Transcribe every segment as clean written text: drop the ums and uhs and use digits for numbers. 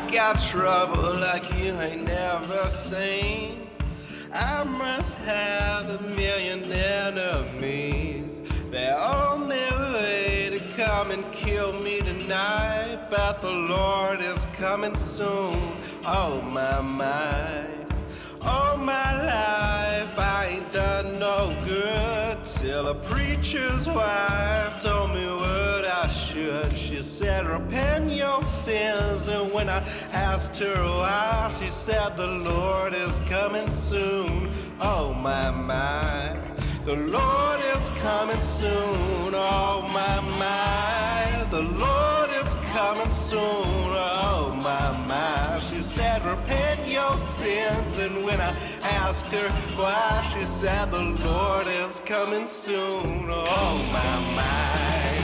got trouble like you ain't never seen. I must have a million enemies. They're on their way to come and kill me tonight, but the Lord is coming soon. Oh my, my. All my life I ain't done no good, till a preacher's wife told me what I should. She said, repent your sins, and when I asked her why, she said, the Lord is coming soon. Oh my, my. The Lord is coming soon. Oh my, my. The Lord is coming soon. Oh my, my. She said, repent your sins, and when I asked her why, she said, the Lord is coming soon. Oh my, my.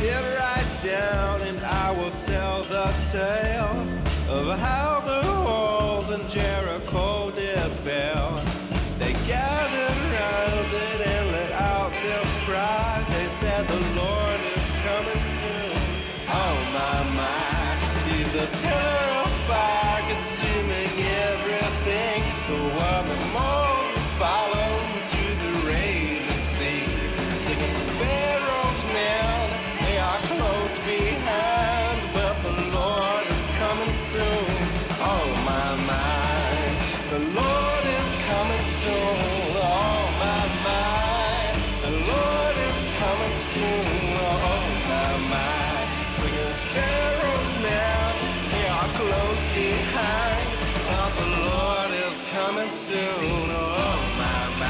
Sit right down and I will tell the tale of how the walls in Jericho did fail. They gathered around it and let out their cry. They said the Lord is coming soon. Oh my, my. He's a pillar of fire consuming everything. The one that Moses followed through the raging sea. Singing Pharaoh's men, they are close behind, but the Lord is coming soon. Oh my, my. The Lord is coming soon. Oh my, my. The Lord is coming soon. Oh my, my. Singing Pharaoh's men, they are close behind, but the Lord is coming soon. Oh my, my.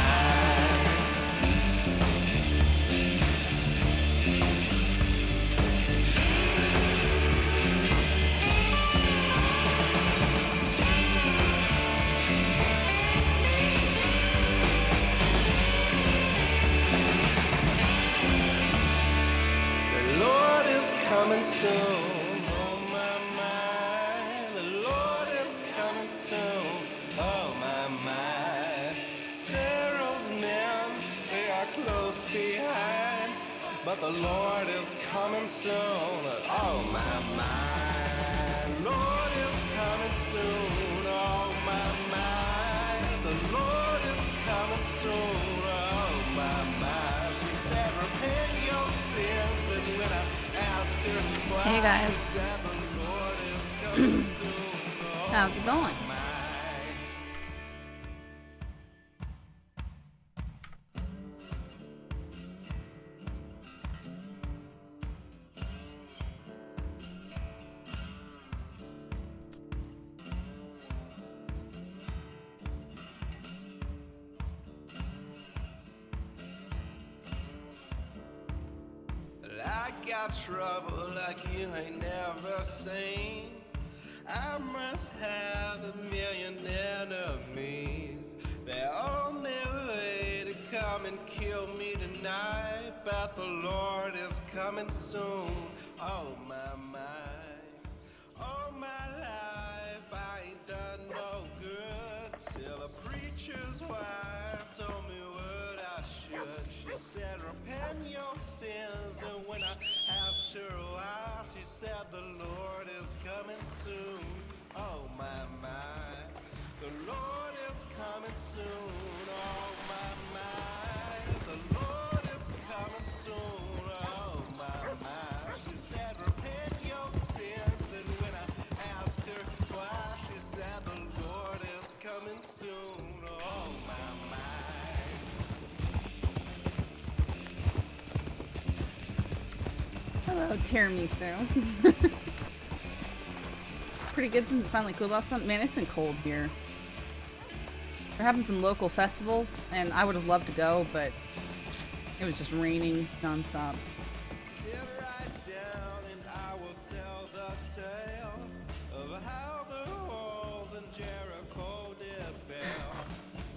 Coming soon, oh my, my. The Lord is coming soon, oh my, my. Pharaoh's men, they are close behind, but the Lord is coming soon, oh my, my. Lord is coming soon, oh my, my. The Lord is coming soon, oh my, my. She said, repent your sins, and when I asked her, hey guys. How's it going? I got trouble like you ain't never seen. I must have a million enemies. They're on their way to come and kill me tonight, but the Lord is coming soon. Oh my, my. All my life I ain't done no good, till a preacher's wife told me what I should. She said, repent your sins, and when I asked her why, she said, the Lord is coming soon. Oh my, my. The Lord is coming soon. Oh my, my. The Lord is coming soon. Oh my, my. She said, repent your sins, and when I asked her why, she said, the Lord is coming soon. Oh my, my. Hello, tiramisu. Pretty good since it finally cooled off some. Man, it's been cold here. They're having some local festivals, and I would have loved to go, but it was just raining nonstop. Sit right down and I will tell the tale of how the walls in Jericho did fail.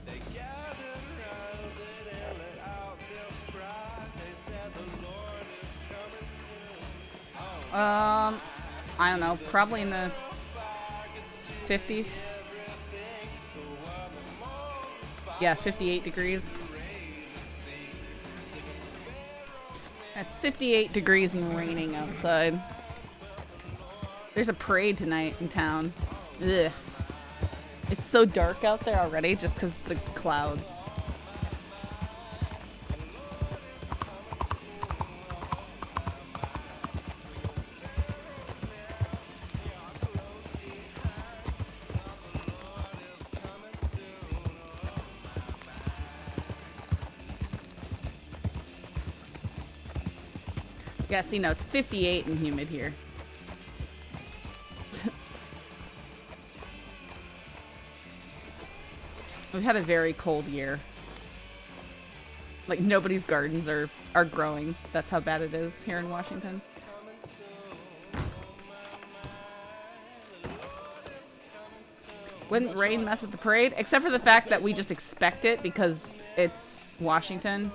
They gathered around it and let out their cry. They said the Lord is coming soon. I don't know, probably in the 50s. Yeah, 58 degrees. It's 58 degrees and raining outside. There's a parade tonight in town. Ugh. It's so dark out there already just because the clouds. Yeah, see, no, it's 58 and humid here. We've had a very cold year. Like, nobody's gardens are growing. That's how bad it is here in Washington. Wouldn't rain mess with the parade? Except for the fact that we just expect it because it's Washington.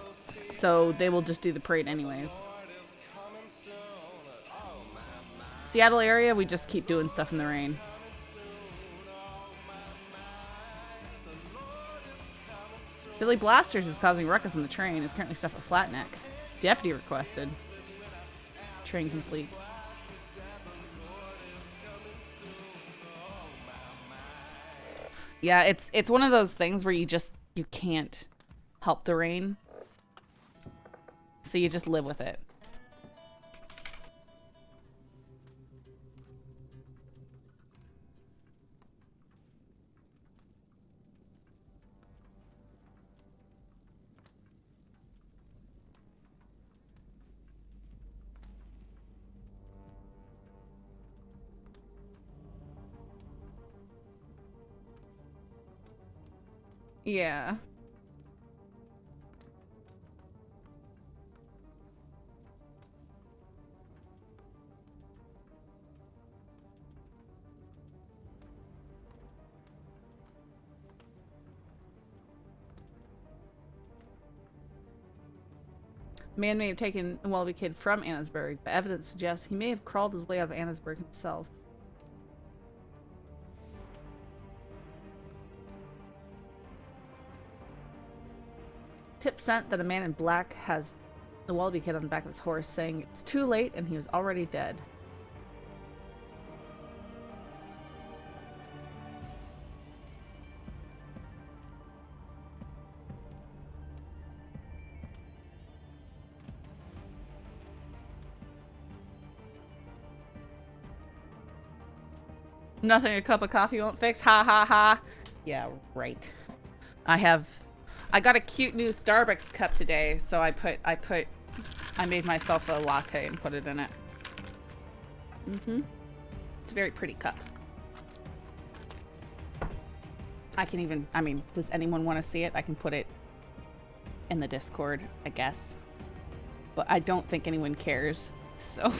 So they will just do the parade anyways. Seattle area, we just keep doing stuff in the rain. Billy Blasters is causing ruckus on the train. Is currently stuck with Flatneck. Deputy requested. Train complete. Yeah, it's one of those things where you can't help the rain. So you just live with it. Yeah. Man may have taken the Welby kid from Annesburg, but evidence suggests he may have crawled his way out of Annesburg himself. Tip sent that a man in black has the Welby kid on the back of his horse, saying it's too late and he was already dead. Nothing a cup of coffee won't fix. Ha ha ha. Yeah, right. I got a cute new Starbucks cup today, so I made myself a latte and put it in it. It's a very pretty cup. I mean, does anyone want to see it? I can put it in the Discord, I guess. But I don't think anyone cares, so...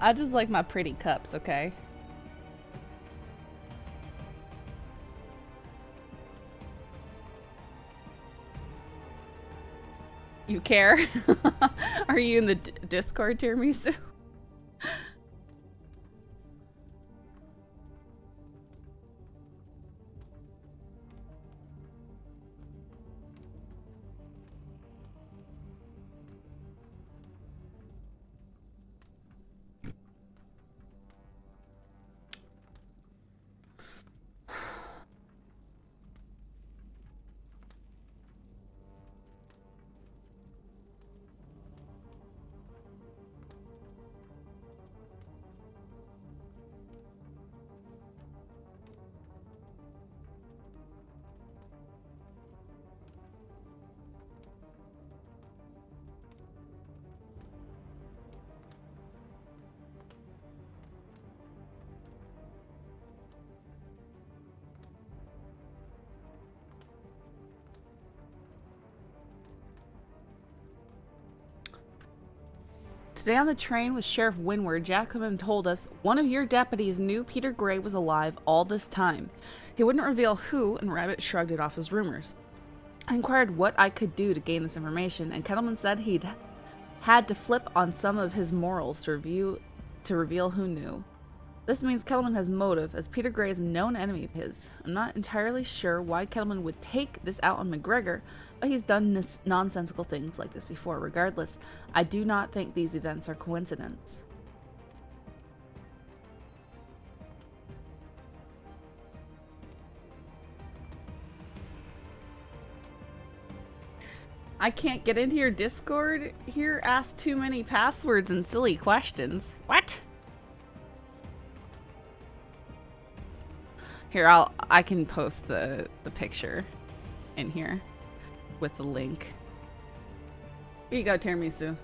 I just like my pretty cups, okay? You care? Are you in the Discord, Tiramisu? Today on the train with Sheriff Winward, Jacqueline told us one of your deputies knew Peter Gray was alive all this time. He wouldn't reveal who, and Rabbit shrugged it off as rumors. I inquired what I could do to gain this information, and Kettleman said he'd had to flip on some of his morals to reveal who knew. This means Kettleman has motive, as Peter Gray is a known enemy of his. I'm not entirely sure why Kettleman would take this out on McGregor, but he's done nonsensical things like this before. Regardless, I do not think these events are coincidence. I can't get into your Discord here. Ask too many passwords and silly questions. What? Here, I can post the picture in here with the link. Here you go, Tiramisu.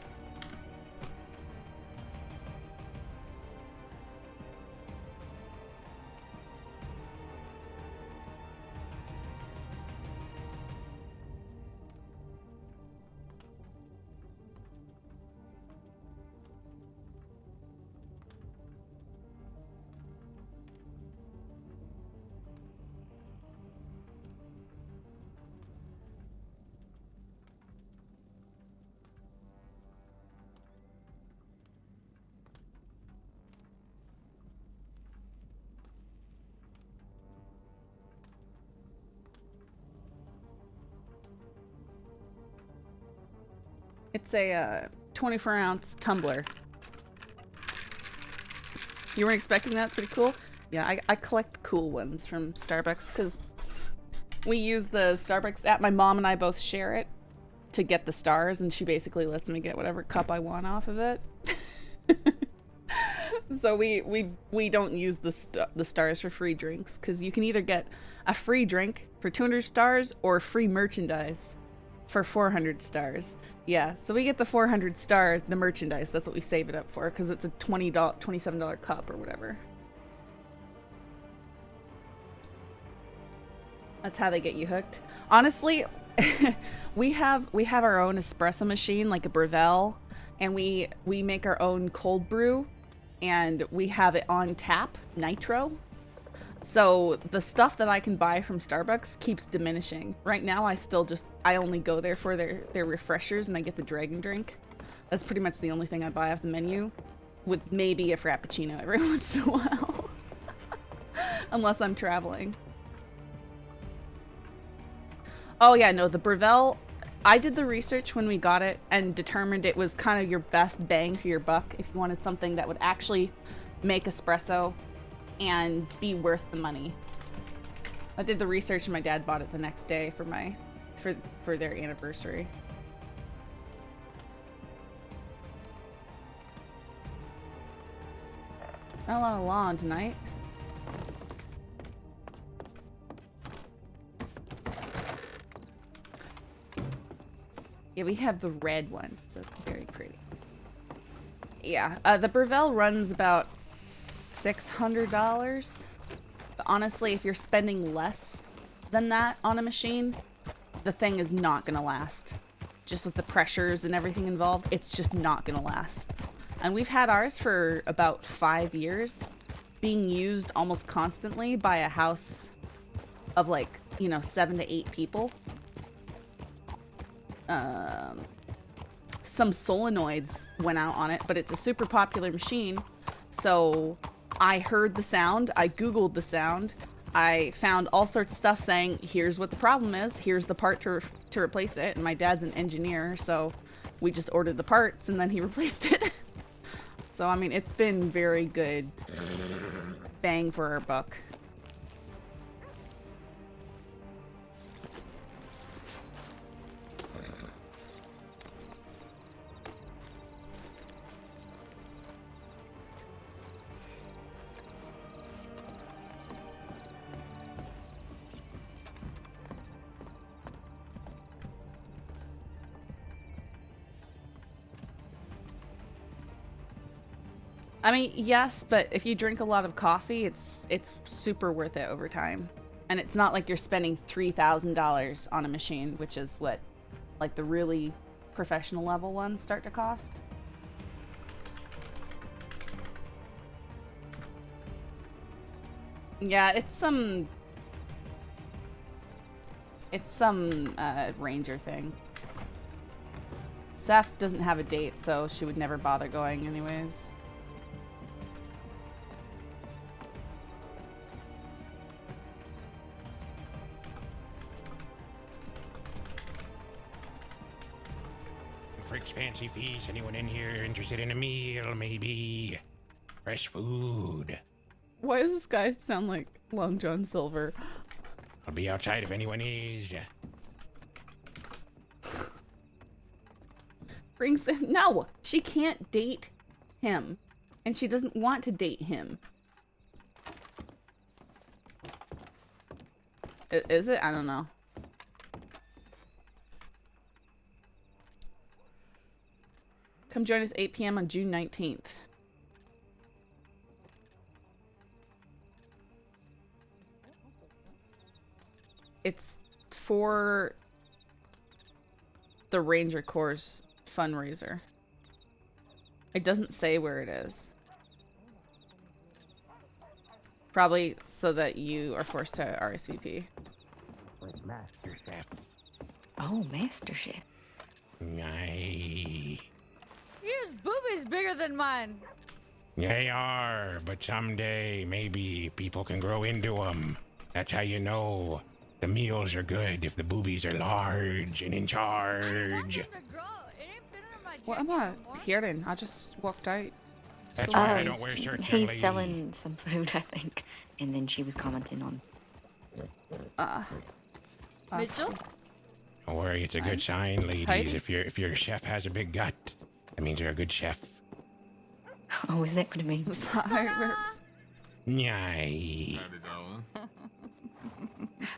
It's a 24-ounce tumbler. You weren't expecting that? It's pretty cool. Yeah, I collect cool ones from Starbucks because we use the Starbucks app. My mom and I both share it to get the stars, and she basically lets me get whatever cup I want off of it. So we don't use the stars for free drinks because you can either get a free drink for 200 stars or free merchandise for 400 stars. Yeah, so we get the 400 star, the merchandise. That's what we save it up for because it's a $27 cup or whatever. That's how they get you hooked. Honestly, we have our own espresso machine, like a Breville, and we make our own cold brew, and we have it on tap, nitro. So the stuff that I can buy from Starbucks keeps diminishing. Right now, I only go there for their refreshers, and I get the dragon drink. That's pretty much the only thing I buy off the menu, with maybe a frappuccino every once in a while, unless I'm traveling. Oh yeah, no, the Breville, I did the research when we got it and determined it was kind of your best bang for your buck if you wanted something that would actually make espresso and be worth the money. I did the research and my dad bought it the next day for their anniversary. Not a lot of lawn tonight. Yeah, we have the red one, so it's very pretty. Yeah, the Breville runs about $600. But honestly, if you're spending less than that on a machine, the thing is not gonna last. Just with the pressures and everything involved, it's just not gonna last. And we've had ours for about 5 years, being used almost constantly by a house of 7 to 8 people. Some solenoids went out on it, but it's a super popular machine. So I heard the sound, I Googled the sound, I found all sorts of stuff saying, here's what the problem is, here's the part to replace it, and my dad's an engineer, so we just ordered the parts and then he replaced it. So, I mean, it's been very good bang for our buck. I mean, yes, but if you drink a lot of coffee, it's super worth it over time. And it's not like you're spending $3,000 on a machine, which is what, like, the really professional level ones start to cost. Yeah, it's some Ranger thing. Saff doesn't have a date, so she would never bother going anyways. Frick's Fancy Feast. Anyone in here interested in a meal, maybe? Fresh food. Why does this guy sound like Long John Silver? I'll be outside if anyone is. Brings him. No, she can't date him, and she doesn't want to date him. Is it? I don't know. Come join us 8 p.m. on June 19th. It's for the Ranger Corps fundraiser. It doesn't say where it is. Probably so that you are forced to RSVP. Master Chef. Oh, Master Chef. Aye. His boobies bigger than mine. They are, but someday maybe people can grow into them. That's how you know the meals are good, if the boobies are large and in charge. What am I hearing? I just walked out. That's So why I don't wear shirts, young He's lady. selling some food, I think. And then she was commenting on. Mitchell? Don't worry, it's a good sign, ladies. Heidi? If your chef has a big gut, that means you're a good chef. Oh, is that what it means? That's not how it works. Yay.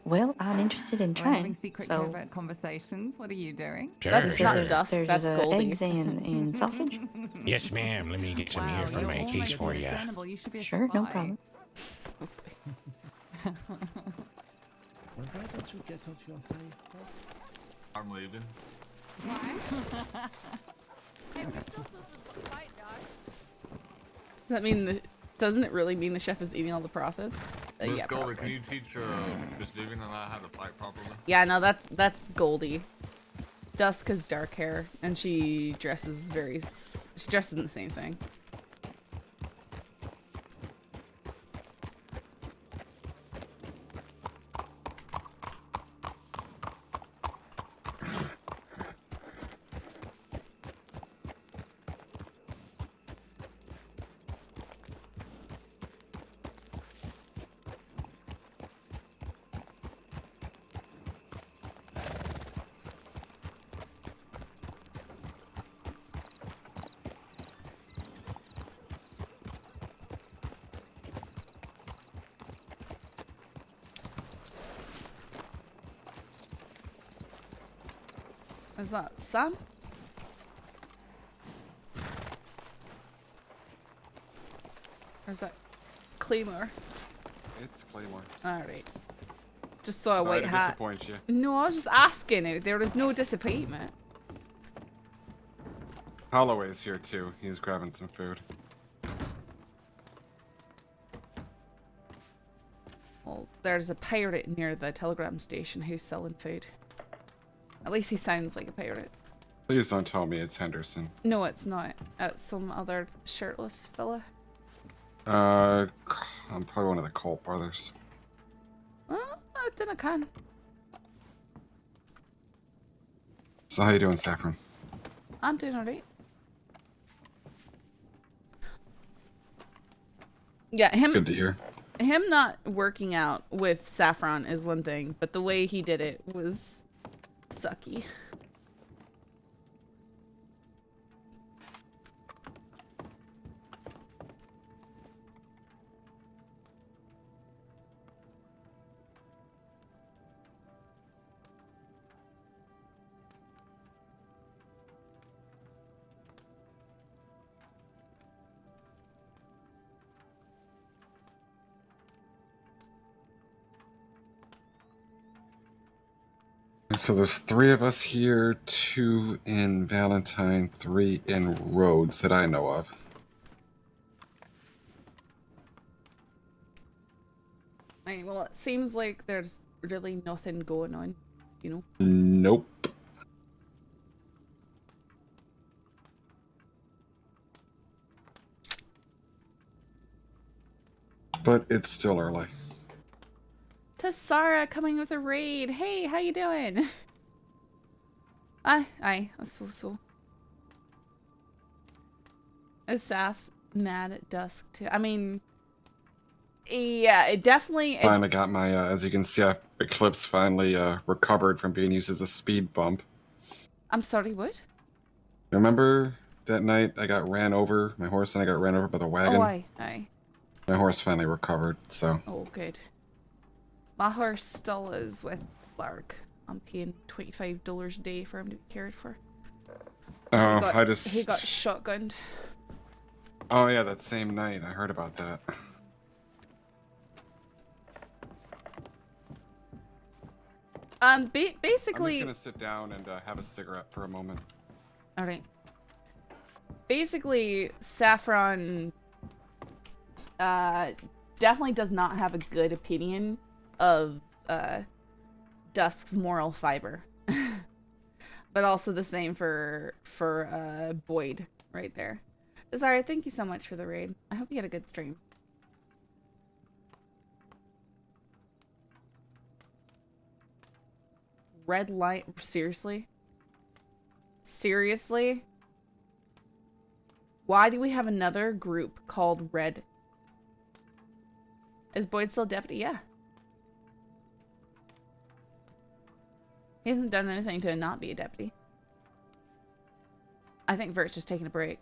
Well, I'm interested in We're having trying. secret So, covert conversations. What are you doing? Sure, That's sure. not dusk, there's that's Goldie. eggs and sausage. Yes, ma'am. Let me get some here for you're my almost case for you. discernible. You should be a Sure, no spy. problem. Why don't you get off your high horse? I'm leaving. Hey, we're still supposed to fight, dog. Does that mean doesn't it really mean the chef is eating all the profits? Miss Yeah, Goldie, probably. can you teach Miss Vivian and I how to fight properly? Yeah, no, that's Goldie. Dusk has dark hair, and she dresses she dresses in the same thing. Is that Sam? Or is that Claymore? It's Claymore. Alright. Just saw a Sorry white to hat. disappoint you. No, I was just asking. There was no disappointment. Holloway's here too. He's grabbing some food. Well, there's a pirate near the telegram station who's selling food. At least he sounds like a pirate. Please don't tell me it's Henderson. No, it's not. It's some other shirtless fella. I'm probably one of the Colt brothers. Well, then I can. So how you doing, Saffron? I'm doing alright. Yeah, Good to hear. him not working out with Saffron is one thing, but the way he did it was sucky. So there's 3 of us here, 2 in Valentine, 3 in Rhodes that I know of. Well, it seems like there's really nothing going on, you know? Nope. but it's still early. Tassara coming with a raid. Hey, how you doing? Aye, so. Is Saff mad at dusk too? I mean, yeah, it definitely. Finally got my, as you can see, Eclipse finally recovered from being used as a speed bump. I'm sorry, what? Remember that night I got ran over, my horse and I got ran over by the wagon? Oh, aye. My horse finally recovered, so. Oh, good. My horse still is with Lark. I'm paying $25 a day for him to be cared for. Oh, he got I shotgunned. Oh yeah, that same night. I heard about that. Basically... I'm just gonna sit down and have a cigarette for a moment. Alright. Basically, Saffron definitely does not have a good opinion of Dusk's moral fiber. But also the same for Boyd right there. Sorry, thank you so much for the raid. I hope you had a good stream. Red light, seriously? Seriously? Why do we have another group called Red? Is Boyd still deputy? Yeah. He hasn't done anything to not be a deputy. I think Vert's just taking a break.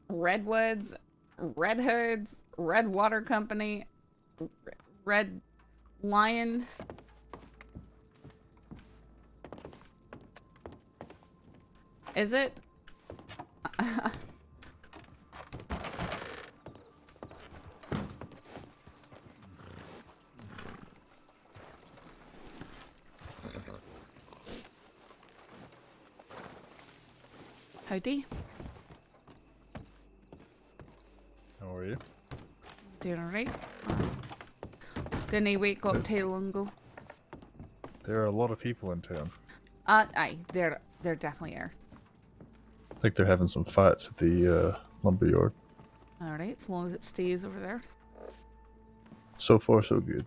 Redwoods, Red Hoods, Red Water Company, Red Lion. Is it? Howdy. How are you? Doing alright. Didn't he wake up too long ago? There are a lot of people in town. Aye, there definitely are. I think they're having some fights at the lumberyard. Alright, as long as it stays over there. So far, so good.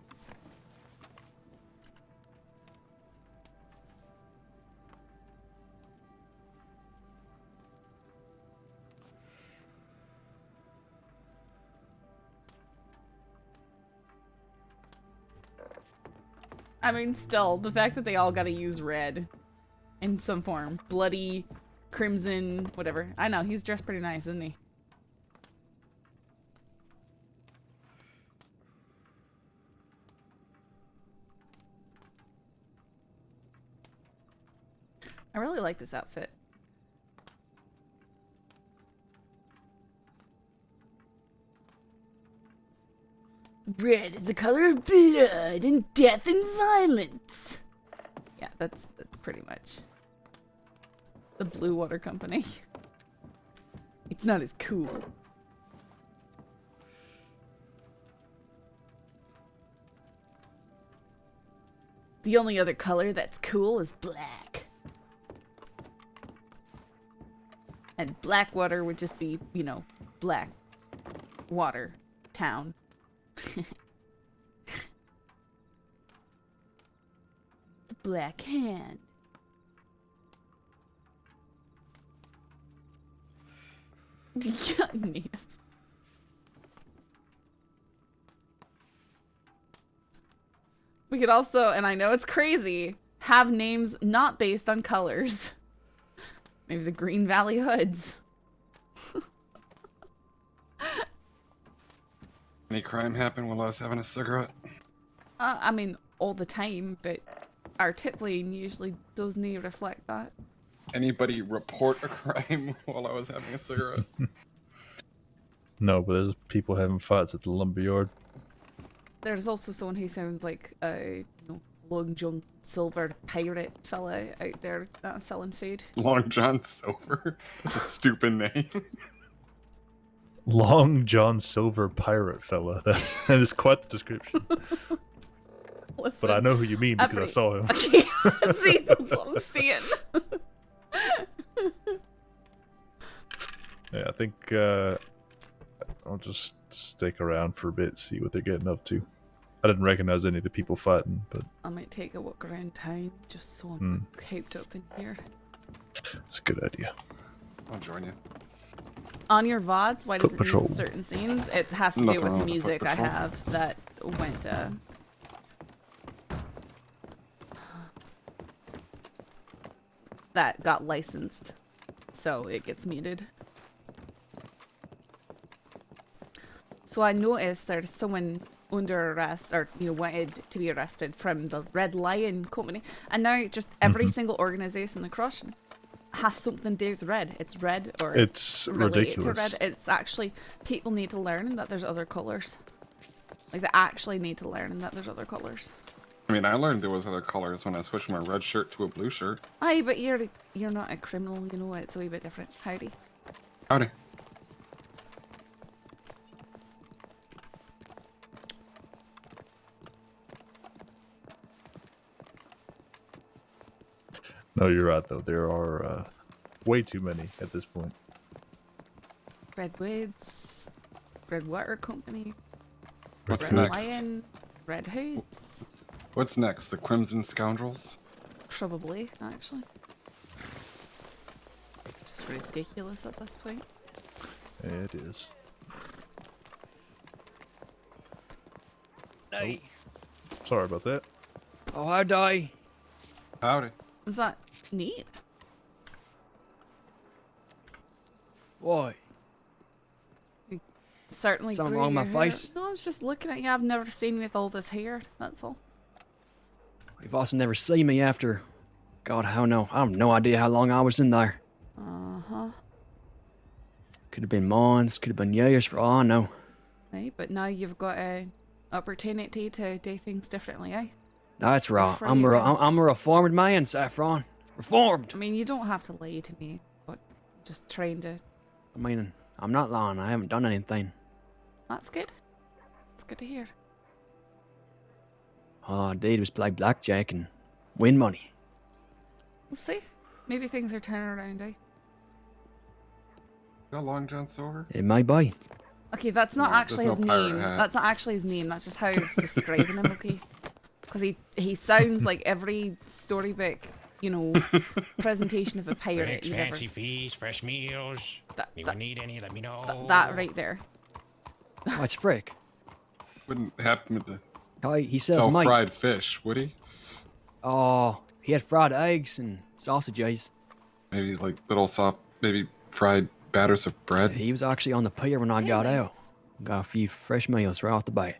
I mean, still, the fact that they all gotta use red in some form. Bloody, crimson, whatever. I know, he's dressed pretty nice, isn't he? I really like this outfit. Red is the color of blood and death and violence. Yeah, that's pretty much the Blue Water Company. It's not as cool. The only other color that's cool is black. And Blackwater would just be, you know, black water town. The Black Hand. We could also, and I know it's crazy, have names not based on colors. Maybe the Green Valley Hoods. Any crime happen while I was having a cigarette? I mean, all the time, but our tip lane usually doesn't reflect that. Anybody report a crime while I was having a cigarette? No, but there's people having fights at the lumberyard. There's also someone who sounds like a Long John Silver pirate fella out there selling food. Long John Silver? That's a stupid name. Long John Silver pirate fella. That is quite the description. Listen, but I know who you mean because I saw him. Okay, see, that's what I'm seeing. Yeah, I think I'll just stick around for a bit, see what they're getting up to. I didn't recognize any of the people fighting, but I might take a walk around town just so I'm hyped up in here. it's a good idea. I'll join you. On your VODs, why does Foot it patrol. need certain scenes? It has to Nothing do wrong with with the music foot I patrol. have that went that got licensed, so it gets muted. So I noticed there's someone under arrest, or wanted to be arrested from the Red Lion Company, and now just every single organization across has something to do with red. It's red or It's related to ridiculous. red. It's actually, people need to learn that there's other colors. Like, they actually need to learn that there's other colors. I mean, I learned there was other colors when I switched my red shirt to a blue shirt. Aye, but you're not a criminal, it's a wee bit different. Howdy. Howdy. No, you're right though. There are way too many at this point. Redwoods, Red Water Company, What's Red next? Lion, Red Hoods. What's next? The Crimson Scoundrels? Probably, actually. Just ridiculous at this point. It is. Hey. Sorry about that. Oh, how'd I? Howdy. Is that neat? Why? Certainly Something grew wrong with your my hair. face? No, I was just looking at you. I've never seen you with all this hair, that's all. You've also never seen me after. God, how no? I have no idea how long I was in there. Uh-huh. Could have been months, could have been years for all I know. Right, but now you've got an opportunity to do things differently, eh? That's right. for I'm you, a, man. I'm a reformed man, Saffron. Reformed. I mean, you don't have to lie to me, but just trying to... I mean, I'm not lying. I haven't done anything. That's good. It's good to hear. All I did was play blackjack and win money. We'll see. Maybe things are turning around, eh? Got Long John Silver? It may be. Okay, that's not No, actually there's his no pirate name. hat. That's not actually his name. That's just how he's describing him, okay? Because he sounds like every storybook, presentation of a pirate Drinks, you've ever... fancy fees, fresh meals. You will need any, let me know. That right there. What's frick? Wouldn't happen to Oh, he sells sell meat. fried fish, would he? Oh, he had fried eggs and sausages. Maybe like little soft, maybe fried batters of bread. He was actually on the pier when I got out. Got a few fresh meals right off the bat.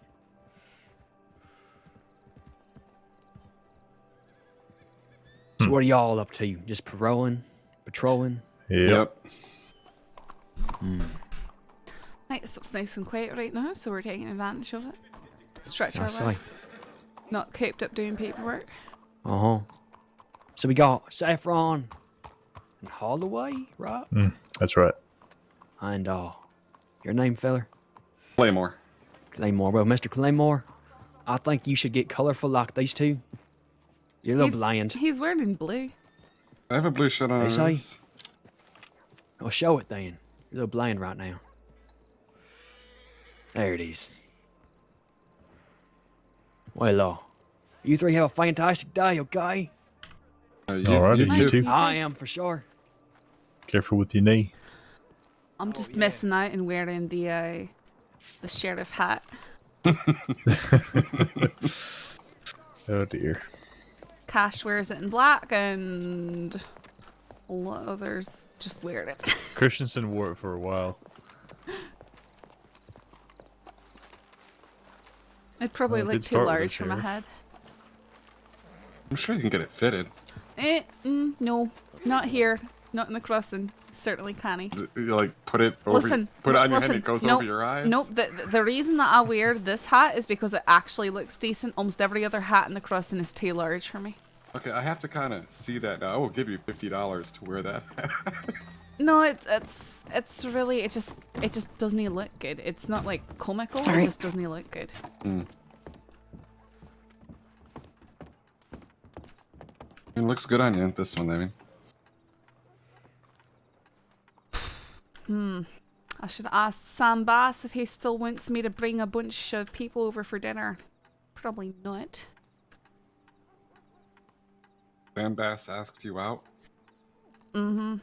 So what are y'all up to? Just patrolling? Yep. Right, so it's nice and quiet right now, so we're taking advantage of it. Stretch our I see. legs. Not cooped up doing paperwork. Uh-huh. So we got Saffron and Holloway, right? That's right. And your name, feller? Claymore. Claymore. Well, Mr. Claymore, I think you should get colorful like these two. You're a little bland. He's wearing blue. I have a blue shirt on. They say? This. Well, show it then. You're a little bland right now. There it is. Well, you three have a fantastic day, okay? Alrighty, you too. I am for sure. Careful with your knee. I'm just missing out and wearing the sheriff hat. Oh dear. Cash wears it in black, and a lot of others just wear it. Christensen wore it for a while. It probably Well, it looked did too start with a large for my sheriff. head. I'm sure you can get it fitted. No, not here. Not in the crossing. certainly canny. You like put it over. Put it on your head. It goes nope, over your eyes. Nope. The reason that I wear this hat is because it actually looks decent. Almost every other hat in the crossing is too large for me. Okay, I have to kind of see that now. I will give you $50 to wear that. No, it's really it just doesn't look good. It's not like comical. Sorry. It just doesn't look good. It looks good on you. This one, I mean. I should ask Sam Bass if he still wants me to bring a bunch of people over for dinner. Probably not. Sam Bass asked you out. I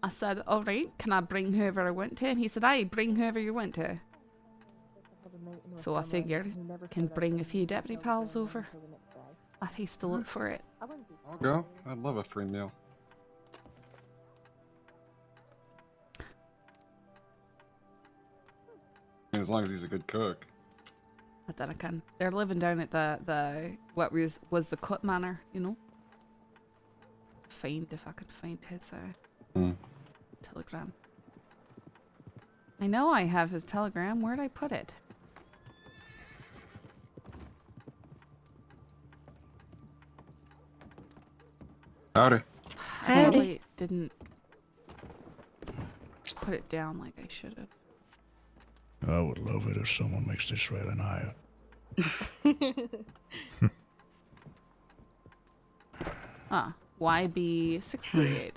said, all right, can I bring whoever I want to? And he said, aye, bring whoever you want to. So I figured, can bring a few deputy pals over. If he's still up for it. I'll go. I'd love a free meal. I mean, as long as he's a good cook. Not that I can. They're living down at the what was the Cut Manor, you know? Find if I could find his telegram. I know I have his telegram. Where'd I put it? Howdy. I probably didn't put it down like I should have. I would love it if someone makes this rail and higher. YB638.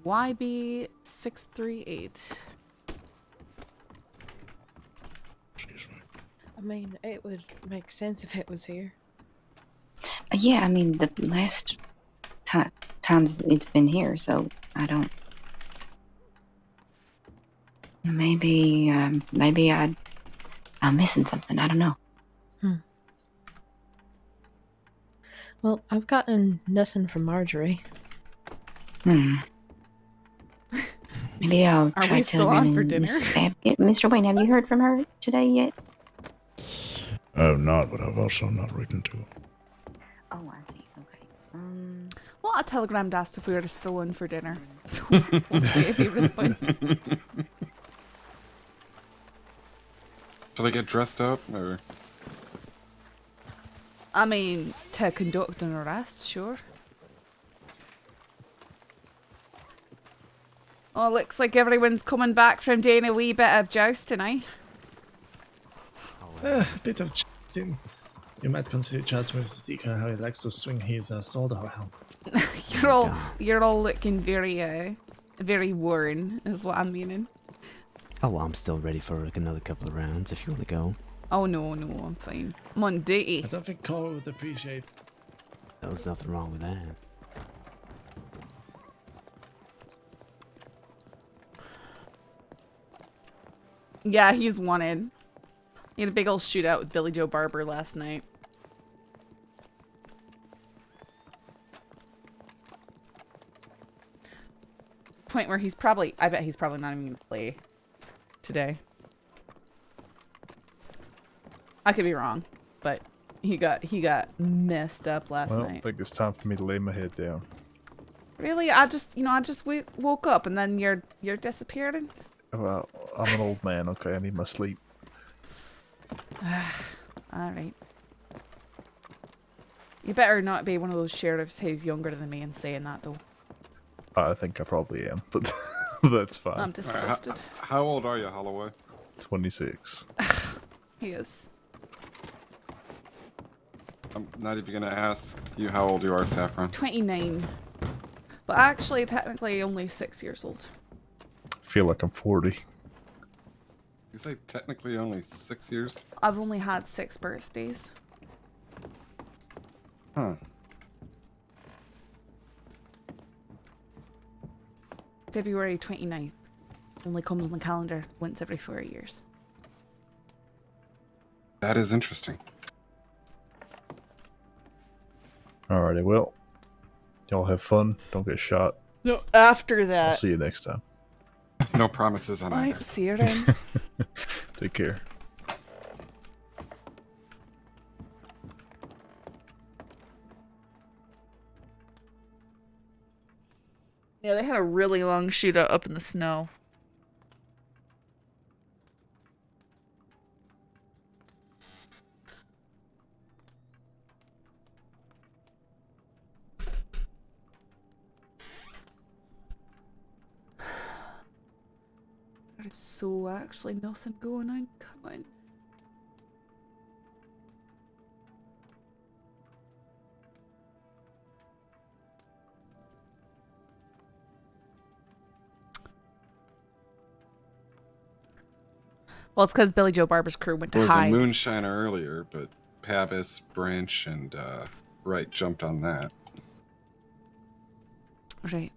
YB638. Excuse me. I mean, it would make sense if it was here. Yeah, I mean, the last times it's been here, so I don't. Maybe I'm missing something. I don't know. Well, I've gotten nothing from Marjorie. Maybe I'll Are try we to still on for dinner? Mr. Wayne, have you heard from her today yet? I have not, but I've also not written to. Oh, I see. Okay. Well, I telegrammed asked if we were still in for dinner. So we'll see if he responds. Shall they get dressed up, or? I mean, to conduct an arrest, sure. Oh, looks like everyone's coming back from doing a wee bit of jousting, eh? A bit of jousting. You might consider jousting with Zika how he likes to swing his sword around. You're all looking very worn, is what I'm meaning. Oh, well, I'm still ready for like another couple of rounds if you want to go. Oh, no, I'm fine. I'm on duty. I don't think Cole would appreciate. There's nothing wrong with that. Yeah, he's wanted. He had a big old shootout with Billy Joe Barber last night. Point where I bet he's probably not even gonna play today. I could be wrong, but he got messed up last Well, night. I think it's time for me to lay my head down. Really? I just woke up and then you're disappearing. Well, I'm an old man, okay? I need my sleep. Alright. You better not be one of those sheriffs who's younger than me and saying that, though. I think I probably am, but that's fine. I'm disgusted. Right, how old are you, Holloway? 26. He is. I'm not even gonna ask you how old you are, Saffron. 29. But actually, technically, only 6 years old. I feel like I'm 40. You say technically only 6 years? I've only had 6 birthdays. Huh. February 29th. Only comes on the calendar once every 4 years. That is interesting. Alrighty, well, y'all have fun. Don't get shot. No, after I'll that. see you next time. No promises on I'm either. searing. Take care. Yeah, they had a really long shootout up in the snow. There's so actually nothing going on. Come on. Well, it's because Billy Joe Barber's crew went to There was hide. a moonshiner earlier, but Pavis, Branch, and Wright jumped on that. Right.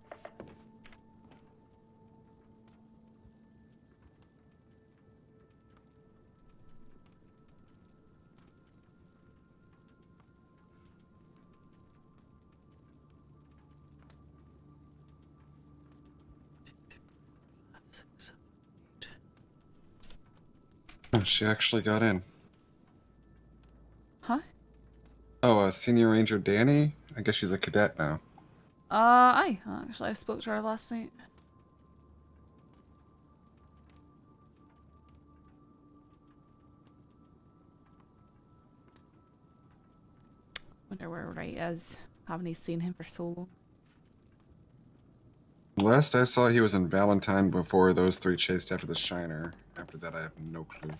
Oh, she actually got in. Huh? Oh, Senior Ranger Danny? I guess she's a cadet now. Actually, I spoke to her last night. Wonder where Wright is. Haven't seen him for so long. Last I saw, he was in Valentine before those three chased after the Shiner. After that, I have no clue.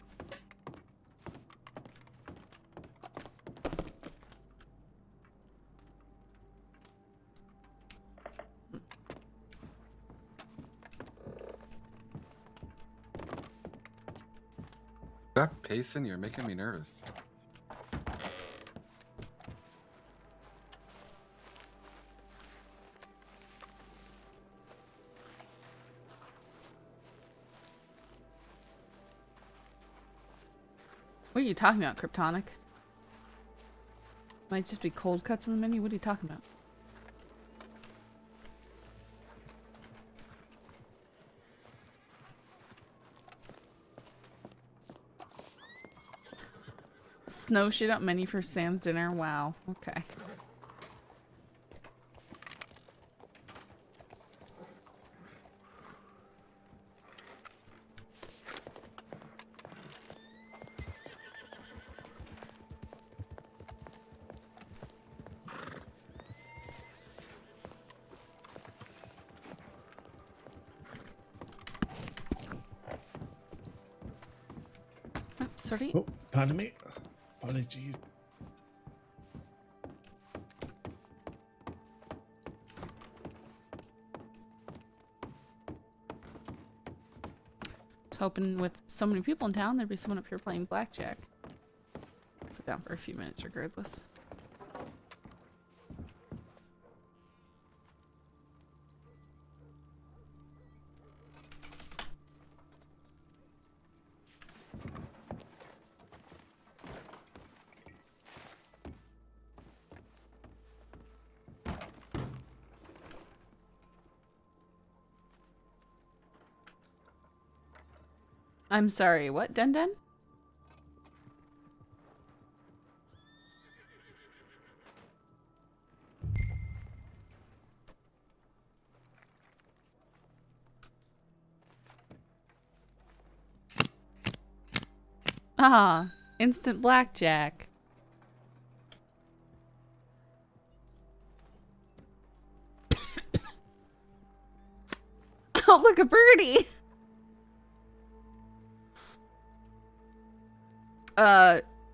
Stop pacing, you're making me nervous. What are you talking about, Kryptonic? Might just be cold cuts in the menu. What are you talking about? Snow shootout menu for Sam's dinner. Wow. Okay. Sorry. Oh, pardon me. Apologies. I was hoping with so many people in town, there'd be someone up here playing blackjack. Sit down for a few minutes regardless. I'm sorry, what, Den Den? Ah, instant blackjack. Oh, look, a birdie!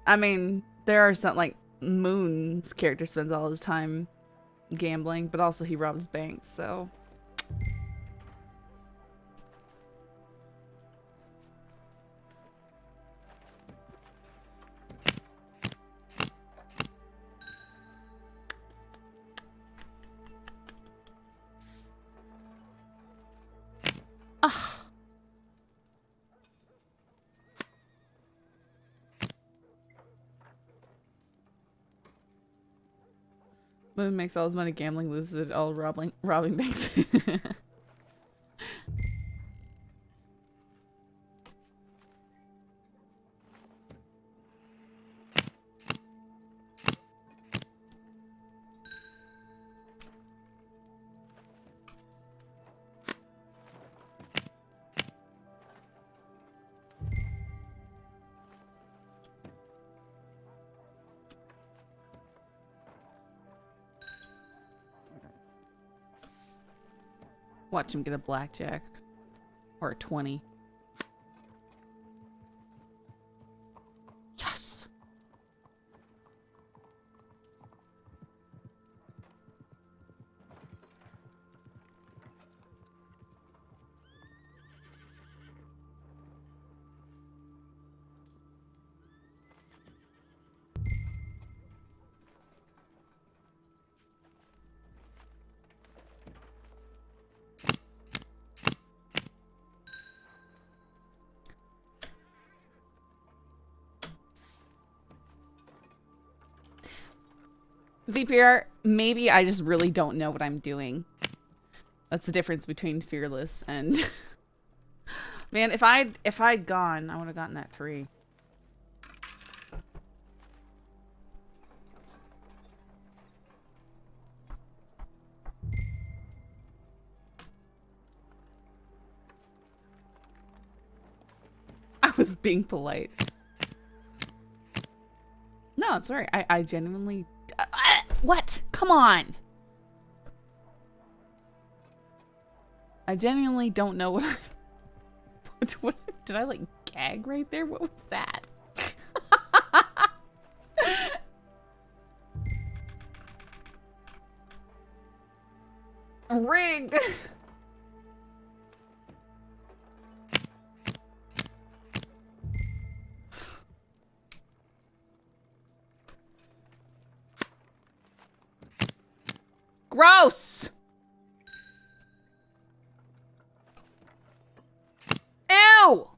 I mean, there are some, like, Moon's character spends all his time gambling, but also he robs banks, so... Ah. Moon makes all his money gambling, loses it all robbing banks. Watch him get a blackjack. Or a 20. Yes! VPR, maybe I just really don't know what I'm doing. That's the difference between fearless and man, if I'd gone, I would have gotten that 3. I was being polite. No, it's alright. I genuinely what? Come on. I genuinely don't know what I... what did I, like, gag right there? What was that? Rigged! Gross! Ew!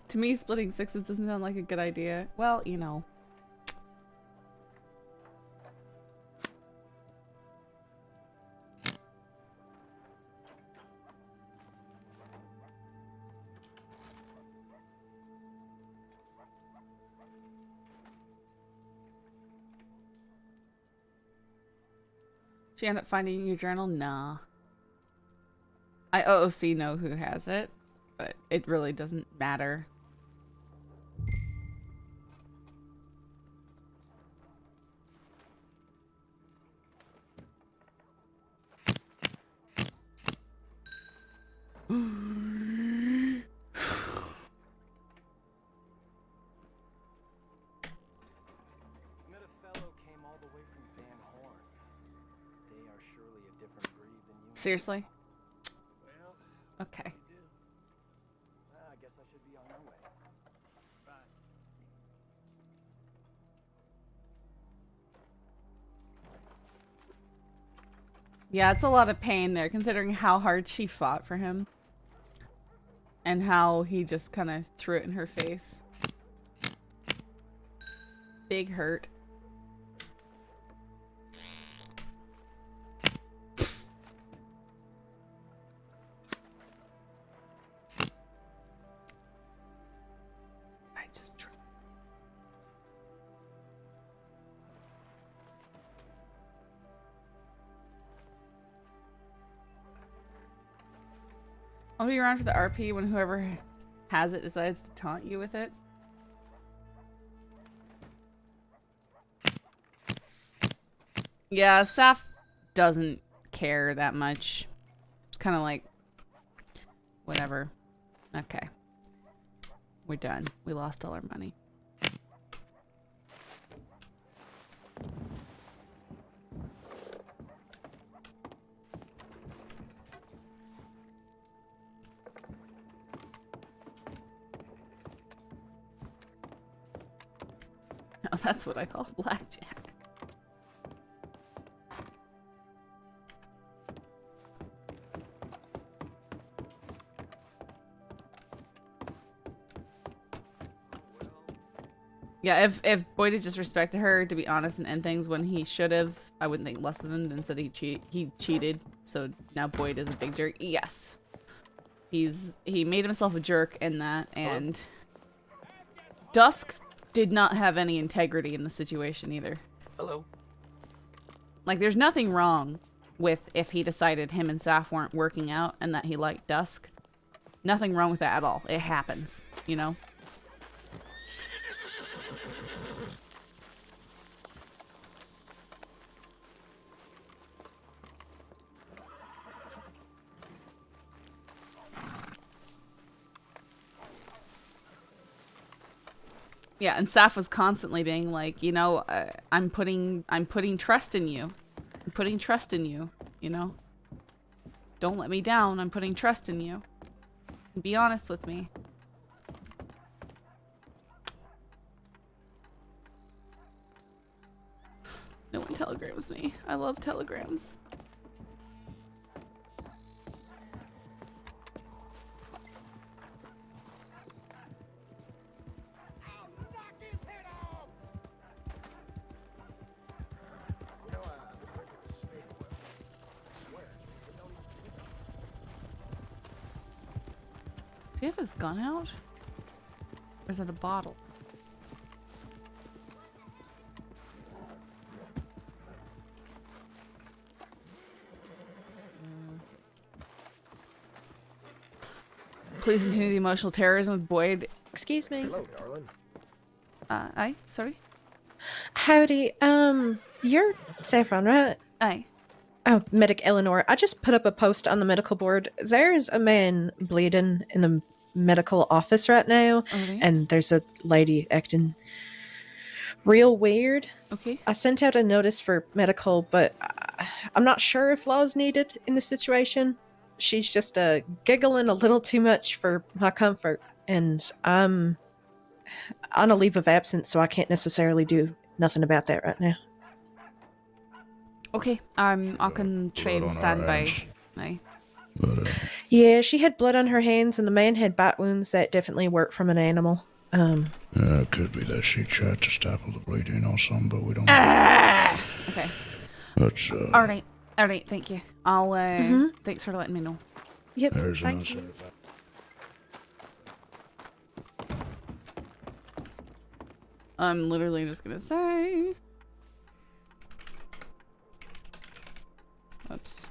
To me, splitting 6s doesn't sound like a good idea. Well, you know. Did you end up finding your journal? Nah. I OOC know who has it, but it really doesn't matter. Seriously? Okay. I guess I should be on my way. Bye. Yeah, it's a lot of pain there, considering how hard she fought for him. And how he just kind of threw it in her face. Big hurt. I'll be around for the RP when whoever has it decides to taunt you with it. Yeah, Saff doesn't care that much. It's kind of like, whatever. Okay. We're done. We lost all our money. Oh, that's what I call blackjack. Yeah, if Boyd had just respected her, to be honest, and end things when he should have, I wouldn't think less of him than said he cheated. So now Boyd is a big jerk. Yes. He made himself a jerk in that, and Dusk did not have any integrity in the situation either. Hello. Like, there's nothing wrong with if he decided him and Saff weren't working out and that he liked dusk. Nothing wrong with that at all. It happens, you know? Yeah, and Saff was constantly being like, you know, I'm putting trust in you. I'm putting trust in you, you know? Don't let me down. I'm putting trust in you. Be honest with me. No one telegrams me. I love telegrams. Do you have his gun out? Or is it a bottle? Please continue the emotional terrorism with Boyd. Excuse me. Hello, darling. Aye, sorry? Howdy. You're Saffron, right? Aye. Oh, Medic Eleanor. I just put up a post on the medical board. There's a man bleeding in the medical office right now, Alright. and there's a lady acting real weird. Okay. I sent out a notice for medical, but I'm not sure if law is needed in this situation. She's just giggling a little too much for my comfort, and I'm on a leave of absence, so I can't necessarily do nothing about that right now. Okay, I can try blood and on stand our by. hands. Aye. But Yeah, she had blood on her hands, and the man had bite wounds that definitely worked from an animal. it could be that she tried to stop the bleeding or something, but we don't know. Okay. But Alright, thank you. I'll, thanks for letting me know. Yep, there's an thank you. uncertified. I'm literally just gonna say... Oops.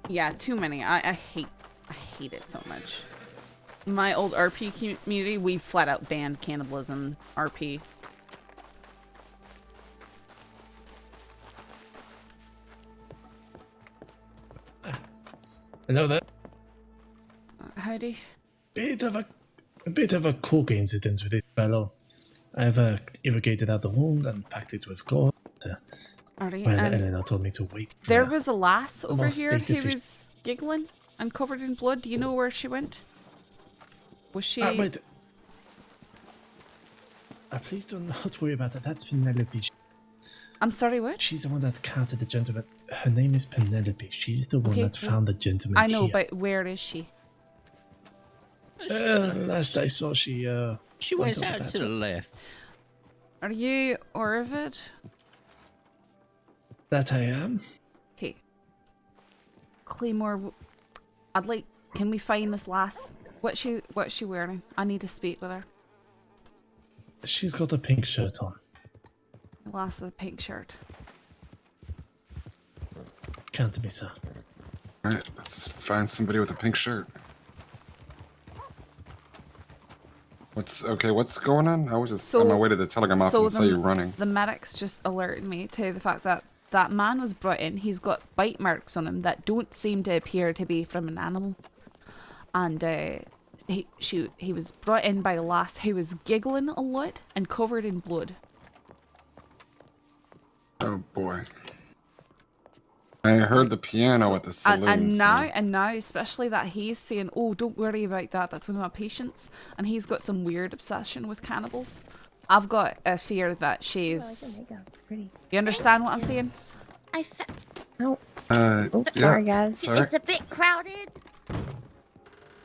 Yeah, too many. I hate it so much. My old RP community, we flat out banned cannibalism RP. Hello there. Howdy. Bit of a coke incident with this fellow. I've irrigated out the wound and packed it with gold. Alright, Well, Eleanor told me to wait. there was a lass over almost here state who official. was giggling and covered in blood. Do you know where she went? Was she... Wait. Please do not worry about that. That's Penelope. I'm sorry, what? She's the one that counted the gentleman. Her name is Penelope. She's the one Okay, that found the gentleman I know, here. but where is she? Last I saw, she went over out that to the way. left. Are you Orvid? That I am. Okay. Claymore, I'd like... Can we find this lass? What's she wearing? I need to speak with her. She's got a pink shirt on. The lass with the pink shirt. Can't be, sir. Alright, let's find somebody with a pink shirt. What's going on? I was just on my way to the telegram office and saw you running. The medics just alerted me to the fact that that man was brought in. He's got bite marks on him that don't seem to appear to be from an animal. And he was brought in by a lass who was giggling a lot and covered in blood. Oh boy. I heard the piano at the saloon. And now, especially that he's saying, "Oh, don't worry about that. That's one of my patients," and he's got some weird obsession with cannibals. I've got a fear that she's. You understand what I'm saying? Oh. Yeah, Sorry, guys. Sorry. It's a bit crowded.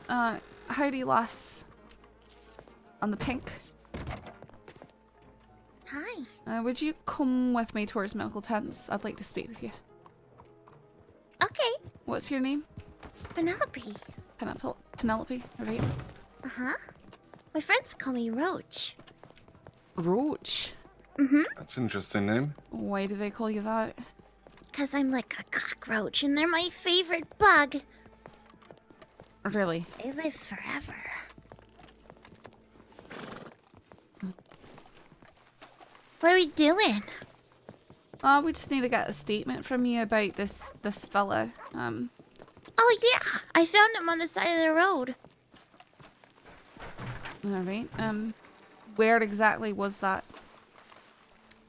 Howdy, lass. On the pink. Hi. Would you come with me towards medical tents? I'd like to speak with you. Okay. What's your name? Penelope. Penelope, right? Uh-huh. My friends call me Roach. Roach? Mm-hmm. That's an interesting name. Why do they call you that? Because I'm like a cockroach and they're my favorite bug. Really? They live forever. What are we doing? We just need to get a statement from you about this fella. Oh yeah, I found him on the side of the road. All right. Where exactly was that?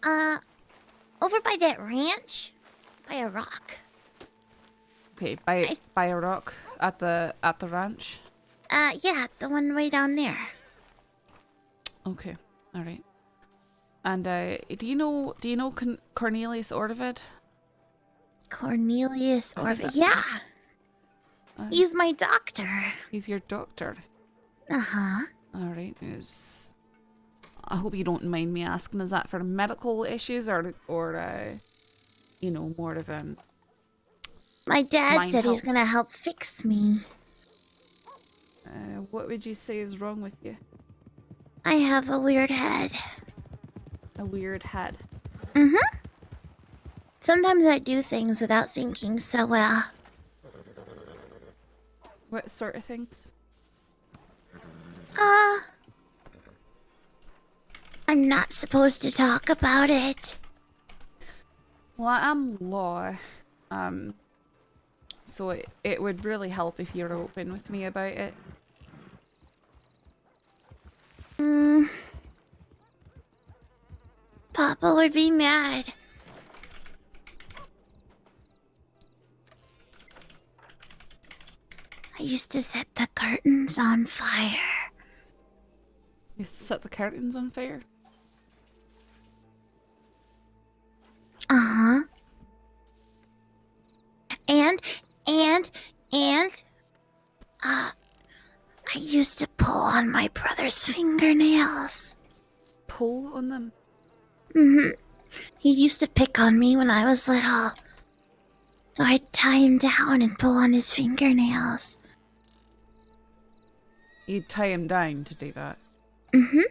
Over by that ranch, by a rock. Okay, by a rock at the ranch. Yeah, the one way down there. Okay, all right. And do you know Cornelius Ordavid? Cornelius Ordavid? Yeah. He's my doctor. He's your doctor. Uh-huh. All right. I hope you don't mind me asking. Is that for medical issues or you know, more of My dad mind said he's health? gonna help fix me. What would you say is wrong with you? I have a weird head. A weird head. Mm-hmm. Sometimes I do things without thinking so well. What sort of things? I'm not supposed to talk about it. Well, I am law. So it would really help if you're open with me about it. Papa would be mad. I used to set the curtains on fire. You set the curtains on fire? Uh-huh. I used to pull on my brother's fingernails. Pull on them? Mm-hmm. He used to pick on me when I was little. So I'd tie him down and pull on his fingernails. You'd tie him down to do that? Mm-hmm.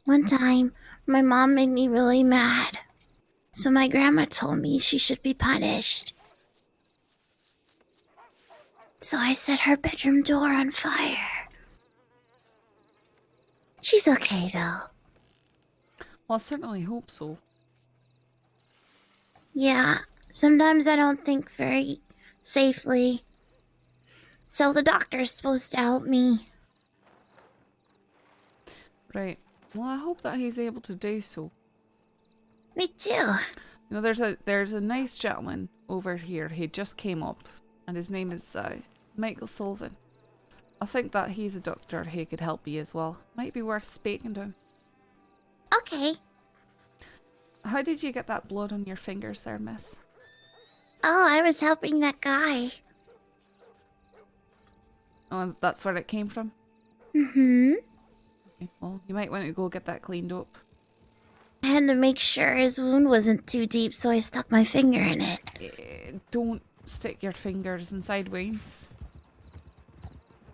One time, my mom made me really mad. So my grandma told me she should be punished. So I set her bedroom door on fire. She's okay, though. Well, I certainly hope so. Yeah, sometimes I don't think very safely. So the doctor's supposed to help me. Right. Well, I hope that he's able to do so. Me too. You know, there's a nice gentleman over here. He just came up, and his name is Michael Sullivan. I think that he's a doctor who could help you as well. Might be worth speaking to him. Okay. How did you get that blood on your fingers there, miss? Oh, I was helping that guy. Oh, and that's where it came from? Mm-hmm. Okay, well, you might want to go get that cleaned up. I had to make sure his wound wasn't too deep, so I stuck my finger in it. Don't stick your fingers inside wounds.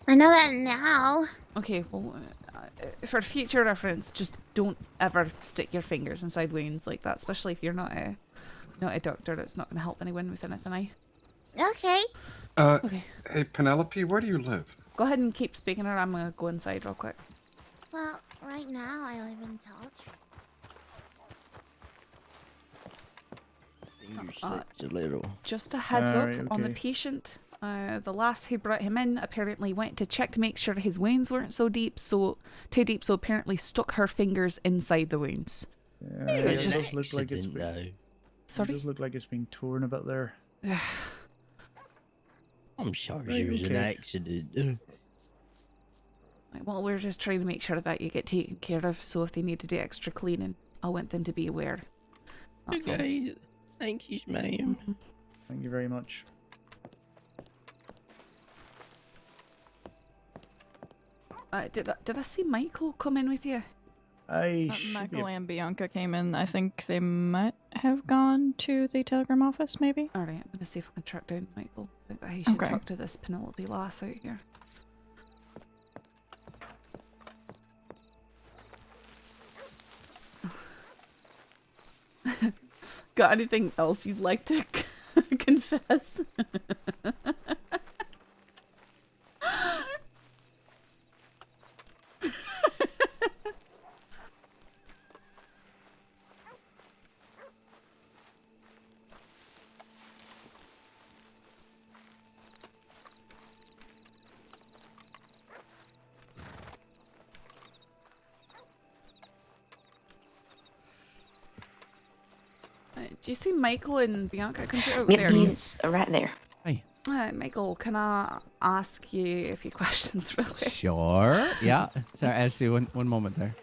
I know that now. Okay, well, for future reference, just don't ever stick your fingers inside wounds like that, especially if you're not a doctor. That's not going to help anyone with anything, Okay. Okay. Hey, Penelope, where do you live? Go ahead and keep speaking, or I'm going to go inside real quick. Well, right now I live in Teltry. Slipped a little. Just a heads up Alright, on the okay. patient. The lass who brought him in apparently went to check to make sure his wounds weren't too deep, so apparently stuck her fingers inside the wounds. So it just- does look like it's been, Sorry? It does look like it's been torn a bit there. I'm sorry Right, there was an okay. accident. Right, well, we're just trying to make sure that you get taken care of, so if they need to do extra cleaning, I want them to be aware. That's all. Okay, thank you, ma'am. Thank you very much. Did I see Michael come in with you? Michael and Bianca came in. I think they might have gone to the telegram office, maybe. Alright, I'm gonna see if I can track down Michael. I think that he should Okay. talk to this Penelope lass out here. Got anything else you'd like to confess? Do you see Michael and Bianca come over Yep, there? he's right there. Michael, can I ask you a few questions real quick? Sure. Yeah. Sorry, Elsie, one moment there.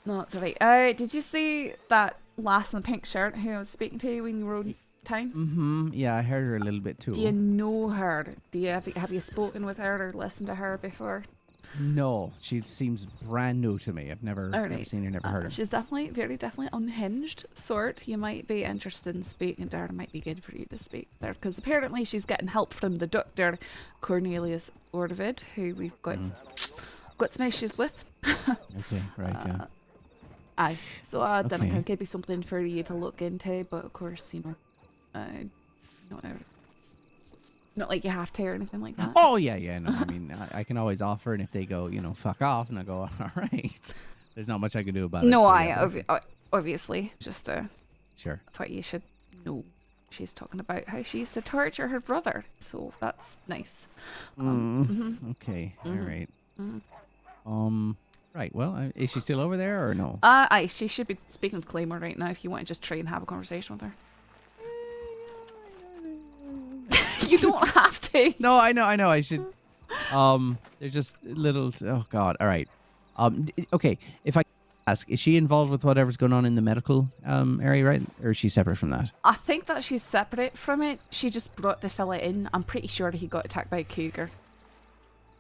No, it's alright. Did you see that lass in the pink shirt who I was speaking to when you were in town? Mm-hmm. Yeah, I heard her a little bit too. Do you know her? Have you spoken with her or listened to her before? No, she seems brand new to me. I've never seen her, never heard her. She's definitely, very definitely unhinged sort. You might be interested in speaking to her. It might be good for you to speak there because apparently she's getting help from the doctor, Cornelius Ordavid, who we've got some issues with. Okay, right, yeah. Aye. So I don't know, Okay. it could be something for you to look into, but of course, you know, not like you have to or anything like that. Oh, yeah, no. I mean, I can always offer, and if they go, fuck off, and I go, all right. There's not much I can do about it. No, so yeah, obviously, just Sure. I thought you should know. She's talking about how she used to torture her brother, so that's nice. Okay, all right. Right, well, is she still over there or no? Aye, she should be speaking with Kramer right now if you want to just try and have a conversation with her. You don't have to. No, I know. I should. They're just little. Oh God. All right. Okay. If I ask, is she involved with whatever's going on in the medical area, right? Or is she separate from that? I think that she's separate from it. She just brought the fella in. I'm pretty sure he got attacked by a cougar,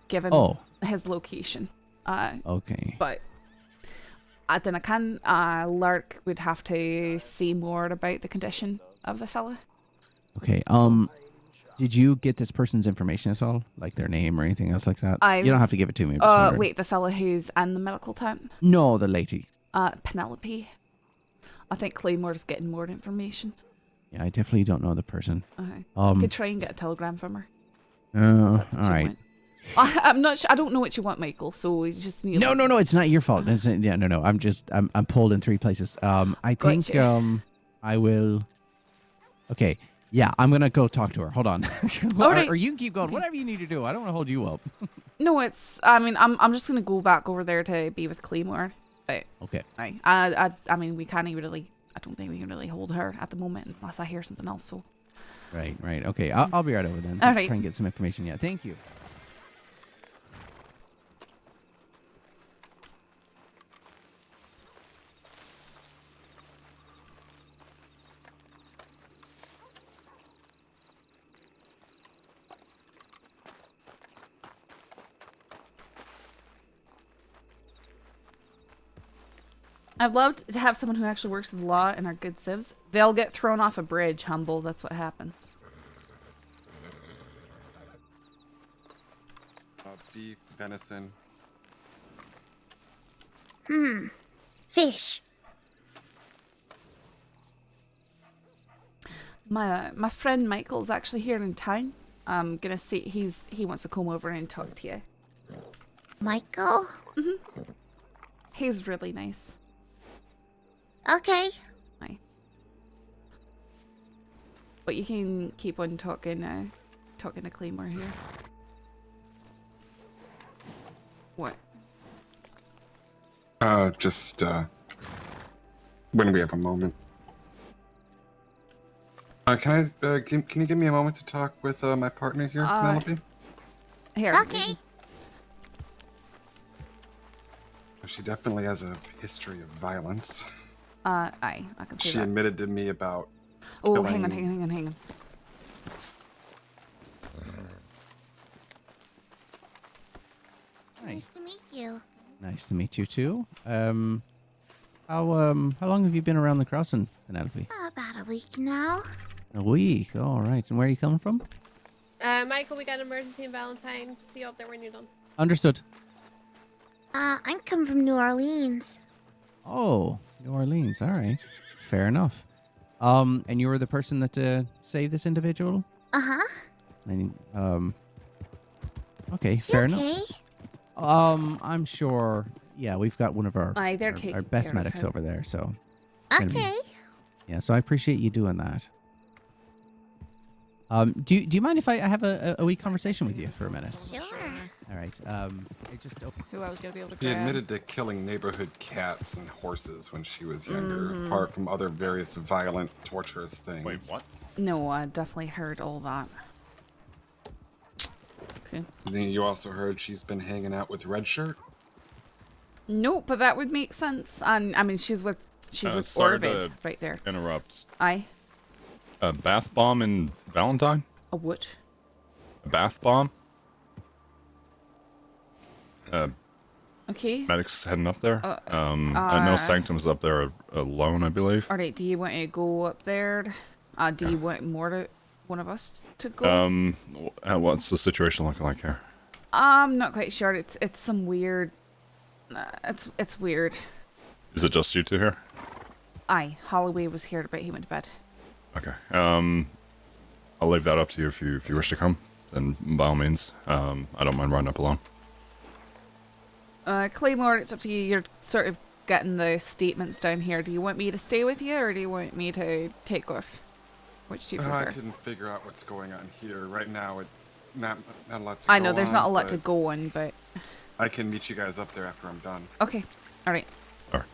given his location. Okay. But then Lark would have to see more about the condition of the fella. Okay. Did you get this person's information at all, like their name or anything else like that? You don't have to give it to me. I'm just wondering. Wait, the fella who's in the medical tent? No, the lady. Penelope. I think Claymore's getting more information. Yeah, I definitely don't know the person. Okay. You could try and get a telegram from her. All right. I'm not sure. I don't know what you want, Michael. So you just need. No. It's not your fault. No. I'm pulled in three places. I think Gotcha. I will. Okay. Yeah, I'm gonna go talk to her. Hold on. Or you can keep going. Whatever you need to do. I don't want to hold you up. No, I'm just gonna go back over there to be with Claymore. Right. Okay. Right. I mean, we can't really. I don't think we can really hold her at the moment unless I hear something else. So. Right. Okay. I'll be right over then. All right. Try and get some information. Yeah. Thank you. I'd love to have someone who actually works with the law and are good civs. They'll get thrown off a bridge, humble. That's what happens. Beef, venison. Fish. My friend Michael's actually here in town. I'm gonna see. He wants to come over and talk to you. Michael? He's really nice. Okay. Hi. But you can keep on talking to Claymore here. What? When we have a moment. Can you give me a moment to talk with my partner here, Penelope? Here. Okay. She definitely has a history of violence. I can see She that. admitted to me about. Oh, killing... hang on. Nice to meet you. Nice to meet you too. How long have you been around the crossing, Penelope? About a week now. A week. All right. And where are you coming from? Michael, we got an emergency in Valentine. See you up there when you're done. Understood. I'm coming from New Orleans. Oh, New Orleans. All right. Fair enough. And you were the person that saved this individual? Uh-huh. And okay, Is he fair okay? enough. I'm sure. Yeah, we've got one of our They're our taking best care of medics him. over there, so. it's gonna be- Okay. yeah, so I appreciate you doing that. Do you mind if I have a wee conversation with you for a minute? Sure. All right. It just Who I was gonna be able to He grab. admitted to killing neighborhood cats and horses when she was younger, apart from other various violent, torturous things. Wait, what? No, I definitely heard all that. Okay. Then you also heard she's been hanging out with Red Shirt? Nope, but that would make sense. And I mean, she's with Sorry Orvid to right there. Interrupt. Aye. A bath bomb in Valentine? A what? A bath bomb? Okay. Medics heading up there. I know Sanctum's up there alone, I believe. All right. Do you want to go up there? Do you want one of us to go? What's the situation looking like here? I'm not quite sure. It's some weird. It's weird. Is it just you two here? Aye. Holloway was here, but he went to bed. Okay. I'll leave that up to you if you wish to come. Then by all means, I don't mind riding up alone. Claymore, it's up to you. You're sort of getting the statements down here. Do you want me to stay with you, or do you want me to take off? Which do you prefer? I can figure out what's going on here. Right now, not a lot to I go know there's on, not a lot but to go on, but... I can meet you guys up there after I'm done. Okay. All right. All right.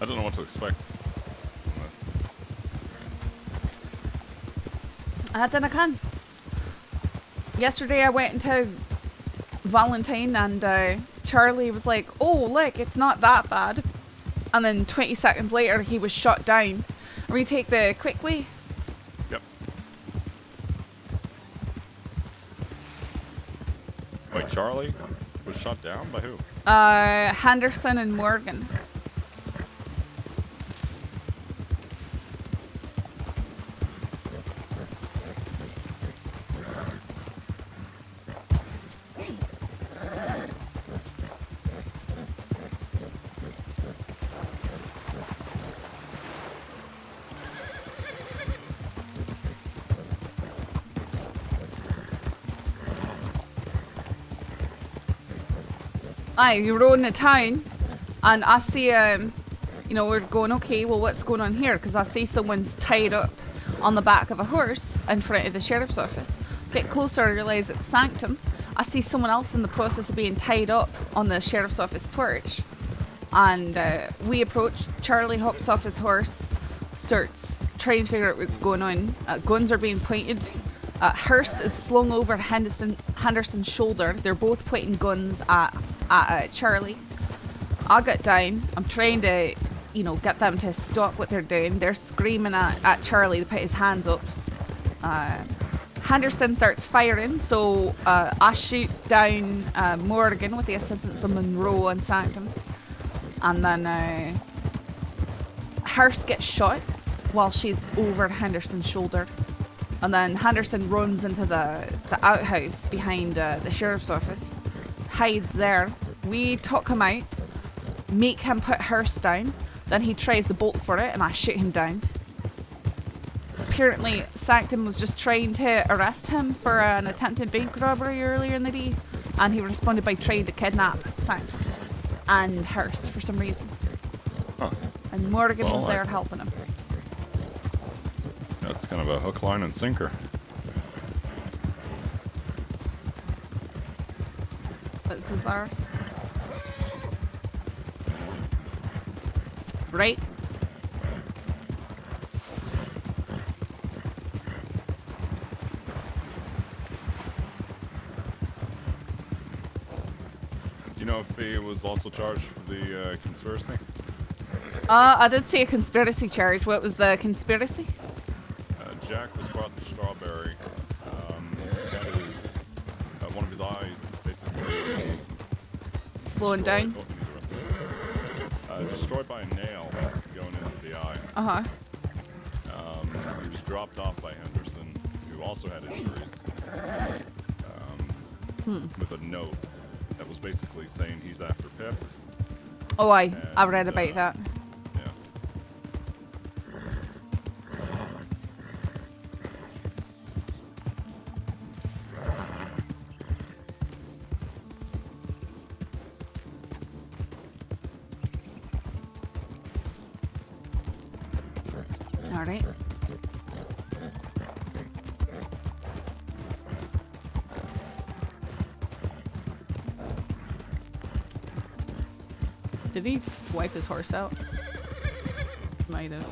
I don't know what to expect. Then I can. Yesterday I went into Valentine and Charlie was like, oh, look, it's not that bad. And then 20 seconds later he was shot down. Are we take the quick way? Yep. Wait, Charlie was shot down by who? Henderson and Morgan. Aye, we rode into town, and I see, we're going, okay, well, what's going on here? Because I see someone's tied up on the back of a horse in front of the sheriff's office. Get closer, I realise it's Sanctum. I see someone else in the process of being tied up on the sheriff's office porch. And we approach, Charlie hops off his horse, starts trying to figure out what's going on. Guns are being pointed. Hurst is slung over Henderson's shoulder. They're both pointing guns at Charlie. I get down. I'm trying to, get them to stop what they're doing. They're screaming at Charlie to put his hands up. Henderson starts firing, so I shoot down Morgan with the assistance of Monroe and Sanctum. And then Hurst gets shot while she's over Henderson's shoulder. And then Henderson runs into the outhouse behind the sheriff's office, hides there. We talk him out, make him put Hurst down. Then he tries to bolt for it, and I shoot him down. apparently Sanctum was just trying to arrest him for an attempted bank robbery earlier in the day, and he responded by trying to kidnap Sanctum and Hurst for some reason. Huh. And Morgan Well, was there helping him. That's kind of a hook, line, and sinker. It's bizarre. Right? Do you know if he was also charged for the conspiracy? I did see a conspiracy charge. What was the conspiracy? Jack was brought to Strawberry. He had his, one of his eyes basically Slowing down. Destroyed by a nail going into the eye. Uh-huh. He was dropped off by Henderson, who also had injuries, with a note that was basically saying he's after Pip. Oh, I read about that. Yeah. All right. Did he wipe his horse out? Might have.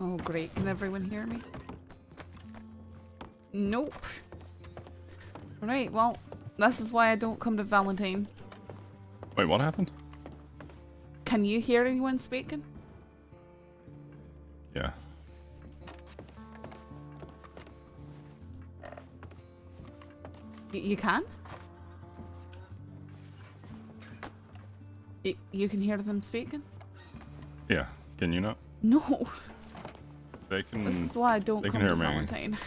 Oh, great. Can everyone hear me? Nope. Right, well, this is why I don't come to Valentine. Wait, what happened? Can you hear anyone speaking? Yeah. You can? You can hear them speaking? Yeah. Can you not? No. They can. This is why I don't they come can to hear me. Valentine.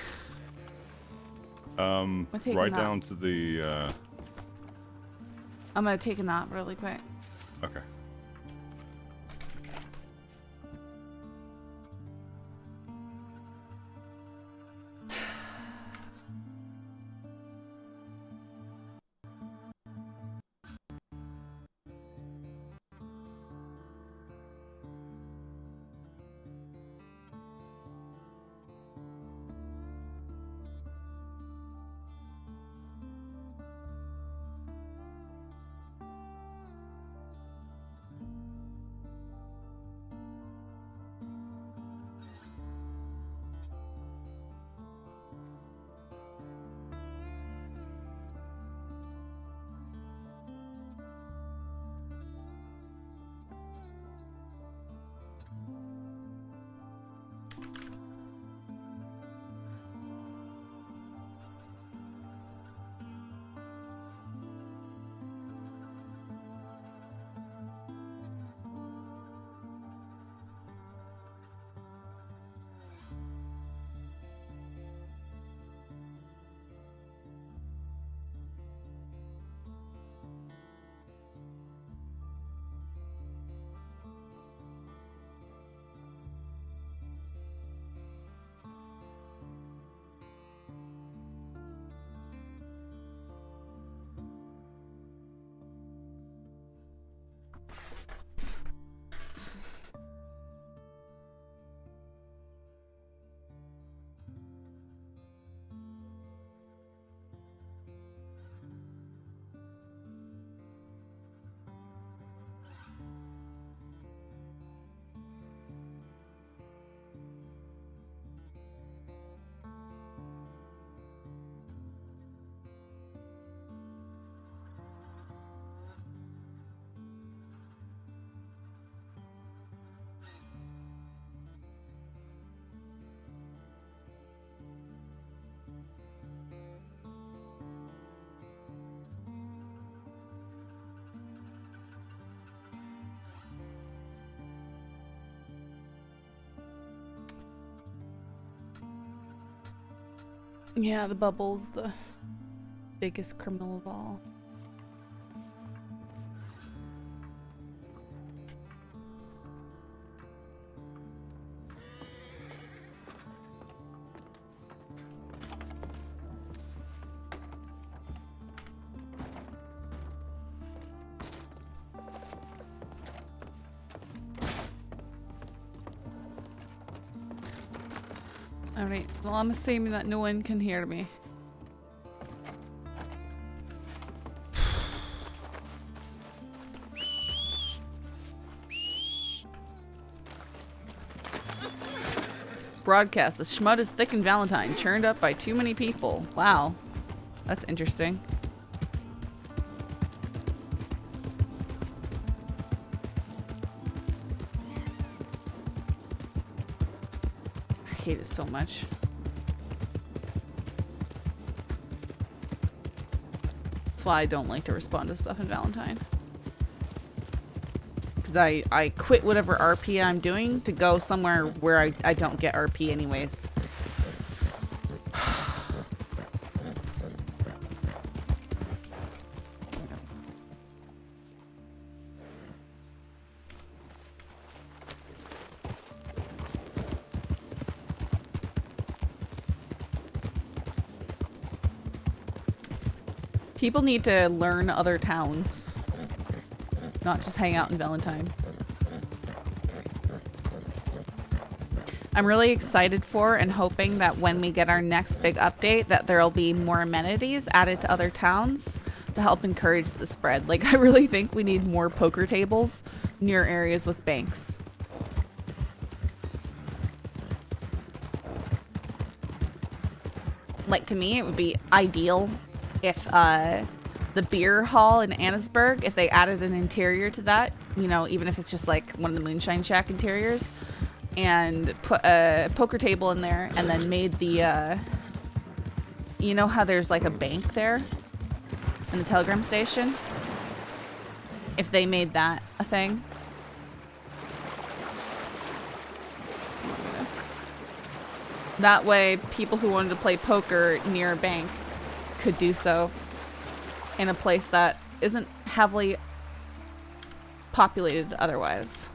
taking Right that. down to the. I'm gonna take a nap really quick. Okay. Yeah, the bubble's the biggest criminal of all. Alright, well I'm assuming that no one can hear me. Broadcast, the schmud is thick and Valentine, churned up by too many people. Wow. That's interesting. I hate it so much. That's why I don't like to respond to stuff in Valentine. Because I quit whatever RP I'm doing to go somewhere where I don't get RP anyways. People need to learn other towns, not just hang out in Valentine. I'm really excited for and hoping that when we get our next big update that there'll be more amenities added to other towns to help encourage the spread. Like, I really think we need more poker tables near areas with banks. Like, to me, it would be ideal if the beer hall in Annisburg, if they added an interior to that, you know, even if it's just like one of the Moonshine Shack interiors, and put a poker table in there and then made the, you know how there's like a bank there in the telegram station? If they made that a thing. That way, people who wanted to play poker near a bank could do so in a place that isn't heavily populated otherwise.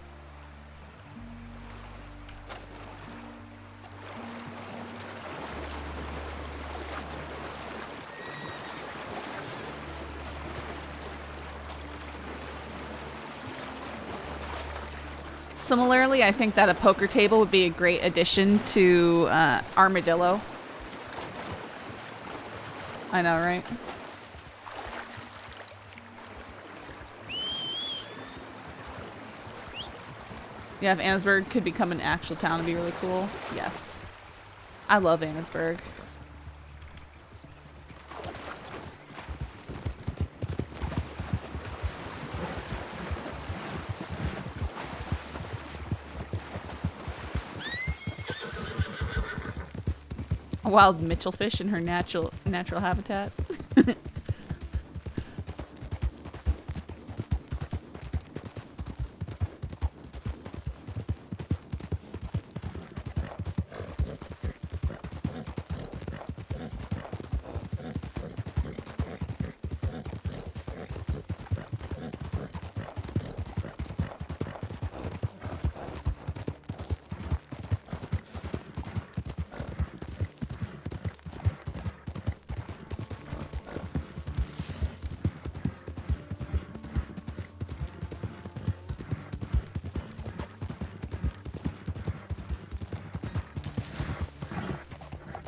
Similarly, I think that a poker table would be a great addition to Armadillo. I know, right? Yeah, if Annisburg could become an actual town, it'd be really cool. Yes. I love Annisburg. A wild Mitchell fish in her natural habitat.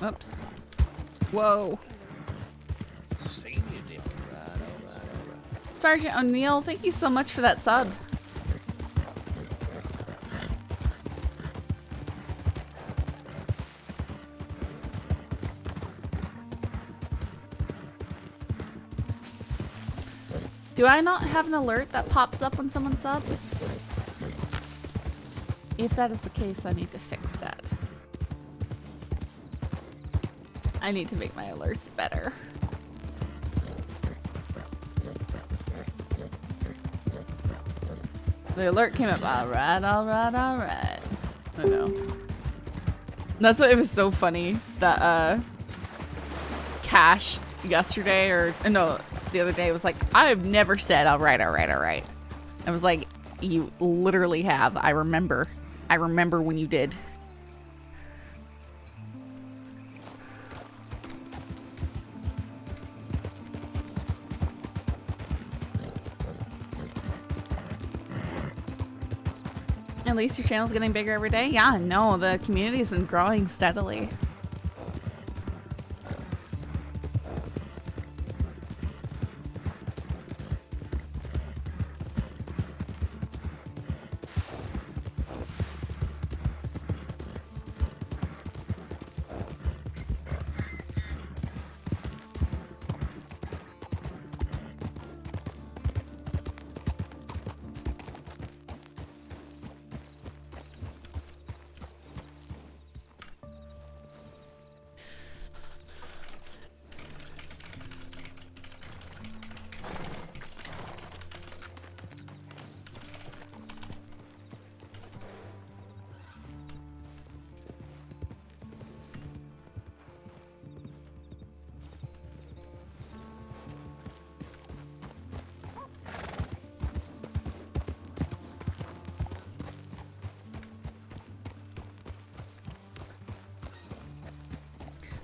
Oops. Whoa. Sergeant O'Neill, thank you so much for that sub. Do I not have an alert that pops up when someone subs? If that is the case, I need to fix that. I need to make my alerts better. The alert came up. Alright, alright, alright. I know. That's what it was so funny that Tash yesterday, or no, the other day, was like, I've never said, all right. I was like, you literally have. I remember when you did. At least your channel's getting bigger every day. Yeah, no, the community's been growing steadily.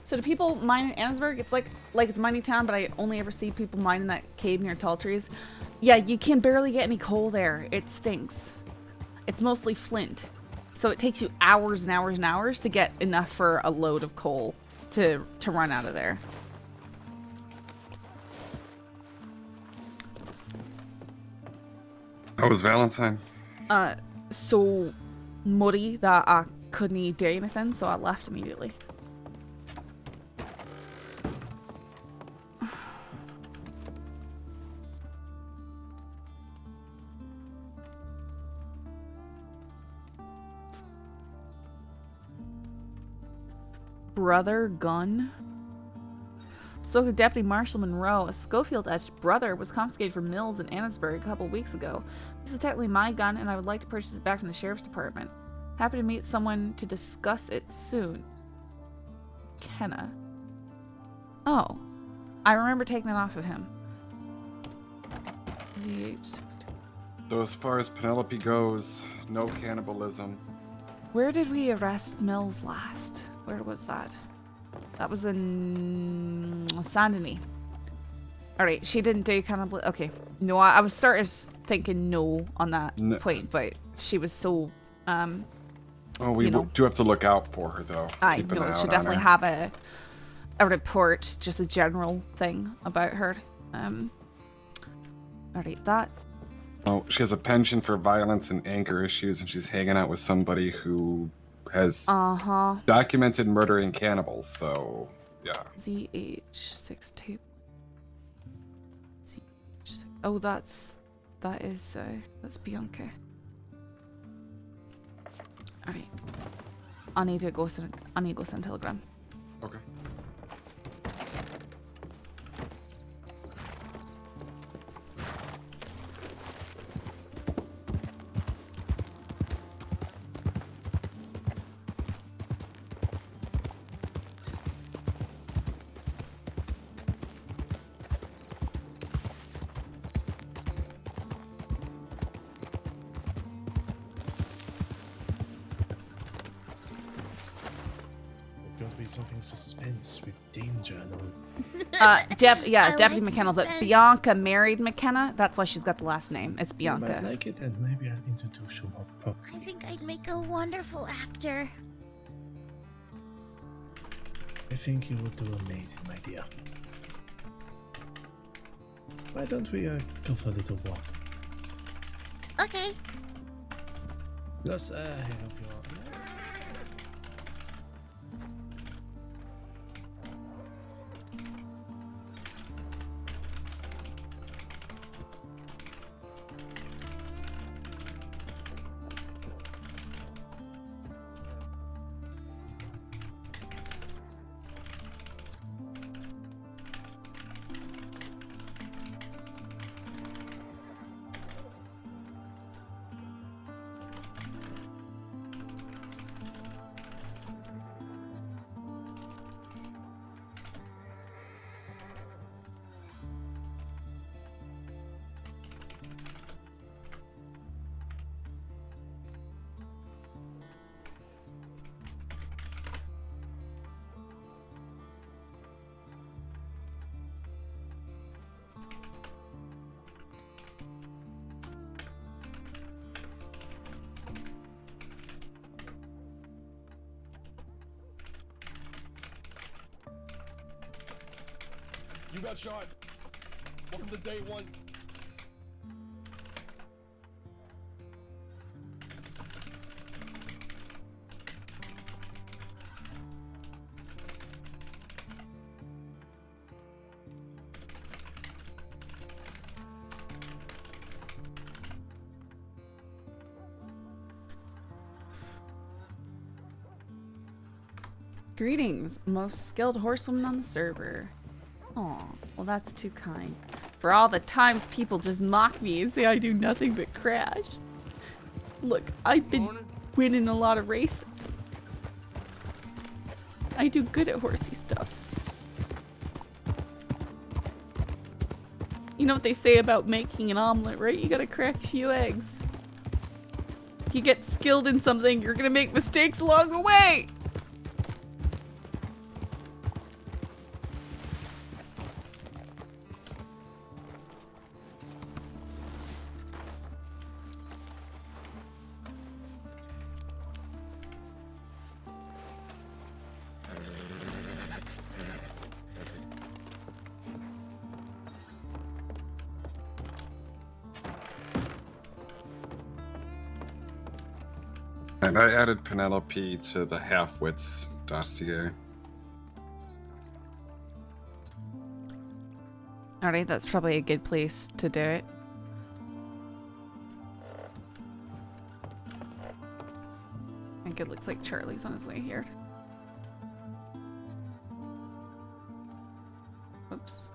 So do people mine in Annesburg? It's like it's a mining town, but I only ever see people mine in that cave near tall trees. Yeah, you can barely get any coal there. It stinks. It's mostly flint. So it takes you hours and hours and hours to get enough for a load of coal to run out of there. How was Valentine? So muddy that I couldn't do anything, so I left immediately. Brother gun. Spoke with Deputy Marshal Monroe. A Schofield-etched brother was confiscated from Mills in Annesburg a couple weeks ago. This is technically my gun, and I would like to purchase it back from the Sheriff's Department. Happy to meet someone to discuss it soon. Kenna. Oh. I remember taking that off of him. ZH62. So as far as Penelope goes, no cannibalism. Where did we arrest Mills last? Where was that? That was in Saint Denis. Alright, she didn't do cannibal. Okay. No, I was sort of thinking no on that point, but she was so Oh, we do have to look out for her though. I Keep an know eye she out on definitely her. have a report, just a general thing about her. Alright, that. Oh, she has a penchant for violence and anger issues, and she's hanging out with somebody who has documented murdering cannibals, so yeah. ZH62. Oh, that is Bianca. Alright. I need to go send telegram. Okay. Something suspense with danger and Deputy McKenna, but Bianca married McKenna. That's why she's got the last name. It's You Bianca. might like it, and maybe I'll introduce you more properly. I think I'd make a wonderful actor. I think you will do amazing, my dear. Why don't we go for a little walk? Okay. Plus, I have your... You got shot. Welcome to day one. Greetings, most skilled horsewoman on the server. Aw, well that's too kind. For all the times people just mock me and say I do nothing but crash. Look, I've been winning a lot of races. I do good at horsey stuff. You know what they say about making an omelet, right? You gotta crack a few eggs. If you get skilled in something, you're gonna make mistakes along the way! And I added Penelope to the half-wits dossier. Alright, that's probably a good place to do it. I think it looks like Charlie's on his way here. Oops.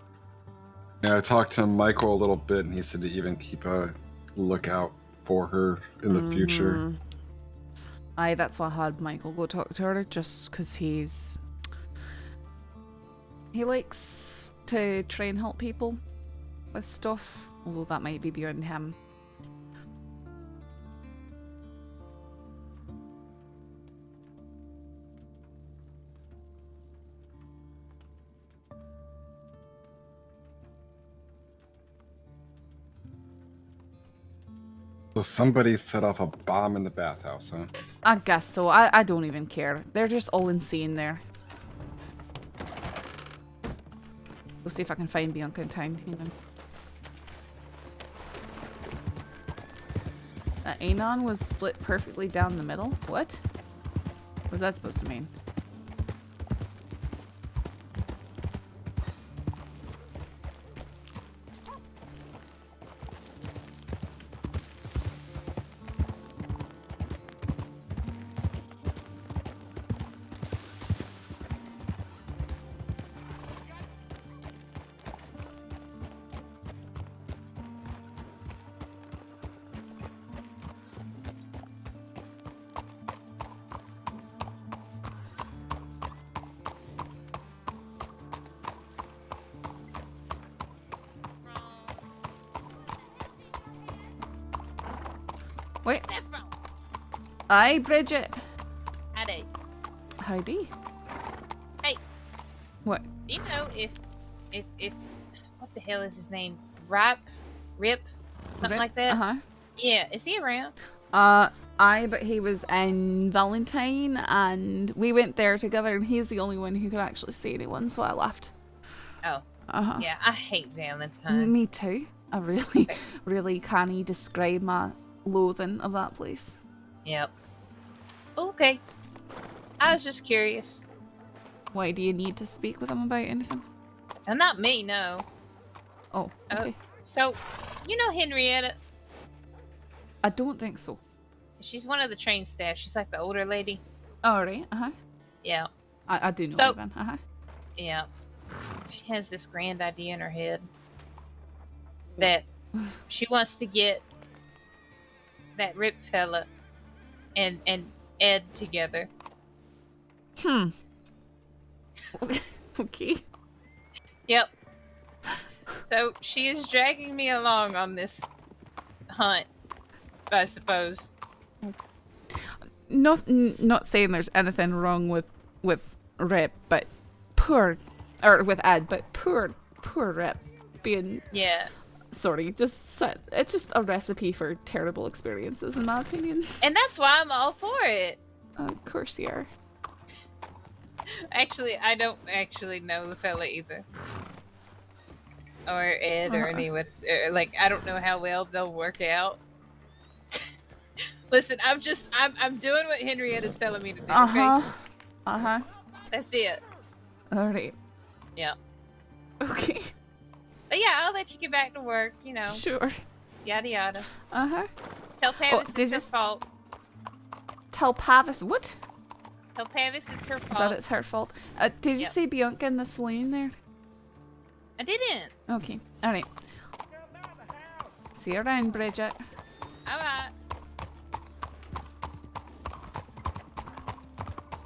Yeah, I talked to Michael a little bit, and he said to even keep a lookout for her in the future. Aye, that's why I had Michael go talk to her, just because he likes to try and help people with stuff, although that might be beyond him. So somebody set off a bomb in the bathhouse, huh? I guess so. I don't even care. They're just all insane there. We'll see if I can find Bianca in time. Hang on. That Anon was split perfectly down the middle? What? What's that supposed to mean? Wait. Saffron. Aye, Bridget. Howdy. Howdy. Hey. What? Do you know if what the hell is his name? Rip, something Rip? like that? Uh-huh. Yeah, is he around? Aye, but he was in Valentine, and we went there together, and he's the only one who could actually see anyone, so I left. Oh. Uh-huh. Yeah, I hate Valentine. Me too. I really can't describe my loathing of that place. Yep. Okay. I was just curious. Why, do you need to speak with him about anything? Not me, no. Oh, okay. So, you know Henrietta? I don't think so. She's one of the train staff. She's like the older lady. Alright, Yeah. I do know So- her then, Yeah. She has this grand idea in her head that she wants to get that Rip fella and Ed together. Okay. Yep. So she is dragging me along on this hunt, I suppose. Not saying there's anything wrong with Rip, but with Ed, but poor Rip being it's just a recipe for terrible experiences in my opinion. And that's why I'm all for it. Of course you are. Actually, I don't actually know the fella either. or Ed or anyone. Like, I don't know how well they'll work out. Listen, I'm doing what Henrietta's telling me to do. Okay? That's it. All right. Yeah. Okay. But yeah, I'll let you get back to work. You know. Sure. Yada yada. Oh, Tell Pavis did it's her you fault. Tell Pavis what? Tell Pavis it's her fault. That it's her fault. Did you see Bianca in the saloon there? I didn't. Okay. All right. See you around, Bridget. All right.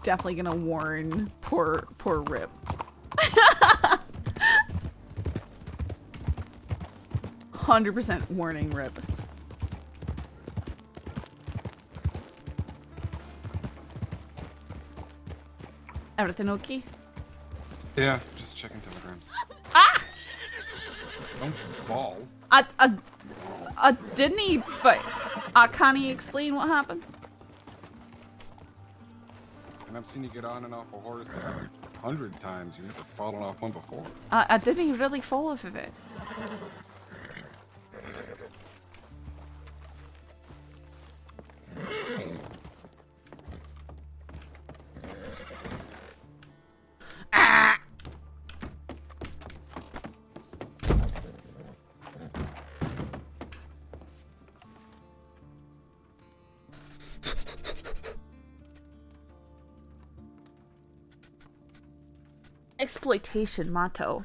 Definitely gonna warn poor Rip. 100% warning Rip. Everything okay? Yeah, just checking telegrams. Ah! Don't fall. I didn't he, but can't he explain what happened? And I've seen you get on and off a horse 100 times. You've never fallen off one before. I didn't really fall off of it. Ah! Exploitation motto.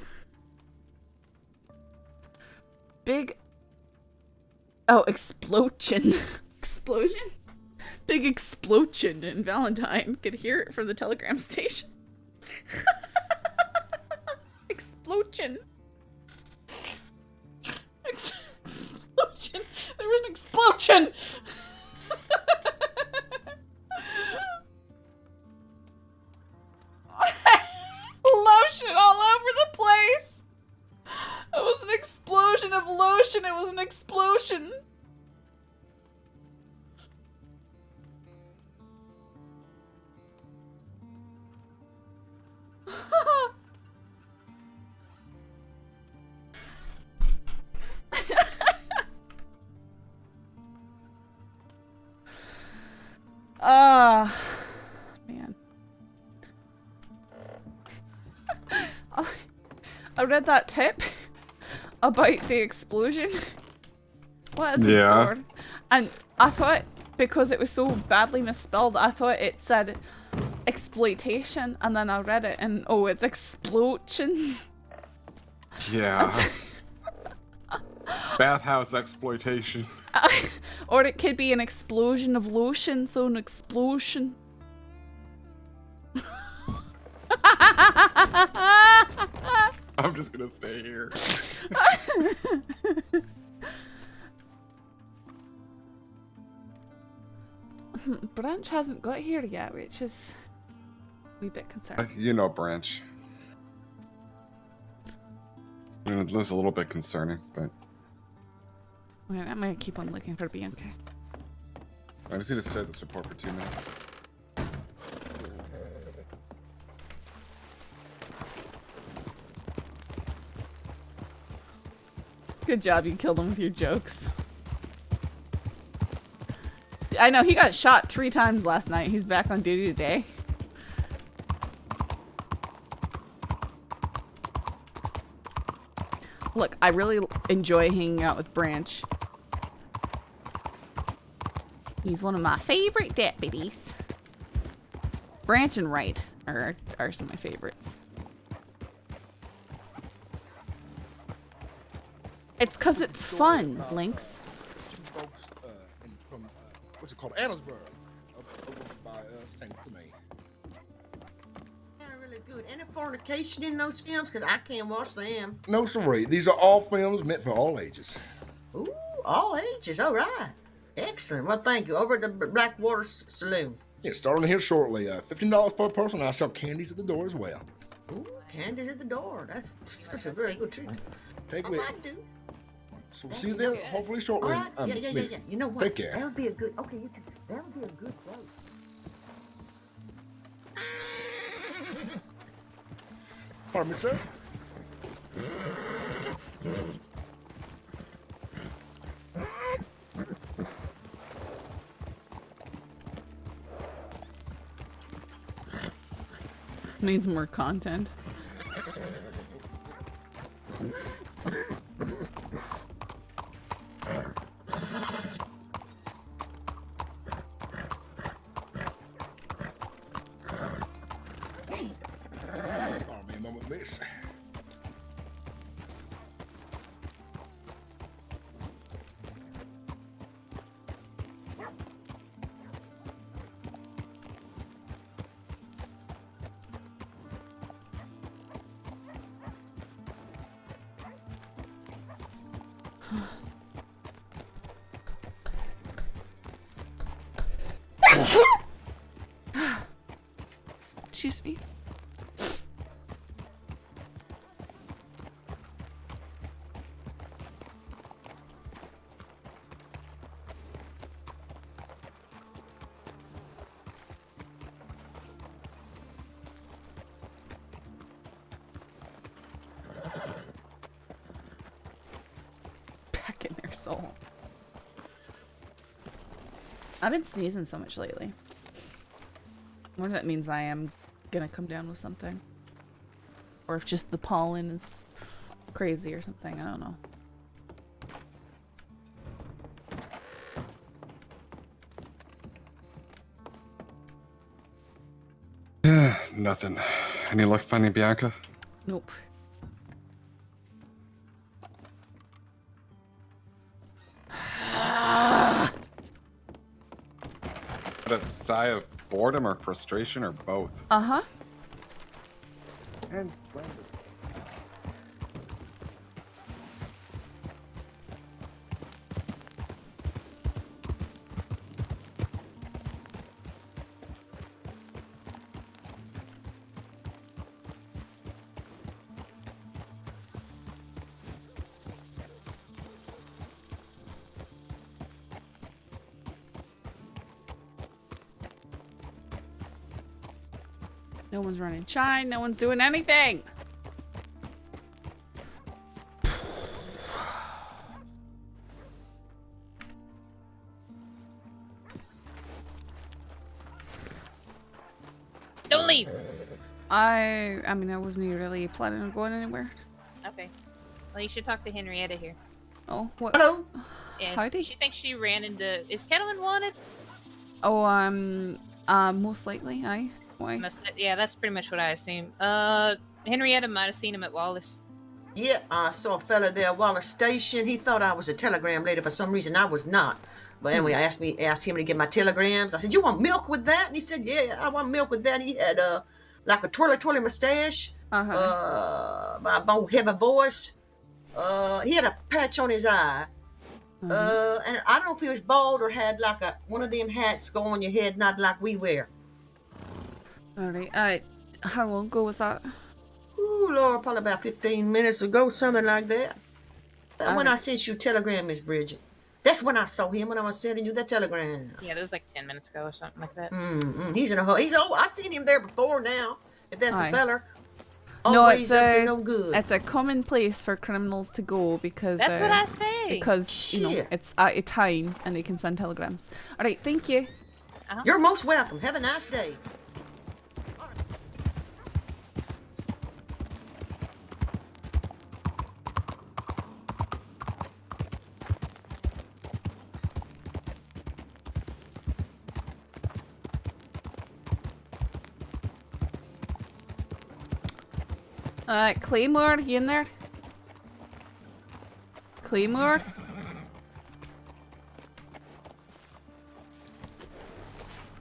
Big. Oh, explosion. Explosion? Big explosion in Valentine. Could hear it from the telegram station. Explosion. Explosion. There was an explosion. Lotion all over the place. It was an explosion of lotion. It was an explosion. Man. I read that tip about the explosion. What is this door? And I thought, because it was so badly misspelled, I thought it said exploitation, and then I read it and oh, it's explosion. Yeah. Bathhouse exploitation. Or it could be an explosion of lotion, so an explosion. I'm just gonna stay here. Branch hasn't got here yet, which is a wee bit concerning. You know, Branch. I mean, it's a little bit concerning, but Wait, I'm gonna keep on looking for Bianca. I just need to stay at this report for 2 minutes. Good job, you killed him with your jokes. I know, he got shot 3 times last night. He's back on duty today. Look, I really enjoy hanging out with Branch. He's one of my favorite deputies. Branch and Wright are some of my favorites. It's 'cause it's fun, Lynx. Folks from what's it called, Annisburg, over by St. Clement. Really good. Any fornication in those films? Because I can't watch them. No, sorry. These are all films meant for all ages. Ooh, all ages. All right. Excellent. Well, thank you. Over at the Blackwater Saloon. Yeah, starting here shortly. $15 per person. I sell candies at the door as well. Ooh, candies at the door. That's a very good treat. Take I it. might do. So we'll see you there hopefully shortly. All right. Yeah. You know what? Take care. That would be a good. Okay, that would be a good place. Pardon me, sir. Needs more content. Oh man, mama miss. Excuse me. Back in their soul. I've been sneezing so much lately. I wonder if that means I am gonna come down with something. Or if just the pollen is crazy or something, I don't know. Nothing. Any luck finding Bianca? Nope. A sigh of boredom or frustration or both? Uh-huh. And No one's running shine, no one's doing anything. Don't leave. I mean, I wasn't really planning on going anywhere. Okay. Well, you should talk to Henrietta here. Oh, what? Hello. Yeah, Howdy. she thinks she ran into. Is Kettleman wanted? Oh, most likely, aye. Why? Yeah, that's pretty much what I assume. Henrietta might have seen him at Wallace. Yeah, I saw a fella there at Wallace Station. He thought I was a telegram lady. For some reason, I was not. But anyway, I asked him to get my telegrams. I said, "You want milk with that?" And he said, "Yeah, I want milk with that." He had like a twirly mustache, a heavy voice. He had a patch on his eye. And I don't know if he was bald or had like one of them hats go on your head, not like we wear. Alright, how long ago was that? Ooh, Lord, probably about 15 minutes ago, something like that. When I sent you a telegram, Miss Bridget. That's when I saw him, when I was sending you that telegram. Yeah, that was like 10 minutes ago or something like that. He's in a hole. He's old. I've seen him there before now. If that's Aye. a feller. No, Always it's up to a no good. it's a common place for criminals to go because That's what I say. Because you know Shit. it's at a time and they can send telegrams. All right, thank you. You're most welcome. Have a nice day. Claymore, you in there? Claymore?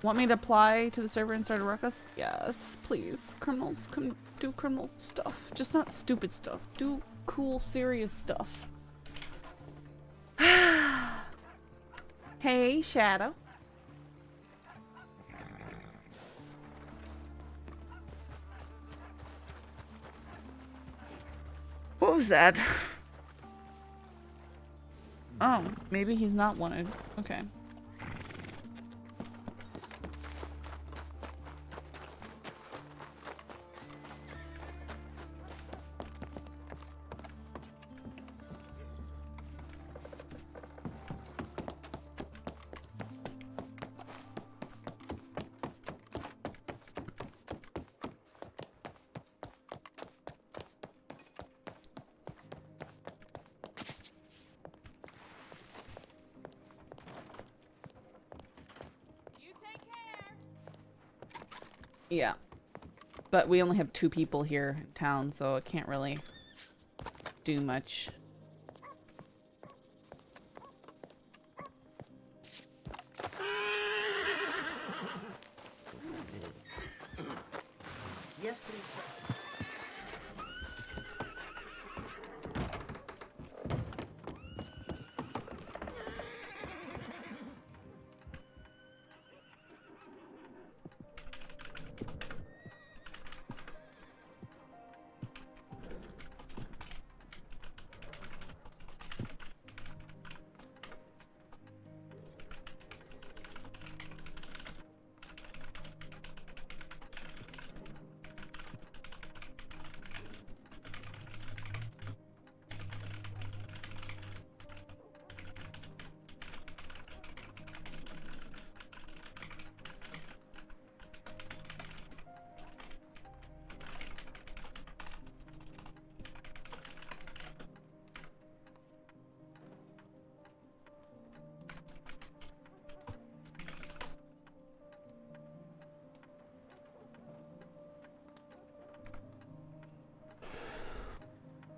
Want me to apply to the server and start a ruckus? Yes, please. Criminals can do criminal stuff. Just not stupid stuff. Do cool, serious stuff. Hey, Shadow. What was that? Oh, maybe he's not wanted. Okay. Yeah. But we only have 2 people here in town, so it can't really do much. Yes, please, sir.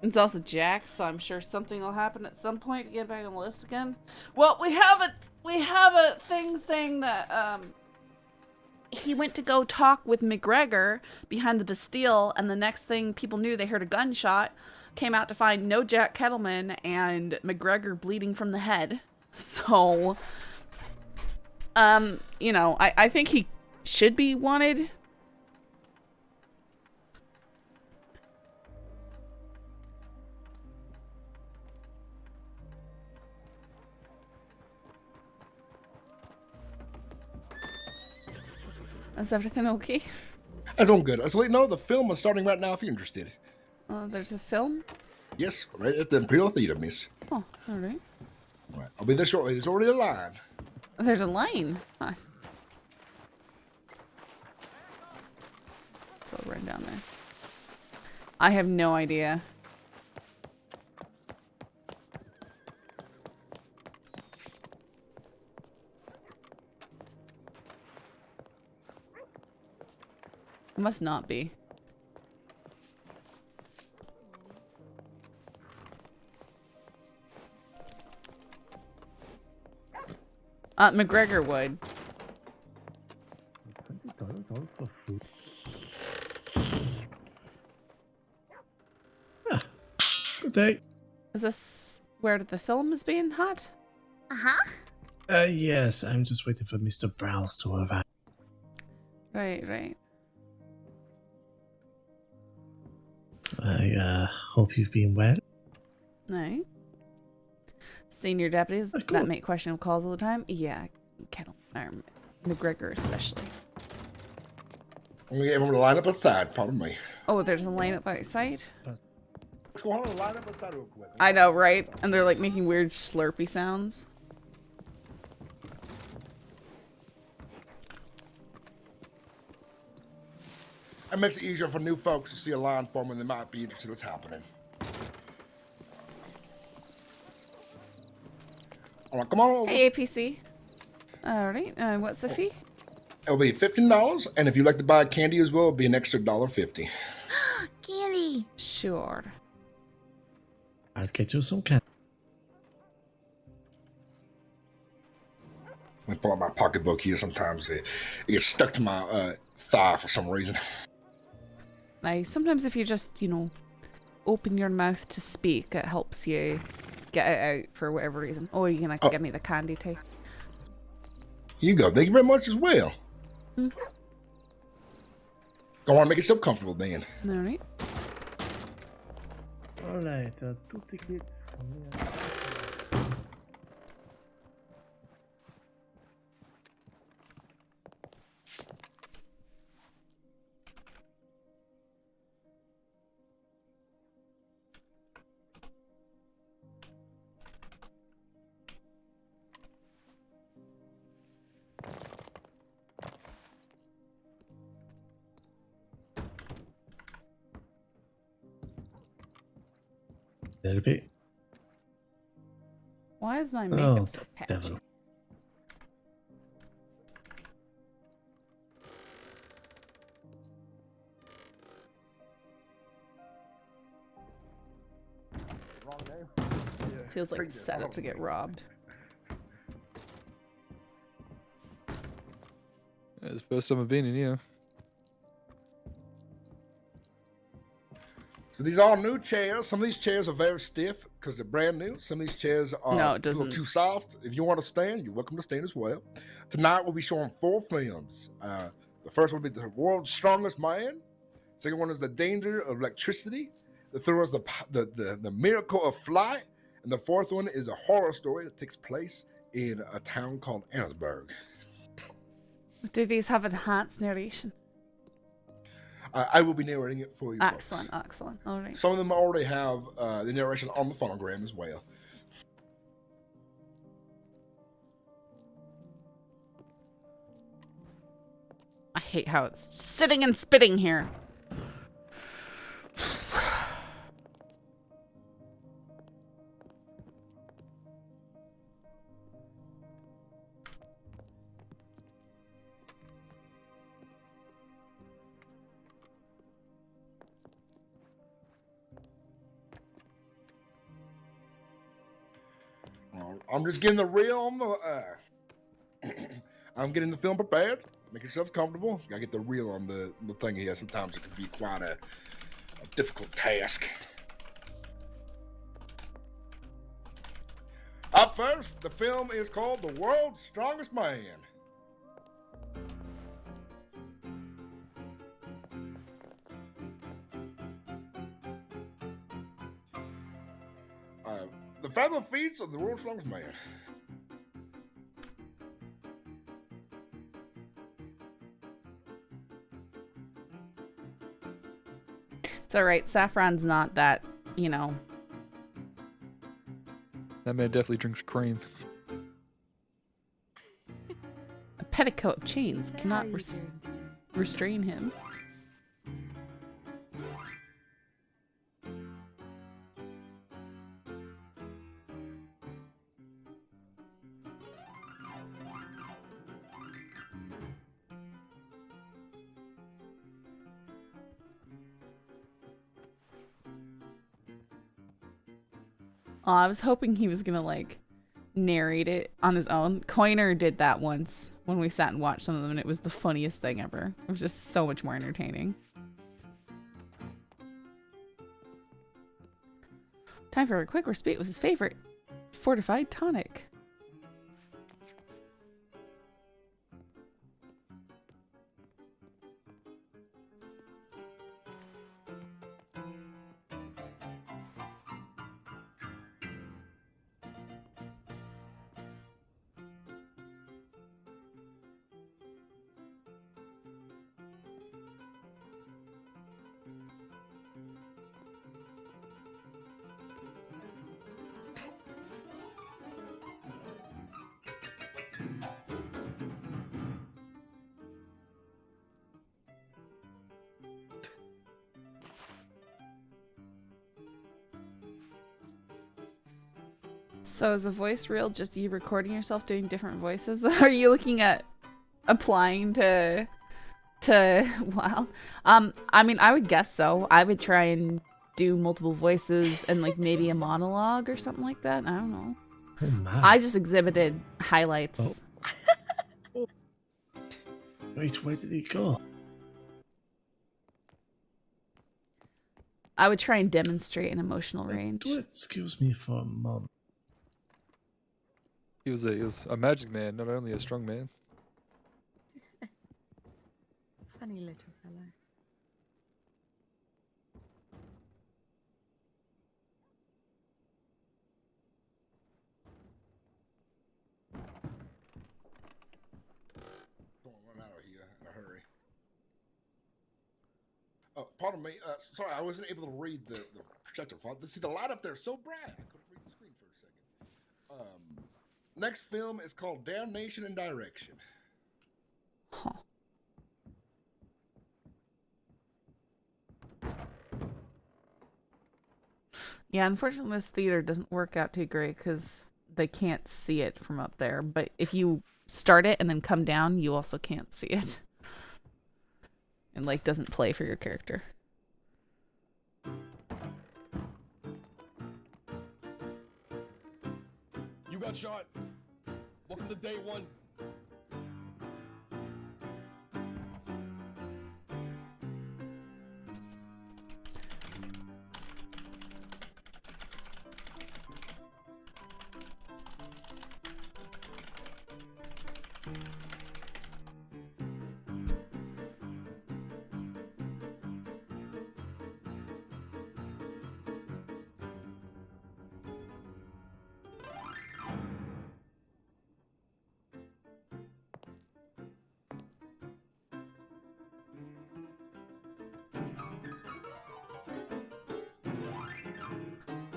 It's also Jack, so I'm sure something will happen at some point to get back on the list again. Well, we have a thing saying that he went to go talk with McGregor behind the Bastille, and the next thing people knew, they heard a gunshot, came out to find no Jack Kettleman and McGregor bleeding from the head. So, you know, I think he should be wanted. Is everything okay? I'm doing good. So, no, the film is starting right now if you're interested. There's a film? Yes, right at the Imperial Theater, miss. Oh, alright. Right, I'll be there shortly. There's already a line. There's a line? Huh. So I'll run down there. I have no idea. It must not be. McGregor would. Good day. Is this where the film is being hot? Yes, I'm just waiting for Mr. Browse to arrive. Right. I hope you've been well. No. Senior deputies that make questionable calls all the time? Yeah, McGregor especially. I'm gonna get everyone to line up outside, pardon me. Oh, there's a lineup outside? Go on, line up outside real quick. I know, right? And they're like making weird slurpy sounds. It makes it easier for new folks to see a line form when they might be interested in what's happening. All right, come on over. Hey, APC. All right. What's the fee? It'll be $15, and if you'd like to buy candy as well, it'll be an extra $1.50. Candy. Sure. I'll get you some candy. I pull out my pocketbook here. Sometimes it gets stuck to my thigh for some reason. Sometimes if you just, open your mouth to speak, it helps you get it out for whatever reason. Oh, you can give me the candy too. You go. Thank you very much as well. Mm. Go on, make yourself comfortable then. All right. All right, 2 tickets. Little bit. Why is my makeup so patchy? Devil. Feels like it's set up to get robbed. It's the first time I've been in here. So these are new chairs. Some of these chairs are very stiff because they're brand new. Some of these chairs are No, a it little doesn't. too soft. If you want to stand, you're welcome to stand as well. Tonight we'll be showing 4 films. The first one will be The World's Strongest Man. Second one is The Danger of Electricity. The third one is the Miracle of Flight. And the fourth one is a horror story that takes place in a town called Annesburg. Do these have enhanced narration? I will be narrating it for you. Excellent, excellent. All right. Some of them already have the narration on the phonogram as well. I hate how it's sitting and spitting here. I'm just getting the reel on the. I'm getting the film prepared. Make yourself comfortable. Gotta get the reel on the thing here. Sometimes it can be quite a difficult task. Up first, the film is called The World's Strongest Man. The feather feats of the world's strongest man. It's alright, Saffron's not that, you know. That man definitely drinks cream. A petticoat of chains cannot restrain him. Oh, I was hoping he was gonna like narrate it on his own. Coiner did that once when we sat and watched some of them, and it was the funniest thing ever. It was just so much more entertaining. Time for a quick respite with his favorite fortified tonic. So is the voice reel just you recording yourself doing different voices? Are you looking at applying to WoW? I mean, I would guess so. I would try and do multiple voices and like maybe a monologue or something like that. I don't know. Oh man. I just exhibited highlights. Oh. Wait, where did he go? I would try and demonstrate an emotional range. Excuse me for a moment. He was a magic man, not only a strong man. Funny little fellow. Don't run out of here in a hurry. Pardon me. Sorry, I wasn't able to read the projector font. See, the light up there is so bright, I couldn't read the screen for a second. Next film is called Damnation and Direction. Huh. Yeah, unfortunately this theater doesn't work out too great because they can't see it from up there. But if you start it and then come down, you also can't see it. And like doesn't play for your character. Gunshot. Welcome to day one.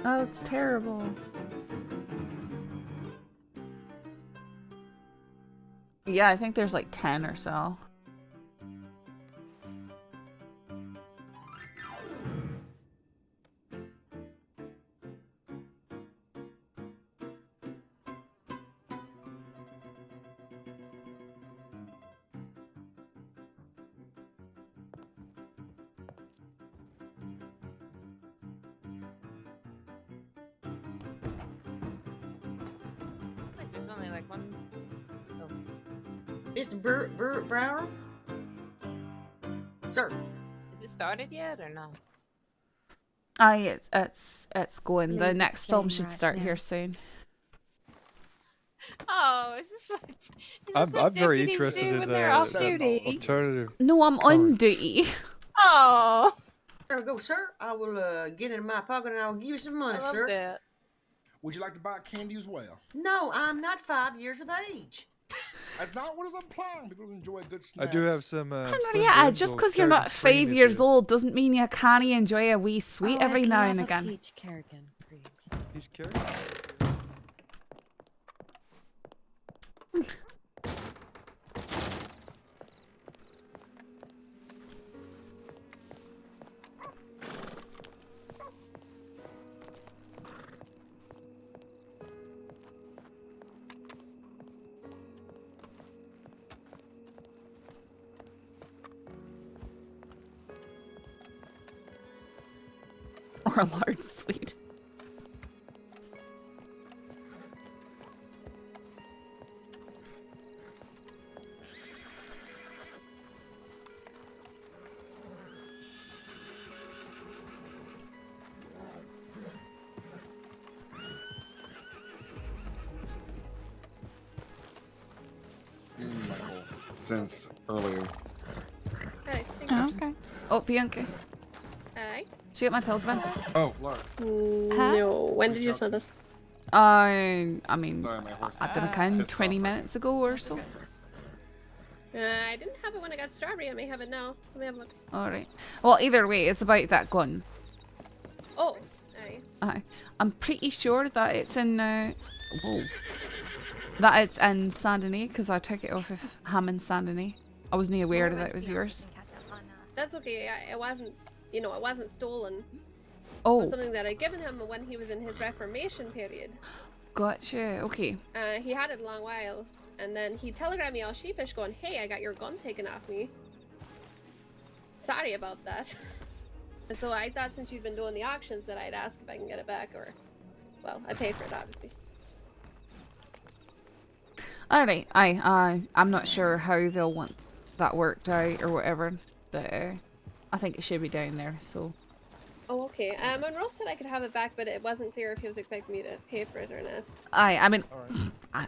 Oh, it's terrible. Yeah, I think there's like 10 or so. There's only like one. Mr. Brower? Sir. Is it started yet or no? Aye, it's going. The Leave next this film game should right start now. here soon. Oh, is this what? I'm very deputies interested do in when they're off duty? alternative. No, I'm on duty. Oh. There we go, sir. I will get in my pocket and I will give you some money, I love sir. that. Would you like to buy candy as well? No, I'm not 5 years of age. That's not what is implying. People enjoy good snacks. I do have some. Yeah, just because you're not 5 years old doesn't mean you can't enjoy a wee sweet every now and again. Peach Kerrigan, please. Peach Kerrigan? Or a large sweet. Seen Michael since earlier. Hey, thank Oh, you. okay. Oh, Bianca. Aye. Did you get my telegram? Oh, Laura. No. When did you send it? I mean, Sorry, my horse I is didn't count pissed 20 off. minutes ago or so. I didn't have it when I got strawberry. I may have it now. Let me have a look. Alright. Well, either way, it's about that gun. Oh. Aye. I'm pretty sure that it's in, whoa. That it's in Saint Denis, because I took it off of Hammond Saint Denis. I wasn't aware that it was yours. That's okay. It wasn't, it wasn't stolen. Oh. It was something that I'd given him when he was in his Reformation period. Gotcha, okay. He had it a long while, and then he telegrammed me all sheepish going, hey, I got your gun taken off me. Sorry about that. And so I thought since you'd been doing the auctions that I'd ask if I can get it back, or, well, I pay for it, obviously. Alright, I'm not sure how they'll want that worked out or whatever, but I think it should be down there, so. Oh, okay. Monroe said I could have it back, but it wasn't clear if he was expecting me to pay for it or not. I mean, I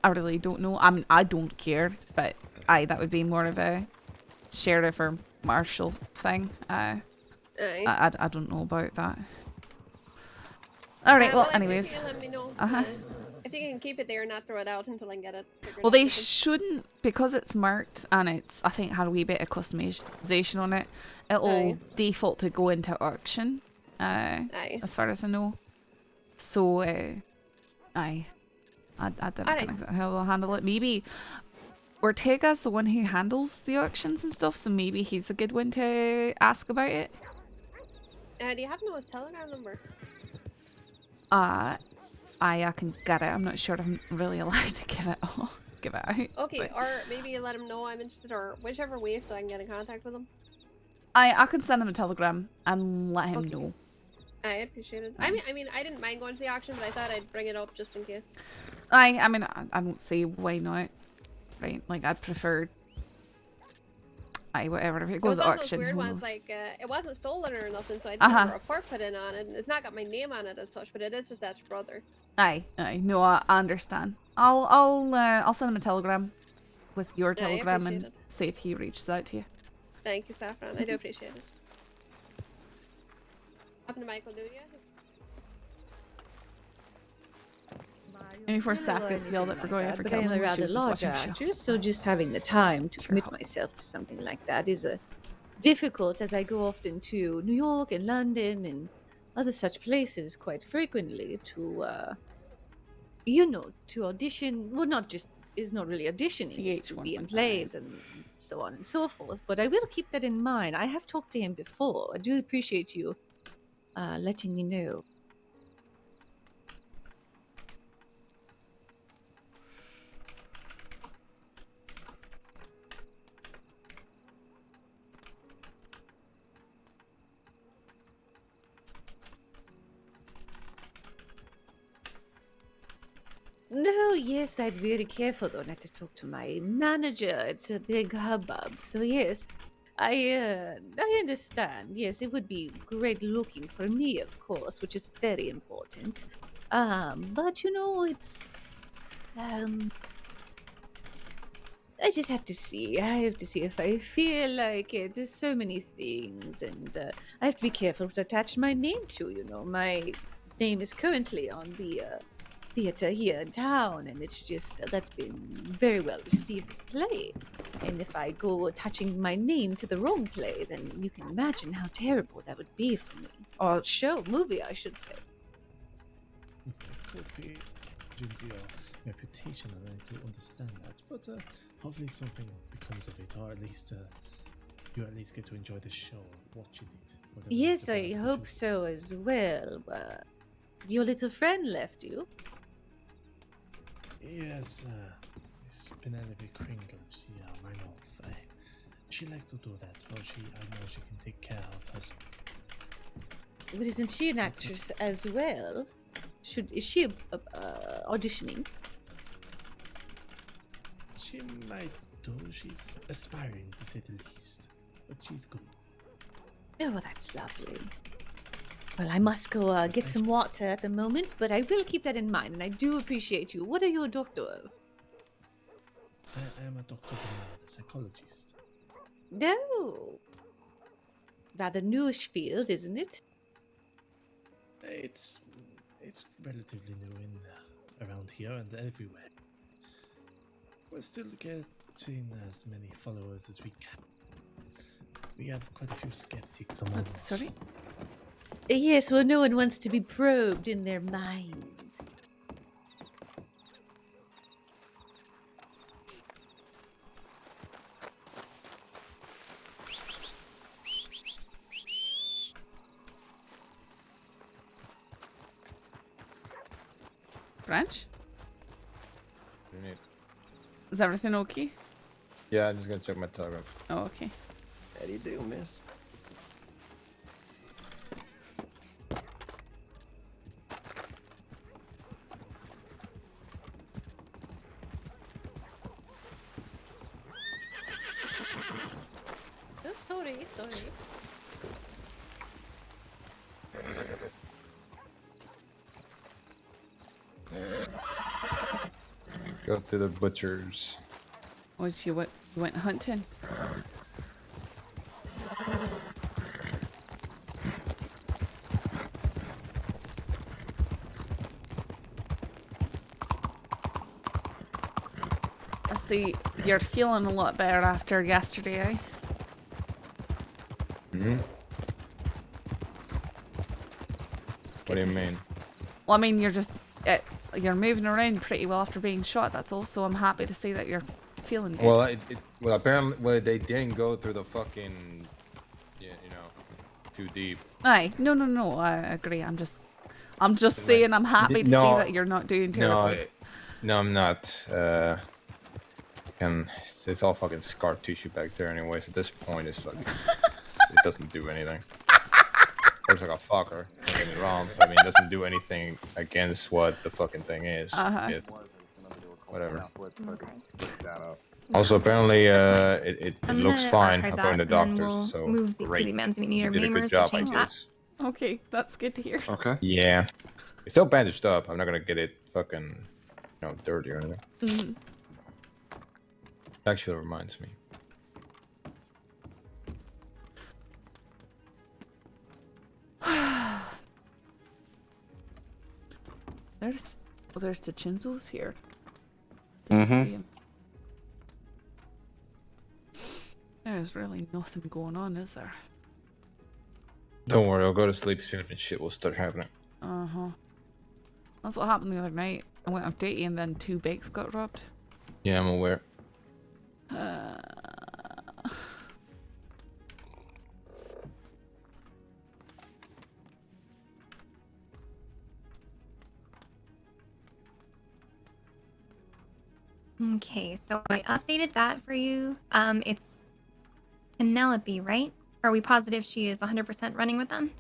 really don't know. I mean, I don't care, but that would be more of a sheriff or marshal thing. I don't know about that. Alright, well, I anyways. appreciate you letting me know. Uh-huh. If you can keep it there and not throw it out until I can get it. figured Well, out they with him. shouldn't, because it's marked and it's, I think, had a wee bit of customization on it. It'll Aye. default to go into auction, Aye. as far as I know. So, I don't know Alright. exactly how they'll handle it. Maybe Ortega's the one who handles the auctions and stuff, so maybe he's a good one to ask about it. Do you happen to know his telegram number? I can get it. I'm not sure I'm really allowed to give it out. Okay, but or maybe let him know I'm interested, or whichever way, so I can get in contact with him. I can send him a telegram and let him know. I appreciate it. I mean, I didn't mind going to the auction, but I thought I'd bring it up just in case. I mean, I won't say why not. Right? Like, I'd prefer. Whatever. If it goes to one of auction, those weird who ones, knows? like it wasn't stolen or nothing, so I didn't have a report put in on it, and it's not got my name on it as such, but it is just Ash's brother. Aye. No, I understand. I'll send him a telegram with your telegram and see if he reaches out to you. Thank you, Saffron. I do appreciate it. What happened to Michael, do you? And before Saff gets yelled at for going after But I am Kelvin, a she rather was just large watching the show. actress, so just having the time to commit myself to something like that is difficult, as I go often to New York and London and other such places quite frequently to, to audition. Well, it's not really auditioning, it's to be in plays and so on and so forth. But I will keep that in mind. I have talked to him before. I do appreciate you letting me know. No, yes, I'd be very careful though not to talk to my manager. It's a big hubbub. So yes, I understand. Yes, it would be great looking for me, of course, which is very important. But it's I just have to see. I have to see if I feel like it. There's so many things, and I have to be careful what I attach my name to. My name is currently on the theater here in town, and it's just that's been very well received play. And if I go attaching my name to the wrong play, then you can imagine how terrible that would be for me. Or movie, I should say. It could be into your reputation, and I do understand that. But hopefully something becomes of it, or at least you at least get to enjoy the show of watching it. Yes, I hope so as well. Your little friend left you. Yes, Miss Penelope Kringle, she ran off. She likes to do that, for I know she can take care of herself. But isn't she an actress as well? Is she auditioning? She might do. She's aspiring, to say the least. But she's good. Oh, well, that's lovely. Well, I must go get some water at the moment, but I will keep that in mind, and I do appreciate you. What are you a doctor of? I am a doctor, a psychologist. No. Rather newish field, isn't it? It's relatively new around here and everywhere. We're still getting as many followers as we can. We have quite a few skeptics among us. Sorry? Yes, well, no one wants to be probed in their mind. French? What do you need? Is everything okay? Yeah, I'm just gonna check my telegram. Oh, okay. How do you do, miss? Oh, sorry. Go to the butchers. What you went hunting? I see you're feeling a lot better after yesterday, eh? Hmm? What do you mean? Well, I mean, you're moving around pretty well after being shot, that's all, so I'm happy to see that you're feeling good. Well, apparently they didn't go through the fucking, too deep. Aye, no, I agree. I'm just saying I'm happy to see that you're not doing terribly. No, I'm not. It's all fucking scar tissue back there anyways. At this point, it's fucking, it doesn't do anything. looks like a fucker. Don't get me wrong. But, I mean, it doesn't do anything against what the fucking thing is. Whatever. Also, apparently, it looks fine according to doctors. So move the great. commands we need You our did a good memers. job, We'll change I that. guess. Okay, that's good to hear. Okay. Yeah. It's still bandaged up. I'm not gonna get it fucking, dirty or anything. Mhm. Actually, reminds me. There's the Chinzos here. Mm-hmm. See 'em. There's really nothing going on, is there? Don't worry, I'll go to sleep soon and shit will start happening. Uh-huh. That's what happened the other night. I went off dating and then 2 bakes got robbed. Yeah, I'm aware. Okay, so I updated that for you. It's Penelope, right? Are we positive she is 100% running with them?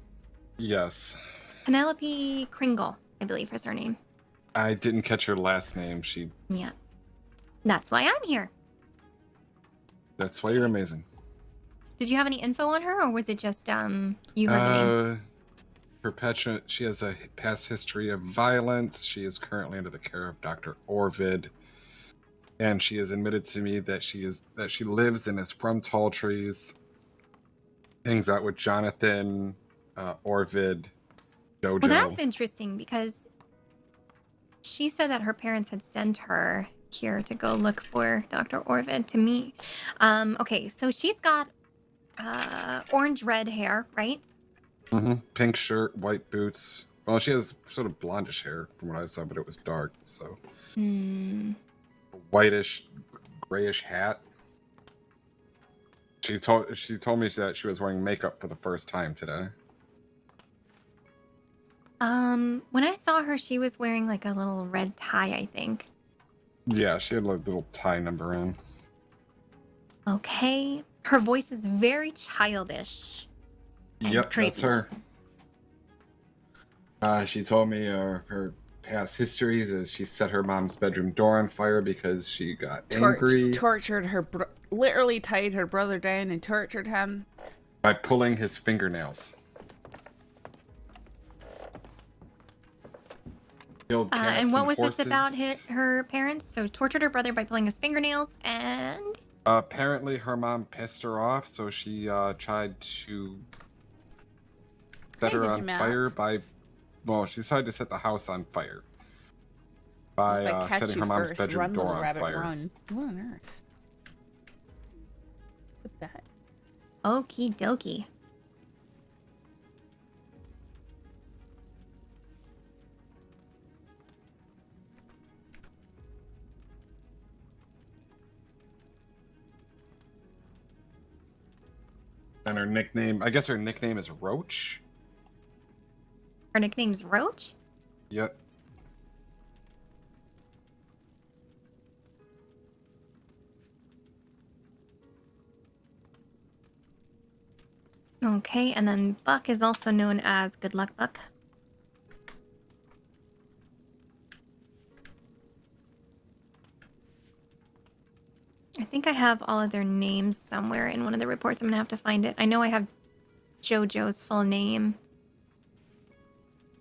Yes. Penelope Kringle, I believe is her name. I didn't catch her last name. Yeah. That's why I'm here. That's why you're amazing. Did you have any info on her, or was it just you heard the name? Perpetuant. She has a past history of violence. She is currently under the care of Dr. Orvid, and she has admitted to me that she lives and is from Tall Trees. Hangs out with Jonathan, Orvid, Jojo. Well, that's interesting because she said that her parents had sent her here to go look for Dr. Orvid to meet. Okay, so she's got orange-red hair, right? Mm-hmm. Pink shirt, white boots. Well, she has sort of blondish hair from what I saw, but it was dark, so. Whitish, grayish hat. She told me that she was wearing makeup for the first time today. When I saw her, she was wearing like a little red tie, I think. Yeah, she had a little tie number in. Okay. Her voice is very childish. Yep, creepy. that's her. She told me her past histories is she set her mom's bedroom door on fire because she got angry Tortured her, literally tied her brother down and tortured him. by pulling his fingernails. Killed cats And what was horses. this about her parents? So tortured her brother by pulling his fingernails and... Apparently her mom pissed her off, so she tried to set her on fire by... Well, she decided to set the house on fire by setting her mom's bedroom door on fire. Run. What on earth? What's that? Okie dokie. And her nickname, I guess her nickname is Roach? Her nickname's Roach? Yep. Okay, and then Buck is also known as Good Luck Buck. I think I have all of their names somewhere in one of the reports. I'm gonna have to find it. I know I have Jojo's full name.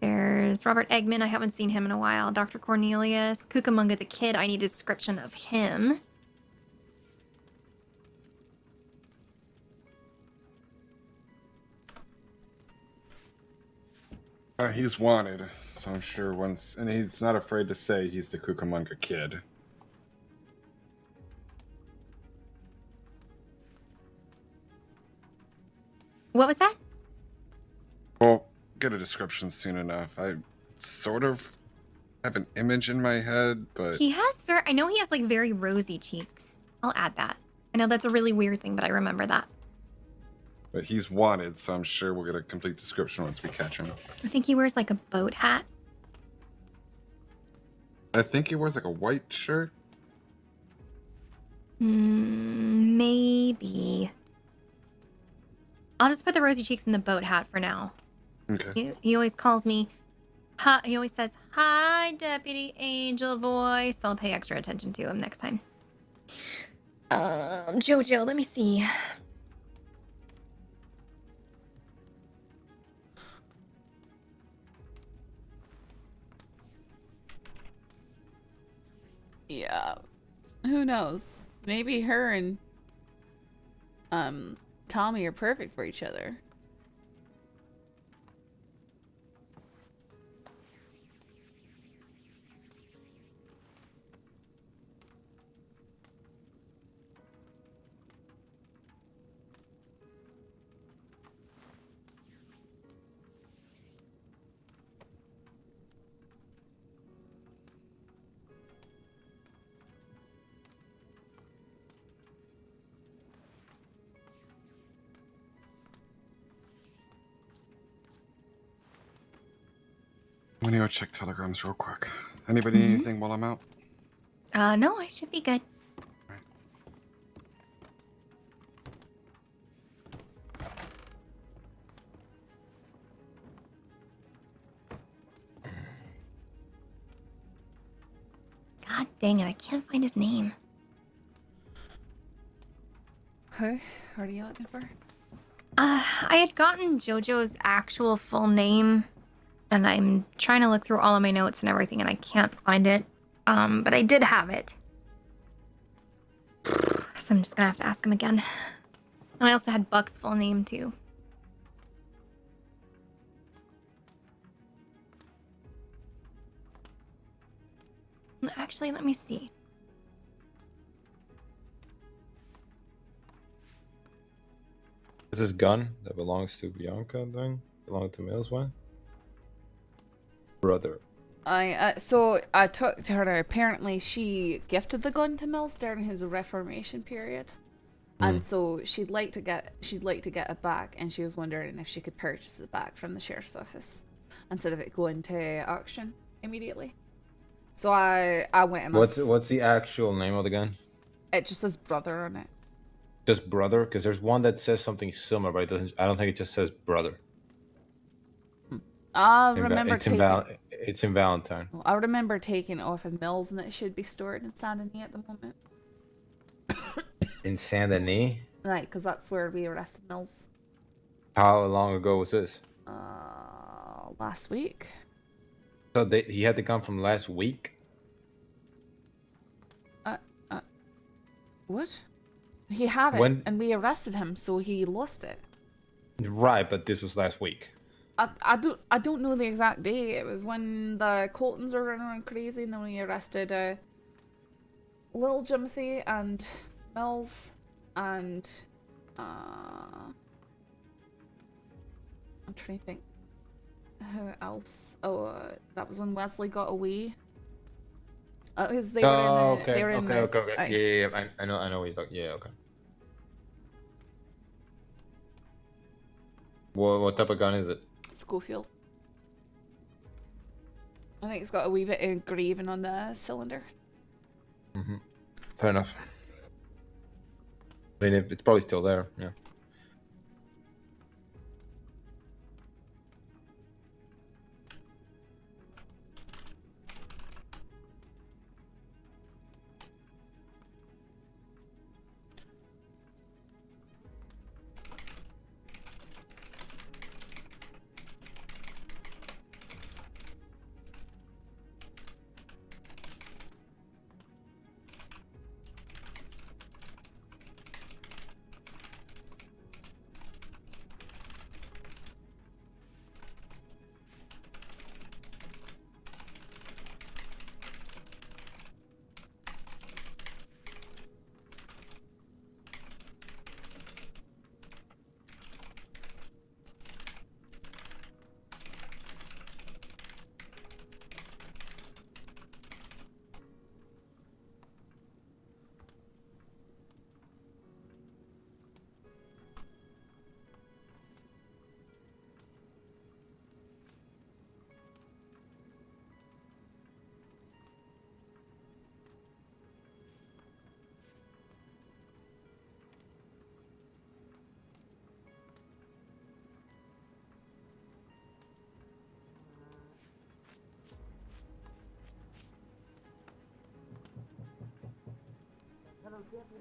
There's Robert Eggman. I haven't seen him in a while. Dr. Cornelius. Cucamonga the Kid. I need a description of him. He's wanted, so I'm sure once... And he's not afraid to say he's the Cucamonga Kid. What was that? Well, get a description soon enough. I sort of have an image in my head, but... He has I know he has like very rosy cheeks. I'll add that. I know that's a really weird thing, but I remember that. But he's wanted, so I'm sure we'll get a complete description once we catch him. I think he wears like a boat hat. I think he wears like a white shirt. Maybe. I'll just put the rosy cheeks in the boat hat for now. Okay. He always calls me. Hi, he always says, "Hi, Deputy Angel Voice." So I'll pay extra attention to him next time. Jojo, let me see. Yeah. Who knows? Maybe her and Tommy are perfect for each other. I'm gonna go check telegrams real quick. Anybody need anything while I'm out? No, I should be good. God dang it, I can't find his name. Huh? What are you looking for? I had gotten Jojo's actual full name, and I'm trying to look through all of my notes and everything, and I can't find it. But I did have it. So I'm just gonna have to ask him again. And I also had Buck's full name, too. Actually, let me see. Is this gun that belongs to Bianca then? Belong to Mills one? Brother. So I talked to her. Apparently, she gifted the gun to Mills during his Reformation period, and so she'd like to get it back, and she was wondering if she could purchase it back from the sheriff's office instead of it going to auction immediately. So I went and What's the actual name of the gun? It just says brother on it. Just brother? Because there's one that says something similar, but it doesn't. I don't think it just says brother. I remember It's in Valentine. I remember taking it off of Mills, and it should be stored in Saint Denis at the moment. In Saint Denis? Right, because that's where we arrested Mills. How long ago was this? Last week. So he had to come from last week? What? He had it, When- and we arrested him, so he lost it. Right, but this was last week. I don't know the exact date. It was when the Coltons were running around crazy, and then we arrested Lil Jimothy and Mills and I'm trying to think who else. That was when Wesley got away. Because they were in the, they were in the, Okay. Yeah. I know what you're talking. Yeah, okay. What type of gun is it? Schofield. I think it's got a wee bit of engraving on the cylinder. Fair enough. I mean, it's probably still there. Yeah.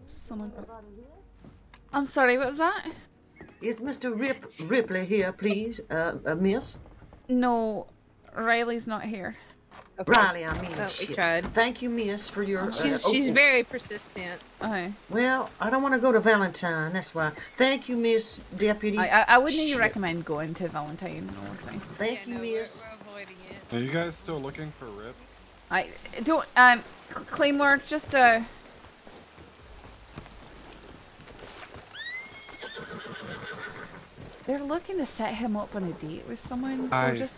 Someone. I'm sorry, what was that? Is Mr. Ripley here, please, miss? No, Riley's not here. Riley, I mean. Well, we shit. tried. Thank you, miss, for your. She's very persistent. Okay. Well, I don't want to go to Valentine. That's why. Thank you, Miss Deputy. I wouldn't even recommend going to Valentine, honestly. Thank you, miss. We're avoiding it. Are you guys still looking for Rip? I don't. Claymore, just They're looking to set him up on a date with someone. So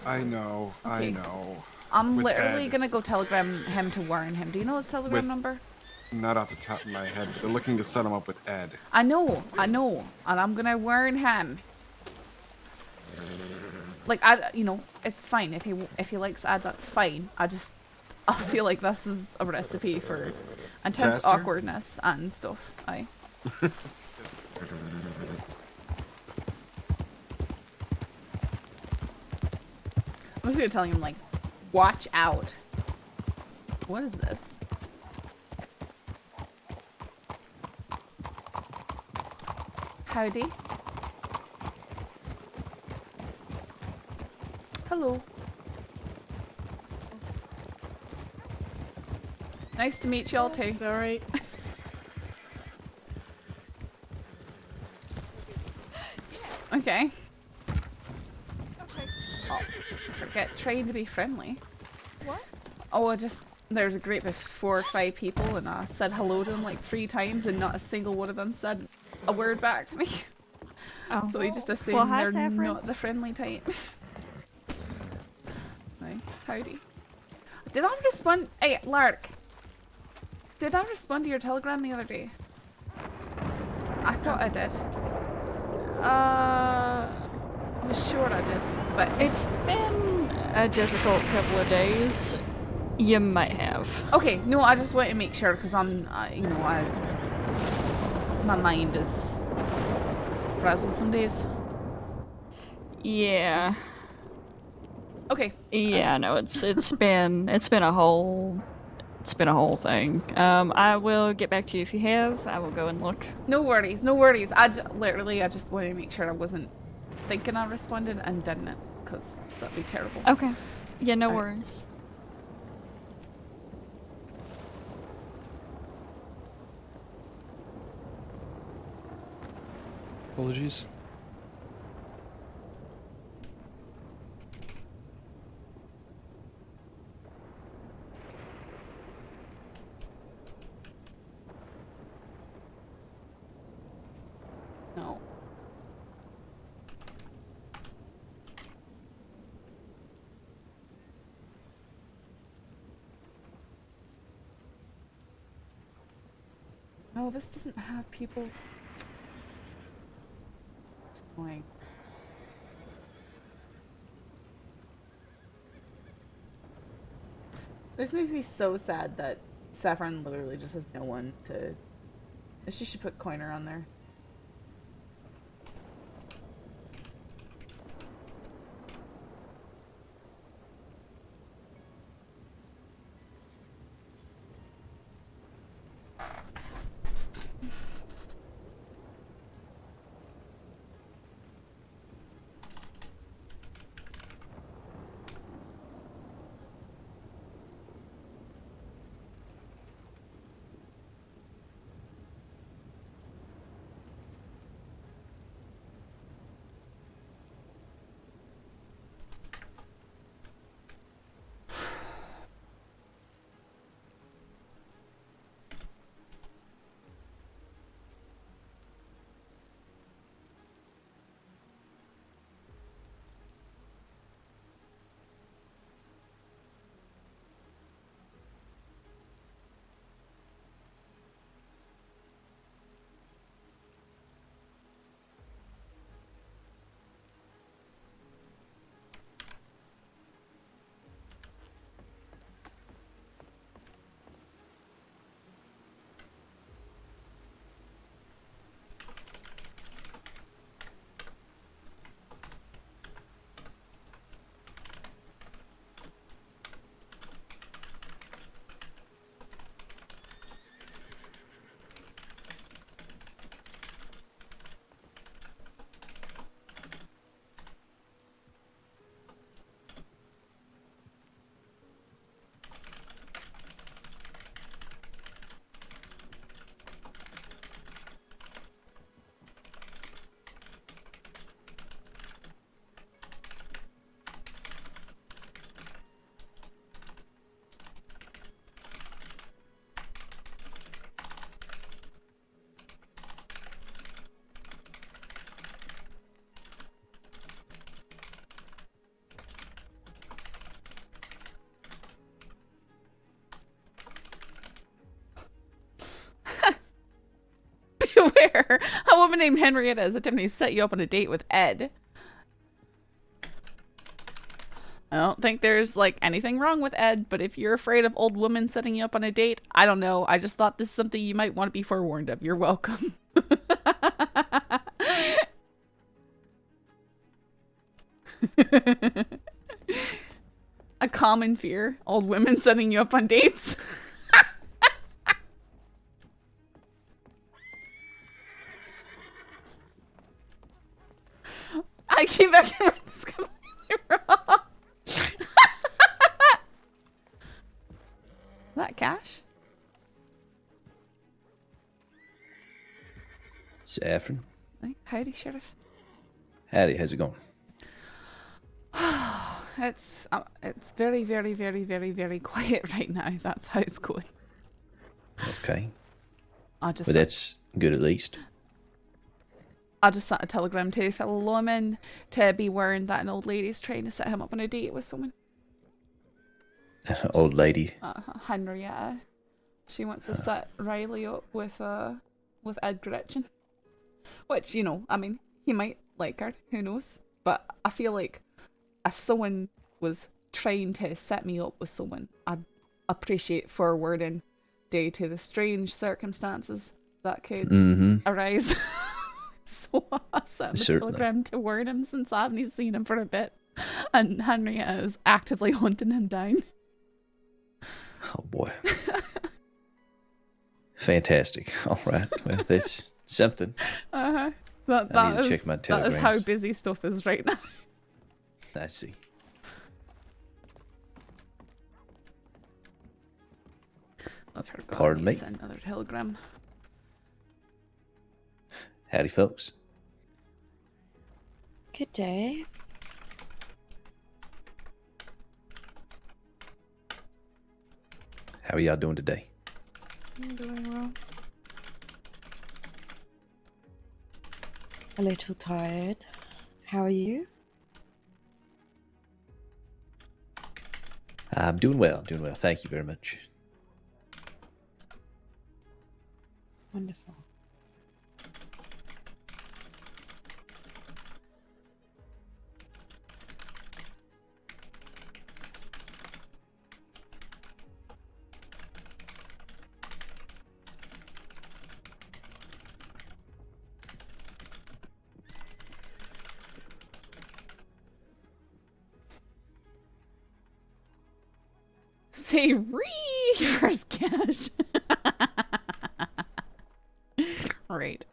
I know. Okay. I know. I'm With literally Ed. gonna go telegram him to warn him. Do you know his telegram With- number? Not off the top of my head, but they're looking to set him up with Ed. I know, and I'm gonna warn him. Like it's fine if he likes Ed, that's fine. I feel like this is a recipe for intense Disaster? awkwardness and stuff. Aye. I'm just gonna tell him like, watch out. What is this? Howdy. Hello. Nice to meet y'all too. Sorry. Okay. Oh, forget trying to be friendly. What? Oh, there's a group of 4 or 5 people and I said hello to them like 3 times and not a single one of them said a word back to me. Oh. So we just assume Well, hi, they're Saffron. not the friendly type. Hi. Howdy. Did I respond? Hey, Lark. Did I respond to your telegram the other day? I thought I did. I was sure I did, but It's been a difficult couple of days. You might have. Okay, no, I just want to make sure because my mind is frazzled some days. Yeah. Okay. Yeah, no, it's been a whole thing. I will get back to you if you have. I will go and look. No worries, no worries. I just wanted to make sure I wasn't thinking I responded and didn't, because that'd be terrible. Okay. Yeah, no Alright. worries. Apologies. No. No, this doesn't have people's... It's annoying. This makes me so sad that Saffron literally just has no one to... She should put Coiner on there. Beware, a woman named Henrietta is attempting to set you up on a date with Ed. I don't think there's like anything wrong with Ed, but if you're afraid of old women setting you up on a date, I don't know. I just thought this is something you might want to be forewarned of. You're welcome. A common fear, old women setting you up on dates. I keep back and forth. This is completely wrong. Is that Cash? Saffron. Howdy, Sheriff. Howdy, how's it going? It's very, very, very, very, very quiet right now. That's how it's going. Okay. But that's good at least. I just sent a telegram to a fellow lawman to be warned that an old lady's trying to set him up on a date with someone. Old lady. Henrietta. She wants to set Riley up with Ed Gretchen. Which, you know, I mean, he might like her, who knows? But I feel like if someone was trying to set me up with someone, I'd appreciate forwarding due to the strange circumstances that could arise. So I sent a telegram to warn him since I haven't seen him for a bit. And Henrietta is actively hunting him down. Oh boy. Fantastic. All right. Well, that's something. I need to check my that telegrams. is how busy stuff is right now. I see. I've heard Pardon me. Send another telegram. Howdy, folks. Good day. How are y'all doing today? I'm doing well. A little tired. How are you? I'm doing well, Thank you very much. Wonderful. Say reverse Cash. Right.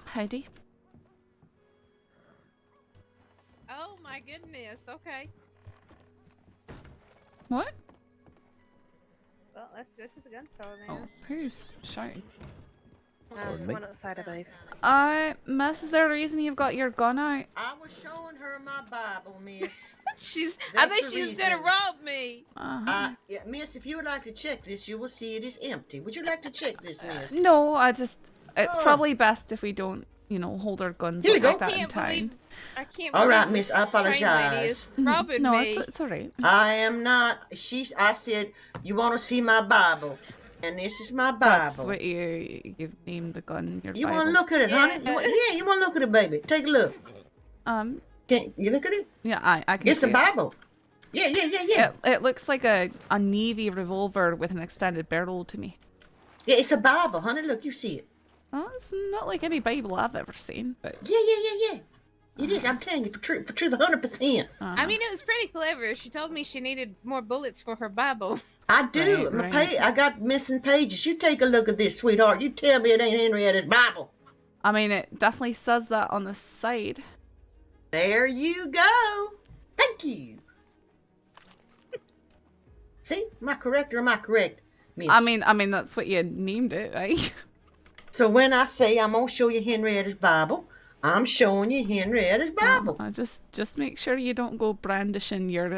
Heidi. Oh my goodness. Okay. What? Well, let's go to the gun store Oh, then. who's shouting? me? One outside, I believe. Miss, is there a reason you've got your gun out? I was showing her my Bible, miss. I That's think the she was reason. gonna rob me. Yeah, miss, if you would like to check this, you will see it is empty. Would you like to check this, miss? No, it's probably best if we don't, hold our guns Here you like go. that in town. I can't. All right, believe miss, this I train lady apologize. is robbing No, me. it's alright. I am not. I said, you want to see my Bible? And this is my Bible. That's what you've named the gun. Your You Bible. want to look at it, honey? You want to look at it, baby? Take a look. Can you look at it? Yeah, I can. It's see the it. Bible. Yeah. It looks like a navy revolver with an extended barrel to me. Yeah, it's a Bible, honey. Look, you see it. Oh, it's not like any Bible I've ever seen, but Yeah. It is. I'm telling you, for truth, 100%. I mean, it was pretty clever. She told me she needed more bullets for her Bible. I do. Right. I got missing pages. You take a look at this, sweetheart. You tell me it ain't Henrietta's Bible. I mean, it definitely says that on the side. There you go. Thank you. See, am I correct or am I correct, miss? I mean that's what you named it, right? So when I say I'm gonna show you Henrietta's Bible, I'm showing you Henrietta's Bible. Just make sure you don't go brandishing your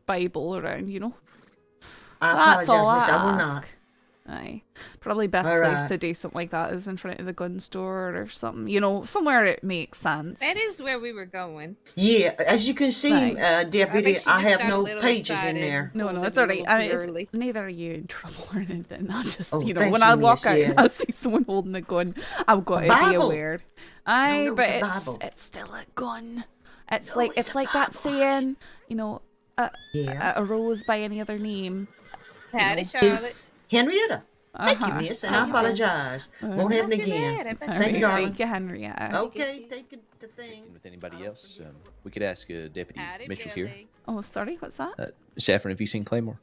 Bible around, I That's all apologize, miss. I I will ask. not. Aye. Probably best All place right. to do something like that is in front of the gun store or something. You know, somewhere it makes sense. That is where we were going. Yeah, as you can see, Aye. Deputy, she I just have got a no little pages in excited. there. No, Pulled it's it a alright. little I mean, too it's, early. neither are you in trouble or anything. I just, Oh, you know, thank when you, I walk miss, out yeah. and I see someone holding a gun, I've got to be Bible. aware. Aye, No, but it's a it's Bible. it's still a gun. It's No, like it's it's a like that Bible. saying, you know, Yeah. a rose by any other name. Howdy, know, Charlotte. It's Henrietta. Thank you, Uh-huh. miss, and I Okay. apologize. Won't happen Not too again. bad. I bet Thank you, darling. Thank you, Henrietta. Okay, take the thing. With anybody else, we could ask Deputy Howdy, Mitchell Billy. here. Oh, sorry, what's that? Saffron, have you seen Claymore?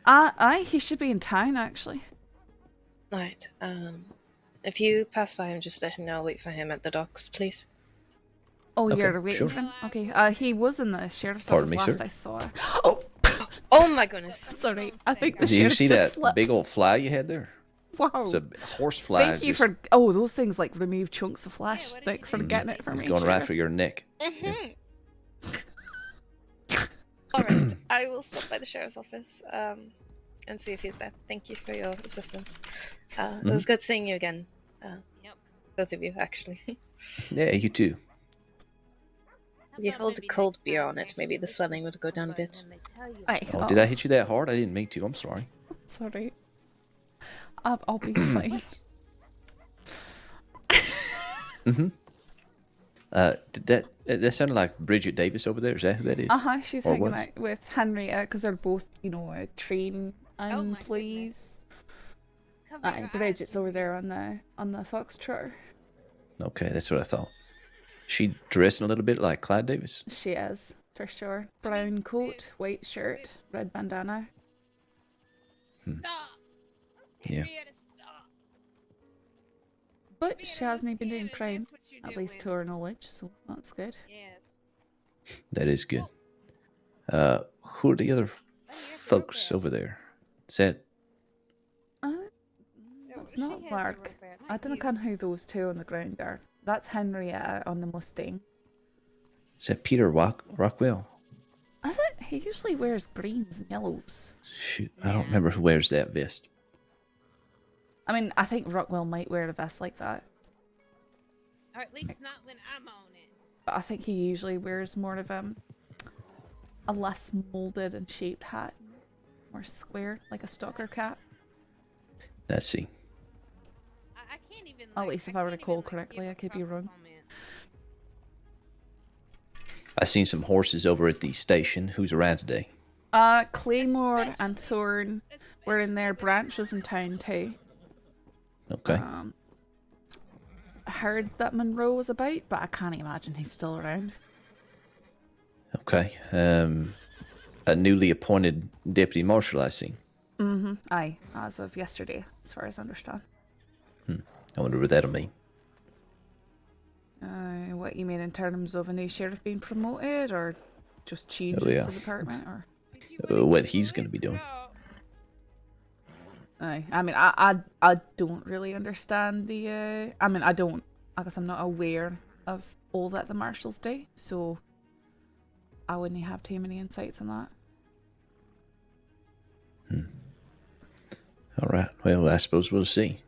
Aye, he should be in town actually. Right. If you pass by him, just let him know. I'll wait for him at the docks, please. Oh, Okay, you're waiting sure. for him? Okay. He was in the sheriff's Pardon office me, last sir? I saw. Oh! Oh my goodness. Sorry, I think the Did you sheriff see just that slipped. big old fly you had there? Wow. It's a horse fly. Thank you just for. Oh, those things like remove chunks of flesh. Thanks for getting it for me. going right Sheriff. for your neck. All right. I will stop by the sheriff's office and see if he's there. Thank you for your assistance. It was good seeing you again. Both of you, actually. Yeah, you too. If you hold a cold beer on it, maybe the swelling would go down a bit. Oh, did I hit you that hard? I didn't mean to. I'm sorry. Sorry. I'll be fine. Did that sounded like Bridget Davis over there? Is that who that is? She's Or hanging was? out with Henrietta because they're both, you know, train employees. Aye, Bridget's over there on the foxtrot. Okay, that's what I thought. She dressing a little bit like Clyde Davis. She is, for sure. Brown coat, white shirt, red bandana. Yeah. But she hasn't even been doing crime, at least to her knowledge, so that's good. That is good. Who are the other folks over there? Is that That's not Mark. I don't know who those two on the ground are. That's Henrietta on the Mustang. Peter Rockwell? Is it? He usually wears greens and yellows. Shoot, I don't remember who wears that vest. I mean, I think Rockwell might wear a vest like that. Or at least not when I'm on it. But I think he usually wears more of a less molded and shaped hat. More square, like a stalker cap. Let's see. I can't even. At least if I recall correctly, I could be wrong. I seen some horses over at the station. Who's around today? Claymore and Thorne were in there. Branch was in town too. Okay. I heard that Monroe was about, but I can't imagine he's still around. Okay. A newly appointed deputy marshal, I see. Mm-hmm. Aye, as of yesterday, as far as I understand. I wonder what that'll mean. What you mean in terms of a new sheriff being promoted, or just changes Oh, yeah. to the department, or? What he's going to be doing. Aye, I mean, I don't really understand the. I mean, I guess I'm not aware of all that the marshals do, so I wouldn't have too many insights on that. All right. Well, I suppose we'll see.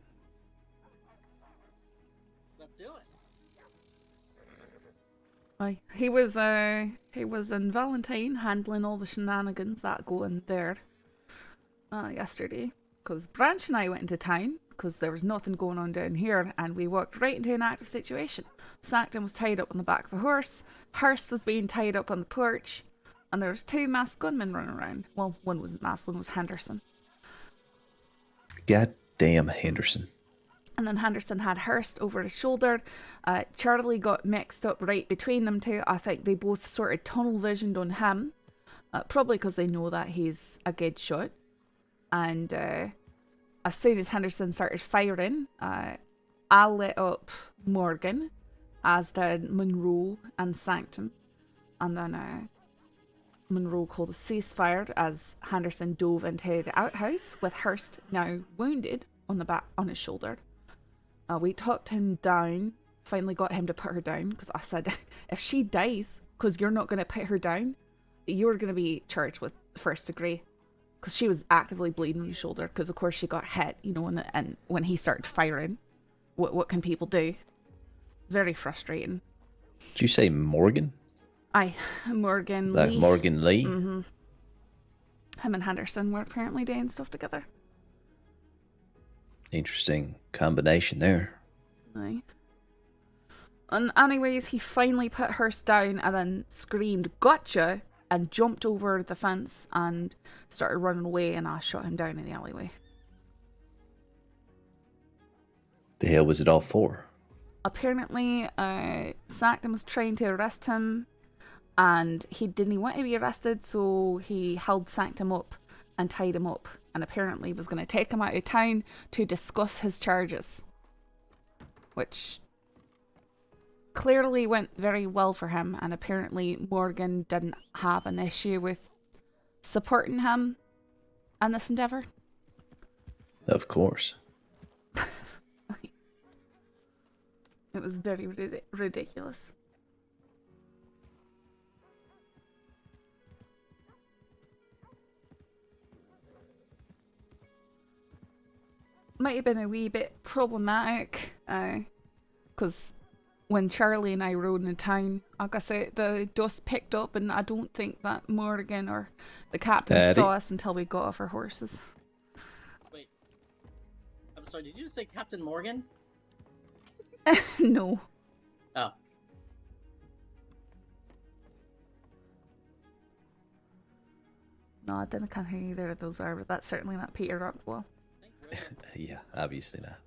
Aye, he was in Valentine handling all the shenanigans that go in there yesterday. Because Branch and I went into town because there was nothing going on down here, and we walked right into an active situation. Sackton was tied up on the back of a horse. Hurst was being tied up on the porch, and there was two masked gunmen running around. Well, one was masked, one was Henderson. Goddamn Henderson. And then Henderson had Hurst over his shoulder. Charlie got mixed up right between them two. I think they both sort of tunnel visioned on him. Probably because they know that he's a good shot. And as soon as Henderson started firing, I lit up Morgan, as did Monroe and Sanctum. And then Monroe called a ceasefire as Henderson dove into the outhouse with Hurst now wounded on the back on his shoulder. We talked him down, finally got him to put her down, because I said, if she dies, because you're not going to put her down, you're going to be charged with first degree. because she was actively bleeding on the shoulder because of course she got hit, you know, and when he started firing, what can people do? Very frustrating. Did you say Morgan? Morgan Like Lee. Morgan Lee? Mm-hmm. Him and Henderson were apparently doing stuff together. Interesting combination there. Aye. And anyways, he finally put Hurst down and then screamed, "Gotcha!" and jumped over the fence and started running away, and I shot him down in the alleyway. The hell was it all for? Apparently, Sanctum was trying to arrest him, and he didn't want to be arrested, so he held Sanctum up and tied him up, and apparently was going to take him out of town to discuss his charges, which clearly went very well for him, and apparently Morgan didn't have an issue with supporting him in this endeavour. Of course. It was very ridiculous. Might have been a wee bit problematic, because when Charlie and I rode in town, like I said, the dust picked up, and I don't think that Morgan or the captain saw us until we got off our horses. Wait. I'm sorry, did you just say Captain Morgan? No. Oh. No, I didn't know who either of those are, but that's certainly not Peter Rockwell. Yeah, obviously not.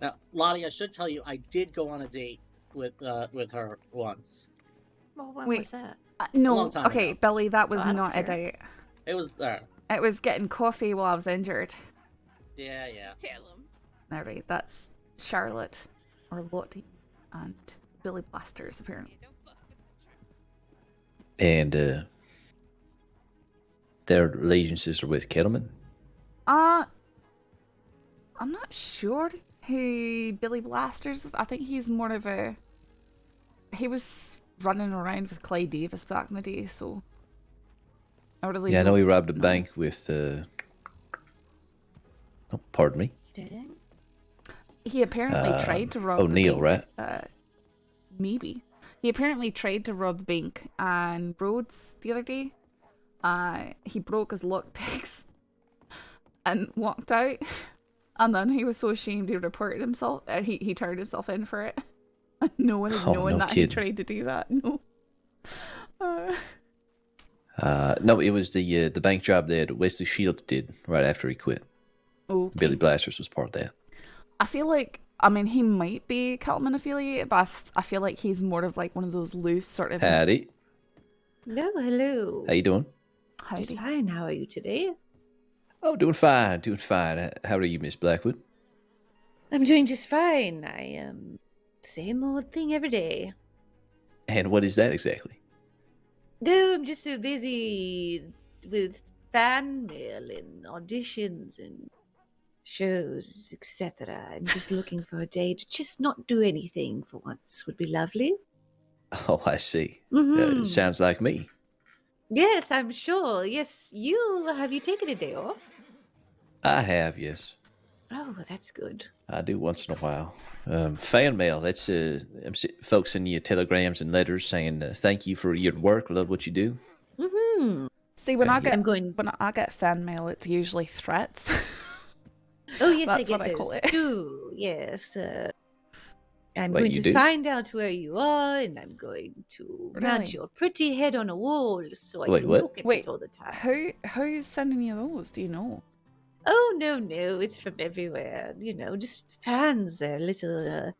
Now, Lottie, I should tell you, I did go on a date with her once. Well, when Wait, was that? A no, long time okay, ago. Billy, that was I don't not a care. date. It was It was getting coffee while I was injured. yeah. Tell him. Alright, that's Charlotte, or Lottie, and Billy Blasters, apparently. And their allegiances are with Kettleman? I'm not sure who Billy Blasters is. I think he's more of a... He was running around with Clay Davis back in the day, so... I really Yeah, I know he don't robbed a know. bank with... Oh, pardon me. He apparently tried to rob O'Neill, the right? bank. Maybe. He apparently tried to rob the bank and Rhodes the other day. He broke his lockpicks and walked out. And then he was so ashamed he reported himself. He turned himself in for it. No one is knowing no that he kidding. tried to do that. No. No, it was the bank job that Wesley Shields did right after he quit. Okay. Billy Blasters was part of that. I feel like, I mean, he might be Kettleman affiliated, but I feel like he's more of like one of those loose sort of... Howdy. No, hello. How you doing? Just fine. How are you today? Oh, doing fine, doing fine. How are you, Miss Blackwood? I'm doing just fine. I am same old thing every day. And what is that exactly? No, I'm just so busy with fan mail and auditions and shows, etc. I'm just looking for a day to just not do anything for once. Would be lovely. Oh, I see. Mhm. Sounds like me. Yes, I'm sure. Yes, have you taken a day off? I have, yes. Oh, well, that's good. I do once in a while. Fan mail, that's folks sending you telegrams and letters saying thank you for your work, love what you do. Mm-hmm. See, when I Yeah. get when I get fan mail, it's usually threats. Oh, yes, That's I what get I call those it. too. Yes. I'm Wait, going you to do? find out where you are, and I'm going to mount Really? your pretty head on a wall so I Wait, can what? look at Wait, it all the time. who's sending you those? Do you know? Oh, no, it's from everywhere. You know, just fans. They're a little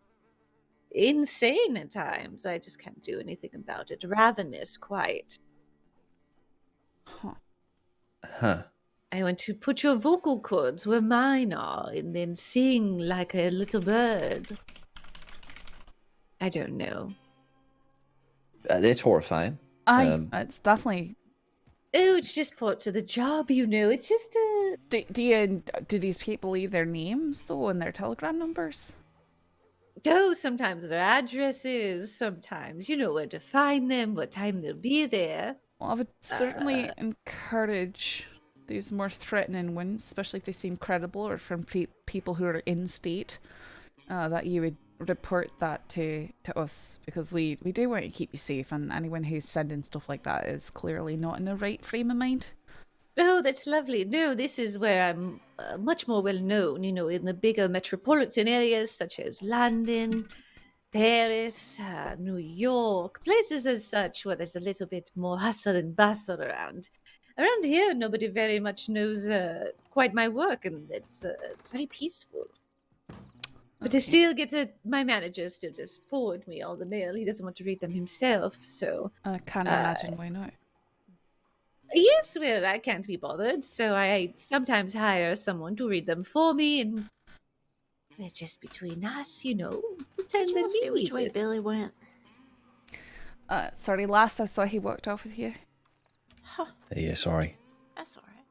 insane at times. I just can't do anything about it. Ravenous, quite. Huh. I want to put your vocal cords where mine are and then sing like a little bird. I don't know. That's horrifying. It's definitely. Oh, it's just part of the job, you know. It's just a... Do these people leave their names though and their telegram numbers? Oh, sometimes their addresses, sometimes you know where to find them, what time they'll be there. Well, I would certainly encourage these more threatening ones, especially if they seem credible or from people who are in state, that you would report that to us, because we do want to keep you safe, and anyone who's sending stuff like that is clearly not in the right frame of mind. Oh, that's lovely. No, this is where I'm much more well known, you know, in the bigger metropolitan areas such as London, Paris, New York, places as such where there's a little bit more hustle and bustle around. Around here, nobody very much knows quite my work, and it's very peaceful. But I still get my manager still just forward me all the mail. He doesn't want to read them himself, so... I can't imagine why not. Yes, well, I can't be bothered, so I sometimes hire someone to read them for me, and we're just between us, you know, pretend that see which way Billy went. Sorry, last I saw he walked off with you. Yeah, sorry. That's all right.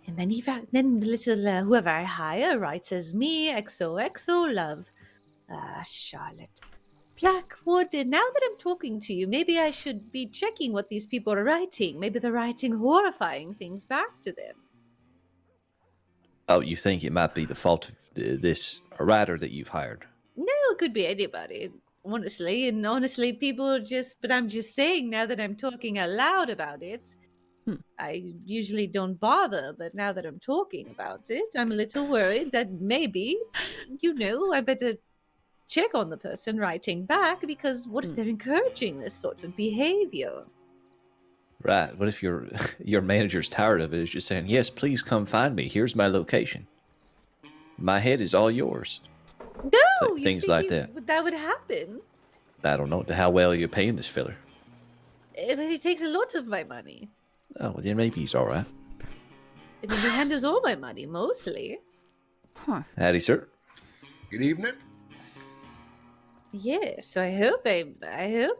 And then the little whoever I hire writes as me, XOXO, love, Charlotte. Blackwood, and now that I'm talking to you, maybe I should be checking what these people are writing. Maybe they're writing horrifying things back to them. Oh, you think it might be the fault of this writer that you've hired? No, it could be anybody, honestly. And honestly, people just... But I'm just saying, now that I'm talking out loud about it, I usually don't bother. But now that I'm talking about it, I'm a little worried that maybe, you know, I better check on the person writing back, because what if they're encouraging this sort of behavior? Right. What if your manager's tired of it? Is just saying, yes, please come find me. Here's my location. My head is all yours. No, Things like that. That would happen. I don't know. How well are you paying this filler? But he takes a lot of my money. Oh, well, then maybe he's all right. I mean, he handles all my money, mostly. Huh. Howdy, sir. Good evening. Yeah, so I hope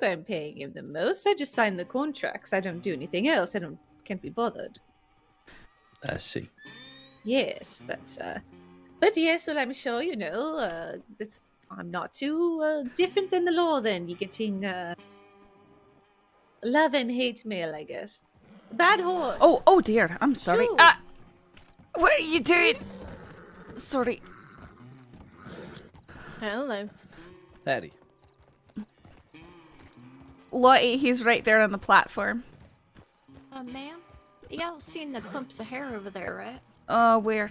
I'm paying him the most. I just sign the contracts. I don't do anything else. Can't be bothered. I see. Yes, but yes, well, I'm sure you know. I'm not too different than the law. Then you're getting love and hate mail, I guess. Bad horse. Oh dear. I'm sorry. Shoo. What are you doing? Sorry. Hello. Howdy. Lottie, he's right there on the platform. Ma'am? Y'all seen the clumps of hair over there, right? Where?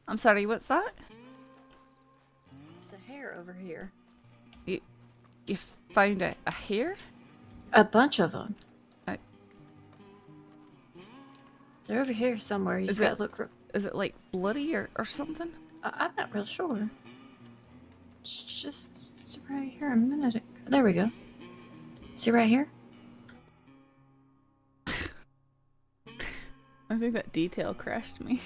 I'm sorry, what's that? There's a hair over here. You found a hair? A bunch of them. They're over here somewhere. You just gotta look. Is it like bloody or something? I'm not real sure. It's just right here a minute ago. There we go. See right here? I think that detail crashed me.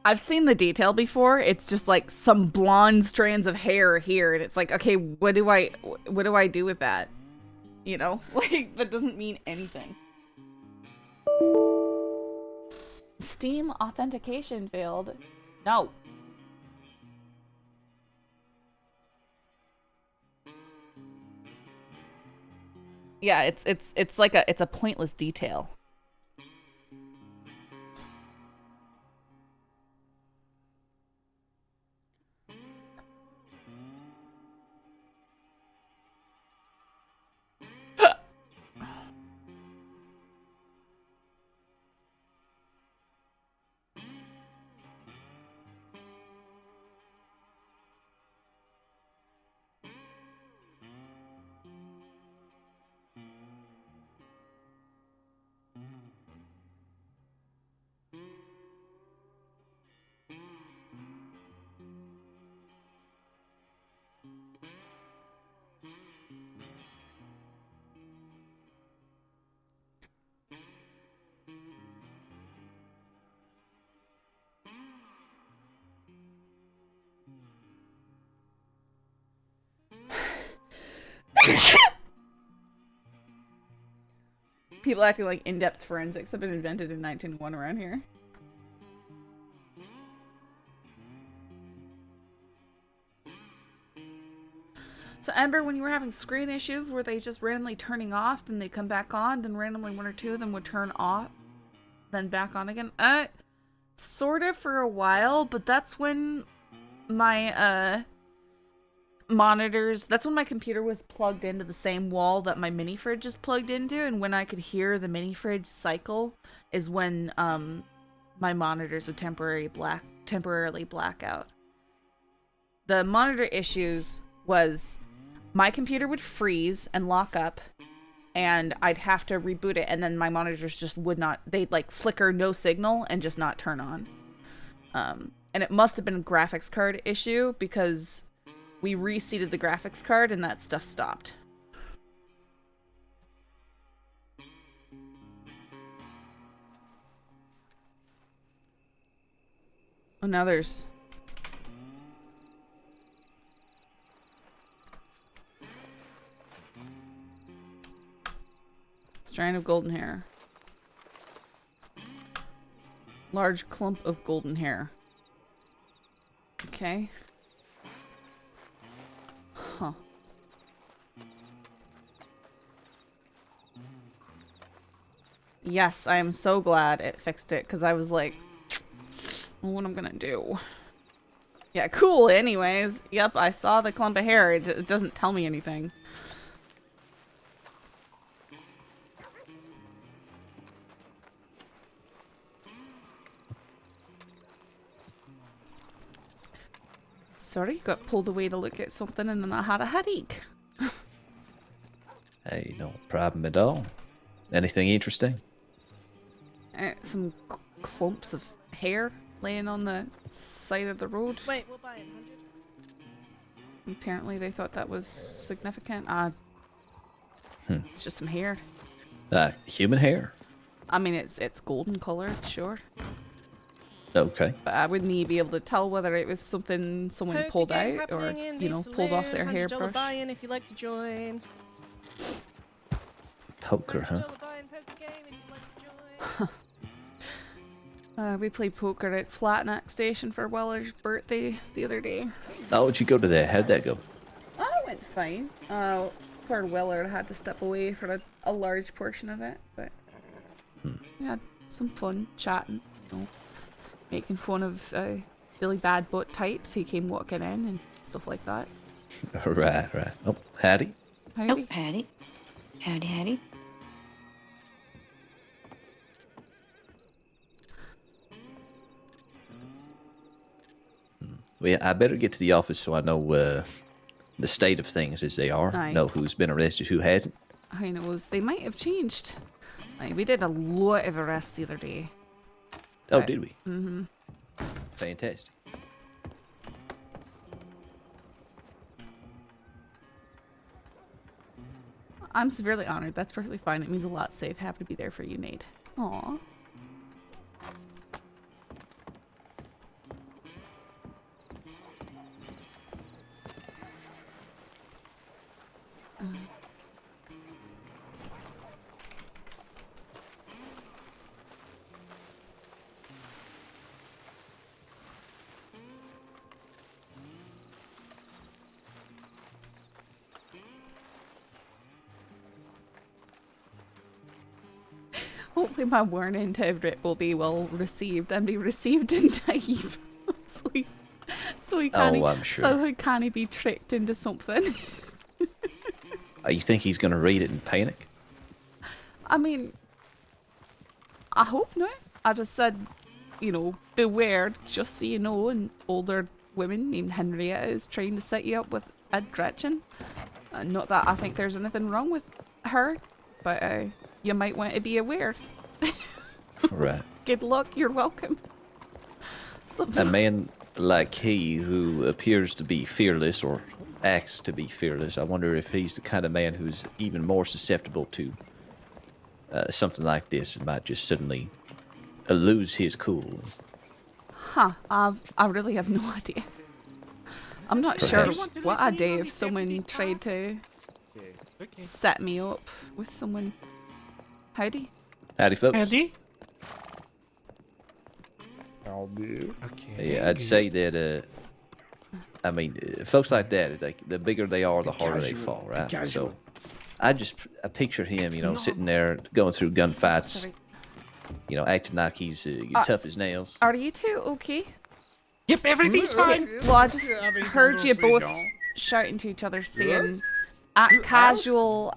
I've seen the detail before. It's just like some blonde strands of hair here, and it's like, okay, what do I do with that? You know, like that doesn't mean anything. Steam authentication failed. No. Yeah, it's like it's a pointless detail. People acting like in-depth forensics have been invented in 1901 around here. So Ember, when you were having screen issues, were they just randomly turning off, then they come back on, then randomly one or two of them would turn off, then back on again? Sort of for a while, but that's when my monitors, that's when my computer was plugged into the same wall that my mini fridge is plugged into, and when I could hear the mini fridge cycle is when my monitors would temporarily black out. The monitor issues was my computer would freeze and lock up, and I'd have to reboot it, and then my monitors just would not, they'd like flicker no signal and just not turn on. And it must have been a graphics card issue because we reseated the graphics card and that stuff stopped. Oh, now there's... strand of golden hair. Large clump of golden hair. Okay. Huh. Yes, I am so glad it fixed it, because I was like, what am I gonna do? Yeah, cool, anyways. Yep, I saw the clump of hair. It doesn't tell me anything. Sorry, got pulled away to look at something and then I had a headache. Hey, no problem at all. Anything interesting? Some clumps of hair laying on the side of the road. Wait, we'll buy it, 100. Apparently they thought that was significant. It's just some hair. Human hair? I mean, it's golden colored, sure. Okay. But I wouldn't even be able to tell whether it was something someone Poker pulled game out or, happening in you know, the pulled off their saloon, hairbrush. $100 buy-in if you'd like to join. Poker, huh? Buy-in poker game if you'd like to join. We played poker at Flatneck Station for Weller's birthday the other day. Oh, did you go to that? How'd that go? Oh, it went fine. Poor Weller had to step away for a large portion of it, but we had some fun chatting, you know, making fun of really bad butt types. He came walking in and stuff like that. Right. Oh, howdy. Howdy. Oh, howdy. Howdy. Well, I better get to the office so I know the state of things as they are. Aye. Know who's been arrested, who hasn't. I knows they might have changed. We did a lot of arrests the other day. Oh, But- did we? Mm-hmm. Fantastic. I'm severely honored. That's perfectly fine. It means a lot. Safe. Happy to be there for you, Nate. Aw. Hopefully my warning to Everett will be well received and be received in time. so he can't, I'm sure. So he can't be tricked into something. You think he's going to read it and panic? I mean, I hope not. I just said, you know, beware, just so you know, an older woman named Henrietta is trying to set you up with a Gretchen. Not that I think there's anything wrong with her, but you might want to be aware. Right. Good luck, you're welcome. A man like he who appears to be fearless or acts to be fearless, I wonder if he's the kind of man who's even more susceptible to something like this and might just suddenly lose his cool. Huh, I really have no idea. I'm not Perhaps. sure what I'd do if someone tried to set me up with someone. Howdy. Howdy, folks. Howdy. Howdy. Okay. Yeah, I'd say that. I mean, folks like that, the bigger they are, the harder they fall, right? So, I picture him, sitting there going through gunfights, acting like he's tough as nails. Are you two okay? Yep, everything's fine. Well, I just heard you both shouting to each other, saying, "Act casual,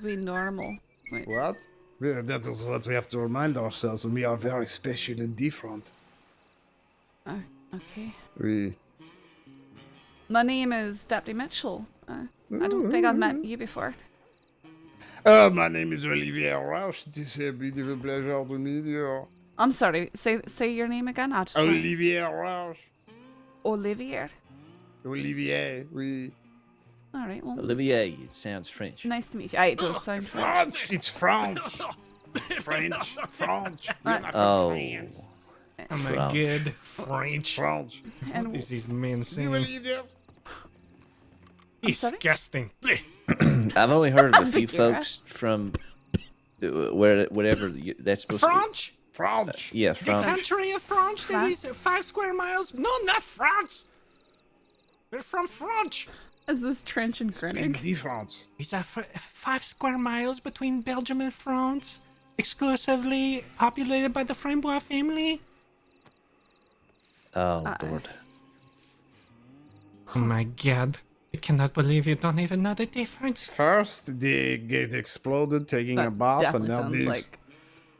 be normal." Wait. What? Well, that is what we have to remind ourselves when we are very special and different. Okay. We. My name is Deputy Mitchell. I don't think I've met you before. My name is Olivier Roush. It is a beautiful pleasure to meet you. I'm sorry. Say your name again. I just Olivier Roush. Olivier. Olivier. Oui. All right. Well. Olivier. It sounds French. Nice to meet you. It does sound French. It's French. It's French. French. Oh. Oh my god, French. And what is this man saying? Olivier. Disgusting. I've only heard of a few folks from whatever that's supposed French? French. Yeah, The French. country of France that is 5 square miles. No, not France. We're from France. Is this Trench and Grinning? Difference. Is that 5 square miles between Belgium and France? Exclusively populated by the Frambois family? Oh, Lord. Oh my god. I cannot believe you don't even know the difference. First, they get exploded taking a bath, and Definitely now sounds this. like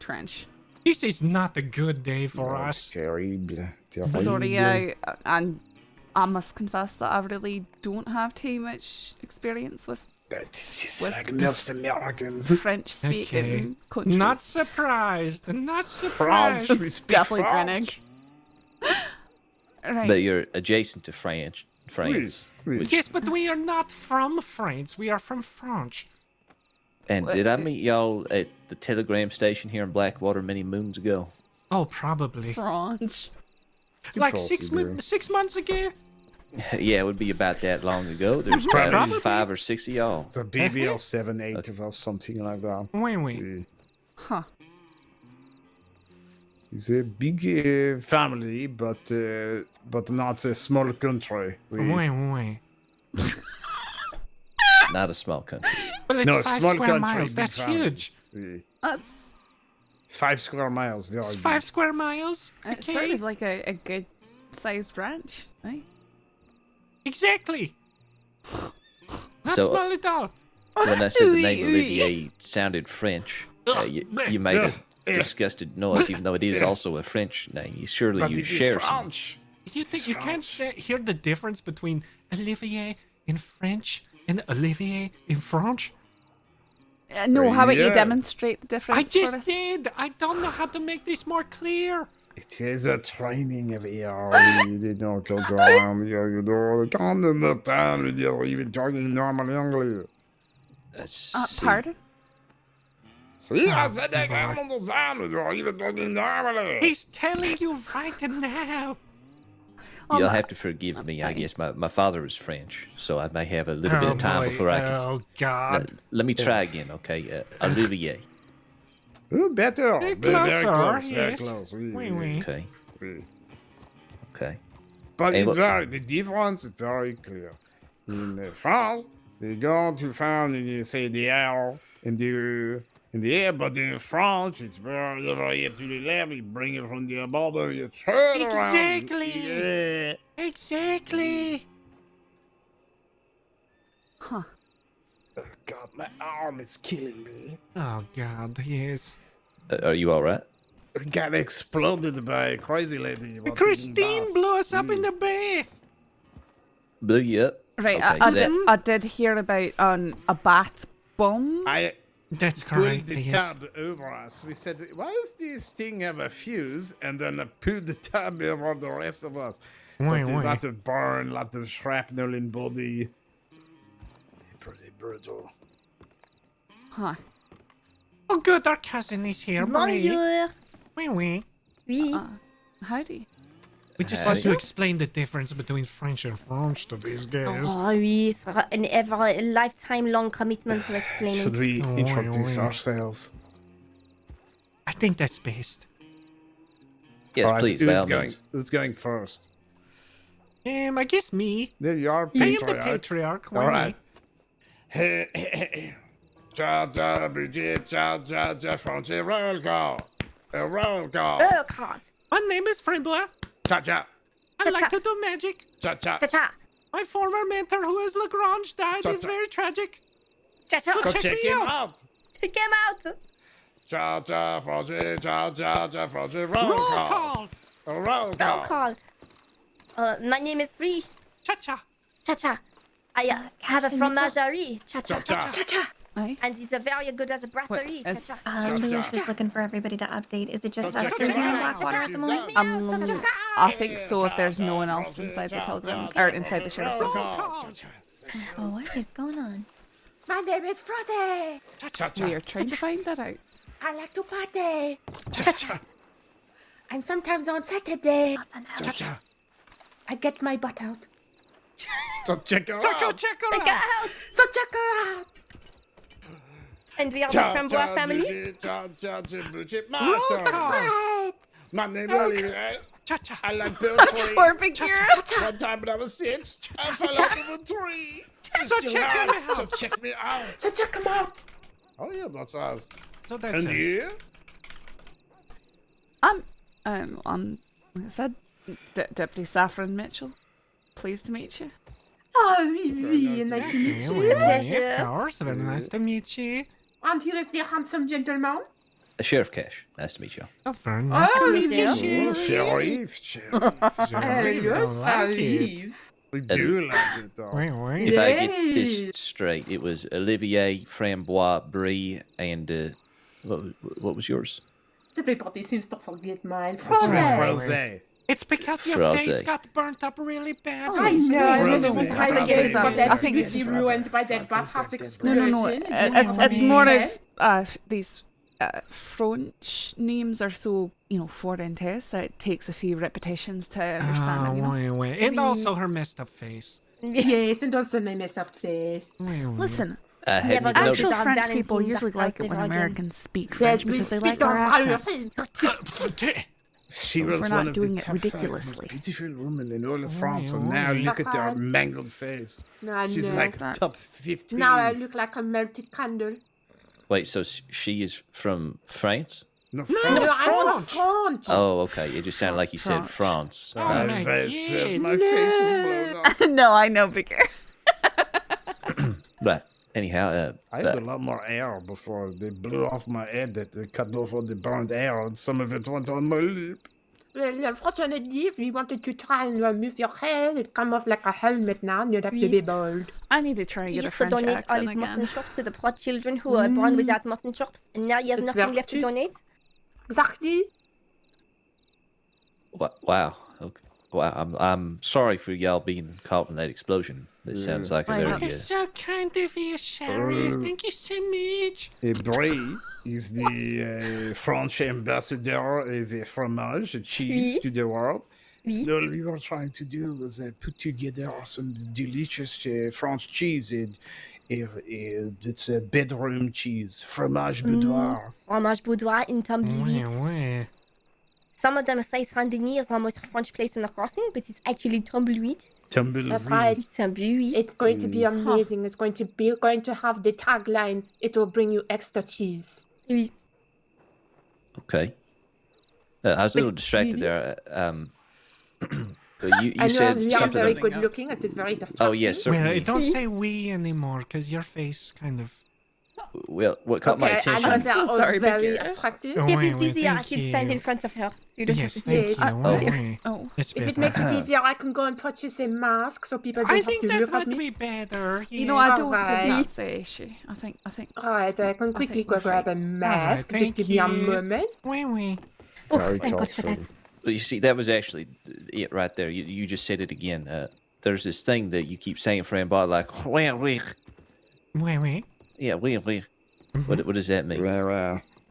Trench. This is not a good day for No, us. Terrible. Sorry, I must confess that I really don't have too much experience with like most Americans. French speaking countries. Not surprised. Not surprised. French. We speak Definitely French. Grinning. Right. But you're adjacent to France. Oui. Yes, but we are not from France. We are from France. And did I meet y'all at the telegram station here in Blackwater many moons ago? Oh, probably. French. Like 6 months ago? Yeah, it would be about that long ago. There's Probably. probably 5 or 6 of y'all. It's a baby of 7, 8 of us, something like that. Wait. Huh. It's a big family, but not a small country. Wait. Not a small country. Well, it's No, 5 small square country, miles. big That's family. huge. Oui. That's 5 square miles. Very It's big. 5 square miles. it's sort of like a good sized ranch, right? Exactly. Not So, small at all. When I said the name Olivier it sounded French, you made a disgusted noise, even though it is also a French name. Surely But you it is share some. French. You think you can't hear the difference between Olivier in French and Olivier in French? No, how about you Yeah. demonstrate the difference I for just us? did. I don't know how to make this more clear. It is a training of ERE. They don't go around here, you know. They can't understand you're even talking normal English. Pardon? See, I said they can't understand you're even talking normally. He's telling you right now. You'll have to forgive me, I guess. My father is French, so I may have a little bit of time boy. before I can. Oh, God. Let me try again, okay? Olivier. Oh, better. Very Very close, close. sir, Very yes. close. Oui, Oui, oui. oui. Okay. Oui. Okay. But And the difference is very clear. In France, they go to France and you say the air in the air, but in France, it's very to the left. You bring it from the border, you turn Exactly. around. Yeah. Exactly. Huh. Oh, God, my arm is killing me. Oh, God, yes. Are you all right? We got exploded by a crazy lady. while taking Christine bath. blew us up in the bath. Blew you up? Right, Okay, I did hear about a bath bomb. That's Put correct. the Yes. tab over us. We said, why does this thing have a fuse? And then I put the tab over the rest of us. Wait, But a wait. lot of burn, lot of shrapnel in body. Pretty brutal. Huh. Oh, good. Our cousin is here. Marie. Bonjour. Oui. Oui. Howdy. We just Howdy. like to explain the difference between French and French to these guys. Oh, oui, a lifetime long commitment to explaining. Should we Oh, introduce oui. ourselves? I think that's best. Yes, All right, please, by all who's going first? I guess me. There you are, I am the patriarch. patriarch. All Why right. Ciao, Bridget. Ciao, Fronch. Roll call. Roll call. Roll call. My name is Frambois. Cha-cha. I like to do magic. Cha-cha. Cha-cha. My former mentor, who is Lagrange, died. It's very tragic. Cha-cha. So check me him out. out. Check him out. Ciao, Fronch. Ciao, Fronch. Roll call. Roll Roll call. My name is Bree. Cha-cha. Cha-cha. I have a fromagerie. Cha-cha. Cha-cha. And he's a very good at a brasserie. Cha-cha. Lewis is looking for everybody to update. Is it just us three here in Blackwater at the moment? I think so if there's no one else inside the telegram, or inside the sheriff's office. Oh, what is going on? My name is Frothy. We are trying to find that out. I like to party. And sometimes on Saturday, I get my butt out. So check her So out. go check her Check out. out. So check her out. And we are the Frambois family. Roll That's call. right. My name is Cha-cha. I like poetry. Poor girl. One time when I was 6, I fell out of a tree. So Still check hurts, me So out. check me out. So check him out. Oh yeah, that's us. So that's And us. you? Like I said, Deputy Saffron Mitchell. Pleased to meet you. Oh, oui, nice to meet you. Of course. Very nice to meet you. And here is the handsome gentleman. Sheriff Cash, nice to meet you. Oh, very nice to meet you, Oh, Sheriff. Sheriff. Sheriff, Hello, don't like it. Sheriff. We do like it though. Wait, wait. If I get this straight, it was Olivier, Frambois, Brie, and what was yours? Everybody seems to forget mine. Frosé. It's because your Frosé. face got burnt up really bad. I know. I Frosé. was trying to get it, but I think that it's beauty just- ruined by that bathhouse explosion. No. It's more of these French names are so foreign to us. So it takes a few repetitions to understand them. Wait. And also her messed up face. Yes, and also my mess up face. Listen, Have you Never noticed? actual on French Valentine people usually Dark like it when House Americans speak Yes, French we because they speak like our on accents. She We're was not one of doing the it top ridiculously. 5 beautiful women in all of France, and now look at her mangled face. No, She's no. like top 15. Now I look like a melted candle. Wait, so she is from France? No, No, I'm from France. Oh, okay. It just sounded like you said France. Oh, Right. my God. My face is blown off. No, I know, bigger. But anyhow, I had a lot more air before they blew off my head. That they cut off all the burnt air, and some of it went on my lip. Well, unfortunately, if you wanted to try and remove your hair, it come off like a helmet now, and you'd have to be bald. I need to try and He get a used to French donate all accent his mutton again. chops to the poor children who are born without mutton chops, and now he has It's nothing very left to true. donate. Exactly. wow. Okay. Wow. I'm sorry for y'all being caught in that explosion. It sounds like a very That is so kind of you, Sheriff. Thank you so much. Brie is the French ambassador of fromage, cheese Oui. to the world. Oui. All we were trying to do was put together some delicious French cheese. It's a bedroom cheese, fromage boudoir. Fromage boudoir in tumbleweed. Ouais. Some of them say Saint-Denis is the most French place in the crossing, but it's actually tumbleweed. Tumbleweed. That's right. Tumbleweed. It's going to be amazing. It's going to have the tagline, it will bring you extra cheese. Oui. Okay. I was a little distracted there. You I know said you are something. very good looking. It is very distracting. Oh yes, Well, certainly. don't say we anymore, because your face kind of... Well, what caught my Okay, attention? I know they are so all sorry, very Bagheera. attractive. Oh, If wait, it's wait, easier, I thank can stand you. in front of her. You don't Yes, have to say thank you. Wait. Oh. It's If it better. makes it easier, I can go and purchase a mask so people don't I have think to that look at would me. be better. You know, I yes. don't Alright. think that's the issue. I think. Alright, I can quickly go we're grab a mask. Alright, Just give me a thank you. moment. Wait, wait. Oh, Very thank God for that. thoughtful. Well, you see, that was actually it right there. You just said it again. There's this thing that you keep saying for Frambois, like, wait. Wait, wait. Yeah, wait. What does that mean?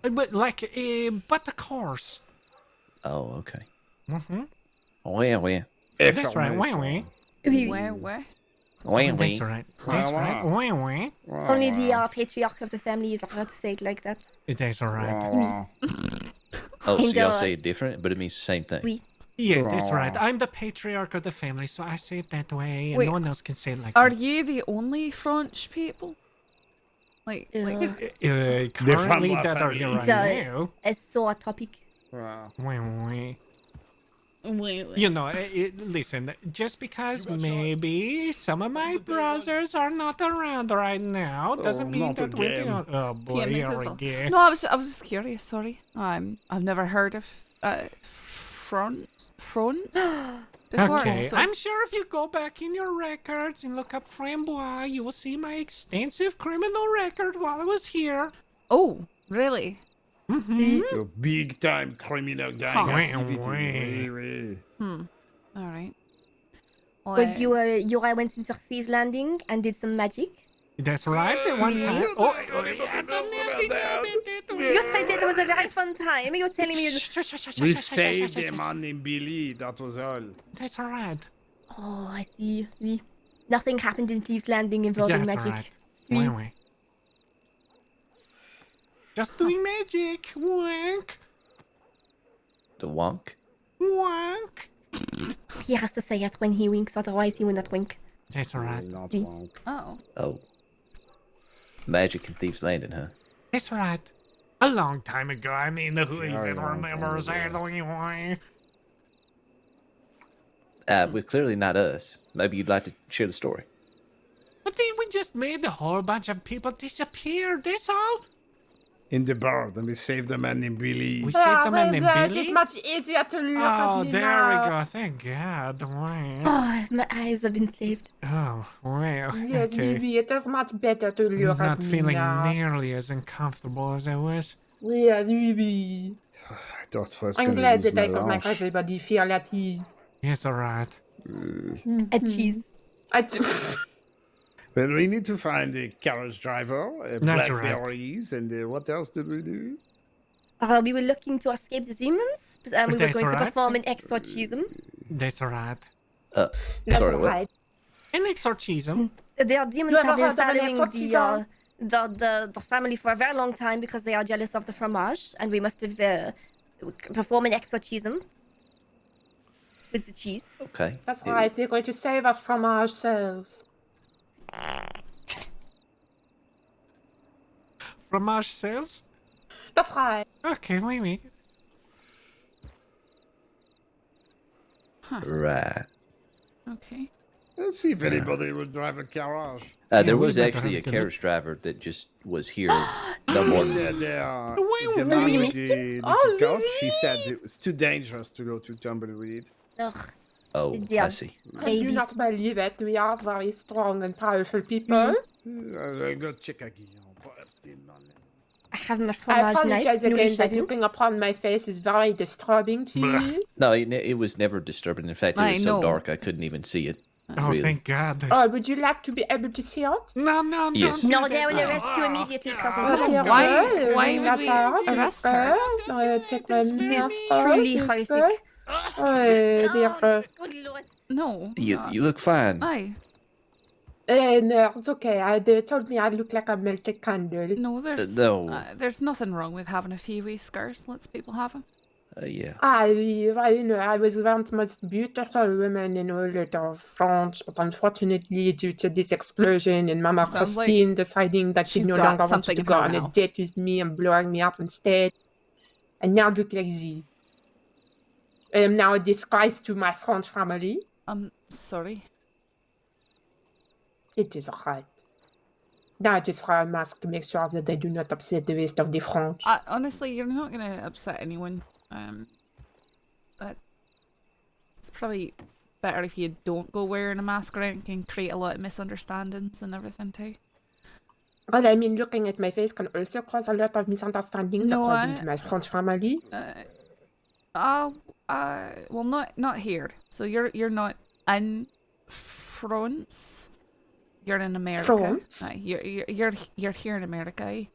But like, but the course. Oh, okay. Mm-hmm. Wait. That's right. Wait, wait. Where? That's right. That's right. Wait, wait. Only the patriarch of the family is allowed to say it like that. That's all right. Oh, so And, y'all say it different, but it means the same thing. Oui. Yeah, that's right. I'm the patriarch of the family, so I say it that way, and Wait, no one else can say it like Are that. you the only French people? Currently that are here right now. It's so a topic. You know, listen, just because maybe some of my brothers are not around right now doesn't mean that we're the oh boy, here we go. No, I was just curious. Sorry, I've never heard of France before. Okay, so- I'm sure if you go back in your records and look up Frambois, you will see my extensive criminal record while I was here. Oh, really? A big time criminal gang Huh. activity. All right. But you went into Thieves Landing and did some magic. That's right. The one time. You said it was a very fun time. You're telling me. We saved the man named Billy, that was all. That's alright. Oh, I see. Oui. Nothing happened in Thieves Landing involving That's magic. alright. Oui. Oui. Just doing magic. Wink. The wonk? Wink. He has to say it when he winks, otherwise he will not wink. That's alright. Oui. Oh. Oh. Magic and Thieves Landing, huh? That's right. A long time ago. I mean, who Very even long time remembers ago. that anyway? Well, clearly not us. Maybe you'd like to share the story. But then we just made a whole bunch of people disappear. That's all. In the bar, then we saved the man named Billy. We saved the man named Billy. It's much easier to look Oh, at me there now. we go. Thank God. Wow. Oh, my eyes have been saved. Oh, wow. Yes, Okay. maybe it is much better to I'm look at not me feeling now. nearly as uncomfortable as I was. Yes, maybe. That was I'm gonna glad lose that I my could make lunch. everybody feel at ease. Yes, alright. A cheese. Well, we need to find a carriage driver, That's right. blackberries, and what else did we do? We were looking to escape the demons, and we were That's going to alright. perform an exorcism. That's alright. That's sorry, what? alright. An exorcism. Their demons You ever have been heard of an following exorcism? the family for a very long time because they are jealous of the fromage, and we must have perform an exorcism with the cheese. Okay. That's right, they're going to save us from ourselves. From ourselves? That's right. Okay, wait. Right. Okay. Let's see if anybody will drive a carriage. There we was better actually a get it. carriage driver that just was here. No more. The man we with missed the Oh, coach, he really? said it was too dangerous to go to Tumbleweed. Ugh. Oh, Yeah. I see. I do Babies. not believe it. We are very strong and powerful people. I got check again. Perhaps the man. I have my I fromage apologize knife. again Nourish that you. looking upon my face is very disturbing to you. No, it was never disturbing. In fact, it I was so know. dark I couldn't even see it. Oh, really. thank God. Oh, would you like to be able to see it? No, Yes. don't No, do they that. will arrest you immediately, cousin. Oh, Come dear on. Why God, was we arrest her? Take my This mask is off, truly yes, horrific. sir. Oh, dear God. Good lord. No. You look fine. Aye. No, it's okay. They told me I look like a melted candle. No, no. There's nothing wrong with having a few wee scars. Let's people have them. Yeah. I was once most beautiful woman in all of France, but unfortunately, due to this explosion and Mama Sounds like Christine deciding that she she's no got longer wanted something to in go her on a mouth. date with me and blowing me up instead, I now look like this. I am now a disgrace to my French family. I'm sorry. It is alright. Now I just wear a mask to make sure that they do not upset the rest of the French. Honestly, you're not gonna upset anyone. It's probably better if you don't go wearing a mask around. It can create a lot of misunderstandings and everything too. Well, I mean, looking at my face can also cause a lot of misunderstandings No, according to my French family. Well, not here. So you're not in France. You're in America. France? You're here in America.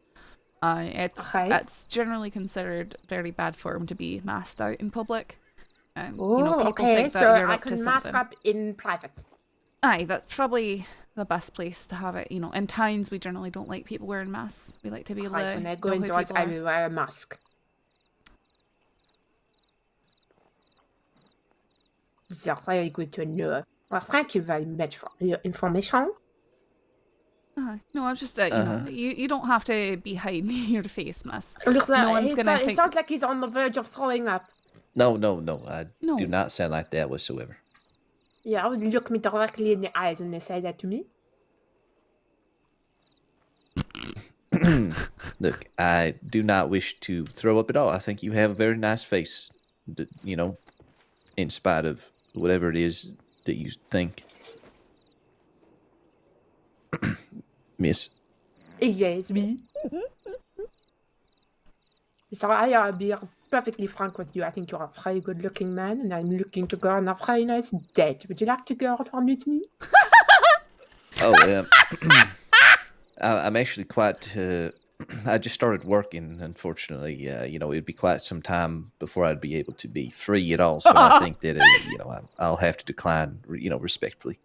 It's generally considered very bad form to be masked out in public. Oh, people okay, think that so you're I up to can mask something. up in private. Aye, that's probably the best place to have it. You know, in towns we generally don't like people wearing masks. We like to be able Right, to when I go know who indoors, people I are. will wear a mask. is very good to know. Well, thank you very much for your information. No, I'm just, you know, you don't have to be hiding your face, miss. Looks No like, one's gonna it think... sounds like he's on the verge of throwing up. No. I do not sound like that whatsoever. Yeah, look me directly in the eyes and they say that to me. Look, I do not wish to throw up at all. I think you have a very nice face, you know, in spite of whatever it is that you think. Miss. Yes, me. So I'll be perfectly frank with you. I think you're a very good-looking man, and I'm looking to go on a very nice date. Would you like to go on with me? Oh, I'm actually quite. I just started working, unfortunately. You know, it'd be quite some time before I'd be able to be free at all. So I think that, you know, I'll have to decline, you know, respectfully.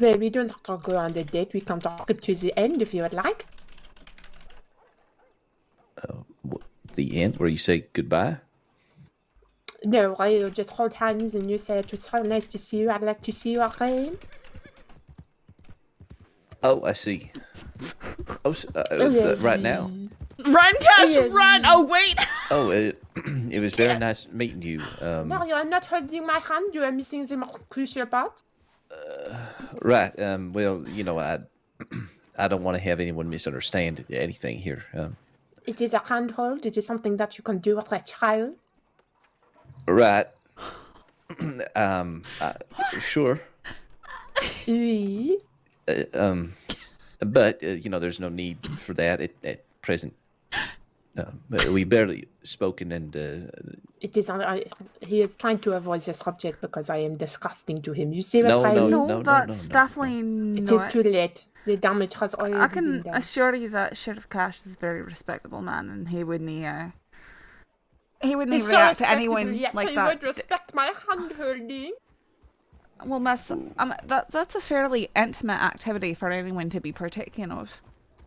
Well, we don't have to go on the date. We can talk to the end if you would like. The end where you say goodbye? No, I just hold hands and you say it was so nice to see you. I'd like to see you again. Oh, I see. Oh, right now? Run, Cash, run! Oh, wait! Oh, it was very nice meeting you. Mario, I'm not holding my hand. You are missing the most crucial part. Right. Well, you know, I don't want to have anyone misunderstand anything here. It is a handhold. It is something that you can do with a child. Right. Sure. Oui. But you know, there's no need for that at present. We barely spoken, and it is. He is trying to avoid the subject because I am disgusting to him. You see what I mean? No, that's definitely not. It is too late. The damage has already I been can done. assure you that Sheriff Cash is a very respectable man, and he wouldn't He's react so to anyone respectable, like yet that. He would respect my hand holding. Well, miss, that's a fairly intimate activity for anyone to be partaking of.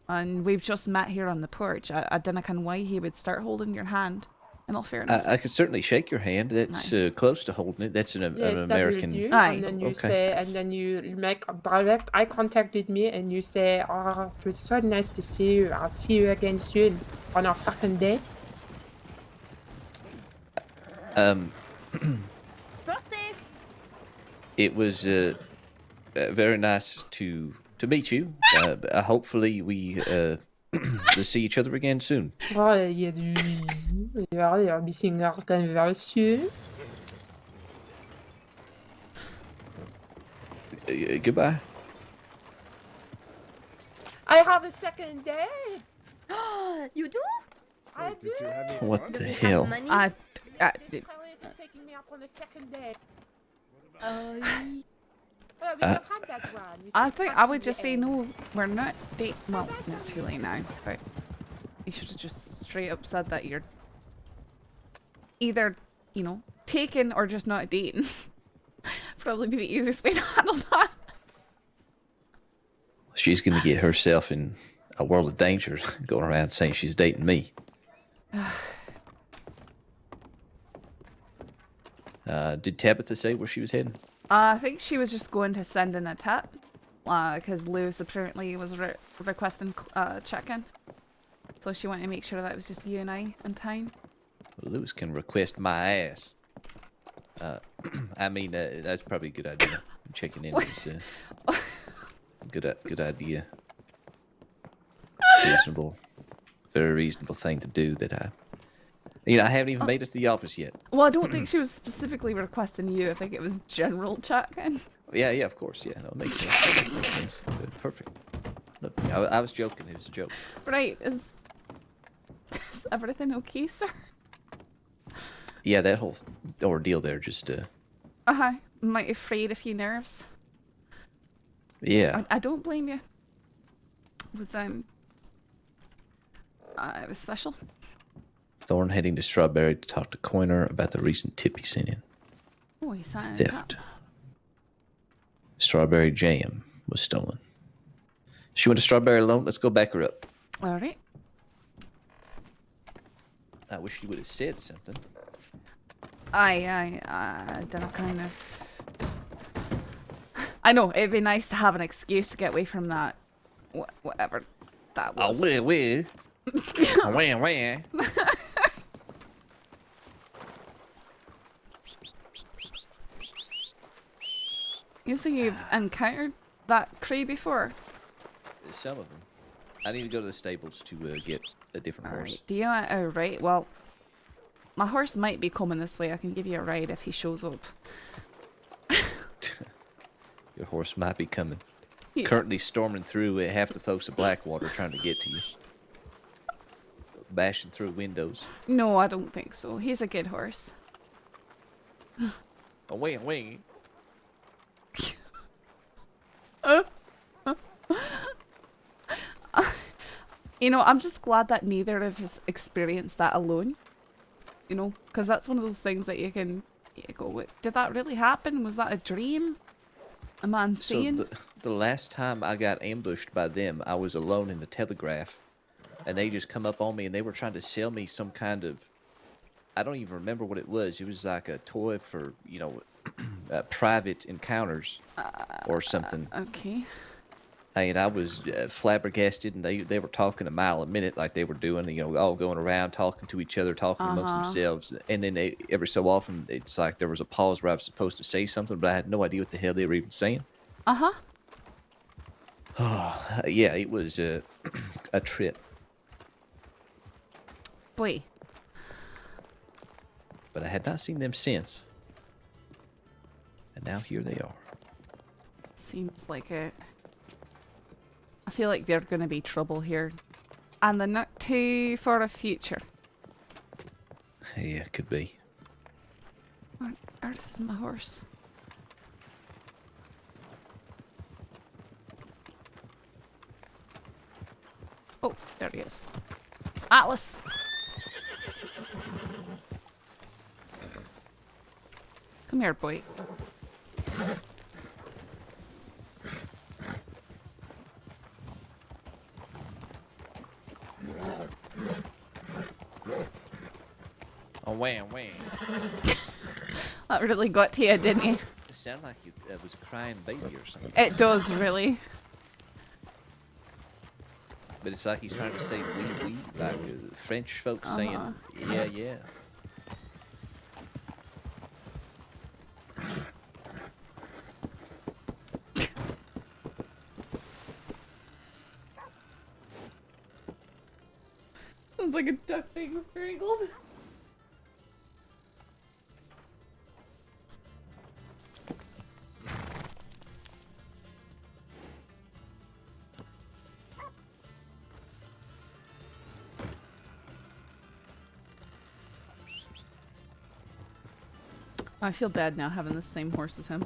And we've just met here on the porch. I don't know why he would start holding your hand, in all fairness. I could certainly shake your hand. That's close to holding it. That's an American. Yes, and then you say, and then you make a direct eye contact with me, and you say, "Oh, it was so nice to see you. I'll see you again soon on our second date." It was very nice to meet you. Hopefully we will see each other again soon. Oh, yes, you're missing out again very soon. Goodbye. I have a second date. You do? I do. What the hell? Taking me up on a second date. I think I would just say no, we're not dating. Well, it's too late now, but you should have just straight up said that you're either, you know, taken or just not dating. Probably be the easiest way to handle that. She's gonna get herself in a world of danger going around saying she's dating me. Did Tabitha say where she was heading? I think she was just going to send in a tip, because Lewis apparently was requesting check-in. So she wanted to make sure that it was just you and I in time. Lewis can request my ass. I mean, that's probably a good idea. Checking in is good idea. Reasonable, very reasonable thing to do. I haven't even made it to the office yet. Well, I don't think she was specifically requesting you. I think it was general check-in. Yeah, of course. Yeah, no, it makes sense. Makes sense. Perfect. Look, I was joking. It was a joke. Right. Is everything okay, sir? Yeah, that whole ordeal there just... Might have frayed a few nerves. Yeah. I don't blame you. It was special. Thorne heading to Strawberry to talk to Coiner about the recent tip he sent in. Oh, he signed Theft. Strawberry jam was stolen. She went to Strawberry alone. Let's go back her up. All right. I wish you would have said something. I don't know, kind of I know, it'd be nice to have an excuse to get away from that. Whatever that was. Oh, where? Where? You think you've encountered that crew before? Some of them. I need to go to the stables to get a different horse. Right. Do you want a ride? Well, my horse might be coming this way. I can give you a ride if he shows up. Your horse might be coming. Yeah. Currently storming through half the folks at Blackwater trying to get to you. Bashing through windows. No, I don't think so. He's a good horse. Oh, wait. You know, I'm just glad that neither of us experienced that alone. You know, because that's one of those things that you go, did that really happen? Was that a dream? Am I insane? So the last time I got ambushed by them, I was alone in the telegraph. And they just come up on me and they were trying to sell me some kind of... I don't even remember what it was. It was like a toy for, you know, private encounters or something. Okay. And I was flabbergasted, and they were talking a mile a minute like they were doing, you know, all going around, talking to each other, talking amongst themselves. And then every so often, it's like there was a pause where I was supposed to say something, but I had no idea what the hell they were even saying. Yeah, it was a trip. Boy. But I had not seen them since. And now here they are. Seems like it. I feel like there's going to be trouble here. And they're not too far a future. Yeah, could be. Where on earth is my horse? Oh, there he is. Atlas! Come here, boy. Oh, wham. That really got to you, didn't you? It sounded like it was a crying baby or something. It does, really. But it's like he's trying to say oui, like French folks saying, yeah. Sounds like a duck being strangled. I feel bad now having the same horse as him.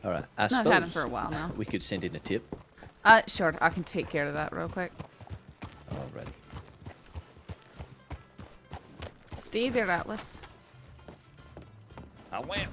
All right, I I've suppose had him for a while now. We could send in a tip. Sure, I can take care of that real quick. Alrighty. Stay there, Atlas. I went.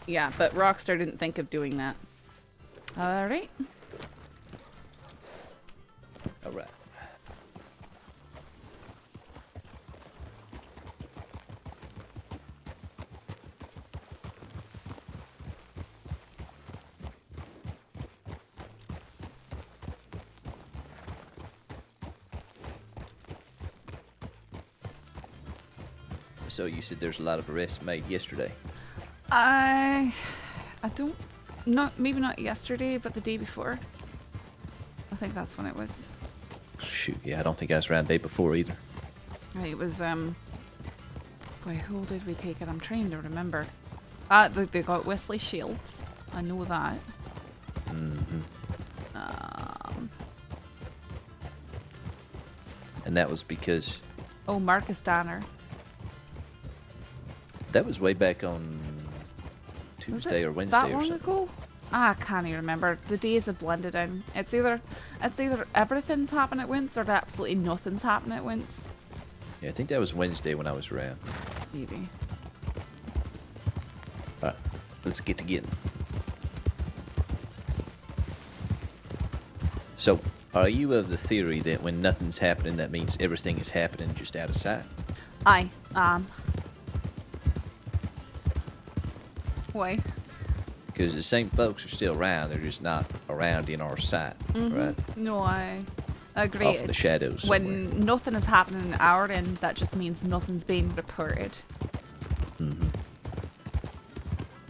Yeah, but Rockstar didn't think of doing that. Alright. Alright. So you said there's a lot of arrests made yesterday. I don't, maybe not yesterday, but the day before. I think that's when it was. Shoot, yeah, I don't think I was around the day before either. It was, Wait, who did we take it? I'm trying to remember. They got Wesley Shields. I know that. And that was because... Oh, Marcus Danner. That was way back on Tuesday or Wednesday that or long something. ago? I can't even remember. The days have blended in. It's either everything's happening at once or absolutely nothing's happening at once. Yeah, I think that was Wednesday when I was around. Maybe. Alright, let's get to getting. So, are you of the theory that when nothing's happening, that means everything is happening just out of sight? Aye. Why? Because the same folks are still around, they're just not around in our sight, right? No, I agree. Off in the shadows somewhere. When nothing is happening in our end, that just means nothing's being reported.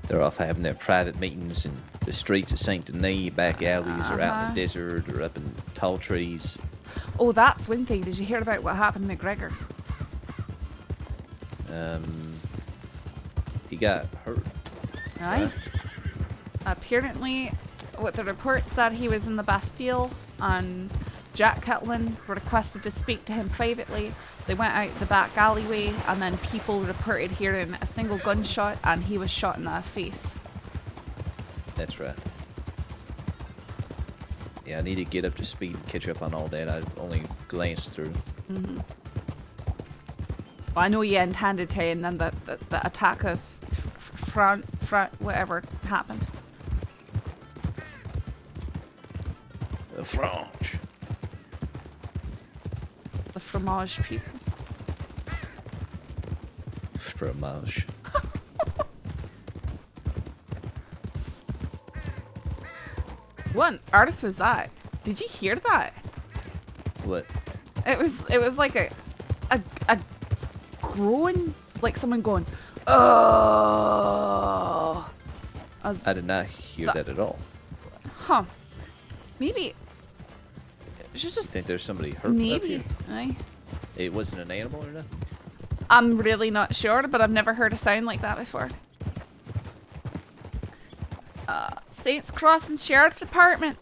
They're off having their private meetings in the streets of Saint Denis, back alleys, or out in the desert, or up in tall trees. Oh, that's one thing. Did you hear about what happened to McGregor? He got hurt. Aye. Apparently, what the report said, he was in the Bastille and Jack Catlin requested to speak to him privately. They went out the back alleyway and then people reported hearing a single gunshot and he was shot in the face. That's right. Yeah, I need to get up to speed and catch up on all that. I only glanced through. Well, I know you intended to, and then the attack of front whatever happened. The Fronch. The fromage people. Fromage. What on earth was that? Did you hear that? What? It was like a groan, like someone going, oh. I did not hear that at all. Huh. Maybe. Should just. Think there's somebody hurt up Maybe. here? Aye. It wasn't an animal or nothing? I'm really not sure, but I've never heard a sound like that before. Saints Crossing Sheriff Department.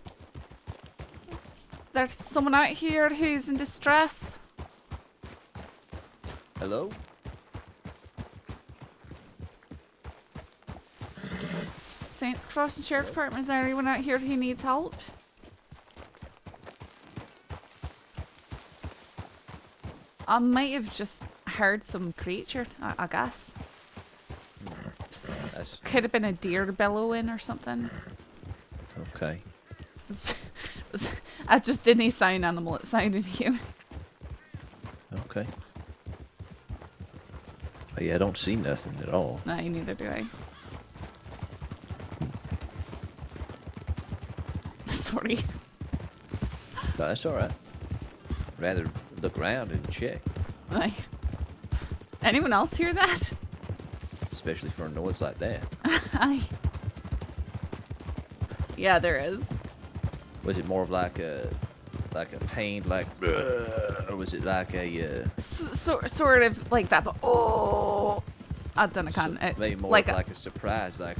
There's someone out here who's in distress. Hello? Saints Crossing Sheriff Department, is there anyone out here who needs help? I might have just heard some creature, I guess. Could have been a deer bellowing or something. Okay. It just didn't sound animal, it sounded human. Okay. Oh, yeah, I don't see nothing at all. No, neither do I. Sorry. No, that's alright. Rather look around and check. Aye. Anyone else hear that? Especially for a noise like that. Aye. Yeah, there is. Was it more of like a pain, like, or was it like a Sort of like that, but oh, I don't know. maybe more like of like a surprise, like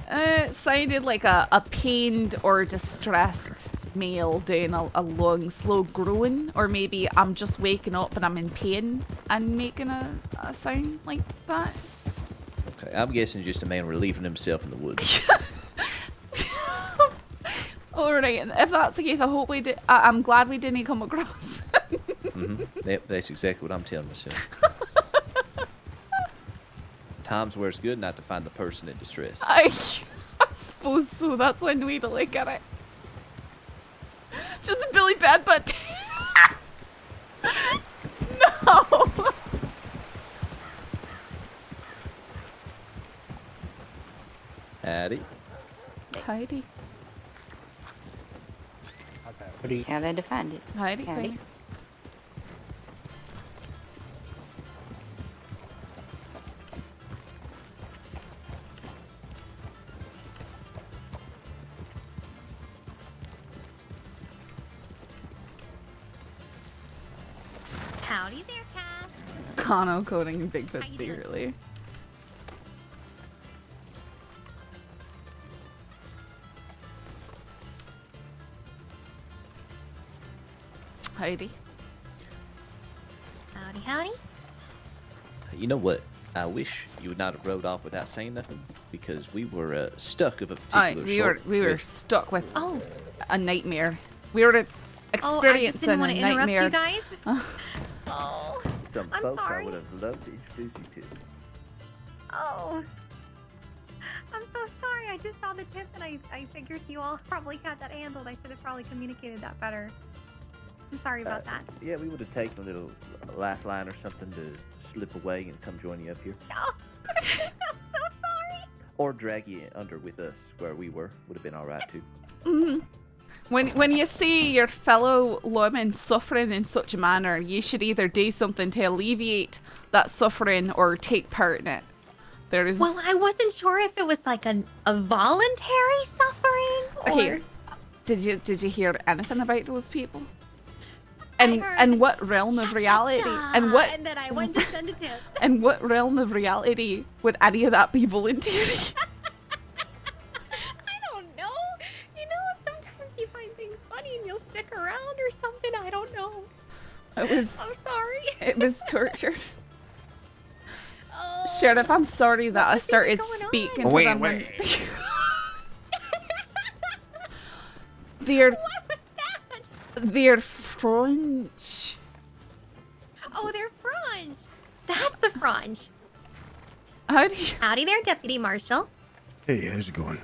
it sounded like a pained or distressed male doing a long, slow groan, or maybe I'm just waking up and I'm in pain and making a sound like that. Okay, I'm guessing just a man relieving himself in the woods. Alright, if that's the case, I hope we did. I'm glad we didn't come across. Yep, that's exactly what I'm telling myself. Times where it's good not to find the person in distress. I suppose so. That's one way to look at it. Just a Billy Bad Butt. No. Howdy. Heidi. How they defined it. Heidi. Howdy. Howdy there, Cash. Kano coding Bigfoot secretly. Heidi. Howdy, howdy. You know what? I wish you would not have rode off without saying nothing, because we were stuck of a particular we were stuck with a nightmare. We were experiencing didn't want a to interrupt nightmare. you guys. Some I'm folks sorry. I would have loved to introduce you to. Oh. I'm so sorry. I just saw the tip and I figured you all probably had that handled. I should have probably communicated that better. I'm sorry about that. Yeah, we would have taken a little lifeline or something to slip away and come join you up here. Oh, I'm so sorry. Or drag you under with us where we were. Would have been alright too. Mm-hmm. When you see your fellow lawmen suffering in such a manner, you should either do something to alleviate that suffering or take part in it. There is. Well, I wasn't sure if it was like a voluntary suffering or... Okay. Did you hear anything about those people? And what realm of reality? And what? And then I went to send a tip. And what realm of reality would any of that be volunteering? I don't know. You know, sometimes you find things funny and you'll stick around or something. I don't know. It was. I'm sorry. It was tortured. Sheriff, I'm sorry that I started speaking to them. Wait. They're. What was that? They're French. Oh, they're Fronch. That's the Fronch. Howdy there, Deputy Marshal. Hey, how's it going?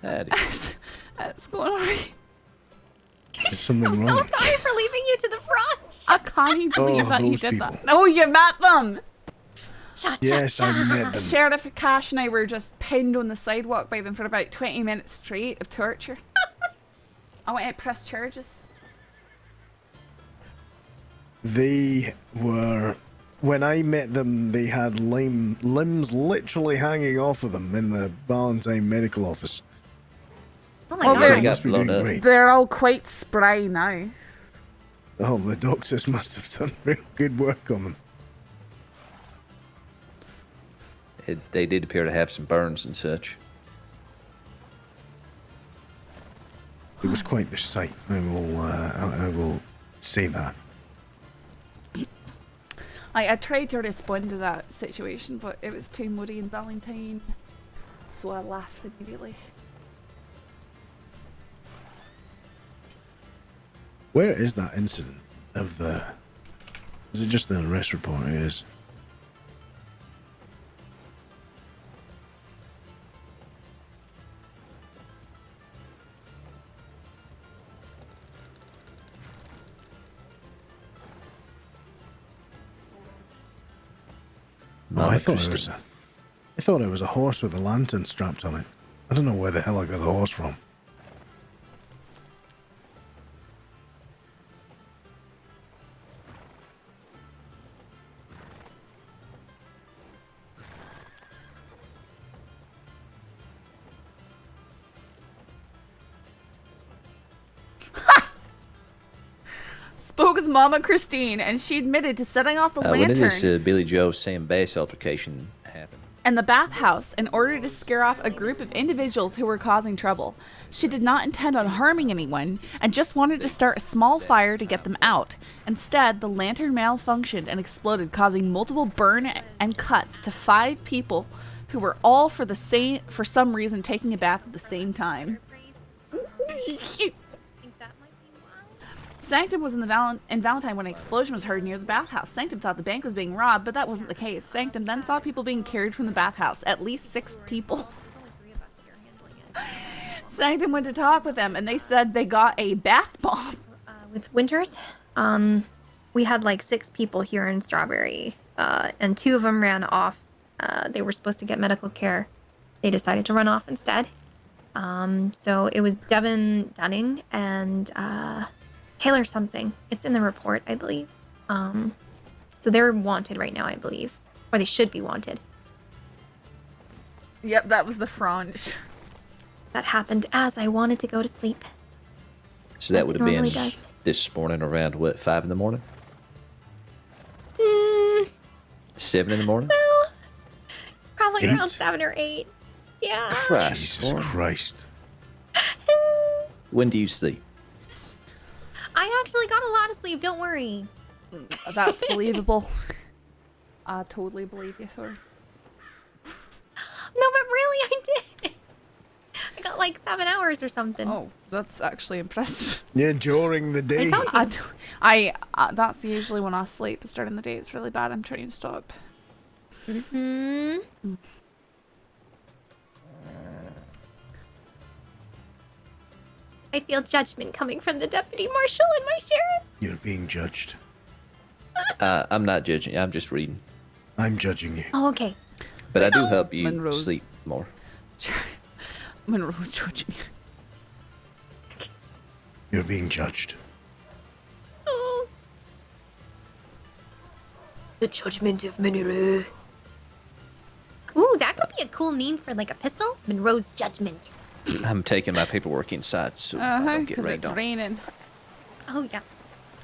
Howdy. It's going alright. Is something I'm wrong? so sorry for leaving you to the Fronch. I can't even believe that you those did people. that. Oh, you met them! Yes, I met them. Sheriff Cash and I were just pinned on the sidewalk by them for about 20 minutes straight of torture. I went to press charges. They were... When I met them, they had limbs literally hanging off of them in the Valentine medical office. Oh my They must be doing great. They're all quite spry now. Oh, the doctors must have done real good work on them. They did appear to have some burns and such. It was quite the sight. I will say that. I tried to respond to that situation, but it was too muddy in Valentine, so I laughed immediately. Where is that incident of the... Is it just the arrest report? It is. Oh, I thought it was a horse with a lantern strapped on it. I don't know where the hell I got the horse from. Spoke with Mama Christine, and she admitted to setting off the When did lantern this Billy Joe Sam Bass altercation happen? in the bathhouse in order to scare off a group of individuals who were causing trouble. She did not intend on harming anyone and just wanted to start a small fire to get them out. Instead, the lantern malfunctioned and exploded, causing multiple burn and cuts to 5 people who were all for some reason taking a bath at the same time. Sanctum was in Valentine when an explosion was heard near the bathhouse. Sanctum thought the bank was being robbed, but that wasn't the case. Sanctum then saw people being carried from the bathhouse, at least 6 people. Sanctum went to talk with them, and they said they got a bath bomb. With Winters, we had like 6 people here in Strawberry, and 2 of them ran off. They were supposed to get medical care. They decided to run off instead. So it was Devon Dunham and Taylor something. It's in the report, I believe. So they're wanted right now, I believe. Or they should be wanted. Yep, that was the Fronch. That happened as I wanted to go to sleep. So that As would it have been normally does. this morning around, what, 5 in the morning? 7 in the morning? Probably 8? around 7 or 8. Yeah. Christ, Jesus Thorne. Christ. When do you sleep? I actually got a lot of sleep. Don't worry. That's believable. I totally believe you, Thor. No, but really, I did. I got like 7 hours or something. Oh, that's actually impressive. Yeah, during the day. That's usually when I sleep. Starting the day, it's really bad. I'm trying to stop. Mm-hmm. I feel judgment coming from the deputy marshal and my sheriff. You're being judged. I'm not judging you. I'm just reading. I'm judging you. Oh, okay. But I do help you Monroe's- sleep more. Monroe's judging you. You're being judged. Oh. The judgment of Monroe. Ooh, that could be a cool name for like a pistol. Monroe's Judgment. I'm taking my paperwork inside so I don't get Because rained it's on. raining. Oh, yeah.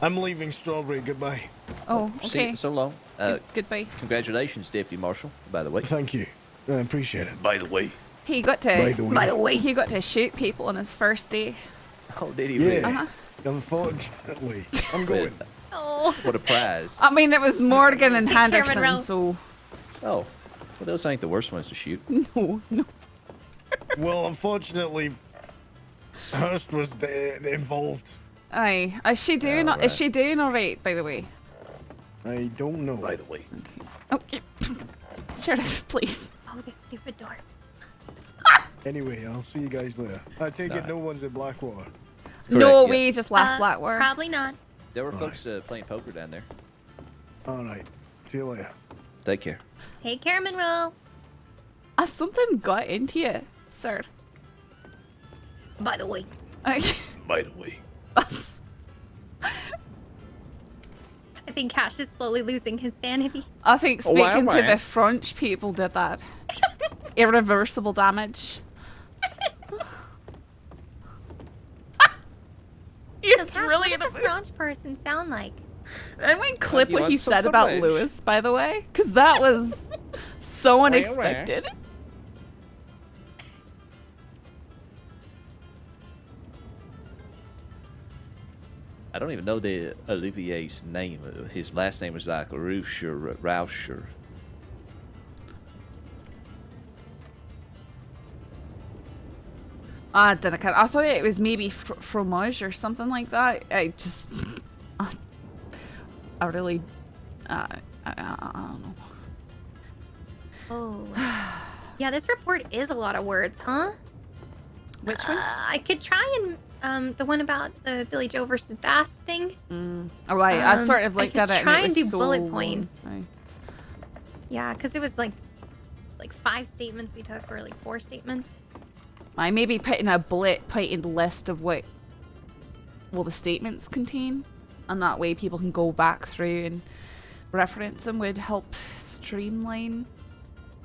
I'm leaving Strawberry. Goodbye. Oh, See okay. you so long. Goodbye. Congratulations, Deputy Marshal, by the way. Thank you. I appreciate it. By the way. He got to. By the way. He got to shoot people on his first day. Oh, did he Yeah. really? Uh-huh. Unfortunately. I'm going. Oh. What a prize. I mean, it was Morgan and Take care, Henderson, Monroe. so. Oh, well, those ain't the worst ones to shoot. No. Well, unfortunately, Hurst was involved. Aye. Is she doing? Alright. Is she doing all right? By the way. I don't know. By the way. Okay. Sheriff, please. Oh, this stupid door. Anyway, I'll see you guys later. I take it no one's in Blackwater. No, yeah. we just left Blackwater. Probably not. There were folks playing poker down there. All right. See you later. Take care. Take care, Monroe. Something got into you, sir. By the way. By the way. I think Cash is slowly losing his sanity. I think Oh, speaking why? to the Fronch people did that. Irreversible damage. It's Cash, really what does a French person sound like? And we clip you what he want some said about French? Lewis, by the way, because that was so unexpected. I don't even know the Olivier's name. His last name was like Rauscher. I thought it was maybe fromage or something like that. I really, I don't know. Oh. Yeah, this report is a lot of words, huh? Which one? I could try and the one about the Billy Joe versus Bass thing. All right, I sort of looked I at could it. try and, and it do was so bullet long. points. Aye. Yeah, because it was like 5 statements we took, or like 4 statements. I may be putting a bullet point list of what the statements contain, and that way people can go back through and reference them. Would help streamline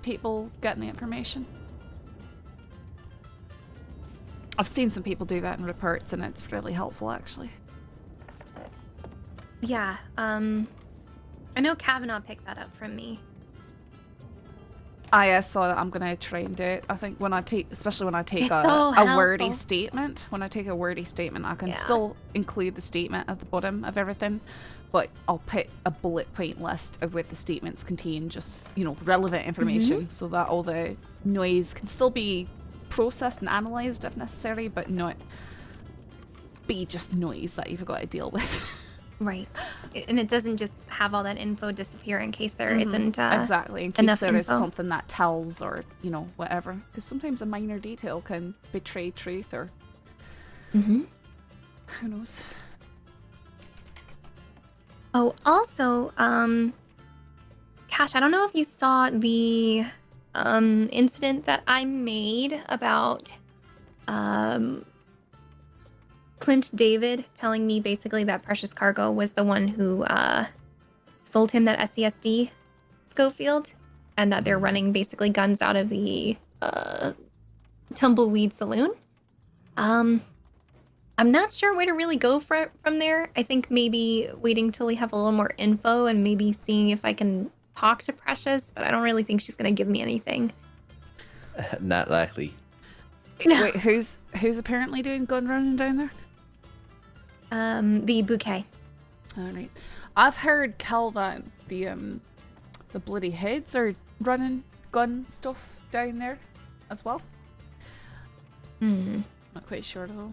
people getting the information. I've seen some people do that in reports, and it's really helpful, actually. Yeah, I know Kavanaugh picked that up from me. I saw that. I'm gonna try and do it. I think especially when I take It's so a wordy helpful. statement. When I take a wordy statement, I can Yeah. still include the statement at the bottom of everything, but I'll put a bullet point list of what the statements contain, just relevant information, so that all the noise can still be processed and analyzed if necessary, but not be just noise that you've got to deal with. Right. And it doesn't just have all that info disappear in case there isn't exactly, in case enough there is info. something that tells, or whatever, because sometimes a minor detail can betray truth, or who knows. Oh, also, Cash, I don't know if you saw the incident that I made about Clint David telling me basically that Precious Cargo was the one who sold him that SCSD Schofield, and that they're running basically guns out of the Tumbleweed Saloon. I'm not sure where to really go from there. I think maybe waiting till we have a little more info and maybe seeing if I can talk to Precious, but I don't really think she's gonna give me anything. Not likely. Wait, who's apparently doing gun running down there? The bouquet. All right. I've heard Cal that the bloody heads are running gun stuff down there as well. Not quite sure though.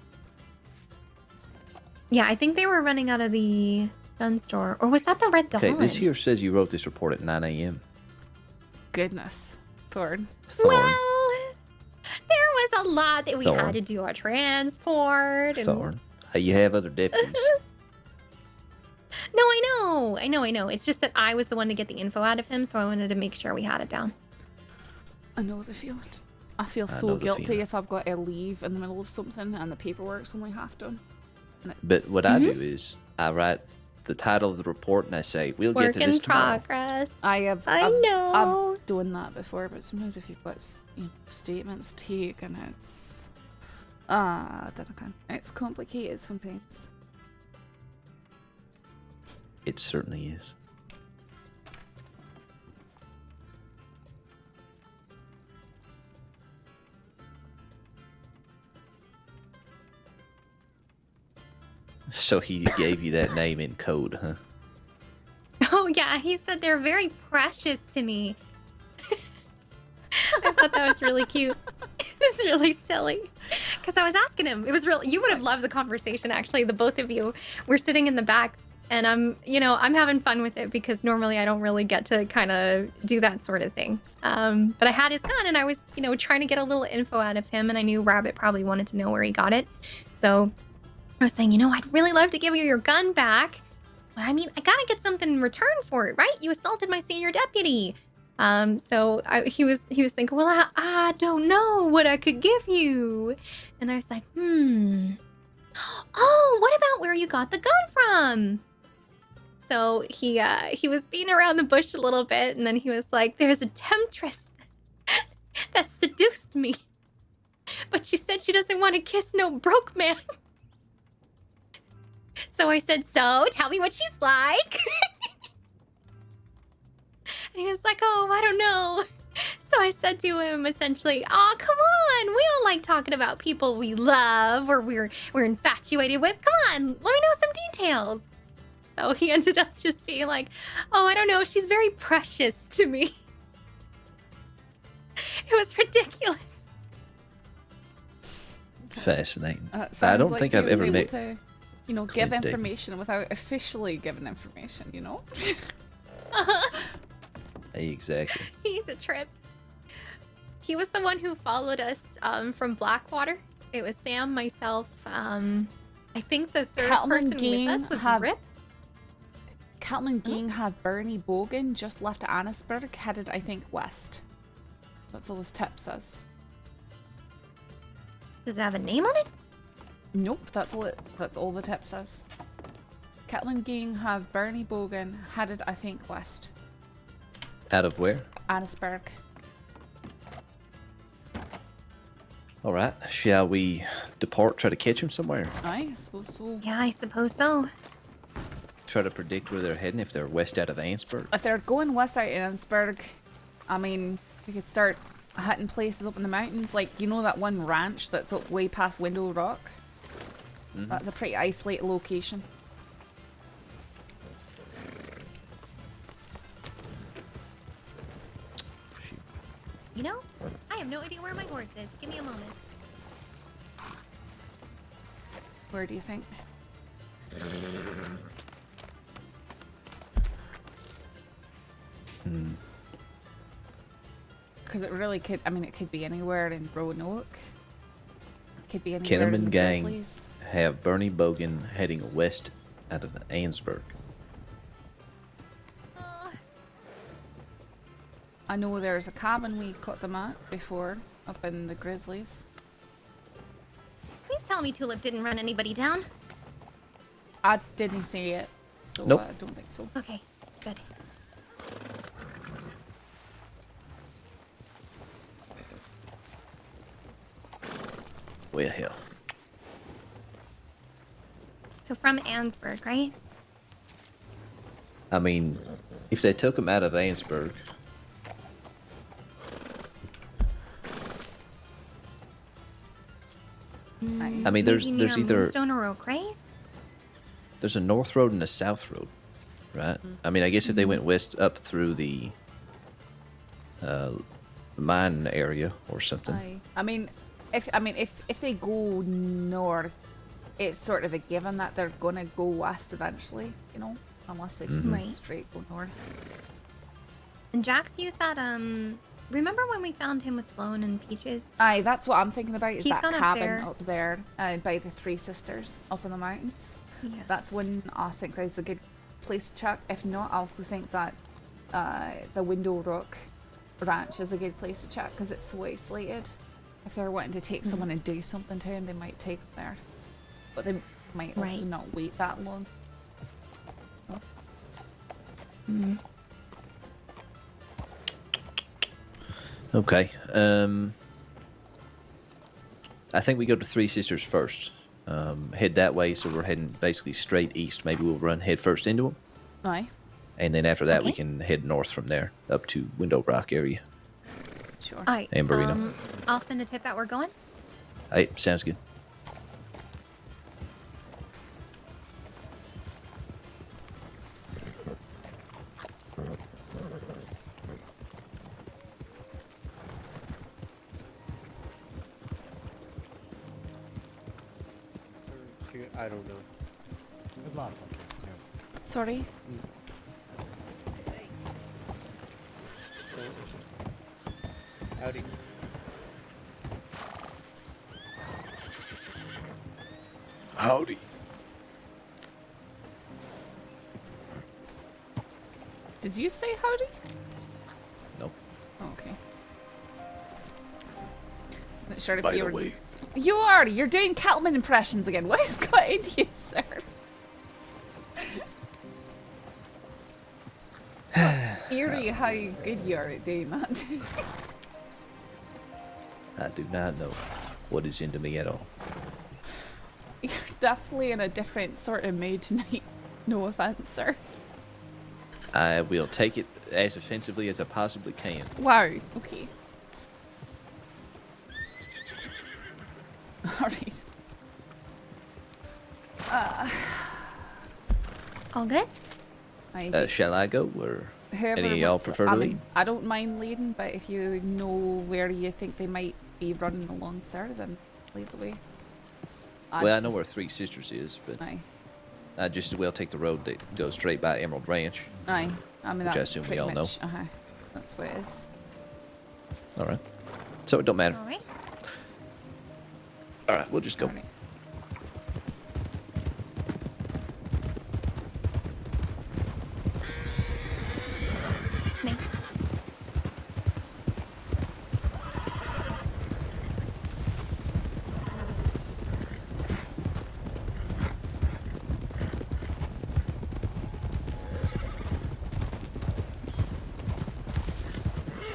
Yeah, I think they were running out of the gun store. Or was that the Red Dawn? Okay, this here says you wrote this report at 9 a.m. Goodness. Thorne. Well, there was a lot that we Thorne. had to do our transport. And... Thorne. You have other deputies. No, I know. It's just that I was the one to get the info out of him, so I wanted to make sure we had it down. I know the feeling. I feel I so know the guilty feeling. if I've got to leave in the middle of something and the paperwork's only half done. But what I do is I write the title of the report and I say, we'll get Work to this in tomorrow. progress. I know. I've done that before, but sometimes if you've got statements to take and it's it's complicated sometimes. It certainly is. So he gave you that name in code, huh? Oh yeah, he said they're very precious to me. I thought that was really cute. It's really silly. Because I was asking him, it was real. You would have loved the conversation, actually. The both of you were sitting in the back, and I'm having fun with it because normally I don't really get to kind of do that sort of thing. But I had his gun, and I was, trying to get a little info out of him, and I knew Rabbit probably wanted to know where he got it. So I was saying, I'd really love to give you your gun back. But I mean, I gotta get something in return for it, right? You assaulted my senior deputy. He was thinking, well, I don't know what I could give you. And I was like, oh, what about where you got the gun from? So he was beating around the bush a little bit, and then he was like, there's a temptress that seduced me. But she said she doesn't want to kiss no broke man. So I said, so tell me what she's like. And he was like, oh, I don't know. So I said to him essentially, oh, come on. We all like talking about people we love or we're infatuated with. Come on, let me know some details. So he ended up just being like, oh, I don't know. She's very precious to me. It was ridiculous. Fascinating. I don't think I've ever met... to, give information without officially giving information, Exactly. He's a trip. He was the one who followed us from Blackwater. It was Sam, myself, I think the third person with us was Rip. Catlin Ging have Bernie Bogan just left Annisburg, headed, I think, west. That's all this tip says. Does it have a name on it? Nope, that's all the tip says. Catlin Ging have Bernie Bogan, headed, I think, west. Out of where? Annisburg. All right. Shall we depart, try to catch him somewhere? I suppose so. Yeah, I suppose so. Try to predict where they're heading if they're west out of Annisburg. If they're going west out of Annisburg, I mean, we could start hitting places up in the mountains. Like, that one ranch that's up way past Window Rock? Mm-hmm. That's a pretty isolated location. I have no idea where my horse is. Give me a moment. Where do you think? Because it really could, it could be anywhere in Roanoke. It could be anywhere in Kinnaman the gang Grizzlies. have Bernie Bogan heading west out of Annisburg. I know there's a cabin we caught them at before, up in the Grizzlies. Please tell me Tulip didn't run anybody down. I didn't see it, so Nope. I don't think so. Okay, good. Well, hell. So from Annsburg, right? If they took him out of Ansburg, I mean, there's either Moonstone or Oak Rays? there's a north road and a south road, right? I mean, I guess if they went west up through the mine area or something. I mean, if they go north, it's sort of a given that they're gonna go west eventually, you know, unless they just straight go north. And Jax used that, remember when we found him with Sloan and Peaches? Aye, that's what I'm thinking about, is He's that gone up cabin up there by the Three Sisters up in the mountains. Yeah. That's one I think is a good place to check. If not, I also think that the Window Rock Ranch is a good place to check because it's so isolated. If they're wanting to take someone and do something to him, they might take him there. But they might also not wait that long. Okay. I think we go to Three Sisters first. Head that way, so we're heading basically straight east. Maybe we'll run head first into them. Aye. And then after that, we can head north from there up to Window Rock area. Sure. All right. Amberino. I'll send a tip that we're going. Hey, sounds good. I don't know. It was a lot of fun. Yeah. Sorry. Howdy. Howdy. Did you say howdy? Nope. Oh, okay. Not sure if By you the were. way. You are. You're doing Cattleman impressions again. What has got into you, sir? Eerie how good you are at doing that. I do not know what is into me at all. You're definitely in a different sort of mood tonight. No offense, sir. I will take it as offensively as I possibly can. Wow. Okay. Alright. All good? Shall I go, or Whoever any of y'all wants to- prefer I to mean, lead? I don't mind leading, but if you know where you think they might be running along, sir, then lead the way. Well, I know where Three Sisters is, but Aye. I just as well take the road that goes straight by Emerald Ranch. Aye. I mean, Which I that's assume we pretty all know. much, that's what it is. All right. So it don't matter. All right. All right, we'll just go. Snake.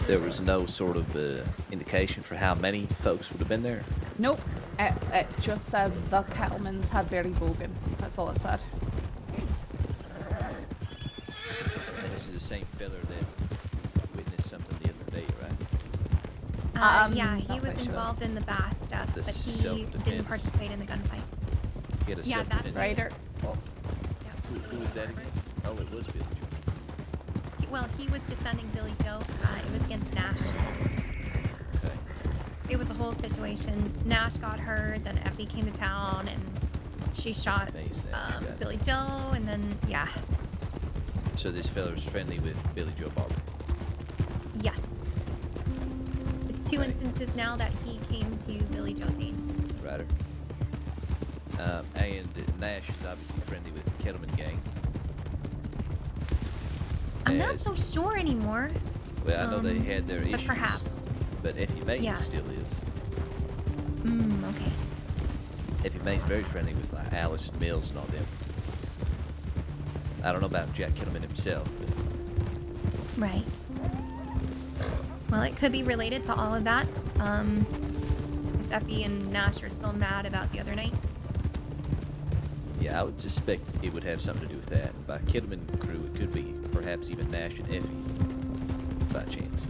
There was no sort of indication for how many folks would have been there. Nope. It just said the Kettlemans had Barry Bogan. That's all it said. And this is the same fella that witnessed something the other day, right? Yeah, he not was quite sure. involved in the bass stuff, The but he self-defense. didn't participate in the gunfight. He had a Yeah, that's self-defense. Ryder. Who was that against? Oh, it was Billy Joe. Well, he was defending Billy Joe. It was against Nash. Okay. It was a whole situation. Nash got hurt, then Effie came to town, and she shot Billy Joe, and then, yeah. So this fella's friendly with Billy Joe Barber. Yes. It's two instances now that he came to Billy Joe's aid. Ryder. And Nash is obviously friendly with the Kettleman gang. I'm not so sure anymore. Well, I know they had their but issues. perhaps. But Effie May Yeah. still is. Okay. Effie May's very friendly with like Alice and Mills and all them. I don't know about Jack Kettleman himself, but Right. Well, it could be related to all of that. If Effie and Nash are still mad about the other night. yeah, I would suspect it would have something to do with that. And by Kettleman crew, it could be perhaps perhaps even Nash and Effie, by chance.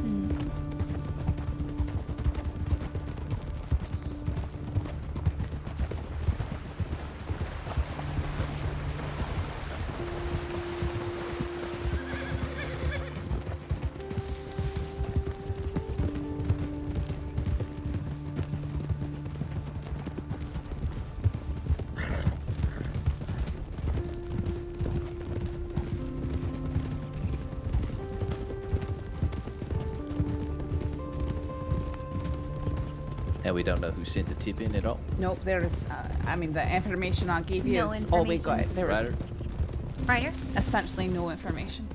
And we don't know who sent the tip in at all? Nope, there's, I mean, the information I gave you No is all we got. information. There was Ryder? Ryder? essentially no information.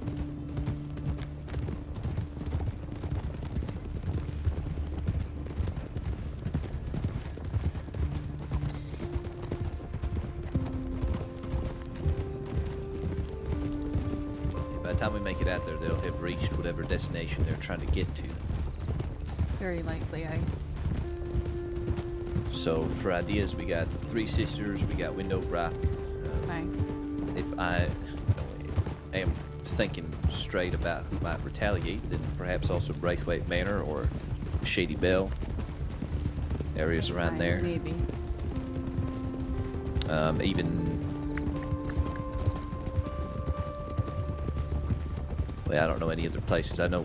By the time we make it out there, they'll have reached whatever destination they're trying to get to. Very likely, So for ideas, we got Three Sisters, we got Window Rock. Aye. If I am thinking straight about who might retaliate, then perhaps also Braithwaite Manor or Shady Bell. Areas around there. Maybe. Well, I don't know any other places. I know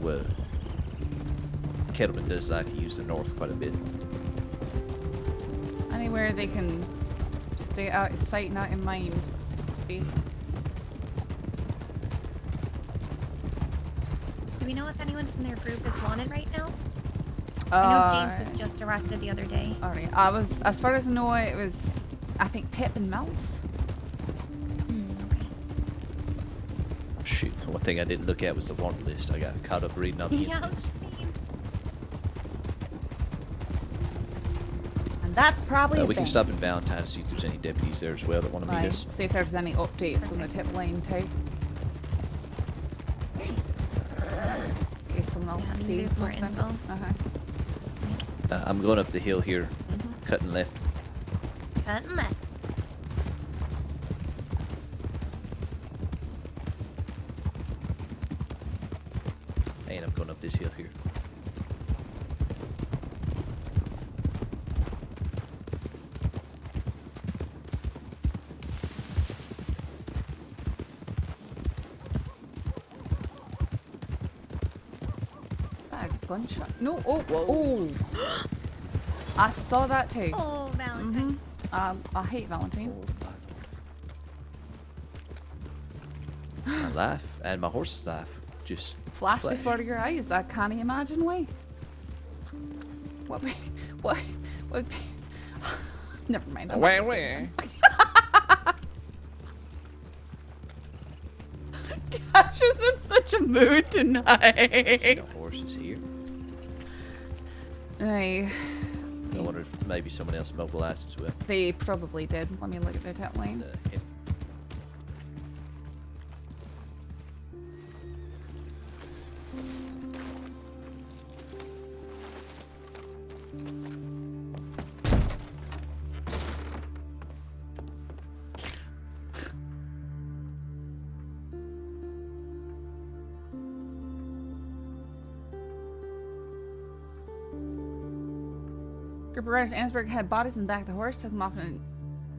Kettleman does like to use the north quite a bit. Anywhere they can stay out of sight, not in mind, seems to be. Do we know if anyone from their group is wanted right now? I know James was just arrested the other day. Alright, as far as I know, it was, I think, Pip and Mills. Shoot, the one thing I didn't look at was the wanted list. I got caught up reading all the incidents. And that's probably We can stop in Valentine and see if there's any deputies there as well that want to meet us. See if there's any updates on the tip line too. Okay, someone else is seeing there's more something. info. I'm going up the hill here, cutting left. Cutting left. And I'm going up this hill here. Gunshot. No, oh. I saw that too. Oh, Valentine. I hate Valentine. My life and my horse's life just Flash before your eyes. I can't imagine why. What? Never mind. Where? Gosh, is in such a mood tonight. No horses here. I wonder if maybe someone else mobilized as well. They probably did. Let me look at the tip line. Group of riders in Annesburg had bodies in the back of the horse, took them off and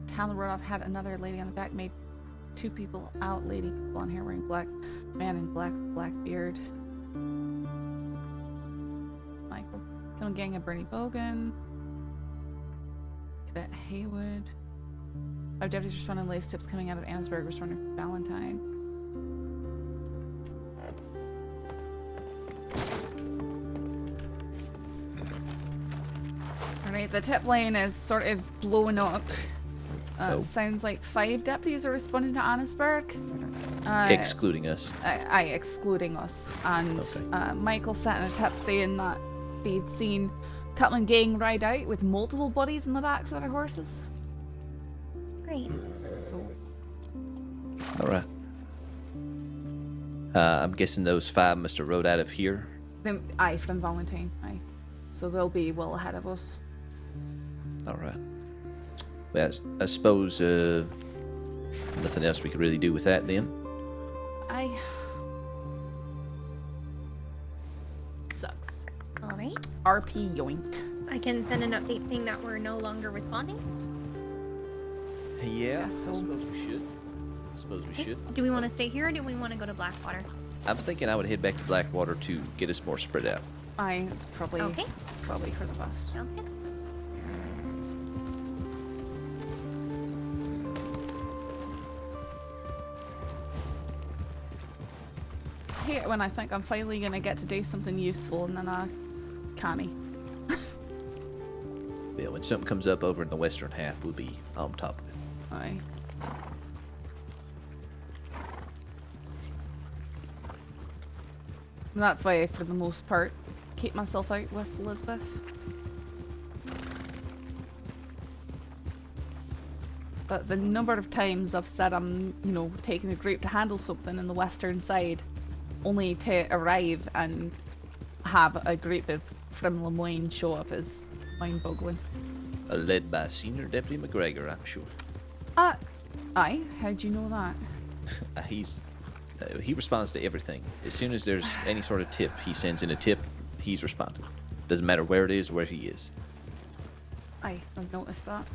town the road off, had another lady on the back, made two people out, lady, blonde hair wearing black, man in black beard. Michael. Killing gang of Bernie Bogan. Cadet Haywood. 5 deputies responding to lace tips coming out of Annesburg, responding to Valentine. Alright, the tip line is sort of blowing up. Sounds like 5 deputies are responding to Annesburg. Excluding us. Excluding us. And Michael sat in a tip saying that they'd seen Cutman gang ride out with multiple bodies in the backs of their horses. Great. Alright. I'm guessing those 5 must have rode out of here. Aye, from Valentine. Aye. So they'll be well ahead of us. Alright. Well, I suppose nothing else we could really do with that then. Sucks. All right. RP yoinked. I can send an update saying that we're no longer responding. Yeah, I suppose we should. Do we want to stay here or do we want to go to Blackwater? I'm thinking I would head back to Blackwater to get us more spread out. It's probably probably for the best. Sounds good. I hate it when I think I'm finally gonna get to do something useful and then I can't. Yeah, when something comes up over in the western half, we'll be on top of it. Aye. That's why, for the most part, keep myself out with Elizabeth. But the number of times I've said I'm, taking a group to handle something in the western side, only to arrive and have a group from Lemoyne show up is mind-boggling. Led by Senior Deputy McGregor, I'm sure. Aye. How'd you know that? He responds to everything. As soon as there's any sort of tip, he sends in a tip. He's responding. Doesn't matter where it is, where he is. I've noticed that.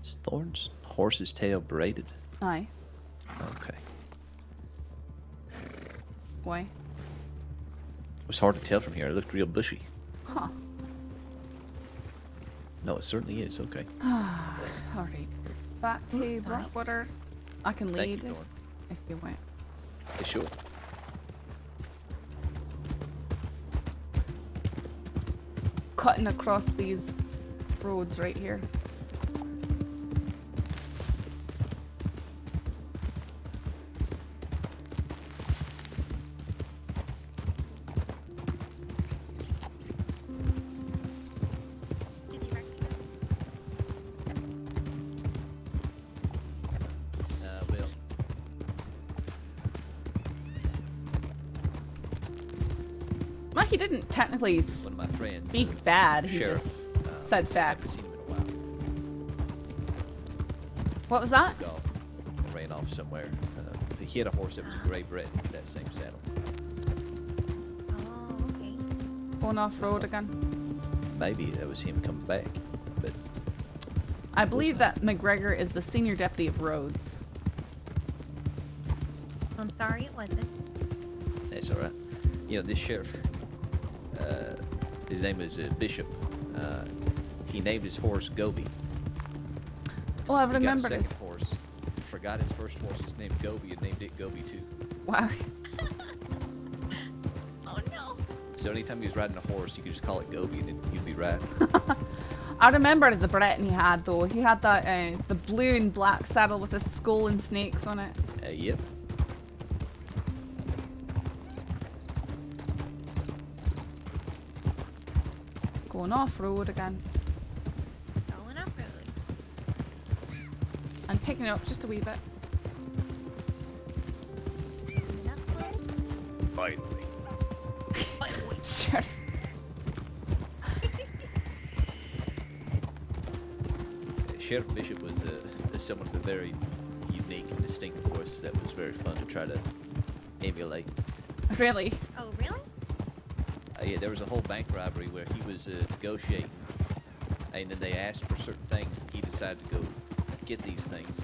Is Thorne's horse's tail braided? Aye. Okay. Why? It was hard to tell from here. It looked real bushy. Huh. No, it certainly is. Okay. Alright. Back to Blackwater. I can lead Thank you, Thorne. if you want. Yeah, sure. Cutting across these roads right here. Well, he didn't technically One of my friends, speak bad. He sheriff, just said facts. Haven't seen him in a while. What was that? Ran off somewhere. He had a horse that was gray bred with that same saddle. Oh, okay. Going off road again. Maybe that was him coming back, but I believe that McGregor is the senior deputy of roads. I'm sorry it wasn't. that's all right. This sheriff, his name is Bishop. He named his horse Gobi. Oh, I He remember got a this. second horse. Forgot his first horse's name Gobi and named it Gobi too. Wow. Oh no. So anytime he was riding a horse, you could just call it Gobi and you'd be right. I remember the Breton he had though. He had that the blue and black saddle with a skull and snakes on it. Yep. Going off road again. Going up road. And picking it up just a wee bit. Finally. Sure. Sheriff Bishop was someone with a very unique and distinct voice that was very fun to try to emulate. Really? Oh, really? Yeah, there was a whole bank robbery where he was negotiating, and then they asked for certain things, and he decided to go get these things.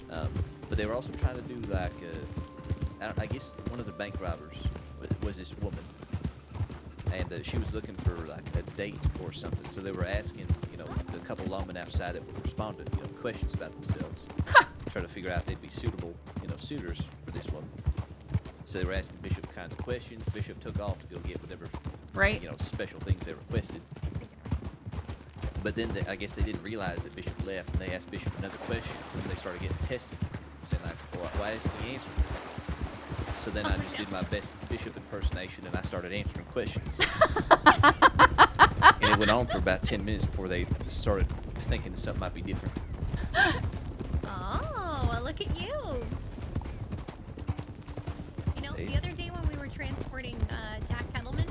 But they were also trying to do like, I guess one of the bank robbers was this woman, and she was looking for like a date or something. So they were asking, the couple lawmen outside that would respond to, questions about themselves, try to figure out if they'd be suitable, suitors for this woman. So they were asking Bishop kinds of questions. Bishop took off to go get whatever, special things they requested. But then I guess they didn't realize that Bishop left, and they asked Bishop another question, and they started getting tested, saying like, "Why isn't he answering?" So then I just did my best Bishop impersonation, and I started answering questions. And it went on for about 10 minutes before they started thinking something might be different. Oh, well, look at you. You know, the other day when we were transporting Jack Kettleman,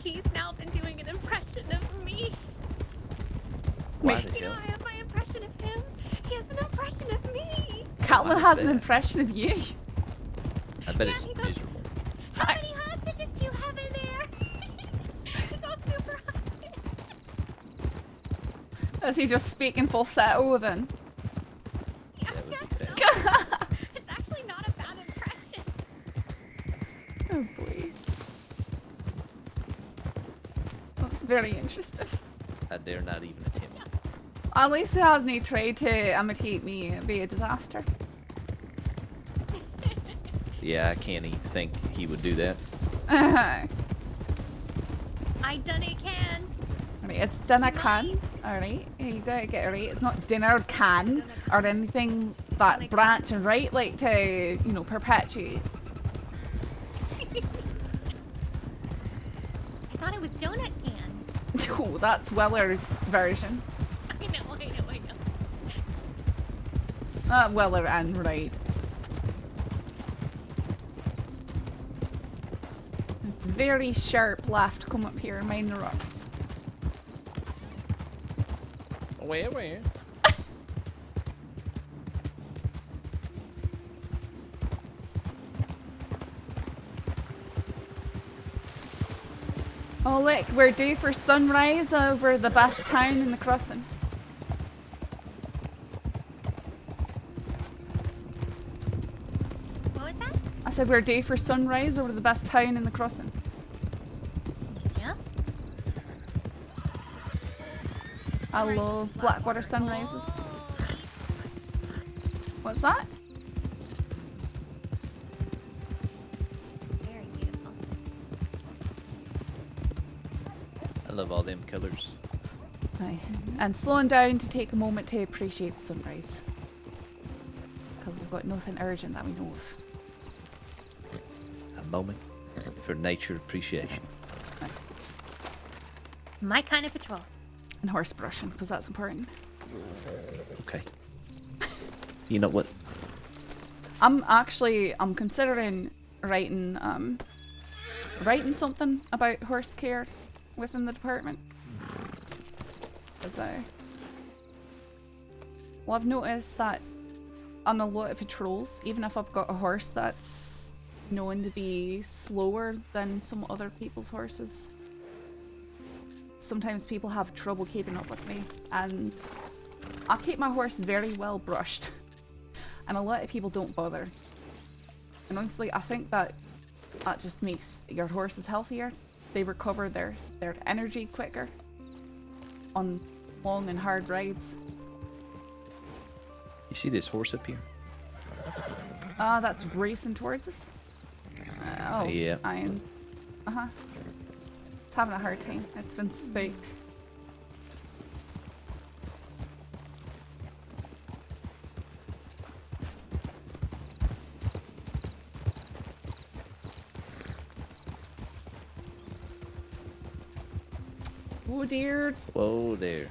he's now been doing an impression of me. Why the You know, hell? I have my impression of him. He has an impression of me. Catlin has an impression of you. I bet it's miserable. How many hostages do you have in there? He goes super high-pitched. Is he just speaking falsetto then? It's actually not a bad impression. Oh boy. That's very interesting. I dare not even attempt it. At least he hasn't tried to imitate me. It'd be a disaster. Yeah, I can't even think he would do that. I done it can. Right, it's dinner can. Alright, here you go, get it right. It's not dinner can or anything that branch and right like to, you know, perpetuate. I thought it was donut can. Oh, that's Weller's version. I know. Weller and right. Very sharp left come up here, mind the rocks. Where? Oh look, we're due for sunrise over the best town in the crossing. What was that? I said we're due for sunrise over the best town in the crossing. Yeah. I love Blackwater sunrises. What's that? Very beautiful. I love all them colors. Aye. And slowing down to take a moment to appreciate the sunrise. Because we've got nothing urgent that we know of. A moment for nature appreciation. My kind of patrol. And horse brushing, because that's important. Okay. You know what? I'm considering writing something about horse care within the department. Well, I've noticed that on a lot of patrols, even if I've got a horse that's known to be slower than some other people's horses, sometimes people have trouble keeping up with me, and I keep my horse very well brushed, and a lot of people don't bother. And honestly, I think that just makes your horses healthier. They recover their energy quicker on long and hard rides. You see this horse up here? That's racing towards us. Oh, yeah. Iron. It's having a hard time. It's been spooked. Oh dear. Whoa there.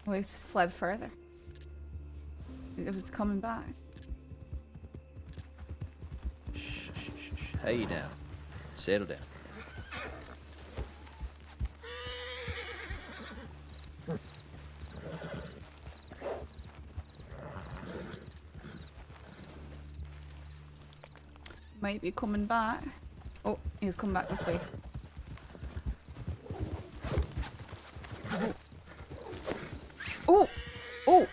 Oh, he's just fled further. It was coming back. Shh. Hey now. Settle down. Might be coming back. Oh, he's coming back this way. Oh! Oh!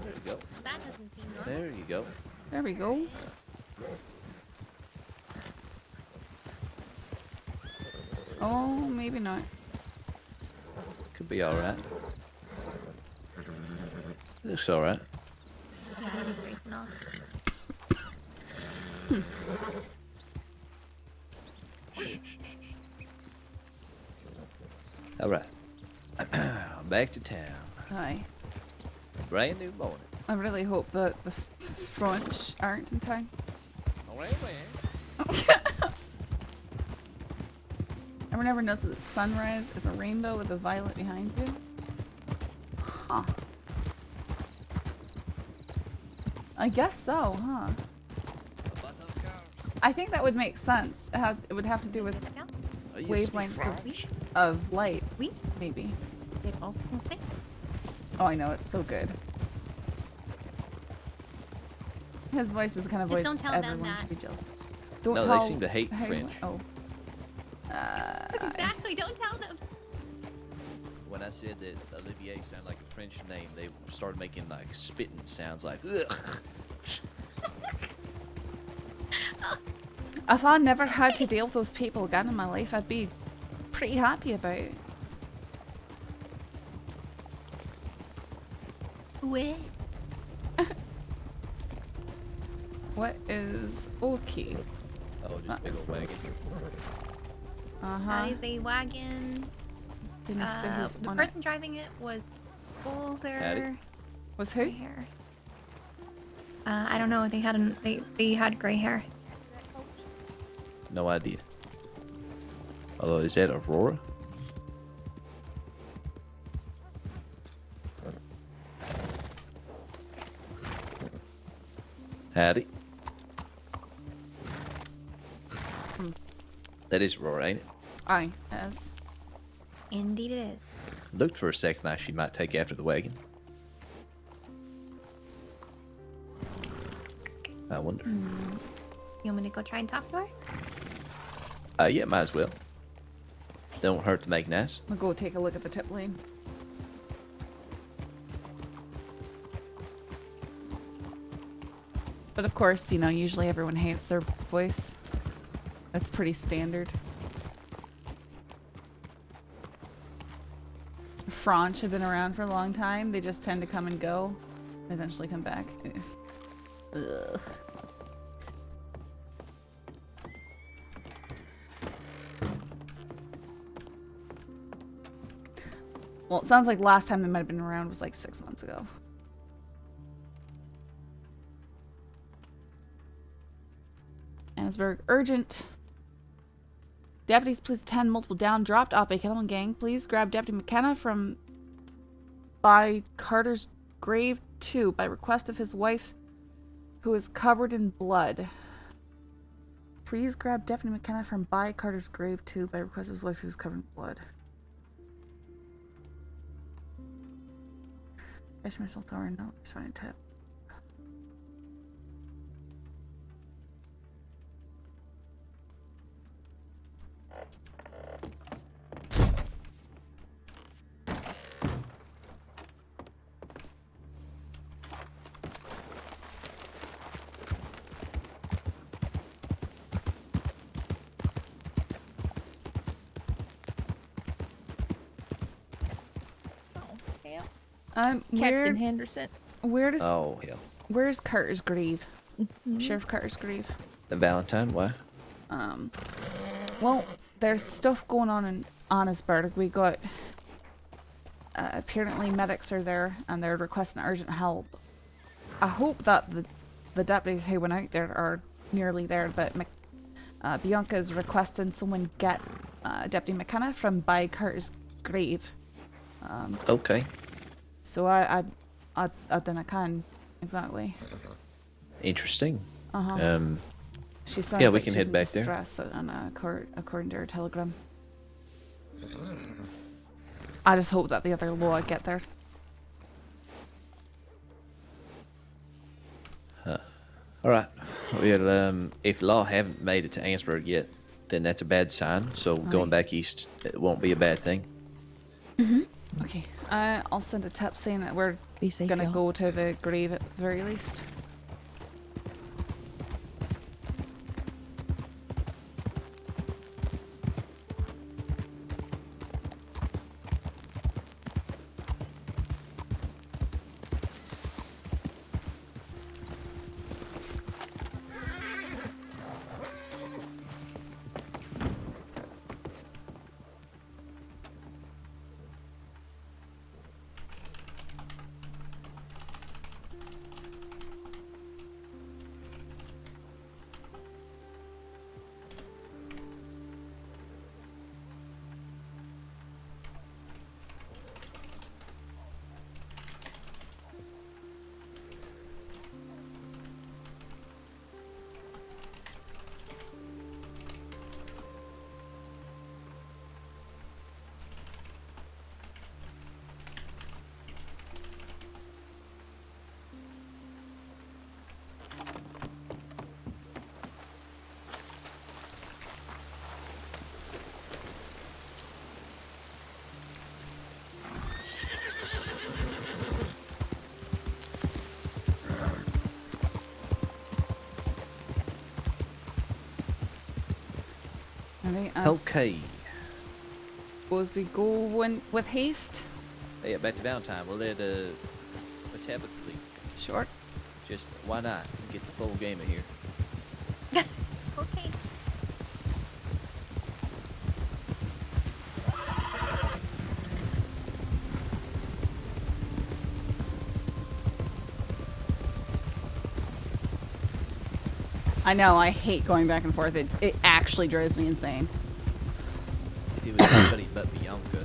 There you go. That doesn't seem normal. There you go. There we go. Oh, maybe not. Could be alright. Looks alright. Yeah, he's racing off. Alright. Back to town. Aye. Brand new morning. I really hope that the Fronch aren't in time. Everyone ever knows that sunrise is a rainbow with a violet behind you? Huh. I guess so, huh? I think that would make sense. It would have to do with wavelengths of light. Maybe. Oh, I know, it's so good. His voice is the kind of Just voice don't tell them everyone that. should be jealous. Don't No, tell they seem to hate French. Oh. Exactly, don't tell them. When I said that Olivier sounded like a French name, they started making like spitting sounds like ugh. If I never had to deal with those people again in my life, I'd be pretty happy about it. Wait. What is okay? Oh, just big old wagon. That is a wagon. Didn't say who's The on person driving it was older. Was who? Gray hair. I don't know. They had gray hair. No idea. Although, is that Aurora? Howdy. That is Aurora, ain't it? Aye, as. Indeed it is. Looked for a second like she might take after the wagon. I wonder. You want me to go try and talk to her? Yeah, might as well. Don't hurt to make nice. I'll go take a look at the tip lane. But of course, you know, usually everyone hates their voice. That's pretty standard. Fronch have been around for a long time. They just tend to come and go, and eventually come back. Ugh. Well, it sounds like last time they might have been around was like 6 months ago. Annesburg, urgent. Deputies, please attend. Multiple down. Dropped off a Kettleman gang. Please grab Deputy McKenna from by Carter's grave 2 by request of his wife, who is covered in blood. Please grab Deputy McKenna from by Carter's grave 2 by request of his wife, who is covered in blood. Ish Mitchell Thorne, no, just trying to tip. Captain Henderson. Where does? Oh, yeah. Where's Carter's grave? Sheriff Carter's grave. The Valentine, why? Well, there's stuff going on in Annesburg. We got apparently medics are there and they're requesting urgent help. I hope that the deputies who went out there are nearly there, but Bianca is requesting someone get Deputy McKenna from by Carter's grave. Okay. So I don't know exactly. Interesting. She sounds yeah, we like can she's head in back there. distress according to her telegram. I just hope that the other law get there. All right. Well, if law haven't made it to Annesburg yet, then that's a bad sign. So going back east, it won't be a bad thing. Okay. I'll send a tip saying that we're gonna go to the grave at the very least. Alright, Okay. Suppose we go in with haste? Yeah, back to Valentine. We'll let Tabitha lead. Sure. Just, why not? Get the full game in here. Okay. I know, I hate going back and forth. It actually drives me insane. If it was anybody but Bianca.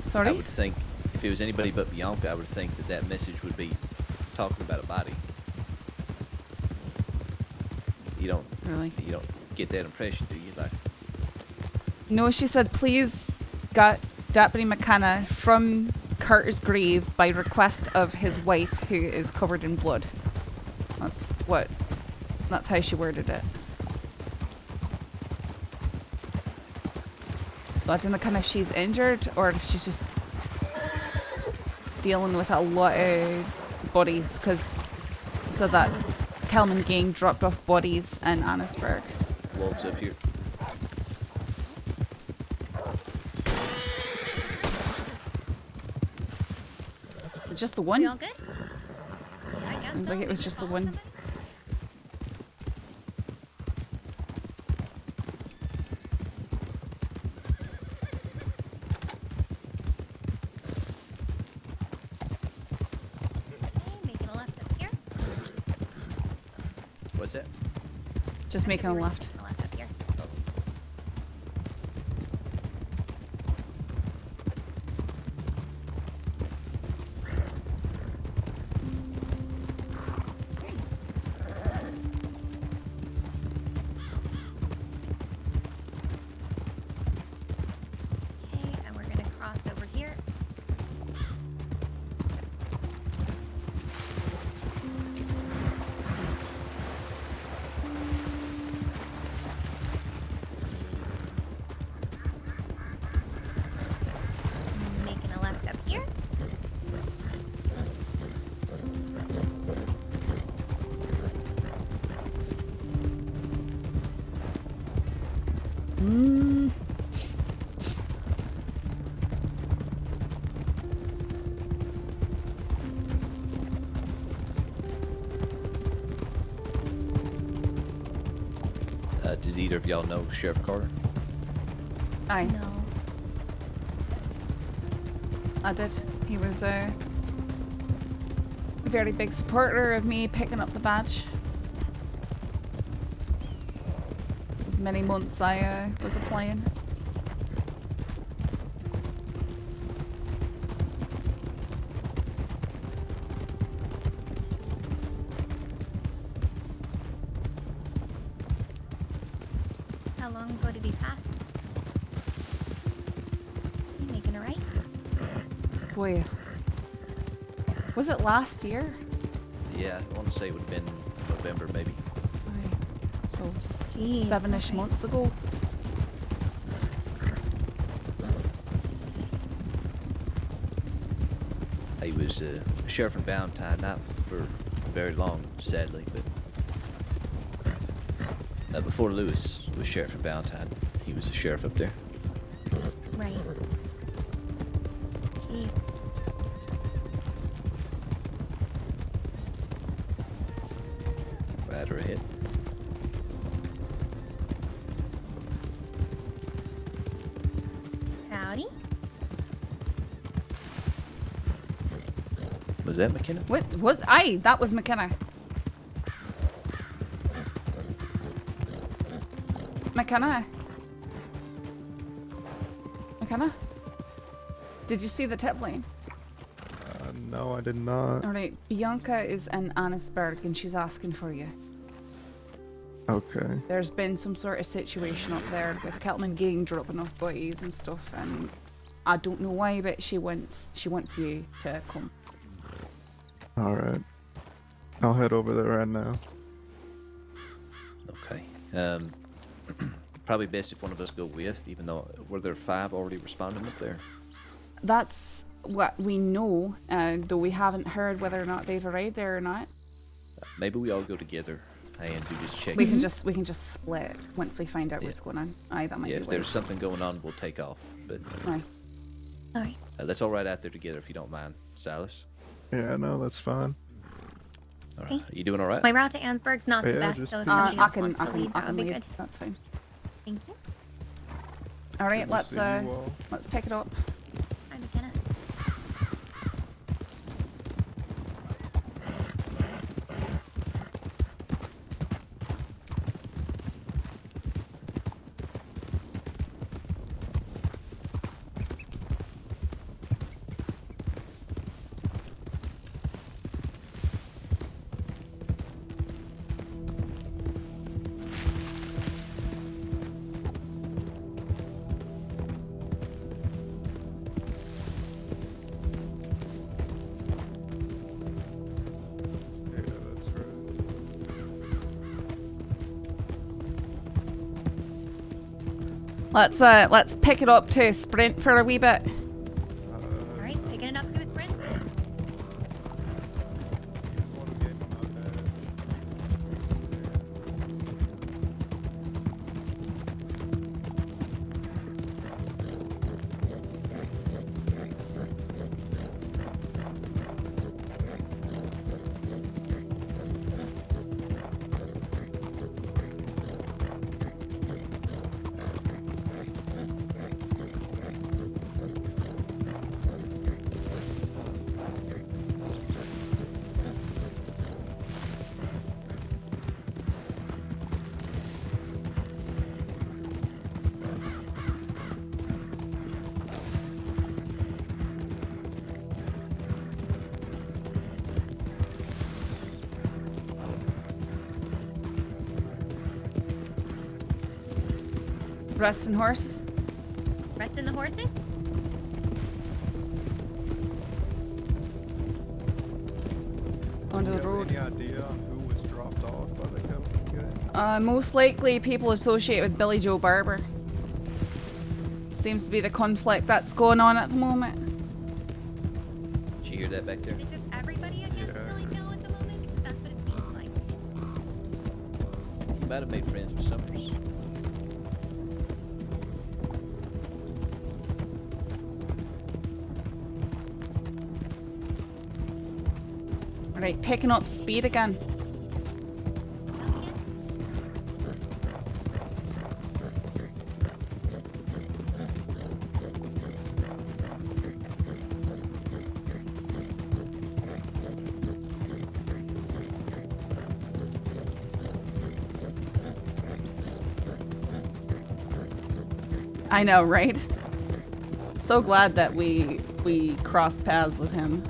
Sorry? I would think, if it was anybody but Bianca, I would think that message would be talking about a body. You don't get that impression, do you? Like, No, she said, please got Deputy McKenna from Carter's grave by request of his wife, who is covered in blood. That's how she worded it. So I don't know if she's injured or if she's just dealing with a lot of bodies, because so that Kelman gang dropped off bodies in Annisburg. wolves up here. Just the one? We all good? I guess Seems like it was just the one. Making a left up here. What's that? Just making a left. A left up here. Okay, and we're gonna cross over here. Making a left up here. Did either of y'all know Sheriff Carter? Aye. No. I did. He was a very big supporter of me picking up the badge. As many months I was applying. How long ago did he pass? Making a right? Boy. Was it last year? Yeah, I want to say it would have been November, maybe. So Jeez, 7-ish okay. months ago. He was sheriff in Valentine, not for very long, sadly, but before Lewis was sheriff in Valentine, he was the sheriff up there. Right. Jeez. Right or ahead. Howdy. Was that McKenna? What was I? That was McKenna. McKenna. McKenna? Did you see the tip line? No, I did not. Alright, Bianca is in Annisburg and she's asking for you. Okay. There's been some sort of situation up there with Keltman gang dropping off bodies and stuff, and I don't know why, but she wants you to come. Alright. I'll head over there right now. Okay. Probably best if one of us go with, even though, were there 5 already responding up there? That's what we know, though we haven't heard whether or not they've arrived there or not. Maybe we all go together. and do just check. We can just split once we find out what's going on. Aye, that might be if there's something going on, we'll take off. But Aye. Alright. Let's all ride out there together if you don't mind, Silas. Yeah, no, that's fine. All right. Are you doing all right? My route to Ansburg's not the Yeah, best, just so if keep- somebody I else can wants to lead, that would be lead. good. That's fine. Thank you. All right, Good to let's see you all. let's pick it up. Hi, McKenna. Let's pick it up to sprint for a wee bit. Alright, picking it up to a sprint. Resting horses. Resting the horses? Onto the Do you have road. Any idea on who was dropped off by the company? Most likely people associated with Billy Joe Barber. Seems to be the conflict that's going on at the moment. Did you hear that back there? Is it just everybody against Billy Joe at the moment? Because that's what it seems like. You might have made friends with Summers. Right, picking up speed again. I know, right? So glad that we crossed paths with him.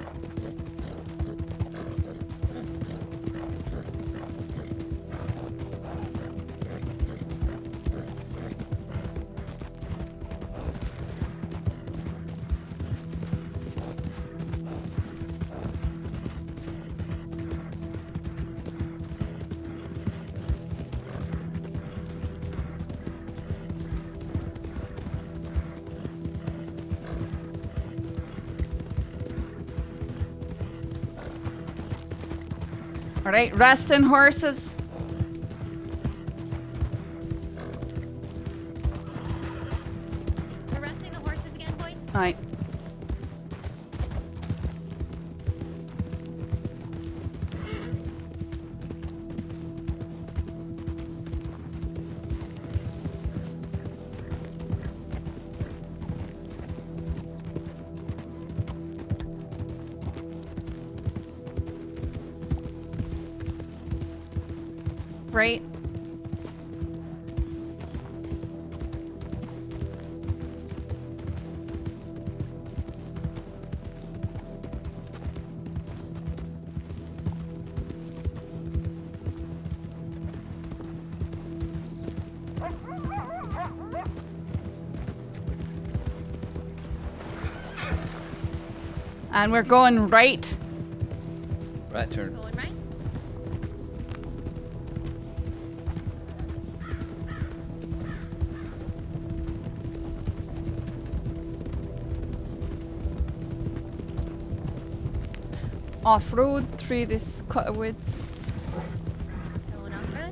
All right, resting horses. We're resting the horses again, boys? All right. Right. And we're going right. Right turn. Going right? Off-road through this cut of woods. Going off road.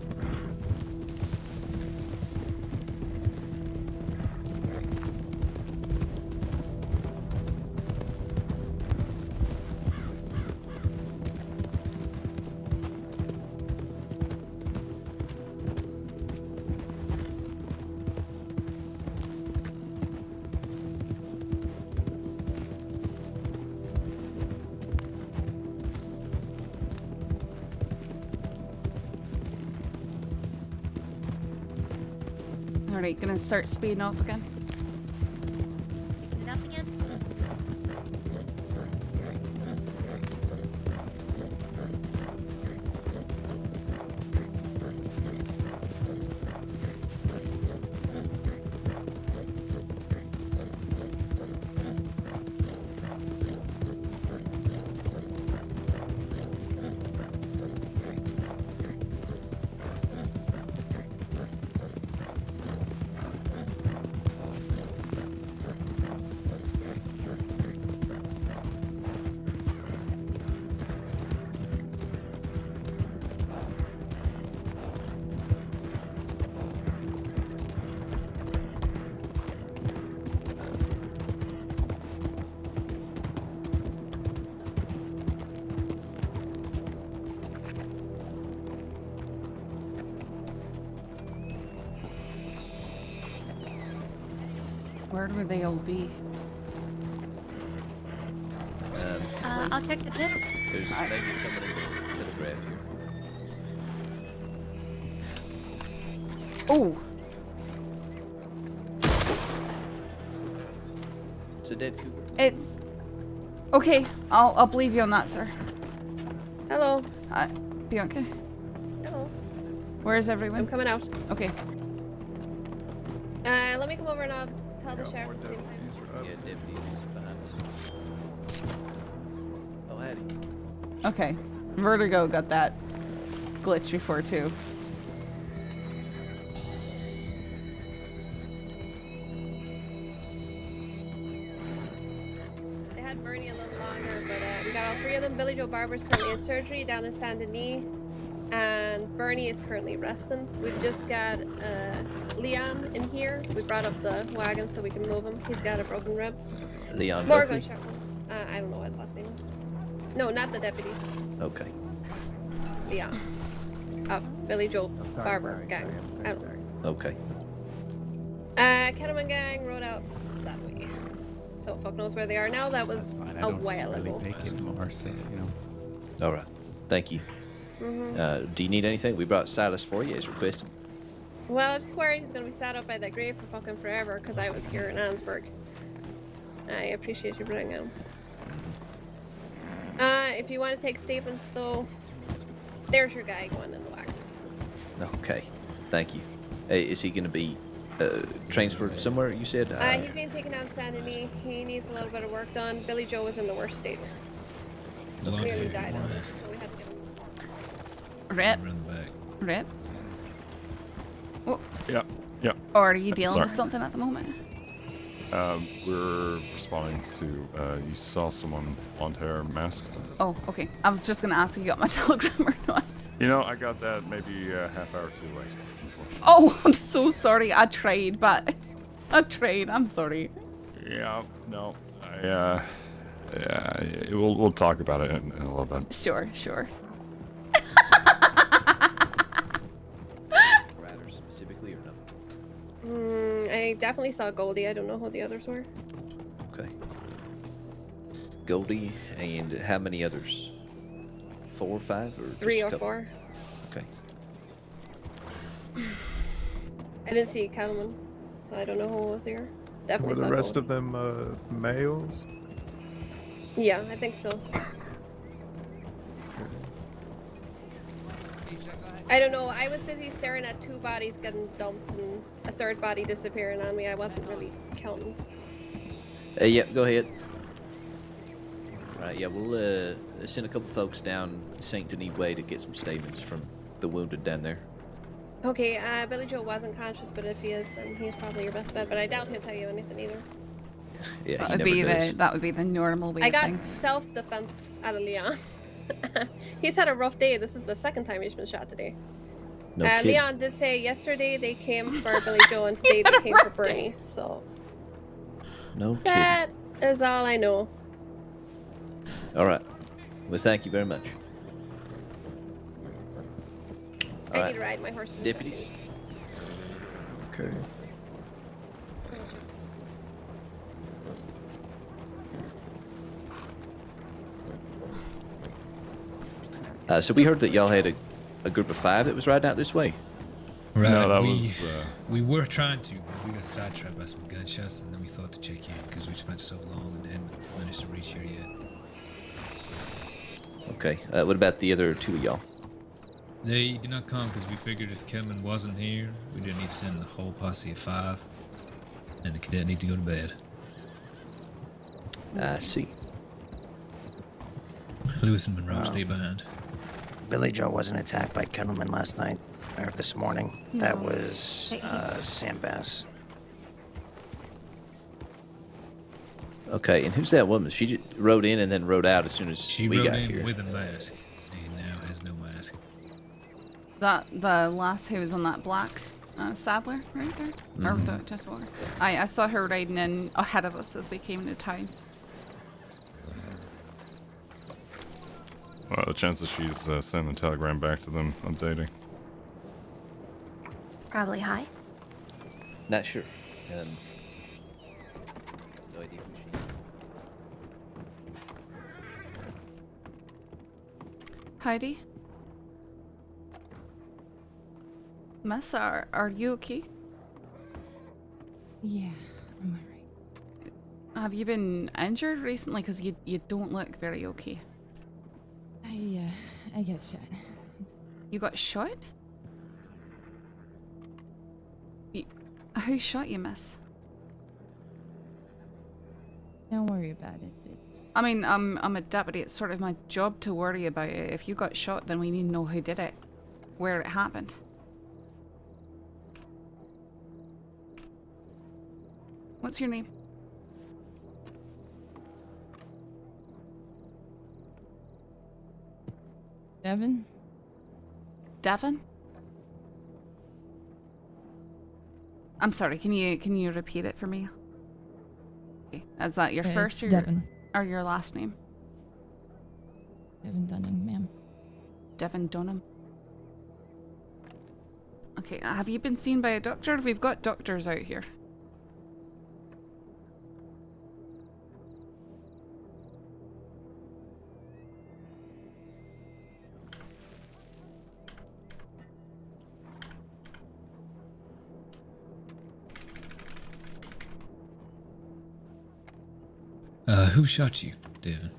Alright, gonna start speeding up again. Speed up again. Where would they all be? I'll check the tip. There's maybe someone in the telegraph here. Oh! It's a dead cougar. It's... Okay, I'll believe you on that, sir. Hello. Bianca? Hello. Where is everyone? I'm coming out. Okay. Let me come over and I'll tell the sheriff at the same time. Yeah, deputies behind us. Oh, Hattie. Okay. Vertigo got that glitch before, too. They had Bernie a little longer, but we got all three of them. Billy Joe Barber's currently in surgery down in Saint Denis, and Bernie is currently resting. We've just got Leon in here. We brought up the wagon so we can move him. He's got a broken rib. Leon More Buckley? gunshot wounds. I don't know what his last name is. No, not the deputy. Okay. Leon. Billy Joe Barber gang. I don't know. Okay. Kettleman gang rode out that way. So fuck knows where they are now. That was a while ago. All right. Thank you. Mhm. Do you need anything? We brought Silas for you as requested. Well, I just swear he's gonna be sat up by that grave for fucking forever because I was here in Ansburg. I appreciate you bringing him. If you want to take statements, though, there's your guy going in the wagon. Okay. Thank you. Hey, is he going to be transferred somewhere, you said? He's being taken out of Saint Denis. He needs a little bit of work done. Billy Joe was in the worst state. Nearly died on this, so we had to get him. Rip. Rip. Oh. Yep. Or are you dealing Sorry. with something at the moment? We're responding to, you saw someone blonde hair mask. Oh, okay. I was just gonna ask if you got my telegram or not. You know, I got that maybe a half hour too late. Oh, I'm so sorry. I tried, but I'm sorry. Yeah, no, yeah, we'll talk about it in a little bit. Sure. Riders specifically or no? I definitely saw Goldie. I don't know who the others were. Okay. Goldie, and how many others? 4 or 5? Or Three just a or couple? 4. Okay. I didn't see Cattleman, so I don't know who was here. Definitely Were saw the rest Goldie. of them males? Yeah, I think so. I don't know. I was busy staring at 2 bodies getting dumped and a 3rd body disappearing on me. I wasn't really counting. Yeah, go ahead. All right, yeah, we'll send a couple folks down St. Denis Way to get some statements from the wounded down there. Okay, Billy Joe wasn't conscious, but if he is, then he's probably your best bet. But I doubt he'll tell you anything either. Yeah, That would be the normal way I of got things. self-defense out of Leon. He's had a rough day. This is the 2nd time he's been shot today. No kidding. Leon did say yesterday they came for Billy Joe and today they came for Bernie. So No kidding. that is all I know. All right. Well, thank you very much. All I right. need to ride my horse. Deputies. Okay. So we heard that y'all had a group of 5 that was riding out this way. Right. No, that we, was. We were trying to, but we got sidetracked by some gunshots, and then we thought to check in because we spent so long and hadn't managed to reach here yet. Okay. What about the other two of y'all? They did not come because we figured if Kelman wasn't here, we didn't need to send the whole posse of 5, and the cadet need to go to bed. I see. Lewis and Monroe stay behind. Billy Joe wasn't attacked by Kettleman last night, or this morning. That No. was Sam Bass. Okay, and who's that woman? She just rode in and then rode out as soon as She we rode got in here. with a mask, and now has no mask. That the lass who was on that black saddler right there, or Mhm. the just water. I saw her riding in ahead of us as we came into town. Well, the chances she's sending a telegram back to them updating. Probably high. Not sure. No idea who she is. Heidi? Miss, are you okay? Yeah, I'm alright. Have you been injured recently? Because you don't look very okay. I got shot. You got shot? Who shot you, miss? Don't worry about it. It's I mean, I'm a deputy. It's sort of my job to worry about it. If you got shot, then we need to know who did it, where it happened. What's your name? Devon. Devon? I'm sorry. Can you repeat it for me? Okay. Is that your first It's Devon. or your last name? Devon Dunham, ma'am. Devon Dunham. Okay. Have you been seen by a doctor? We've got doctors out here. Who shot you, Devon?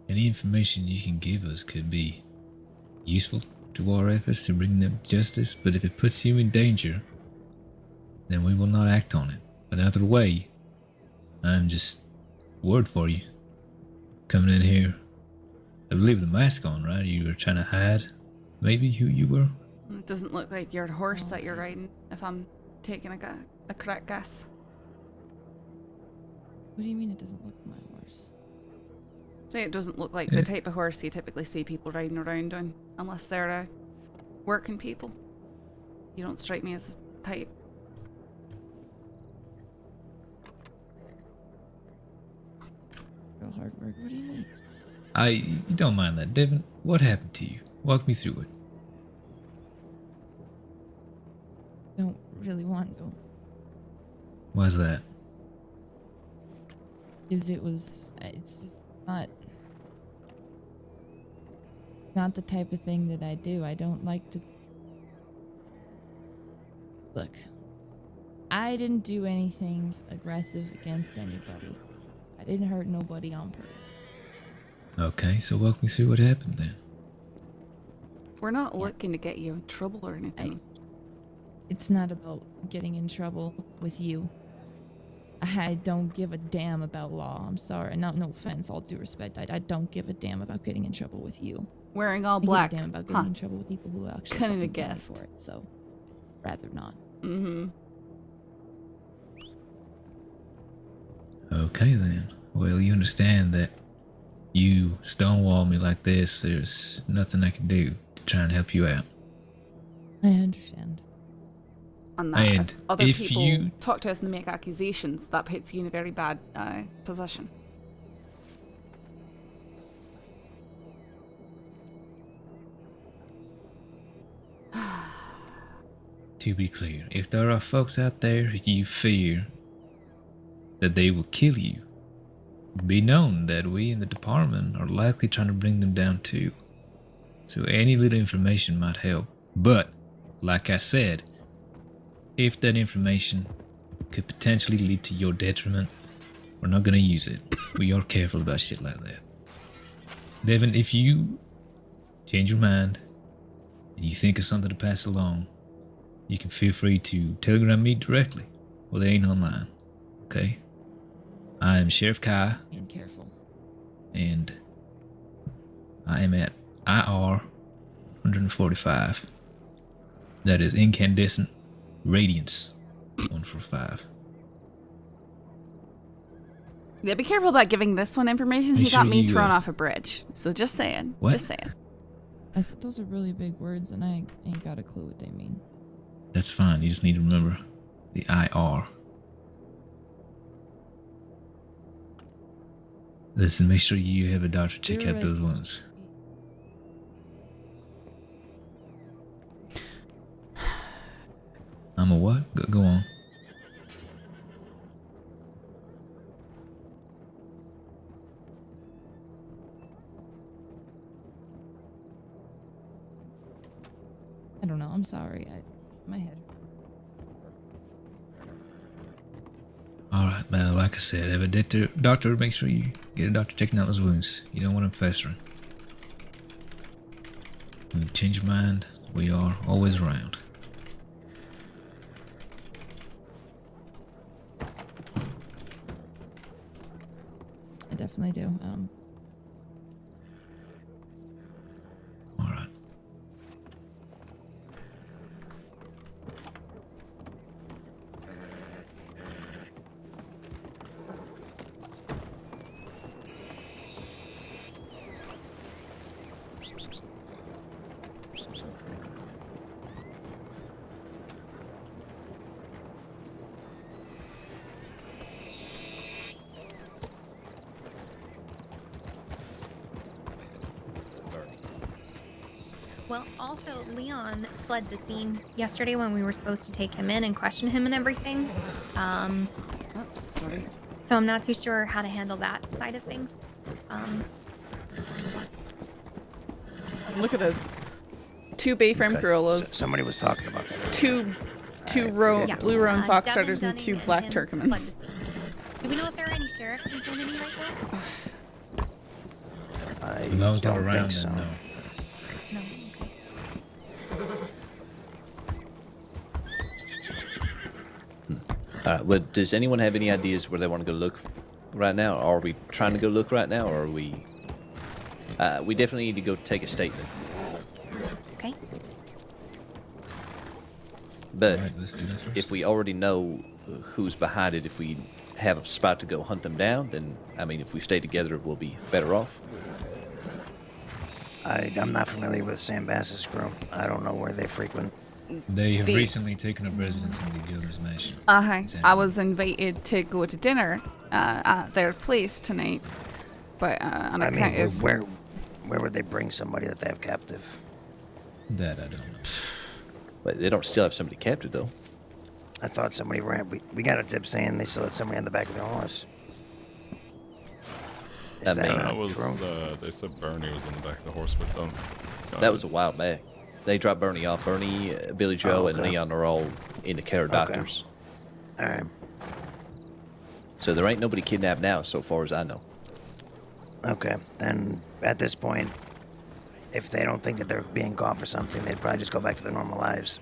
Any information you can give us could be useful to our efforts to bring them justice, but if it puts you in danger, then we will not act on it. But either way, I'm just worried for you. Coming in here, I believe the mask on, right? You were trying to hide, maybe, who you were? It doesn't look like your horse that you're riding, if I'm taking a correct guess. What do you mean it doesn't look like my horse? So it doesn't look like the type of horse you typically see people riding around on, unless they're working people. You don't strike me as a type. Real hard work. What do you mean? You don't mind that, Devon. What happened to you? Walk me through it. Don't really want to. Why's that? Because it's just not the type of thing that I do. I don't like to. Look, I didn't do anything aggressive against anybody. I didn't hurt nobody on purpose. Okay, so walk me through what happened then. We're not looking to get you in trouble or anything. It's not about getting in trouble with you. I don't give a damn about law. I'm sorry. No offense, all due respect. I don't give a damn about getting in trouble with you. Wearing all I black. give a damn about getting in trouble with people who actually Couldn't fucking have kill me guessed. for it. So, rather not. Mm-hmm. Okay then. Well, you understand that you stonewall me like this, there's nothing I can do to try and help you out. I understand. And that And if other if people you- talk to us and make accusations, that puts you in a very bad position. To be clear, if there are folks out there you fear that they will kill you, be known that we in the department are likely trying to bring them down too. So any little information might help. But, like I said, if that information could potentially lead to your detriment, we're not going to use it. We are careful about shit like that. Devon, if you change your mind and you think of something to pass along, you can feel free to telegram me directly, or they ain't online. Okay? I am Sheriff Kai. And careful. And I am at IR 145. That is incandescent radiance 145. Yeah, be careful about giving this one information. He got me thrown off a bridge. So just saying. What? Just saying. I said those are really big words, and I ain't got a clue what they mean. That's fine. You just need to remember the IR. Listen, make sure you have a doctor check out those wounds. I'm a what? Go on. I don't know. I'm sorry. My head. Alright, now, like I said, have a doctor, make sure you get a doctor checking out those wounds. You don't want them festering. When you change your mind, we are always around. I definitely do. Alright. Well, also, Leon fled the scene yesterday when we were supposed to take him in and question him and everything. Oops, sorry. So I'm not too sure how to handle that side of things. Look at this. 2 Bayframe Corollas. Somebody was talking about that. Two blue roan foxtrotters and 2 black Turkmans. Do we know if there are any sheriffs in San Denis right now? I Those don't not around, think so. then no. No. Alright, well, does anyone have any ideas where they want to go look right now? Are we trying to go look right now, or are we... we definitely need to go take a statement. Okay. But Alright, let's do that first. if we already know who's behind it, if we have a spot to go hunt them down, then, I mean, if we stay together, we'll be better off. I'm not familiar with Sam Bass's crew. I don't know where they frequent. They have recently taken up residence in the governor's mansion. I was invited to go to dinner at their place tonight, but on I account mean, of where would they bring somebody that they have captive? That I don't know. But they don't still have somebody captive, though. I thought somebody ran. We got a tip saying they still had somebody on the back of their horse. Is that not was, true? they said Bernie was in the back of the horse, but don't. That was a while back. They dropped Bernie off. Bernie, Billy Joe, and Leon are all in the care of doctors. Alright. So there ain't nobody kidnapped now, so far as I know. Okay, then at this point, if they don't think that they're being caught for something, they'd probably just go back to their normal lives.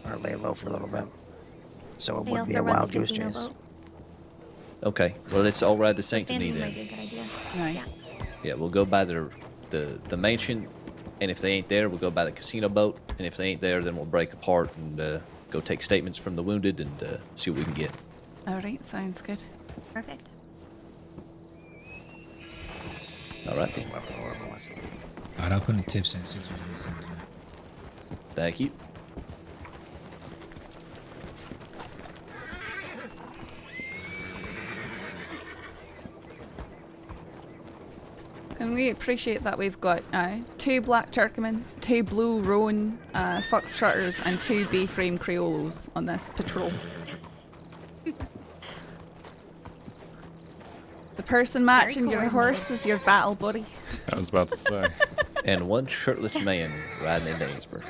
Or lay low for a little bit. So it They would be also a run the wild goose casino chase. boat. Okay, well, let's all ride to St. San Denis Denis then. might be a good idea. Right. Yeah. Yeah, we'll go by the mansion, and if they ain't there, we'll go by the casino boat, and if they ain't there, then we'll break apart and go take statements from the wounded and see what we can get. Alright, sounds good. Perfect. All right, then. Alright, I'll put in tips in 6 weeks in Sunday. Thank you. And we appreciate that we've got 2 black Turkmans, 2 blue roan foxtrotters, and 2 Bayframe Criollos on this patrol. person matching your horse is your battle buddy. I was about to say. And one shirtless man riding in Danesburg.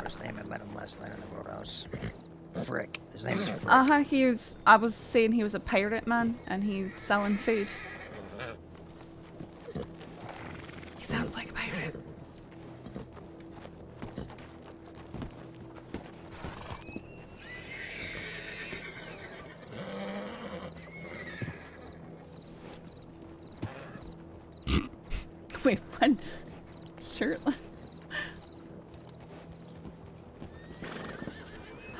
His name had met him last night in the roadhouse. Frick. His name is Frick. I was saying he was a pirate man and he's selling food. He sounds like a pirate. Wait, what? Shirtless?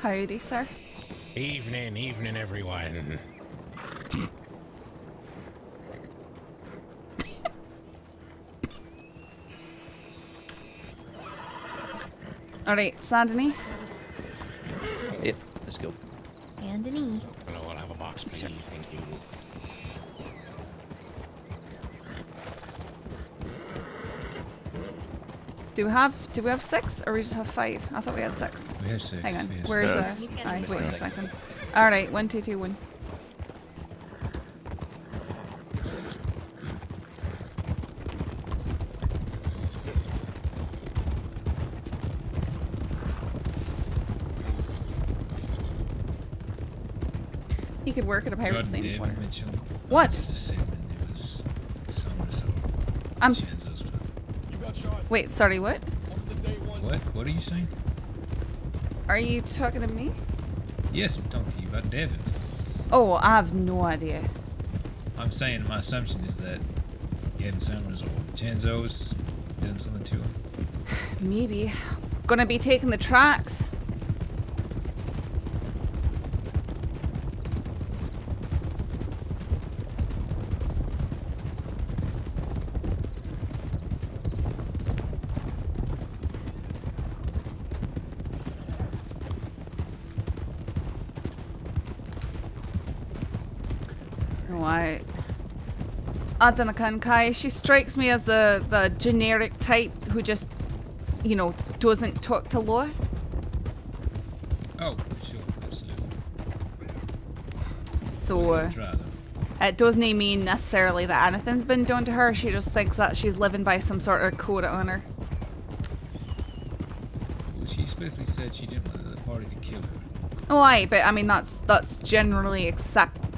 Howdy, sir. Evening, everyone. Alright, Saint-Denis. Yep, let's go. Saint-Denis. Hello, I'll have a box, please. Thank you. Do we have 6 or we just have 5? I thought we had 6. We have 6. Hang on. We have Where's six. wait for a second. Alright, 1, 2, 2, 1. He could work at a pirate's God name. damn it, Mitchell. What? Just assuming it was Summers or I'm Chenzo's plan. Wait, sorry, what? What? What are you saying? Are you talking to me? Yes, I'm talking to you about Devon. Oh, I have no idea. I'm saying my assumption is that Gavin Summers or Chenzo's doing something to him. Maybe. Gonna be taking the tracks. I don't know, Kai. She strikes me as the generic type who just, you know, doesn't talk to law. Oh, sure, absolutely. So, it doesn't mean necessarily that anything's been done to her. She just thinks that she's living by some sort of code of honor. Well, she especially said she didn't want the party to kill her. Oh, aye, but I mean that's generally expected.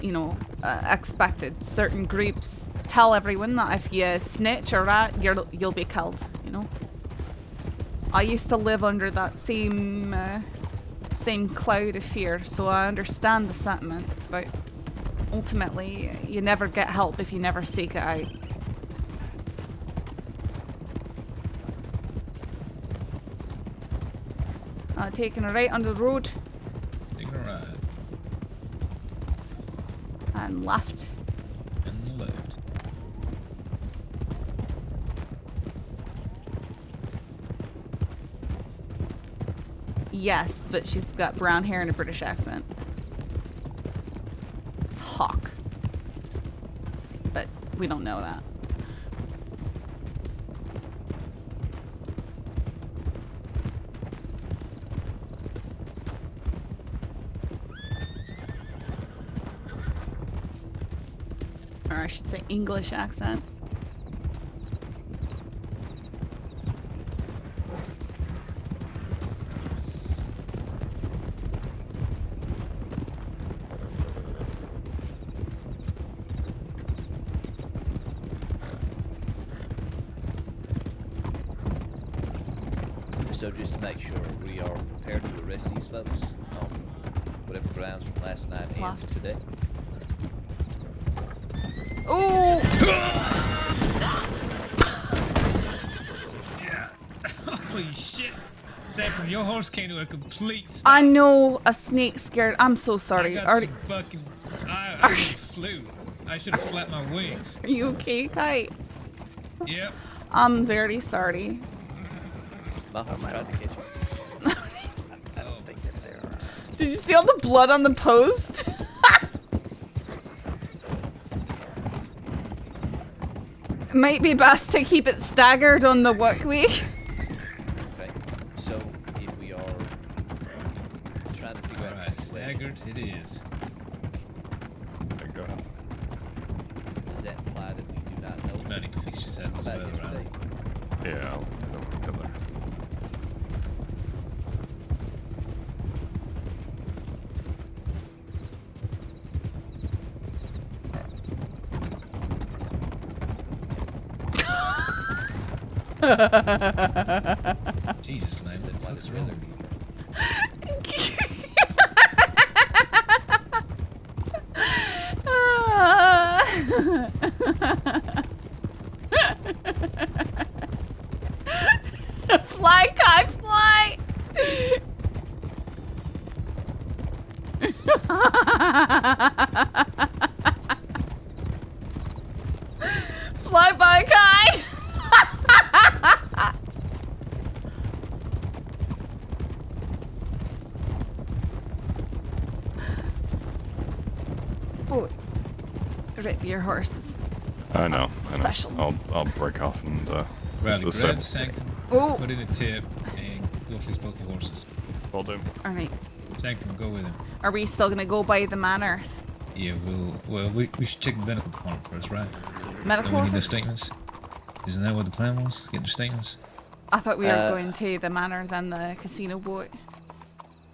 Certain groups tell everyone that if you snitch or rat, you'll be killed. You know. I used to live under that same cloud of fear, so I understand the sentiment. But ultimately, you never get help if you never seek it out. Taking a right under the road. Taking a right. And left. And left. Yes, but she's got brown hair and a British accent. It's Hawk. But we don't know that. Or I should say English accent. So just to make sure we are prepared to arrest these folks on whatever grounds from last night and today. Oh! Yeah. Holy shit. Saffron, your horse came to a complete stop. I know a snake scared. I'm so sorry. I got some fucking... I flew. I should have flapped my wings. Are you okay, Kite? Yep. I'm very sorry. My horse tried to catch you. I don't think that they're... Did you see all the blood on the post? Might be best to keep it staggered on the work week. Okay, so if we are trying to figure out... Alright, staggered it is. Okay, go ahead. that imply that we do not know? You might need to fix yourself as well, right? Yeah, I'll go there. Jesus, man, what the fuck's wrong with you? Fly, Kai, fly! Fly by, Kai! Oh, rip your horses. I know. Special. I'll break off and Riley, to the grab stable. Sanctum, Oh. put in a tip, and go fix both the horses. Will do. Alright. Sanctum, go with him. Are we still gonna go by the manor? Yeah, we should check the medical department first, right? Medical Don't we need the office? statements? Isn't that what the plan was? Get the statements? I thought we were going to the manor than the casino boat.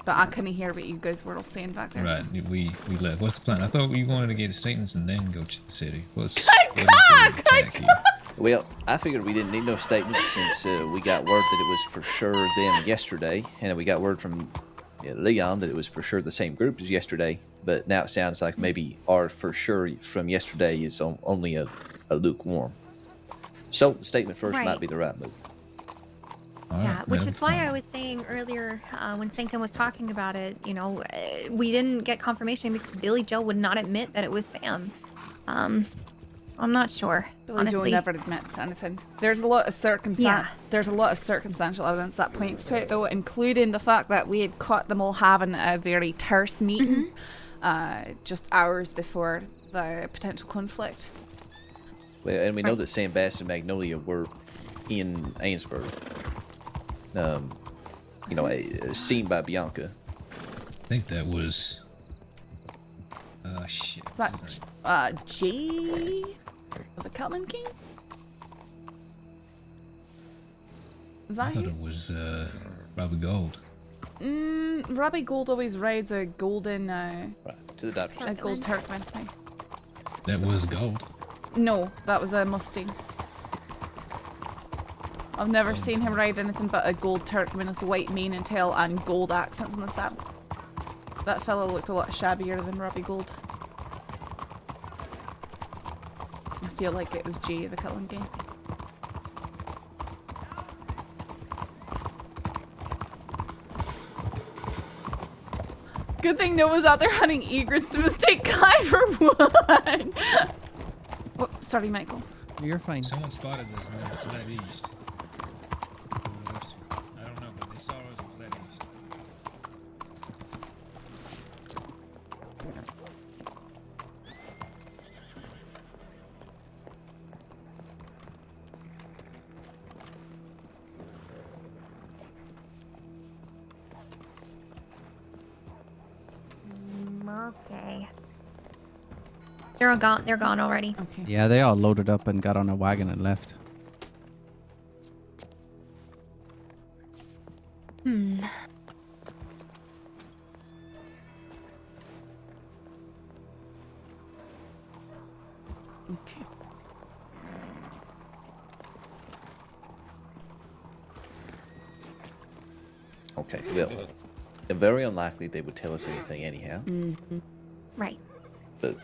But I couldn't hear what you guys were all saying back there. Right, so. we left. What's the plan? I thought we wanted to get the statements and then go to the city. Well, I figured we didn't need no statements since we got word that it was for sure them yesterday, and we got word from Leon that it was for sure the same group as yesterday. But now it sounds like maybe our for sure from yesterday is only a lukewarm. So the statement first Right. might be the right move. Yeah, which is why I was saying earlier when Sanctum was talking about it, you know, we didn't get confirmation because Billy Joe would not admit that it was Sam. So I'm not sure. Billy honestly. Joe never admits to anything. There's a lot of There's a lot of circumstantial evidence that points to it, though, including the fact that we had caught them all having a very terse meeting just hours before the potential conflict. Well, and we know that Sam Bass and Magnolia were in Ainsburg. You know, seen by Bianca. I think that was. Shit. Is that Jay of the Kelman King? Is that I thought him? it was Robbie Gold. Robbie Gold always rides a golden to the doctor. a gold Turkman thing. That was Gold. No, that was a Mustang. I've never seen him ride anything but a gold Turkman with white mane and tail and gold accents on the saddle. That fellow looked a lot shabbier than Robbie Gold. I feel like it was Jay the Cullen Gang. Good thing Noah's out there hunting egrets to mistake Kai for one. Oh, sorry, Michael. You're fine. Someone spotted us and it was flat east. I don't know, but they saw us in flat east. Okay. They're all gone. They're gone already. Okay. Yeah, they all loaded up and got on a wagon and left. Hmm. Okay. Okay, well, very unlikely they would tell us anything anyhow. Right. But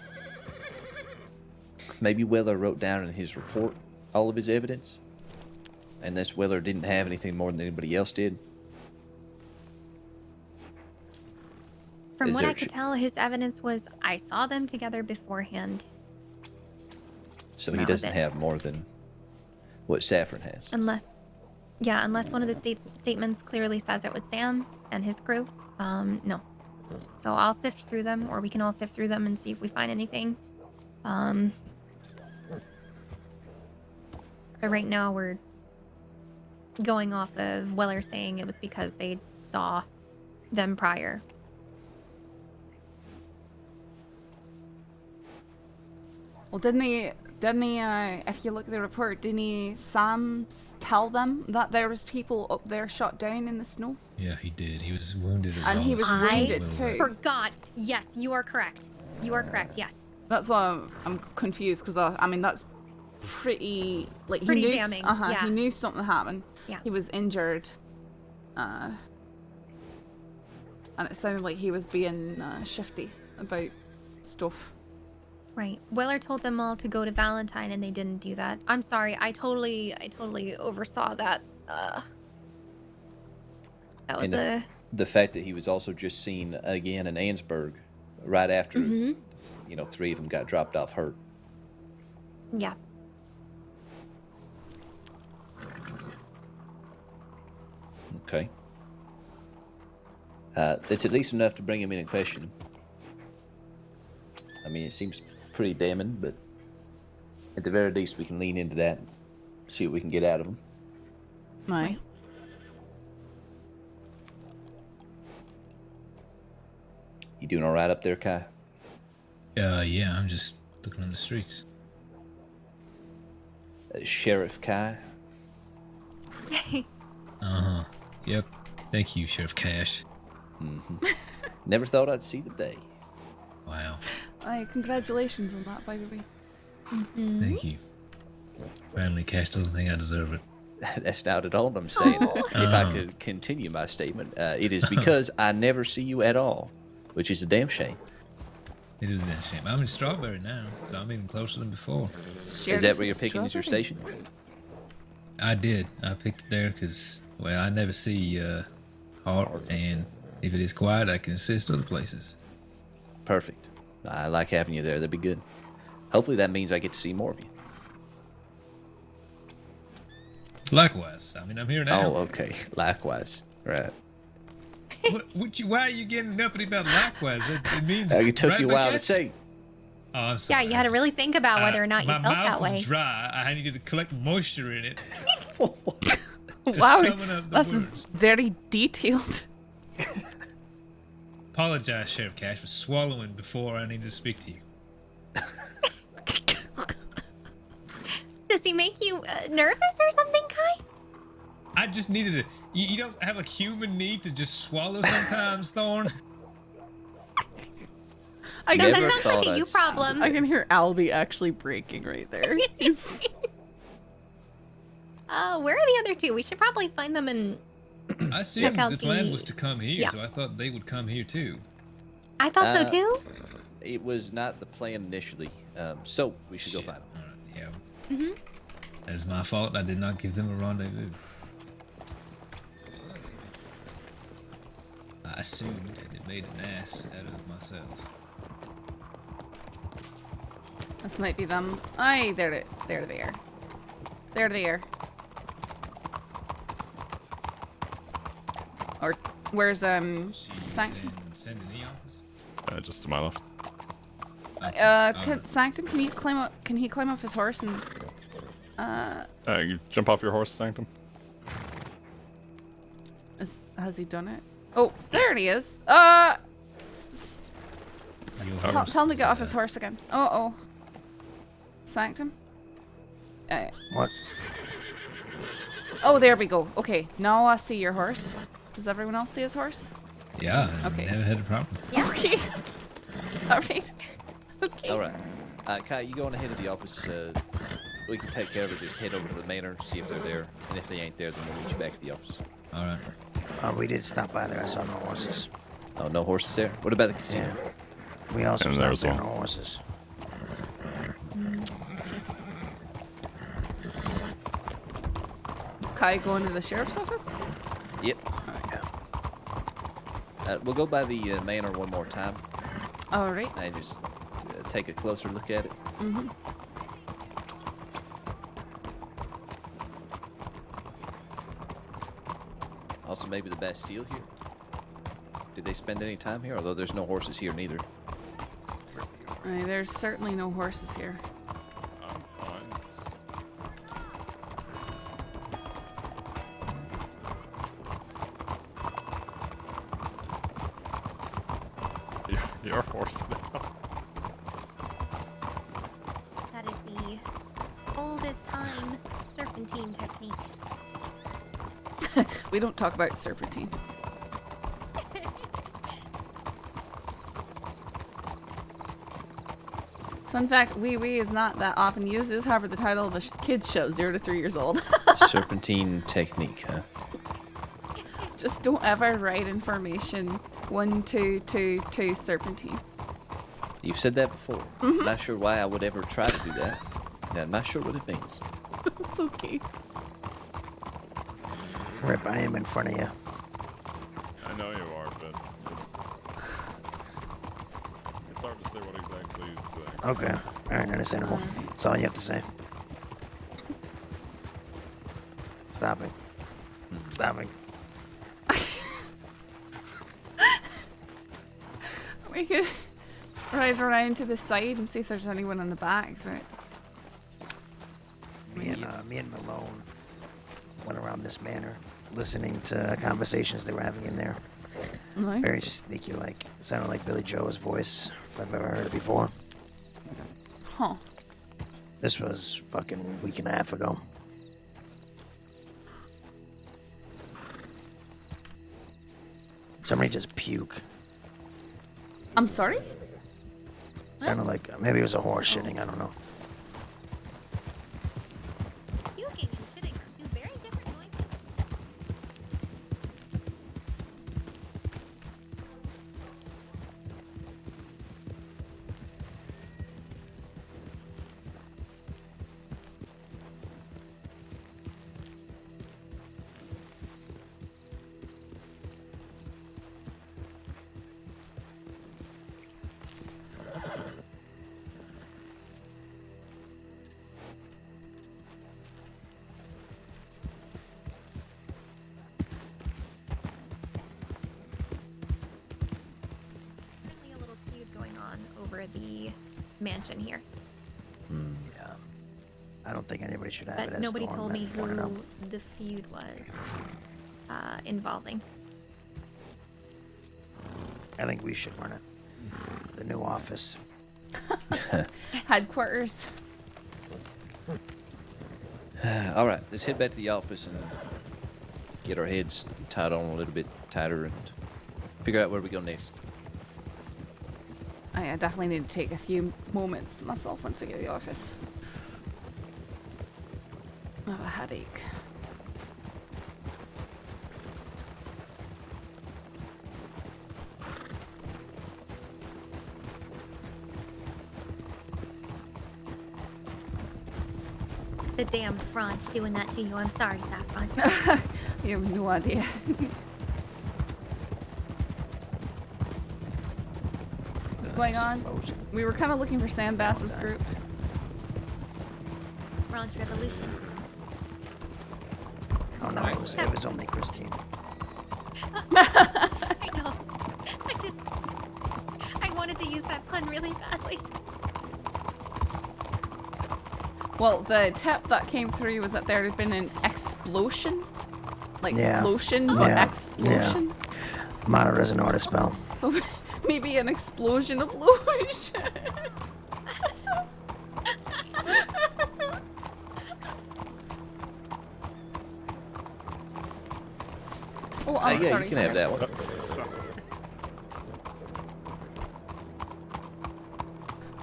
maybe Weller wrote down in his report all of his evidence, and this Weller didn't have anything more than anybody else did. From Is what there- I could tell, his evidence was I saw them together beforehand. So That he was doesn't it. have more than what Saffron has. Unless one of the statements clearly says it was Sam and his crew. No. So I'll sift through them, or we can all sift through them and see if we find anything. But right now we're going off of Weller saying it was because they saw them prior. Well, didn't they Didn't he, if you look at the report, didn't he, Sam tell them that there was people up there shot down in the snow? Yeah, he did. He was wounded as And well. he was wounded too. Forgot. Yes, you are correct. You are correct, yes. That's why I'm confused, because, I mean, that's pretty, like, Pretty he knew, damning, yeah. he knew something happened. Yeah. He was injured. And it sounded like he was being shifty about stuff. Right. Weller told them all to go to Valentine and they didn't do that. I'm sorry. I totally oversaw that. That was And the fact that he was also just seen again in Ansburg right after, you know, 3 of them got dropped off hurt. Yeah. Okay. That's at least enough to bring him in and question him. I mean, it seems pretty damning, but at the very least, we can lean into that and see what we can get out of him. Right. You doing all right up there, Kai? Yeah, I'm just looking on the streets. Sheriff Kai? Uh-huh. Yep. Thank you, Sheriff Cash. Never thought I'd see the day. Wow. Congratulations on that, by the way. Thank you. Apparently, Cash doesn't think I deserve it. That's not at all what I'm saying. If I could continue my statement, it is because I never see you at all, which is a damn shame. It is a damn shame. I'm in Strawberry now, so I'm even closer than before. Is that where you're picking as your station? I did. I picked it there because, well, I never see Hart, and if it is quiet, I can assist other places. Perfect. I like having you there. That'd be good. Hopefully that means I get to see more of you. Likewise. I mean, I'm here now. Oh, okay. Likewise. Right. Why are you getting uppity about likewise? It means It took right you a back while at to you. say. Oh, I'm sorry. Yeah, you had to really think about whether or not you my felt mouth that way. is dry. I needed to collect moisture in it. Wow, summon up the that's words. very detailed. Apologize, Sheriff Cash, for swallowing before I need to speak to you. Does he make you nervous or something, Kai? I just needed to. You don't have a human need to just swallow sometimes, Thorne? I No, that sounds like a you problem. I can hear Albie actually breaking right there. Where are the other two? We should probably find them and I see check out the plan was to come here, Yeah. so I thought they would come here too. I thought so too. It was not the plan initially, so we should go find them. Yeah. That is my fault. I did not give them a rendezvous. I assumed and it made an ass out of myself. This might be them. Aye, there they are. There they are. Or where's Sanctum? Send an e-office? Just to my left. Sanctum, can you climb up? Can he climb off his horse and? You jump off your horse, Sanctum. Has he done it? Oh, there he is. Tell him to get off his horse again. Oh. Sanctum? What? Oh, there we go. Okay, now I see your horse. Does everyone else see his horse? Yeah, Okay. never had a problem. Yeah. Okay. Alright. Okay. All right. Kai, you go on ahead of the office. We can take care of it. Just head over to the manor, see if they're there. And if they ain't there, then we'll meet you back at the office. All right. We did stop by there. I saw no horses. Oh, no horses there? What about the casino? We also And there stopped as there. well. No horses. Is Kai going to the sheriff's office? Yep. We'll go by the manor one more time. Alright. And just take a closer look at it. Mm-hmm. Also, maybe the Bastille here. Did they spend any time here? Although there's no horses here neither. There's certainly no horses here. Your horse now. That is the serpentine technique. We don't talk about serpentine. Fun fact, wee wee is not that often used. This is, however, the title of a kids show, 0 to 3 years old. Serpentine technique, huh? Just don't ever write information 1, 2, 2, 2 serpentine. You've said that before. Mhm. Not sure why I would ever try to do that. Yeah, I'm not sure what it means. It's okay. Rip, I am in front of you. I know you are, but it's hard to say what exactly he's saying. Okay. Alright, understandable. That's all you have to say. Stopping. Stopping. We could ride around to the side and see if there's anyone in the back, but... Me and Malone went around this manor, listening to conversations they were having in there. Nice. Very sneaky, like sounded like Billy Joe's voice, if I've ever heard it before. Huh. This was fucking a week and a half ago. Somebody just puke. I'm sorry? Sounded like maybe it was a horse shitting. I don't know. Puking and shitting are two very different noises. Currently a little feud going on over the mansion here. Yeah. I don't think anybody should have it But as nobody Thorne, told but me I wanna know. who the feud was involving. I think we should run it. The new office. Headquarters. All right, let's head back to the office and get our heads tied on a little bit tighter and figure out where we go next. I definitely need to take a few moments to myself once I get to the office. I have a headache. The damn Fronch doing that to you. I'm sorry, Saffron. You have no idea. What's going on? We were kind of looking for Sam Bass's group. Fronch Revolution. Oh no, it was only Christine. I know. I wanted to use that pun really badly. Well, the tip that came through was that there had been an explosion. Like Yeah. lotion, but Yeah. explosion. Yeah. Monitor as an order spell. So maybe an explosion of lotion. Oh, I'm yeah, sorry. you can have that one.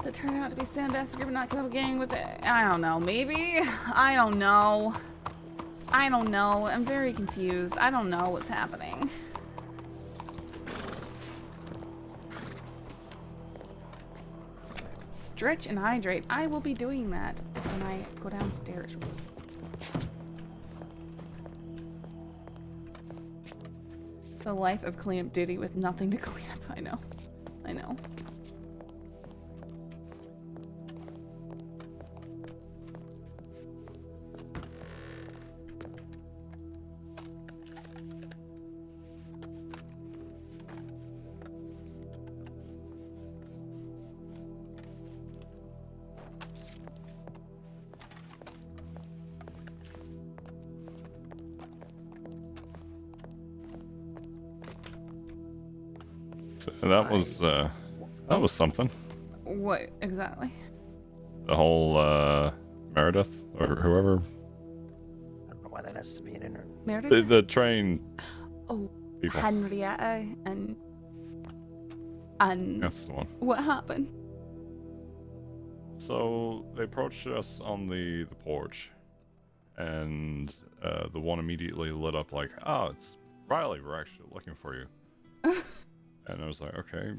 It turned out to be Sam Bass's group, not Club Gang with it. I don't know. Maybe? I don't know. I don't know. I'm very confused. I don't know what's happening. Stretch and hydrate. I will be doing that when I go downstairs. The life of cleanup duty with nothing to clean up. I know. I know. So that was something. What exactly? The whole Meredith or whoever Meredith? The train. Oh, people. Henrietta and That's the one. what happened? So they approached us on the porch, and the one immediately lit up like, "Oh, it's Riley. We're actually looking for you." And I was like, "Okay,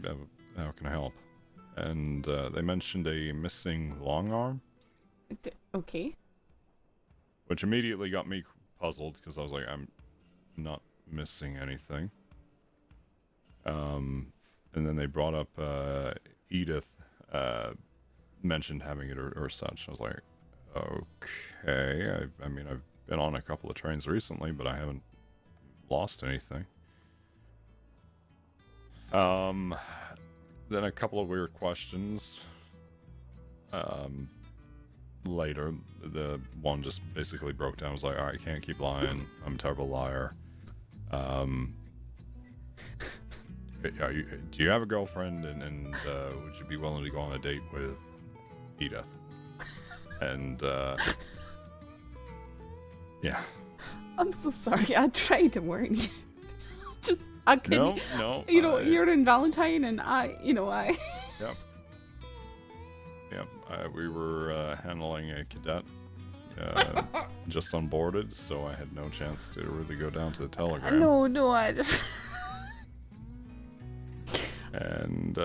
how can I help?" And they mentioned a missing long arm. Okay. Which immediately got me puzzled because I was like, I'm not missing anything. And then they brought up Edith mentioned having it or such. I was like, okay. I mean, I've been on a couple of trains recently, but I haven't lost anything. Then a couple of weird questions. Later, the one just basically broke down. I was like, all right, I can't keep lying. I'm a terrible liar. Do you have a girlfriend, and would you be willing to go on a date with Edith? And yeah. I'm so sorry. I tried to warn you. I couldn't. No. You know, you're in Valentine, and I. Yep. We were handling a cadet just onboarded, so I had no chance to really go down to the telegram. No, I just. And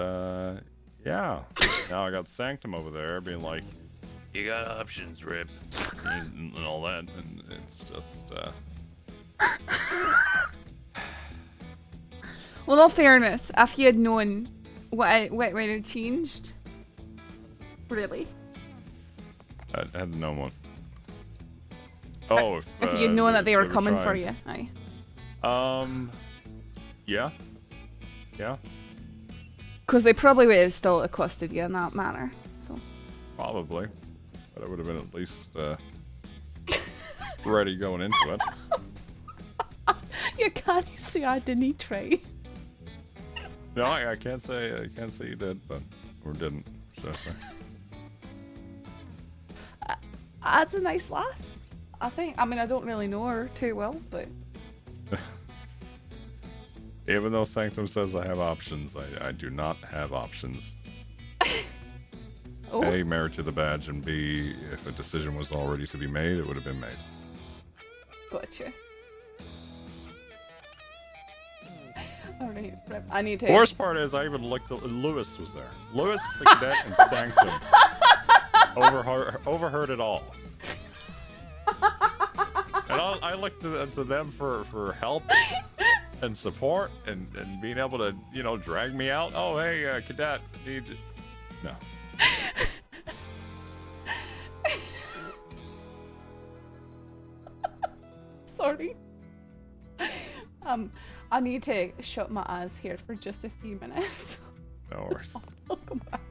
yeah, now I got Sanctum over there being like, "You got options, Rip," and all that, and it's just. Well, in all fairness, if you had known what had changed, really. I had no one. Oh, if you'd known that they were coming for you, aye. Yeah. Because they probably would have still accosted you in that manner, so. Probably, but I would have been at least ready going into it. You can't say I didn't try. No, I can't say you did, but or didn't, should I say? That's a nice lass, I think. I mean, I don't really know her too well, but. Even though Sanctum says I have options, I do not have options. Oh. A, married to the badge, and B, if a decision was already to be made, it would have been made. Gotcha. Alright, I need to. The worst part is I even looked at Lewis was there. Lewis, the cadet, and Sanctum overheard it all. And I looked to them for help and support and being able to, drag me out. Oh, hey, cadet, no. Sorry. I need to shut my eyes here for just a few minutes. No worries. I'll come back.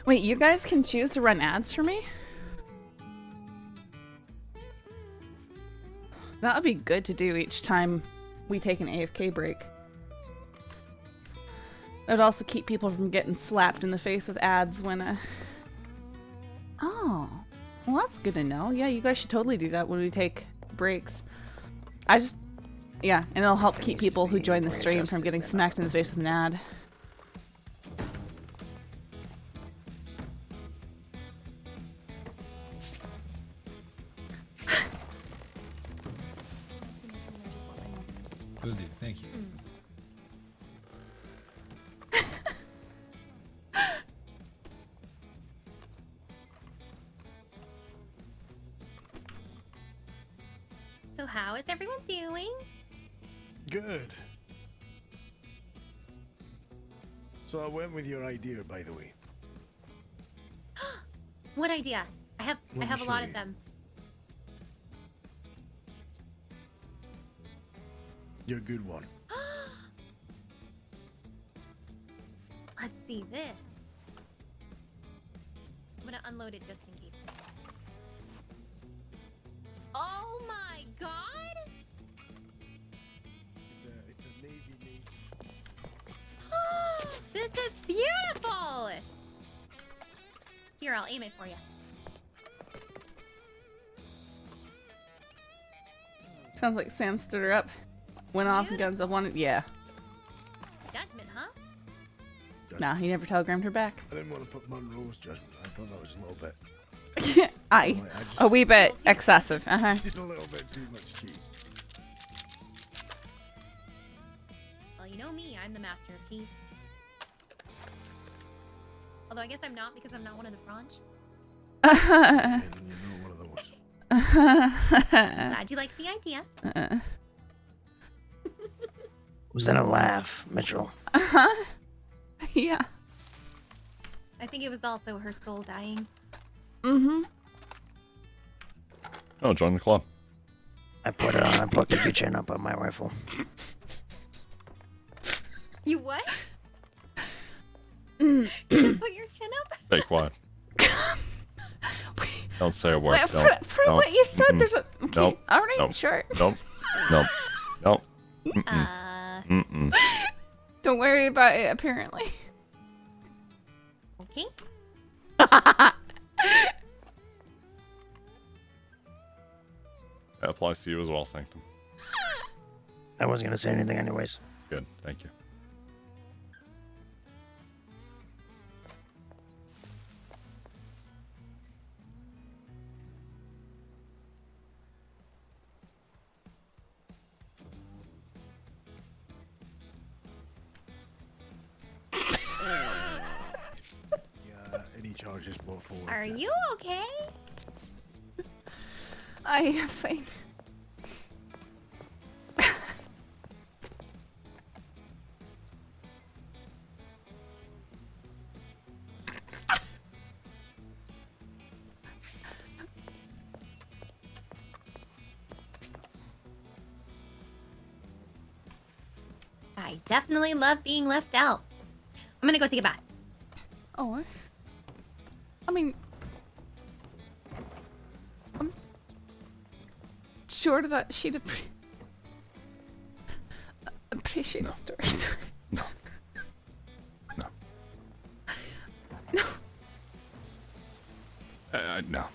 Wait, you guys can choose to run ads for me? That would be good to do each time we take an AFK break. It would also keep people from getting slapped in the face with ads when Oh, well that's good to know. Yeah, you guys should totally do that when we take breaks. Yeah, and it'll help keep people who join the stream from getting smacked in the face with an ad. Will do, thank you. So how is everyone doing? Good. So I went with your idea, by the way. What idea? I have Let me a show lot you. of them. You're a good one. Let's see this. I'm gonna unload it just in case. Oh my god! It's a navy. This is beautiful! Here, I'll aim it for you. Sounds like Sam stood her up, went off and got himself one. Yeah. Judgment, huh? Nah, he never telegrammed her back. I didn't want to put Monroe's judgment. I thought that was a little bit. A wee bit excessive. Just a little bit too much cheese. Well, you know me, I'm the master of cheese. Although I guess I'm not because I'm not one of the Fronch. And you're not one of those. Glad you like the idea. Was that a laugh, Mitchell? Yeah. I think it was also her soul dying. Mm-hmm. Oh, join the club. I put the keychain up on my rifle. You what? You put your chin up? Stay quiet. Don't say a word. Well, from what you said, there's a... Okay, Nope. alright, Nope. sure. Nope. Nope. Nope. Mm-mm. Mm-mm. Don't worry about it, apparently. Okay. That applies to you as well, Sanctum. I wasn't gonna say anything anyways. Good, thank you. Yeah, any charges brought forward. Are you okay? I am fine. I definitely love being left out. I'm gonna go take a bath. Oh. I mean... I'm sure that she'd appreciate the story time. No. No. No.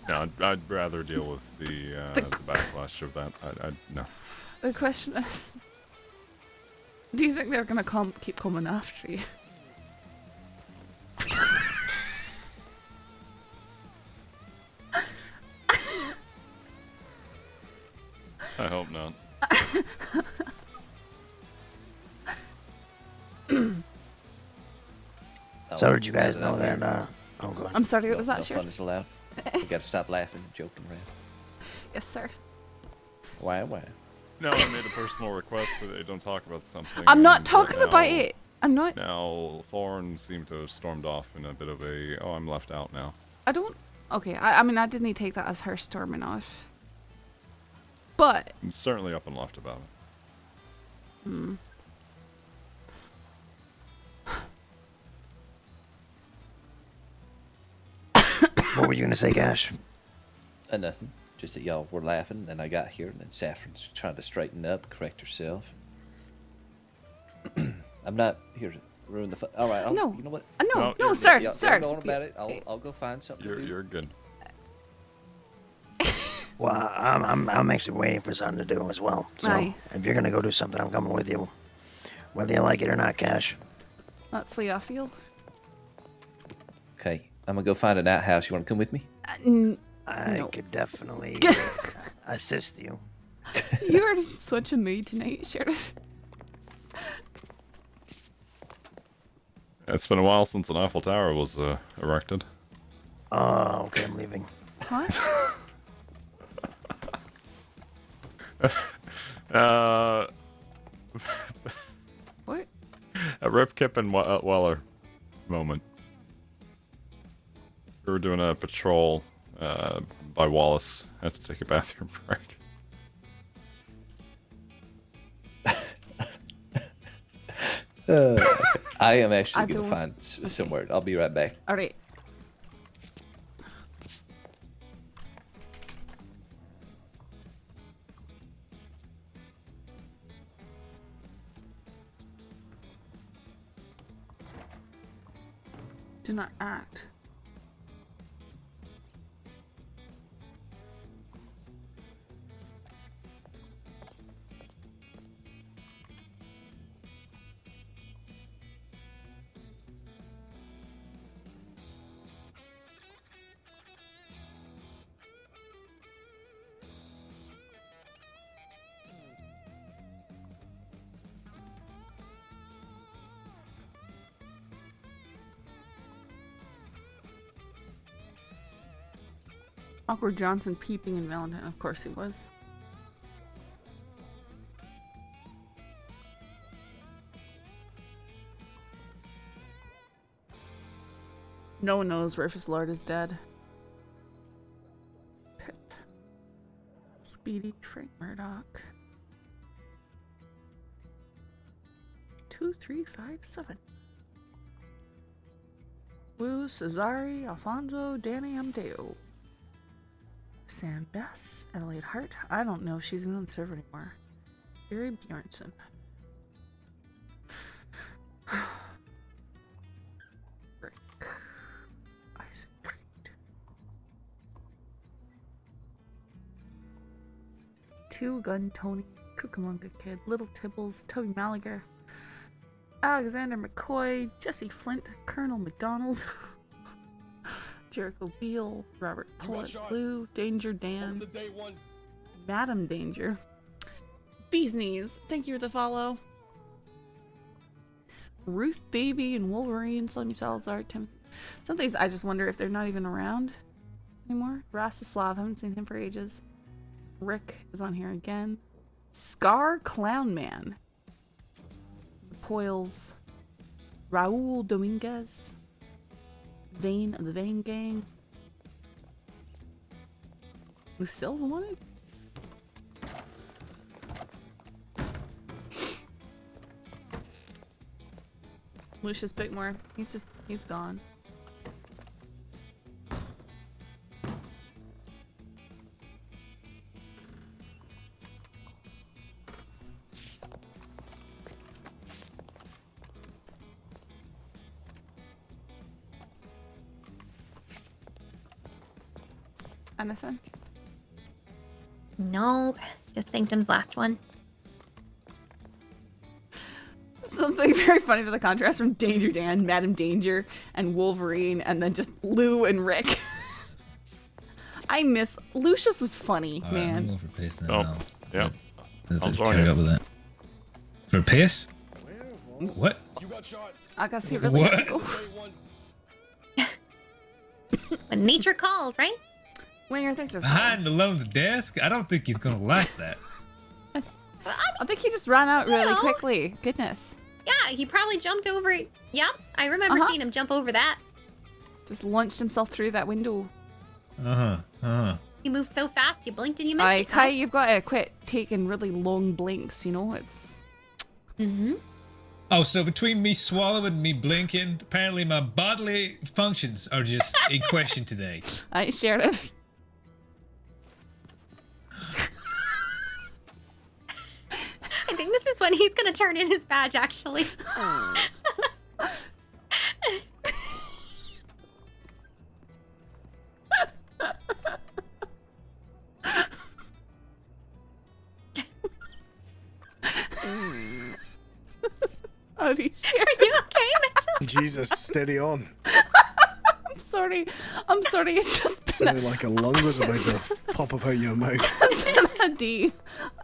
No, I'd rather deal with the backlash of that. No. The question is... Do you think they're gonna keep coming after you? I hope not. So did you guys know that? Oh, go on. I'm sorry, what was that? No Sure. fun is allowed. You gotta stop laughing and joking around. Yes, sir. Why? No, I made a personal request that they don't talk about something. I'm not and talking now- about it. I'm not. Now, Thorne seemed to have stormed off in a bit of a, oh, I'm left out now. I don't. Okay, I mean, I didn't take that as her storming off. But. I'm certainly up and left about it. What were you gonna say, Gash? Nothing. Just that y'all were laughing, and I got here, and then Saffron's trying to straighten up, correct herself. I'm not here to ruin the fun. All right. No. You know what? No, sir. Yeah, Sir. Don't worry about it. I'll go find something. You're good. Well, I'm actually waiting for something to do as well. So Aye. if you're gonna go do something, I'm coming with you, whether you like it or not, Cash. That's the way I feel. Okay. I'm gonna go find an outhouse. You want to come with me? I could definitely assist you. You are in such a mood tonight, Sheriff. It's been a while since an Eiffel Tower was erected. Oh, okay, I'm leaving. What? What? A Rip Kip and Weller moment. We were doing a patrol by Wallace. Had to take a bathroom break. I am actually going to find somewhere. I'll be right back. All right. Do not act. Awkward Johnson peeping in Valentine. Of course he was. No one knows Rufus Lord is dead. Pip. Speedy Frank Murdoch. 2357. Wu, Cesare, Alfonso, Danny Amdeo. Sam Bess, Elliot Hart. I don't know if she's even on the server anymore. Barry Bjornson. Rick. Isaac Creed. Two Gun Tony. Cucamonga Kid. Little Tibbles. Toby Malager. Alexander McCoy. Jesse Flint. Colonel McDonald. Jericho Beale, Robert Pullett, Blue, Danger Dan, Madam Danger, Bee's Knees, thank you for the follow. Ruth Baby and Wolverine, Slimmy Salazar, Tim. Some things I just wonder if they're not even around anymore. Rastislav, haven't seen him for ages. Rick is on here again. Scar Clown Man. The Poils. Raul Dominguez. Vane of the Vane Gang. Lucille's wanted? Lucius Bickmore. He's gone. Anything? Nope. Just Sanctum's last one. Something very funny for the contrast from Danger Dan, Madam Danger, and Wolverine, and then just Lou and Rick. I miss Lucius was funny, man. I'm going for pace then. Yeah. I'll carry up with that. For a pace? What? I got to see really What? magical. When nature calls, right? When your things are Behind Malone's desk? I don't think he's gonna like that. I think he just ran out really quickly. Goodness. Yeah, he probably jumped over it. Yep, I remember seeing him jump over that. Just launched himself through that window. He moved so fast, you blinked and you missed it. Kai, you've got to quit taking really long blinks, you know? It's... Oh, so between me swallowing and me blinking, apparently my bodily functions are just in question today. Aye, Sheriff. I think this is when he's gonna turn in his badge, actually. Are you okay, Mitchell? Jesus, steady on. I'm sorry. It's just been Sounded like a lung was about to pop up out your mouth. It's been a D.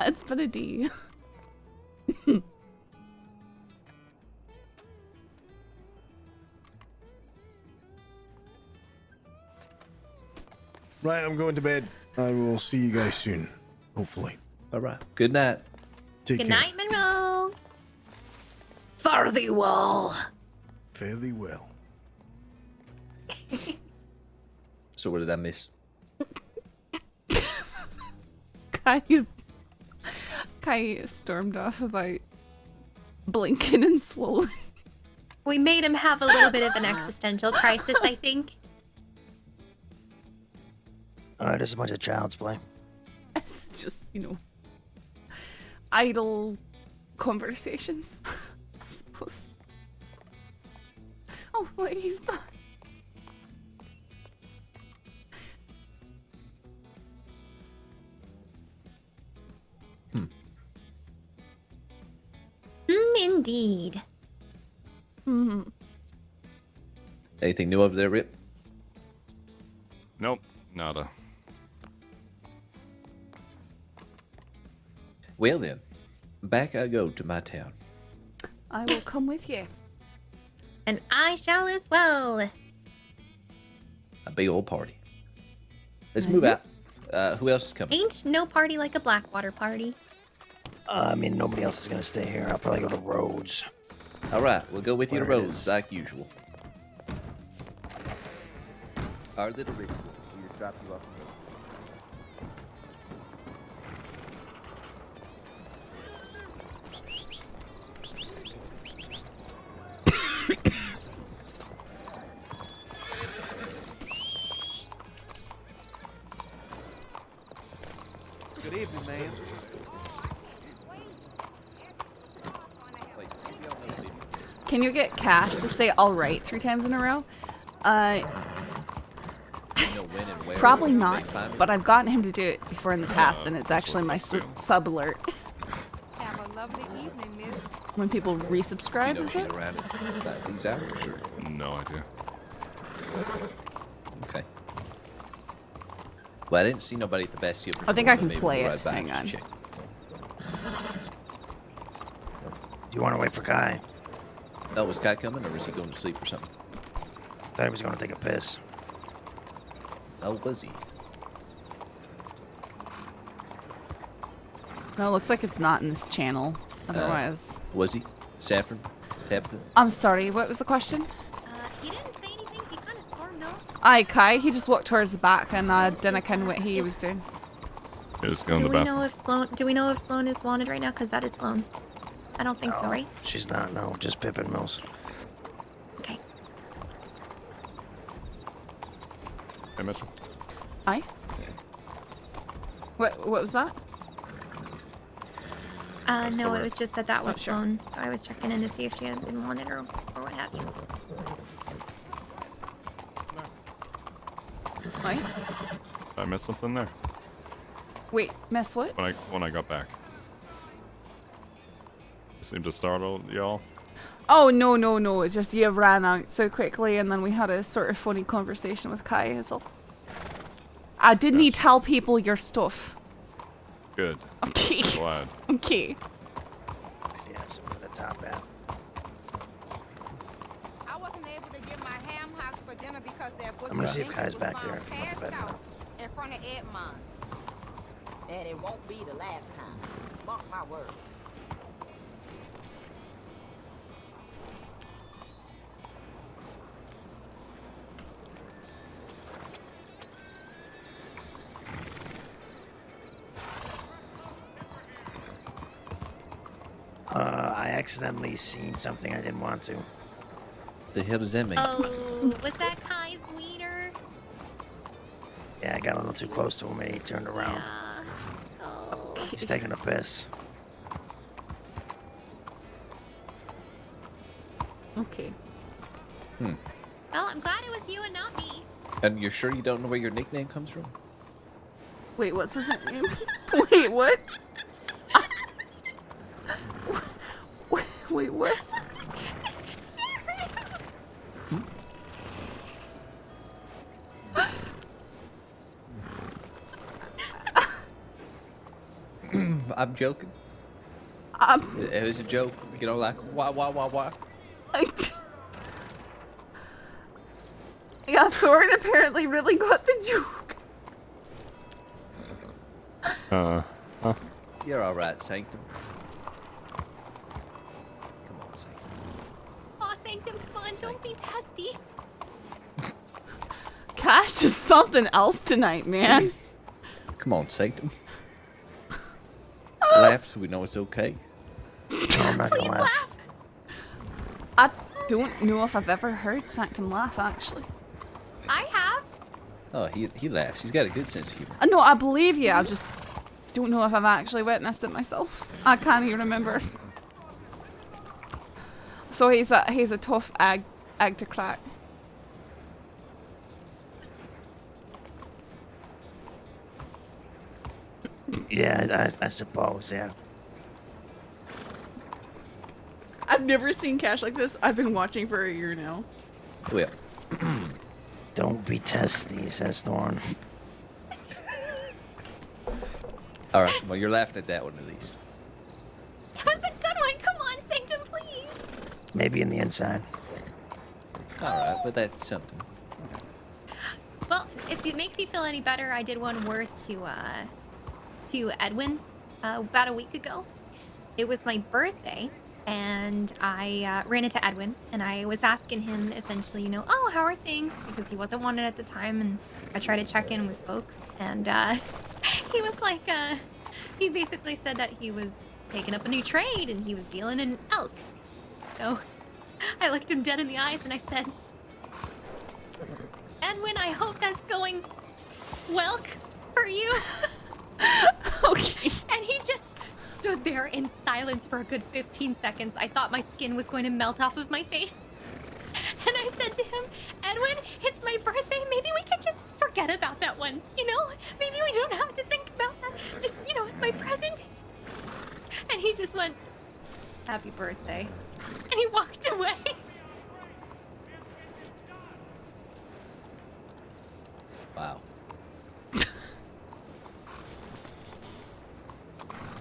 It's been a D. Right, I'm going to bed. I will see you guys soon. Hopefully. All right. Good night. Take Good care. night, Monroe. Fare thee well. Fare thee well. So what did I miss? Kai stormed off about blinking and swallowing. We made him have a little bit of an existential crisis, I think. Just a bunch of child's play. It's just, idle conversations, I suppose. Oh, wait, he's back. Indeed. Anything new over there, Rip? Nope, nada. Well then, back I go to my town. I will come with you. And I shall as well. A big old party. Let's move out. Who else is coming? Ain't no party like a Blackwater party. I mean, nobody else is gonna stay here. I'll probably go to Rhodes. All right, we'll go with you to Where it Rhodes, like usual. Our little Rick will just drop you off. Good evening, ma'am. Can you get Cash to say all right 3 times in a row? Probably not, but I've gotten him to do it before in the past, and it's actually my sub alert. Have a lovely evening, miss. When people resubscribe, is it? These hours? No idea. Okay. Well, I didn't see nobody at the Bastille. I think I can Maybe play we'll it. ride by Hang and on. check. Do you want to wait for Kai? Oh, was Kai coming, or was he going to sleep or something? Thought he was going to take a piss. Oh, was he? No, it looks like it's not in this channel. Otherwise. Was he? Saffron? Tabitha? I'm sorry, what was the question? He didn't say anything. He kind of stormed off. Aye, Kai, he just walked towards the back and didn't ken what he was doing. Just go in Do the we bathroom. know if Sloan? Do we know if Sloan is wanted right now? Because that is Sloan. I don't think so, right? She's not, no. Just Pippin Mills. Okay. Hey, Mitchell. Aye. What was that? No, it was just that was Oh, sure. Sloan. So I was checking in to see if she had been wanted or what have you. Aye. Did I miss something there Wait, miss what? when I got back. Seemed to startle y'all. Oh, no. It just you ran out so quickly and then we had a sort of funny conversation with Kai as well. Didn't he tell people your stuff? Good. Okay. Glad. Okay. Yeah, some of the top hat. I wasn't able to get my ham hocks for dinner because their butcher I'm gonna see if Jenkins Kai's was back there. found If he went to passed bed now. out in front of Edmond. And it won't be the last time. Mark my words. I accidentally seen something I didn't want to. The hell does that mean? Oh, was that Kai's wiener? Yeah, I got a little too close to him and he turned around. Yeah. Oh. He's taking a piss. Okay. Well, I'm glad it was you and not me. And you're sure you don't know where your nickname comes from? Wait, what's his name? Wait, what? Wait, what? I'm joking. It was a joke. You know, like, why? Yeah, Thorne apparently really got the joke. You're alright, Sanctum. Come on, Sanctum. Oh, Sanctum, come on, don't be testy. Cash is something else tonight, man. Come on, Sanctum. Laugh so we know it's okay. No, I'm not gonna laugh. I don't know if I've ever heard Sanctum laugh, actually. I have. Oh, he laughs. He's got a good sense of humor. No, I believe you. I just don't know if I've actually witnessed it myself. I can't even remember. So he's a tough egg to crack. Yeah, I suppose, yeah. I've never seen Cash like this. I've been watching for a year now. Well. Don't be testy, says Thorne. Alright, well, you're laughing at that one at least. That was a good one. Come on, Sanctum, please. Maybe in the inside. Alright, but that's something. Well, if it makes you feel any better, I did one worse to Edwin about a week ago. It was my birthday, and I ran into Edwin, and I was asking him essentially, you know, oh, how are things? Because he wasn't wanted at the time, and I tried to check in with folks, and he was like, he basically said that he was taking up a new trade, and he was dealing in elk. So I looked him dead in the eyes, and I said, Edwin, I hope that's going well for you. Okay. And he just stood there in silence for a good 15 seconds. I thought my skin was going to melt off of my face. And I said to him, Edwin, it's my birthday. Maybe we could just forget about that one, you know? Maybe we don't have to think about that. Just, you know, it's my present. And he just went, happy birthday. And he walked away. Wow.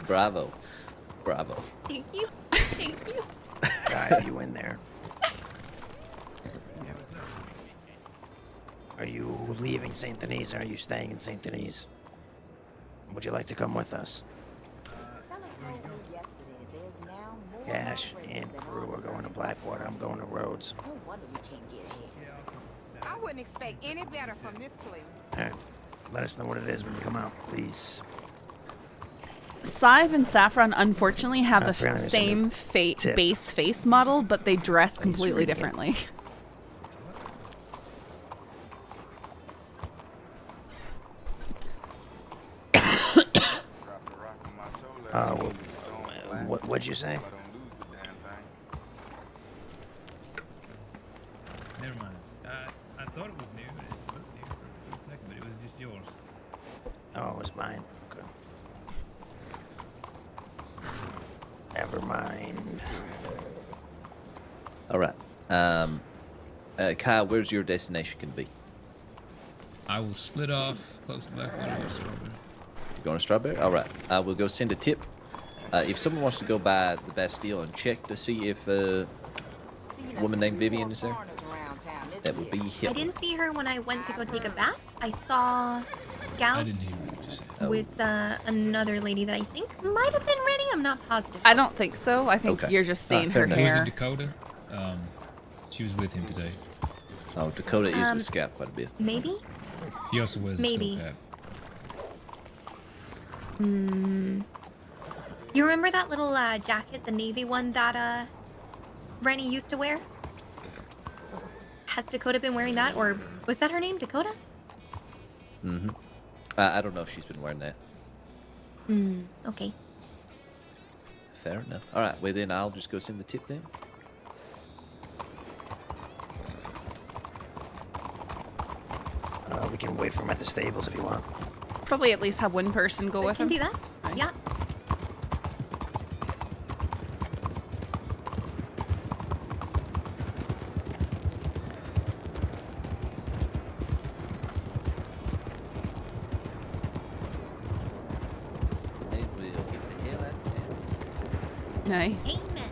Bravo. Bravo. Thank you. Thank you. Dive you in there. Are you leaving St. Denis or are you staying in St. Denis? Would you like to come with us? Cash and crew are going to Blackwater. I'm going to Rhodes. No wonder we can't get here. I wouldn't expect any better from this place. All right. Let us know what it is when you come out, please. Saff and Saffron unfortunately have the Saffron is same base face model, but they dress completely differently. What'd you say? Never mind. I thought it was new, but it looked new for a second, but it was just yours. Oh, it was mine. Okay. Never mind. All right. Kyle, where's your destination going to be? I will split off close to Blackwater or Strawberry. You're going to Strawberry? All right. I will go send a tip. If someone wants to go by the Bastille and check to see if a woman named Vivian is there, that would be I helpful. didn't see her when I went to go take a bath. I saw Scout with another lady that I think might have been ready. I'm not positive. I don't think so. I think you're just seeing her It was hair. in Dakota. She was with him today. Oh, Dakota is with Scout quite a bit. Maybe? He also wears Maybe. a skull cap. You remember that little jacket, the navy one that Rennie used to wear? Has Dakota been wearing that, or was that her name, Dakota? Mm-hmm. I don't know if she's been wearing that. Okay. Fair enough. All right, well then I'll just go send the tip then. We can wait for him at the stables if you want. Probably at least have one person go with him. We can do that. Right. Yeah. And we'll get the hell out of town. No. Amen.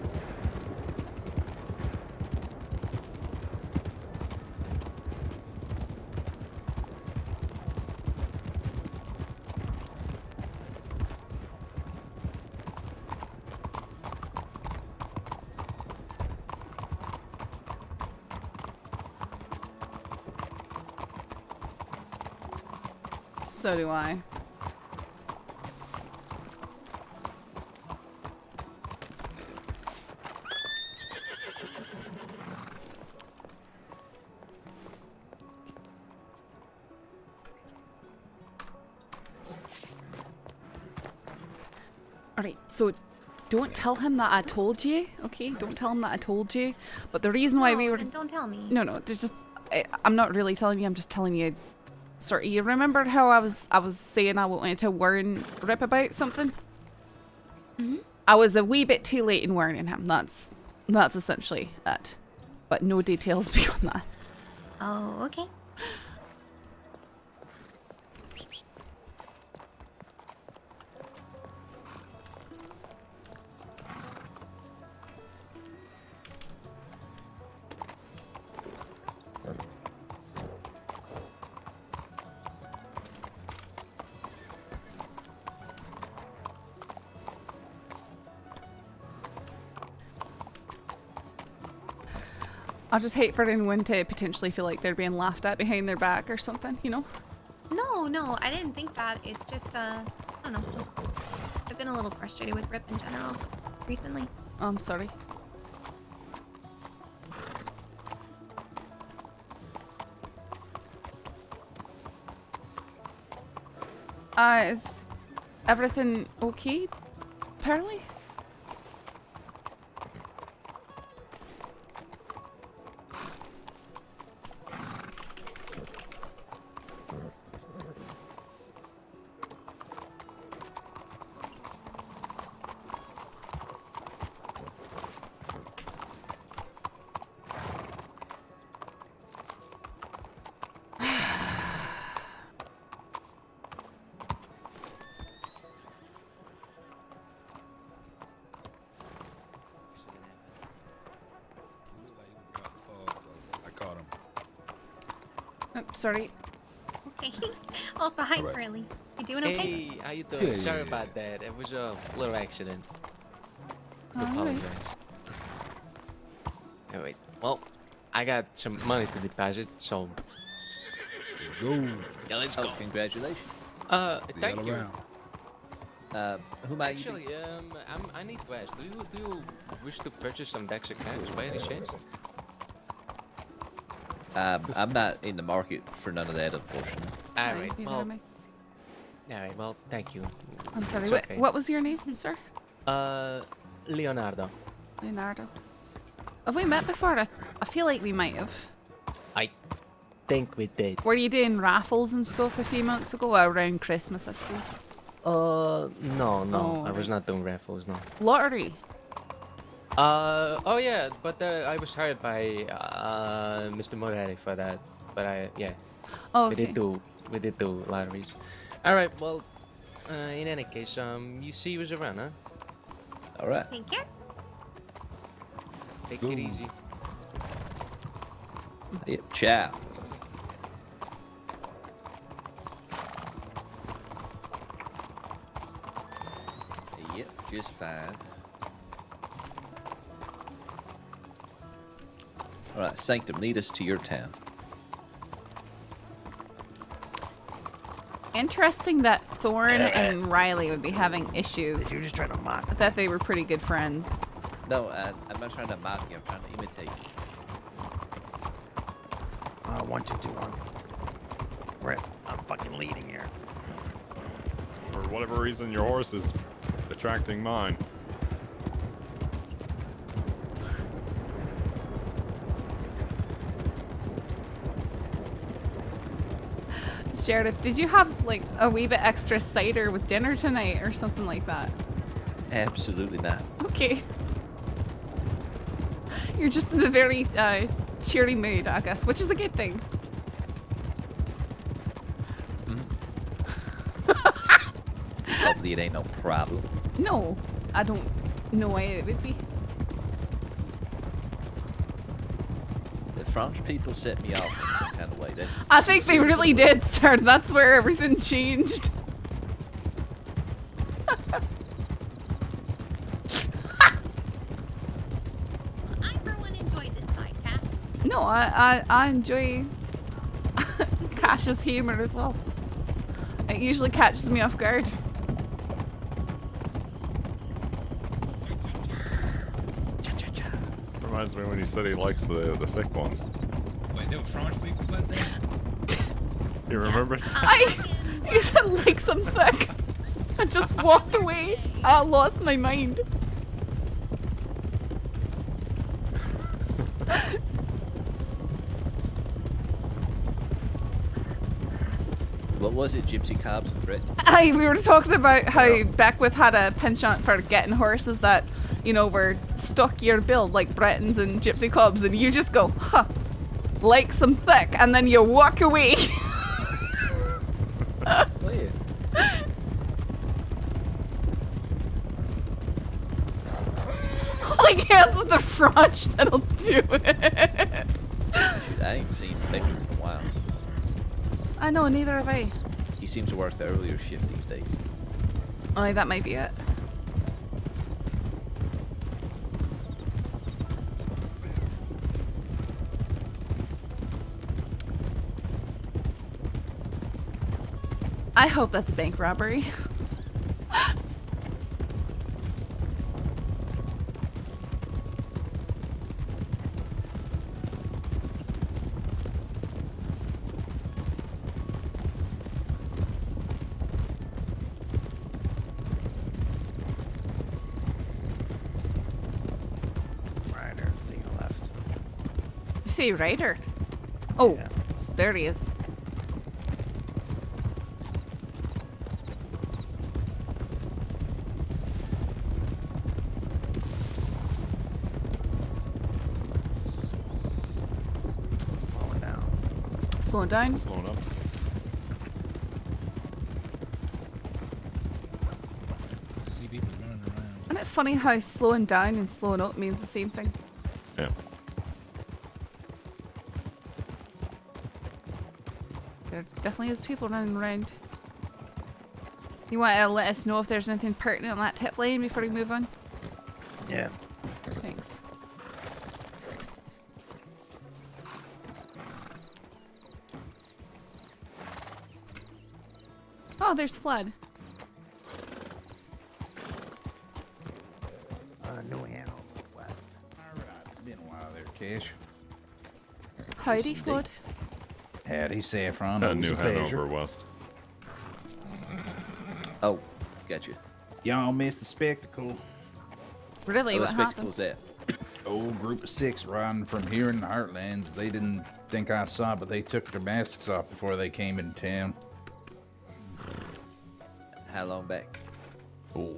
So do I. Alright, so don't tell him that I told you, okay? Don't tell him that I told you. But the reason why we were... Then don't tell me. No, there's just... I'm not really telling you, I'm just telling you. Sort of, you remembered how I was saying I wanted to warn Rip about something? Mm-hmm. I was a wee bit too late in warning him. That's essentially it. But no details beyond that. Oh, okay. I just hate for anyone to potentially feel like they're being laughed at behind their back or something, you know? No, I didn't think that. It's just, I don't know. I've been a little frustrated with Rip in general recently. Oh, I'm sorry. Is everything okay, Pearly? Sorry. Okay. Also, hi, All right. Pearly. You doing okay? Hey, how you doing? Yeah, Sorry yeah, about that. It was a little accident. I Alright. apologize. Anyway, well, I got some money to deposit, so Let's go. yeah, let's go. Congratulations. Thank you. Who might you Actually, I need to ask. Do you wish to purchase some decks of cash by any chance? I'm not in the market for none of that, unfortunately. All right. Neither Well, am I. all right. Well, thank you. I'm sorry. It's What, okay. what was your name, sir? Leonardo. Leonardo. Have we met before? I feel like we might have. I think we did. Were you doing raffles and stuff a few months ago? Around Christmas, I suppose. No, Oh, I was right. not doing raffles, no. Lottery. Oh yeah, but I was hired by Mr. Morari for that. But yeah. Oh, We okay. did do lotteries. All right. Well, in any case, you see you was around, huh? All right. Thank you. Take it easy. Yep. Ciao. Yep, just fine. All right, Sanctum, lead us to your town. Interesting that Thorne and Riley would be having issues. You're just trying to mock. I thought they were pretty good friends. No, I'm not trying to mock you. I'm trying to imitate you. 1, 2, 2, 1. I'm fucking leading here. For whatever reason, your horse is attracting mine. Sheriff, did you have like a wee bit extra cider with dinner tonight or something like that? Absolutely not. Okay. You're just in a very cheery mood, I guess, which is a good thing. Hopefully it ain't no problem. No, I don't know why it would be. The French people set me off in some kind of way. That's I think they really did, sir. That's where everything changed. No, I enjoy Cash's humor as well. It usually catches me off guard. Reminds me when he said he likes the thick ones. Wait, there were French people back there? You remember? You said like some thick. I just walked away. I lost my mind. What was it, Gypsy Cobs and Brit? We were talking about how Beckwith had a penchant for getting horses that, you know, were stockier build, like Bretons and Gypsy Cobs, and you just go, huh, like some thick, and then you walk away. Wait. Like hands with the Fronch, that'll do it. Shit, I ain't seen Beckwith in a while. I know, neither have I. He seems to work the earlier shift these days. Oh, that might be it. I hope that's a bank robbery. Ryder, to your left. You say Ryder? Oh, yeah. There he is. Slowing down. Slowing up. See people running around. Isn't it funny how slowing down and slowing up means the same thing? Yeah. There definitely is people running around. You want to let us know if there's anything pertinent on that tip lane before we move on? Yeah. Thanks. Oh, there's Flood. New Hanover West. Alright, it's been a while there, Cash. Howdy, Flood. Howdy, Saffron. New Always a pleasure. Hanover West. Oh, gotcha. Y'all missed the spectacle. Really? What What spectacle's happened? that? Old group of 6 riding from here in the Heartlands. They didn't think I saw it, but they took their masks off before they came into town. How long back? Oh,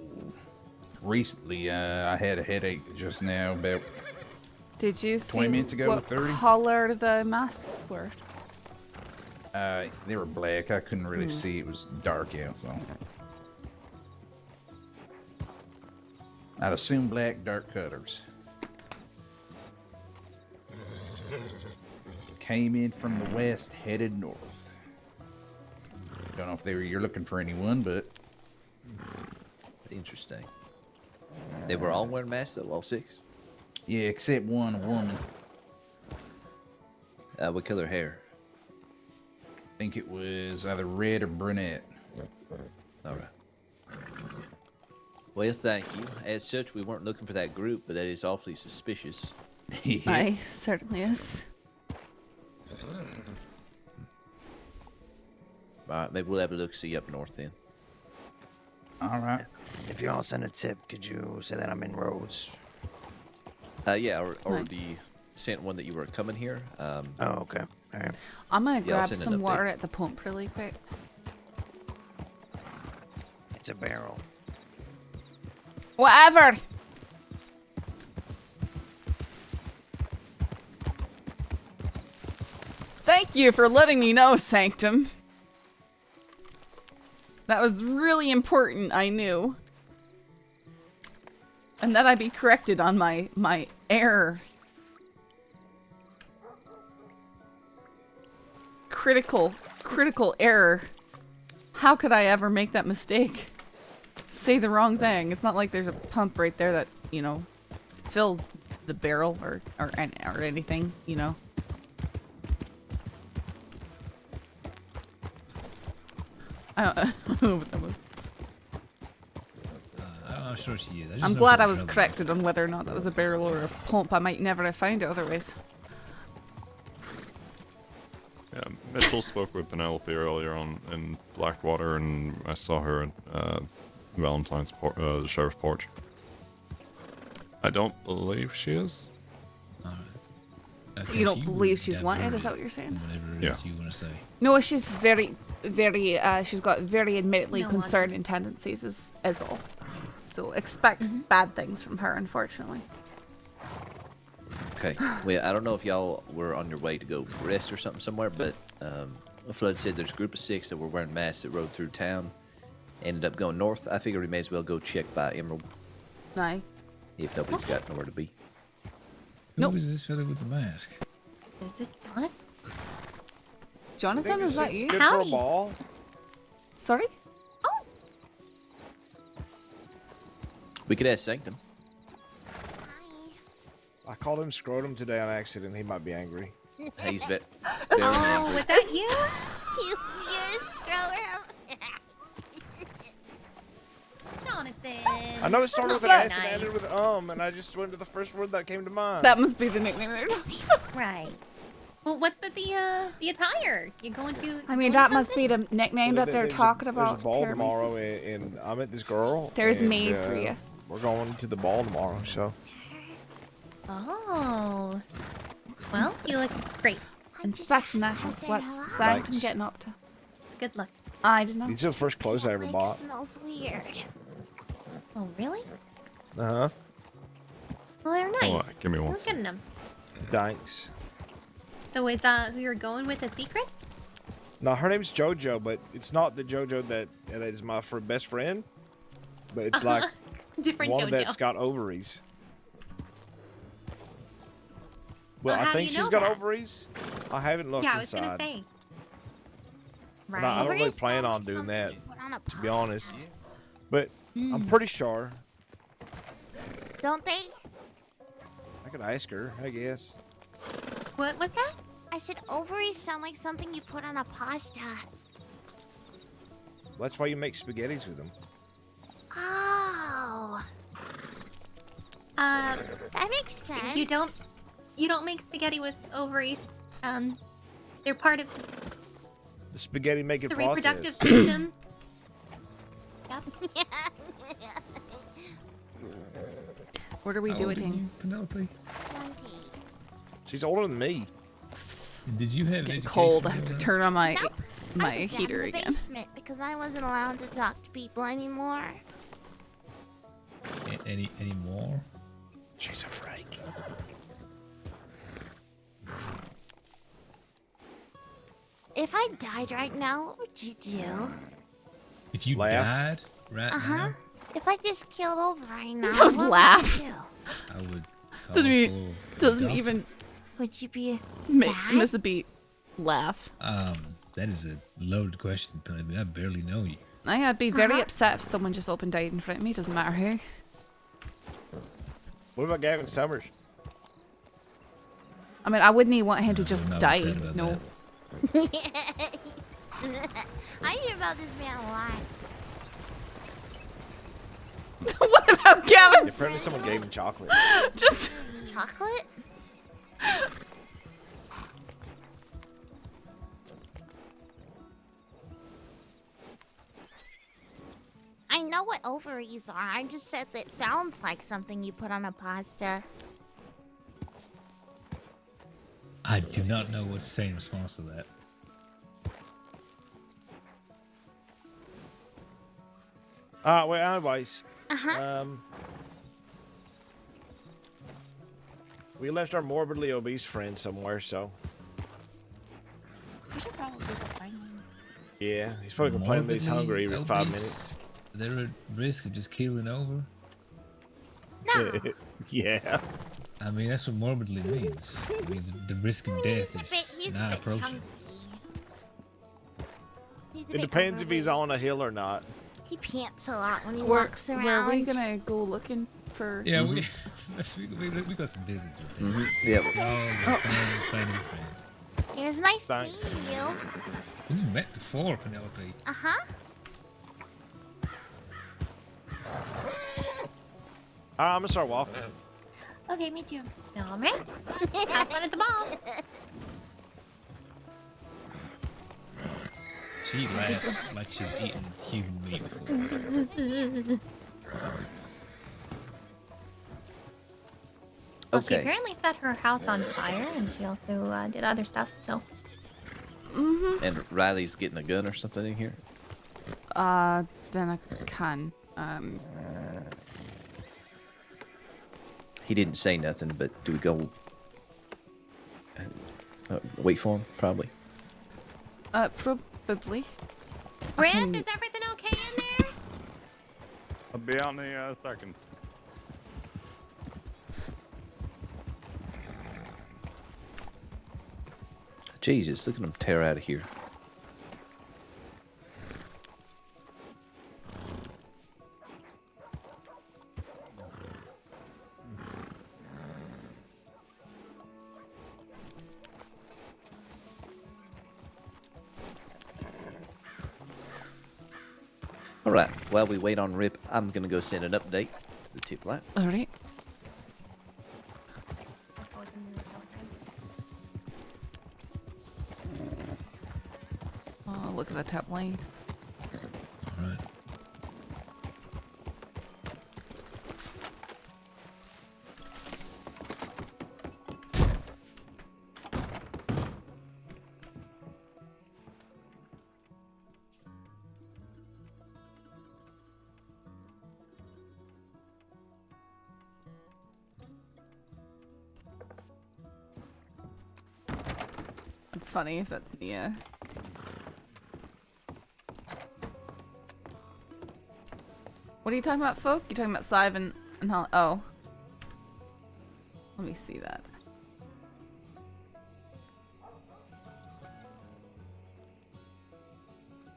recently, I had a headache just now, about Did you 20 see minutes ago, what 30. color the masks were? They were black. I couldn't really see. It was dark out, so. I'd assume black, dark colors. Came in from the west, headed north. Don't know if you're looking for anyone, but Interesting. They were all wearing masks, though, all 6? yeah, except one woman. What color hair? think it was either red or brunette. All right. Well, thank you. As such, we weren't looking for that group, but that is awfully suspicious. Aye, certainly is. All right, maybe we'll have a look-see up north then. All right. If you all send a tip, could you say that I'm in Rhodes? Yeah, or Right. the sent one that you were coming here. Oh, okay. All right. I'm gonna Yeah, I'll grab send an some update. water at the pump really quick. It's a barrel. Whatever! Thank you for letting me know, Sanctum. That was really important, I knew. And that I'd be corrected on my error. Critical error. How could I ever make that mistake? Say the wrong thing. It's not like there's a pump right there that, you know, fills the barrel or anything, you know. I don't know what that was. I'm not sure she is. I'm glad I was corrected on whether or not that was a barrel or a pump. I might never have found it otherwise. Yeah, Mitchell spoke with Penelope earlier on in Blackwater, and I saw her at Valentine's the sheriff's porch. I don't believe she is. You don't believe she's wanted? Is that what you're saying? Whatever it is you want to say. No, she's very, she's got very admittedly concerning tendencies as all. So expect bad things from her, unfortunately. Okay. Well, I don't know if y'all were on your way to go rest or something somewhere, but Flood said there's a group of 6 that were wearing masks that rode through town. Ended up going north. I figured we may as well go check by Emerald. Aye. If nobody's got nowhere to be. Who is this fellow with the mask? Is this Jonathan? Jonathan, is that you? Good for a ball. Sorry? We could ask Sanctum. I called him scrotum today on accident. He might be angry. He's very Oh, was that you? You're screwing. Jonathan. I know it started That's with an not S and nice. ended with and I just went to the first word that came to mind. That must be the nickname they're talking about. Right. Well, what's with the attire? You going to? I mean, going that must something? be the nickname that they're talking about. There's a ball Jeremy. tomorrow, and I met this girl. There's and, me for you. We're going to the ball tomorrow, so. Oh. Well, you look great. Inspects and that. What's Sanctum getting up to? It's good luck. I don't know. These are the first clothes I ever bought. Smells weird. Oh, really? Uh huh. Well, they're nice. Hold on, give me one We're getting them. Thanks. So is who you're going with a secret? No, her name's Jojo, but it's not the Jojo that is my best friend. But it's like Different one Jojo. that's got ovaries. Well, Well, I how do think you she's know got that? ovaries. I haven't looked Yeah, I was inside. gonna say. But I don't really Ovaries? plan on doing that, to be honest. But I'm pretty sure. Don't they? I could ask her, I guess. What was that? I said ovaries sound like something you put on a pasta. That's why you make spaghettis with them. Oh. That makes sense. You don't make spaghetti with ovaries. They're part of The spaghetti making the process. reproductive system. Yep. What are we How old are doing? you, Penelope? She's older than me. Did you have Getting education? cold. I have to Devon? turn on my I heater in the again. basement because I wasn't allowed to talk to people anymore. Any more? She's a freak. If I died right now, what would you do? If you Laugh. died right Uh huh. now, If I just killed over right now, Just what laugh. would you do? I would. Call Doesn't for even doesn't adoption. even Would you be miss a beat. Laugh. That is a loaded question, Penelope. I barely know you. I'd be very upset if someone just opened died in front of me. Doesn't matter who. What about Gavin Summers? I mean, I wouldn't even want him to just not die. upset about No. I hear about this man a lot. What about Gavin's? Apparently someone gave him chocolate. Just chocolate? I know what ovaries are. I just said that sounds like something you put on a pasta. I do not know what to say in response to that. Well, anyways. We left our morbidly obese friend somewhere, so. We should probably go find him. Yeah, he's probably complaining that he's hungry every 5 obese? minutes. They're at risk of just keeling over. No. Yeah. I mean, that's what morbidly means. It means the risk of death He's is a not bit approaching. chunky. He's a It bit depends if he's overweight. on a hill or not. He pants a lot when he Where walks around. are we gonna go looking for? Yeah, we got some visits with them. Yep. Friend. It was nice Thanks. meeting you. We've met before, Penelope. Uh-huh. I'm gonna start walking. Okay, me too. All right. Have fun at the ball. She laughs like she's eaten human meat before. Well, she Okay. apparently set her house on fire, and she also did other stuff. So. And Riley's getting a gun or something in here. Then I can. He didn't say nothing, but do we go and wait for him? Probably. Probably. Rip, is everything okay in there? I'll be out in a second. Jesus, look at him tear out of here. All right, while we wait on Rip, I'm gonna go send an update to the tip line. All right. Oh, look at the top lane. Alright. It's funny if that's Nia. What are you talking about, folk? You talking about Sive and Holly? Oh. Let me see that.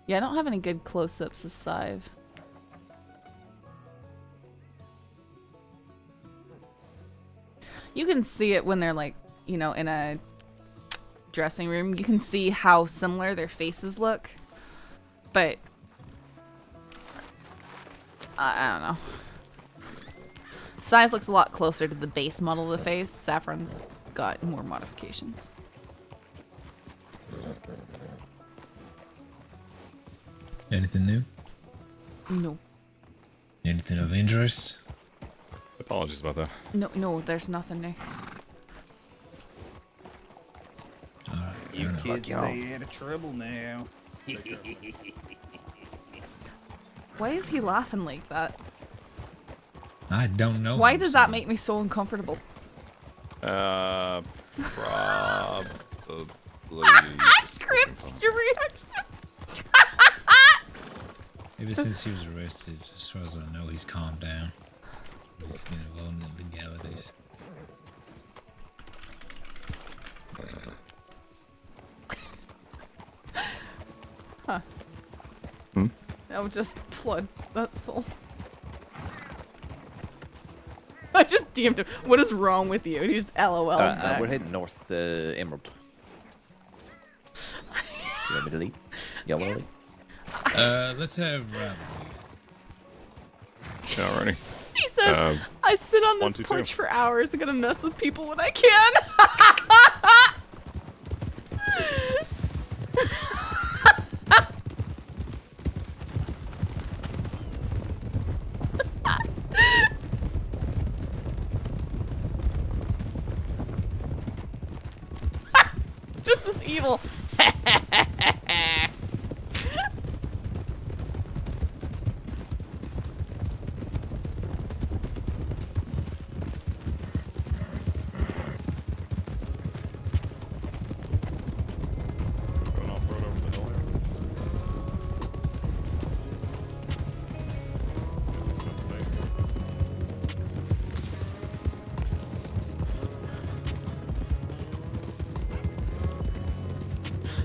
Yeah, I don't have any good close-ups of Sive. You can see it when they're like, you know, in a dressing room. You can see how similar their faces look. But I don't know. Scythe looks a lot closer to the base model of the face. Saffron's got more modifications. Anything new? No. Anything of interest? Apologies about that. No, there's nothing new. Alright. You fair enough. kids stay out of trouble now. Why is he laughing like that? I don't know. Why does that make me so uncomfortable? Probably. Script your reaction. Ever since he was arrested, as far as I know, he's calmed down. He's getting involved in legalities. Huh. Hmm? That would just flood that soul. I just DM'd him. What is wrong with you? He just LOLs back. We're heading north, Emerald. You want me to leave? Y'all want to leave? Let's have Yeah, already. He says, I sit on 1, this 2, 2. porch for hours. I'm gonna mess with people when I can. Just as evil. Going off-road over the hill here.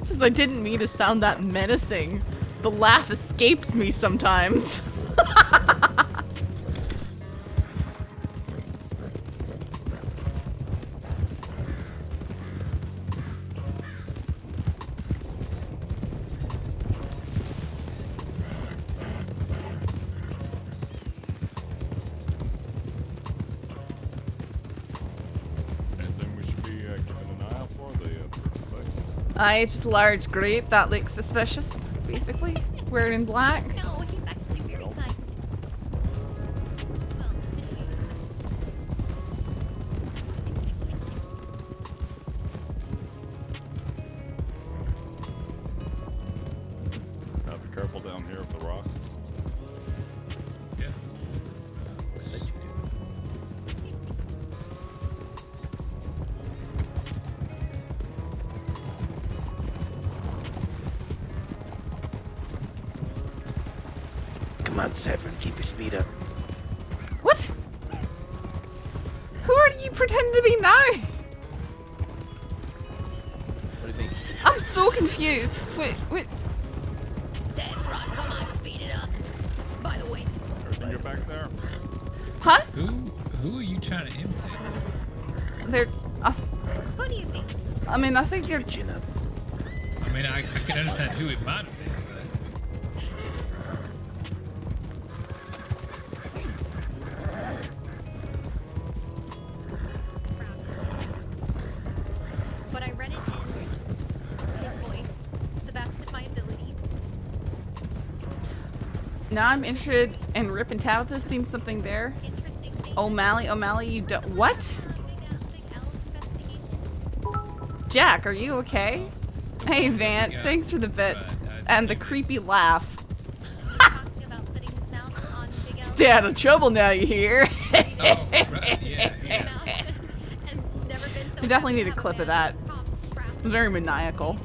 Since I didn't mean to sound that menacing, the laugh escapes me sometimes. Anything we should be keeping an eye out for? The 36? It's just a large grape that looks suspicious, basically. Wearing in black. No, he's actually very kind. Well, this week. Be careful down here with the rocks. Yeah. Come on, Saffron, keep your speed up. What? Who are you pretending to be now? What do you mean? I'm so confused. Wait. Saffron, come on, speed it up. By the way, Everything good back there? Huh? Who are you trying to imitate? They're. Who do you think? I mean, I think you're. Chin up. I mean, I can understand who it might have been, but But I read it in his voice, to the best of my abilities. Now I'm interested in Rip and Tabitha. Seems something there. O'Malley, you don't. What? Jack, are you okay? Hey, Vant, thanks for the bits and the creepy laugh. Stay out of trouble now, you hear? We definitely need a clip of that. Very maniacal.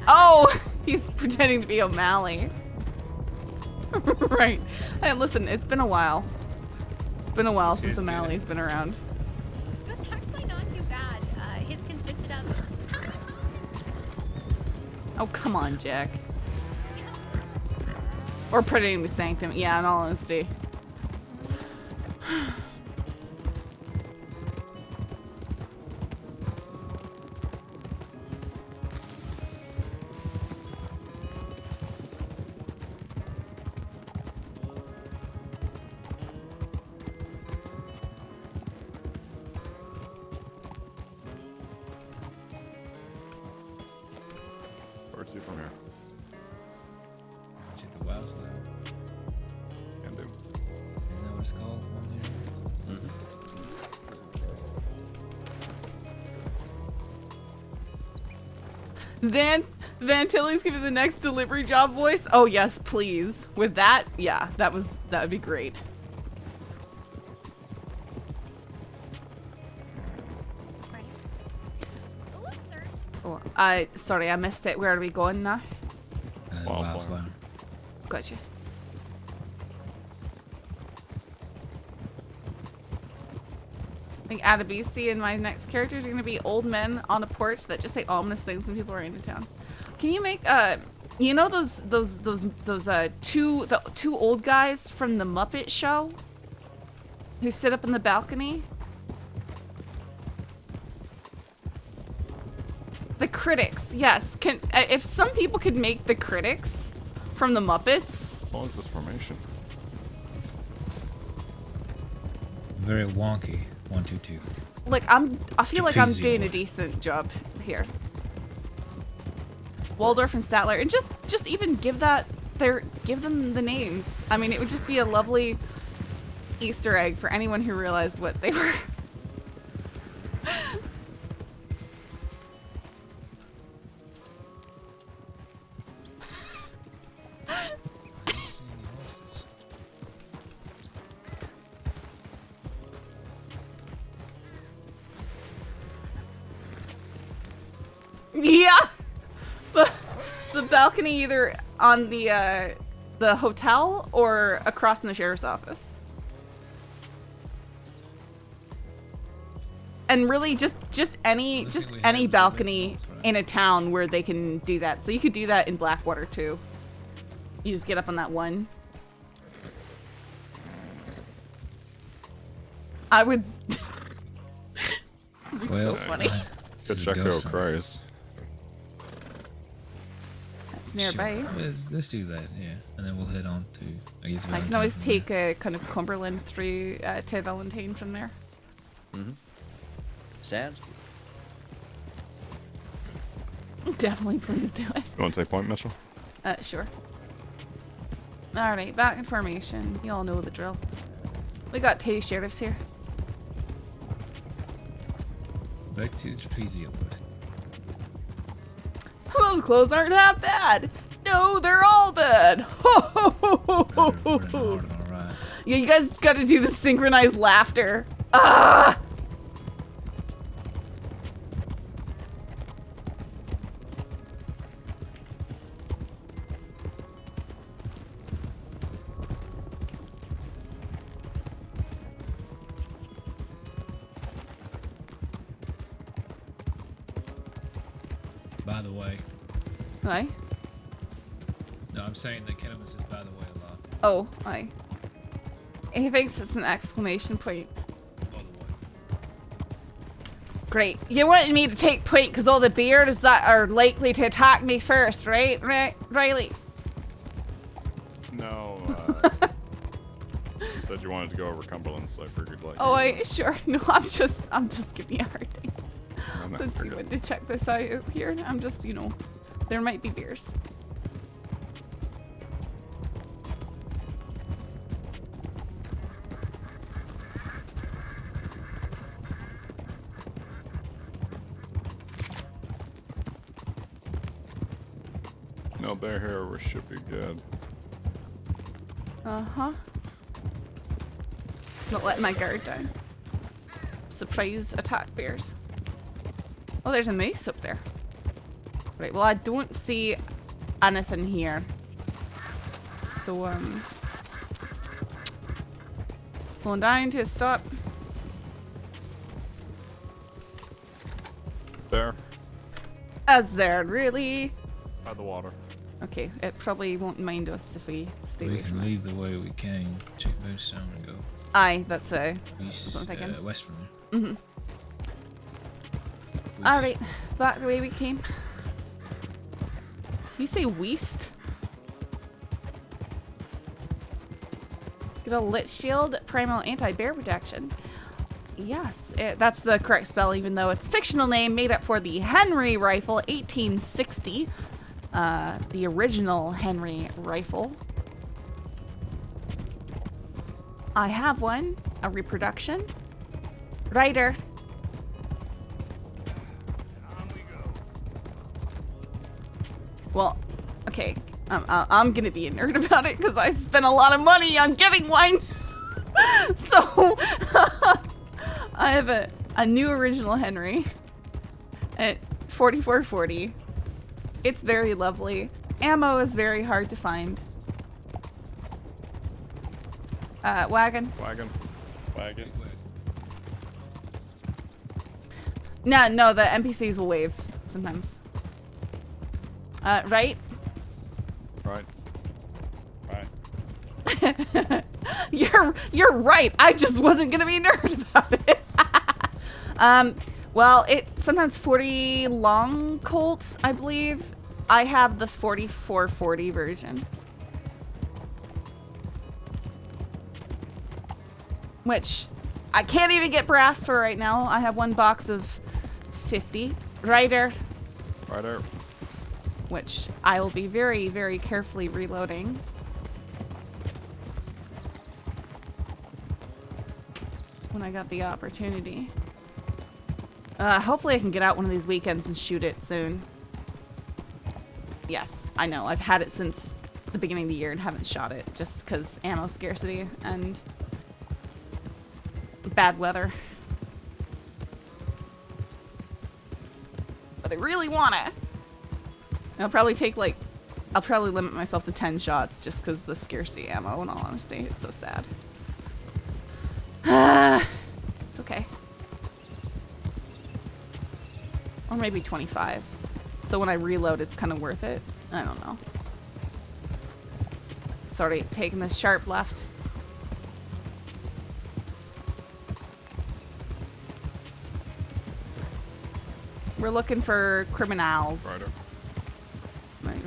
Oh, he's pretending to be O'Malley. Right. Hey, listen, it's been a while. It's been a while since O'Malley's been around. It was actually not too bad. His consisted of. Oh, come on, Jack. Or pretending to be Sanctum. Yeah, in all honesty. Where's he from here? Check the wildflower. Can do. Isn't that what it's called? Van Tilly's giving the next delivery job voice. Oh yes, please. With that, yeah, that would be great. Oh, sorry, I missed it. Where are we going now? Wildflower. Gotcha. I think Adabisi and my next characters are gonna be old men on a porch that just say ominous things when people are into town. Can you make you know those two old guys from the Muppet Show who sit up in the balcony? critics, yes. Can if some people could make the critics from the Muppets? What is this formation? Very wonky. 1, 2, 2. Like I feel like I'm doing a Trapezoid. decent job here. Waldorf and Statler, and just even give them the names. I mean, it would just be a lovely Easter egg for anyone who realized what they were. Yeah, the balcony either on the hotel or across from the sheriff's office. And really just any balcony in a town where they can do that. So you could do that in Blackwater too. You just get up on that one. I would. It'd be so funny. Good check out Christ. That's nearby. Sure. Let's do that, yeah. And then we'll head on to, I guess, I can always take a kind of Cumberland through to Valentine from there. Mm-hmm. Sounds good. Definitely, please do it. You want to take point, Mitchell? Sure. Alright, back in formation. You all know the drill. We got 2 sheriffs here. Back to the trapezoid. Those clothes aren't half bad. No, they're all bad. Yeah, you guys got to do the synchronized laughter. Ah! By the way. Aye. No, I'm saying that Kettleman says by the way a lot. Oh, aye. He thinks it's an exclamation point. Great. You wanted me to take point because all the bears that are likely to attack me first, right? Right, Riley? No, you said you wanted to go over Cumberland, so I figured like. Oh, sure. No, I'm just giving you a hard time. No, Since you went to check this out here, I'm just, there might be bears. No bear here, we should be good. Uh-huh. Not letting my guard down. Surprise attack bears. Oh, there's a moose up there. Right, well, I don't see anything here. So, slowing down to a stop. There. As there, really? By the water. Okay, it probably won't mind us if we stay away We from can it. leave the way we came, check most town and go Aye, that's east, what I'm thinking. west from here. Mm-hmm. Alright, back the way we came. You say west? Good old Litchfield Primal Anti-Bear Protection. Yes, that's the correct spell, even though it's a fictional name made up for the Henry Rifle 1860. The original Henry Rifle. I have one, a reproduction. Ryder. Well, okay, I'm gonna be a nerd about it because I spent a lot of money on getting one. So, I have a new original Henry at 4440. It's very lovely. Ammo is very hard to find. Wagon. Wagon. No, the NPCs will wave sometimes. Right? Right. You're right. I just wasn't gonna be a nerd about it. Well, it sometimes 40 long Colts, I believe. I have the 4440 version. Which I can't even get brass for right now. I have one box of 50. Rider. Rider. Which I will be very, very carefully reloading. When I got the opportunity. Hopefully I can get out one of these weekends and shoot it soon. Yes, I know. I've had it since the beginning of the year and haven't shot it just because ammo scarcity and bad weather. But I really want it. I'll probably take I'll probably limit myself to 10 shots just because the scarcity ammo, in all honesty. It's so sad. It's okay. Or maybe 25. So when I reload, it's kind of worth it. I don't know. Sorry, taking this sharp left. We're looking for criminals. Rider.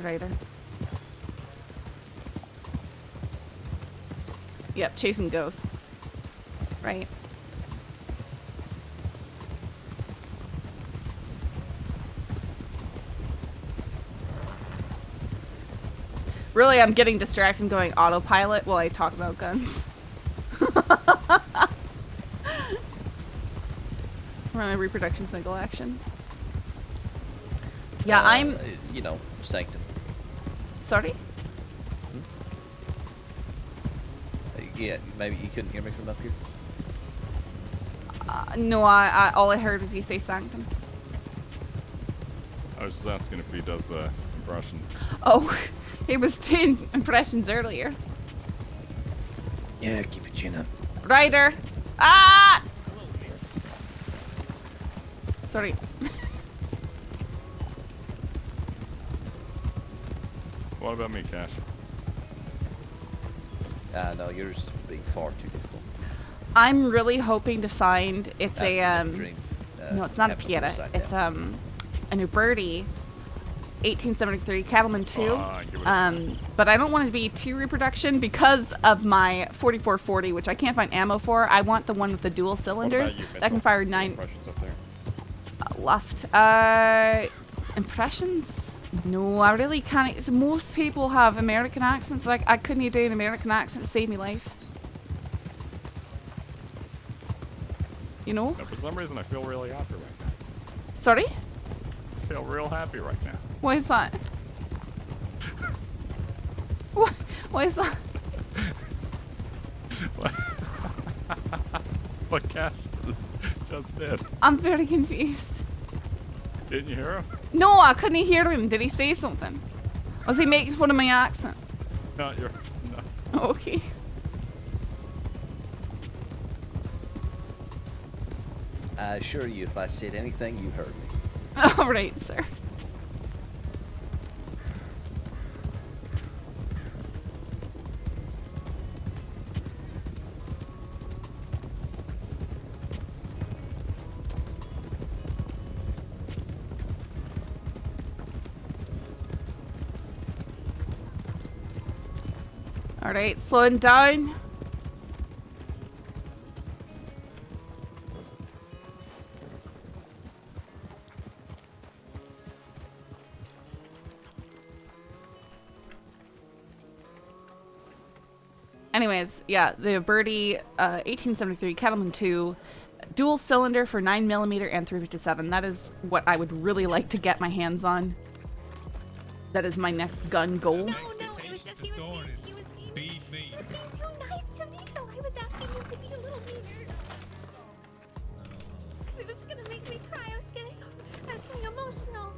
Rider. Yep, chasing ghosts. Right. Really, I'm getting distracted going autopilot while I talk about guns. Run my reproduction single action. Yeah, I'm... You know, sanctum. Sorry? Yeah, maybe you couldn't hear me from up here? No, all I heard was you say sanctum. I was just asking if he does impressions. Oh, he was doing impressions earlier. Yeah, keep your chin up. Ryder! Ah! Sorry. What about me, Cash? No, yours is being far too difficult. I'm really hoping to find it's a no, it's not a have the Pieta. side It's down. an Uberti 1873 Cattleman 2. give it But I don't want it to be 2 reproduction because of my 4440, which I can't find ammo for. I want the one with the dual cylinders that can fire 9 impressions up there. left. Impressions? No, I really can't. Most people have American accents. Like, I couldn't do an American accent to save me life. You know? No, for some reason, I feel really happy right now. Sorry? I feel real happy right now. Why is that? What? Why is that? What Cash just did. I'm very confused. Didn't you hear him? No, I couldn't hear him. Did he say something? Was he making fun of my accent? Not yours, no. Okay. I assure you, if I said anything, you heard me. All right, sir. All right, slowing down. Anyways, yeah, the Birdie 1873 Cattleman 2 dual cylinder for 9mm and 357. That is what I would really like to get my hands on. That is my next gun goal. No, it was just he was being too nice to me, so I was asking him to be a little meaner. Because it was gonna make me cry. I was getting emotional.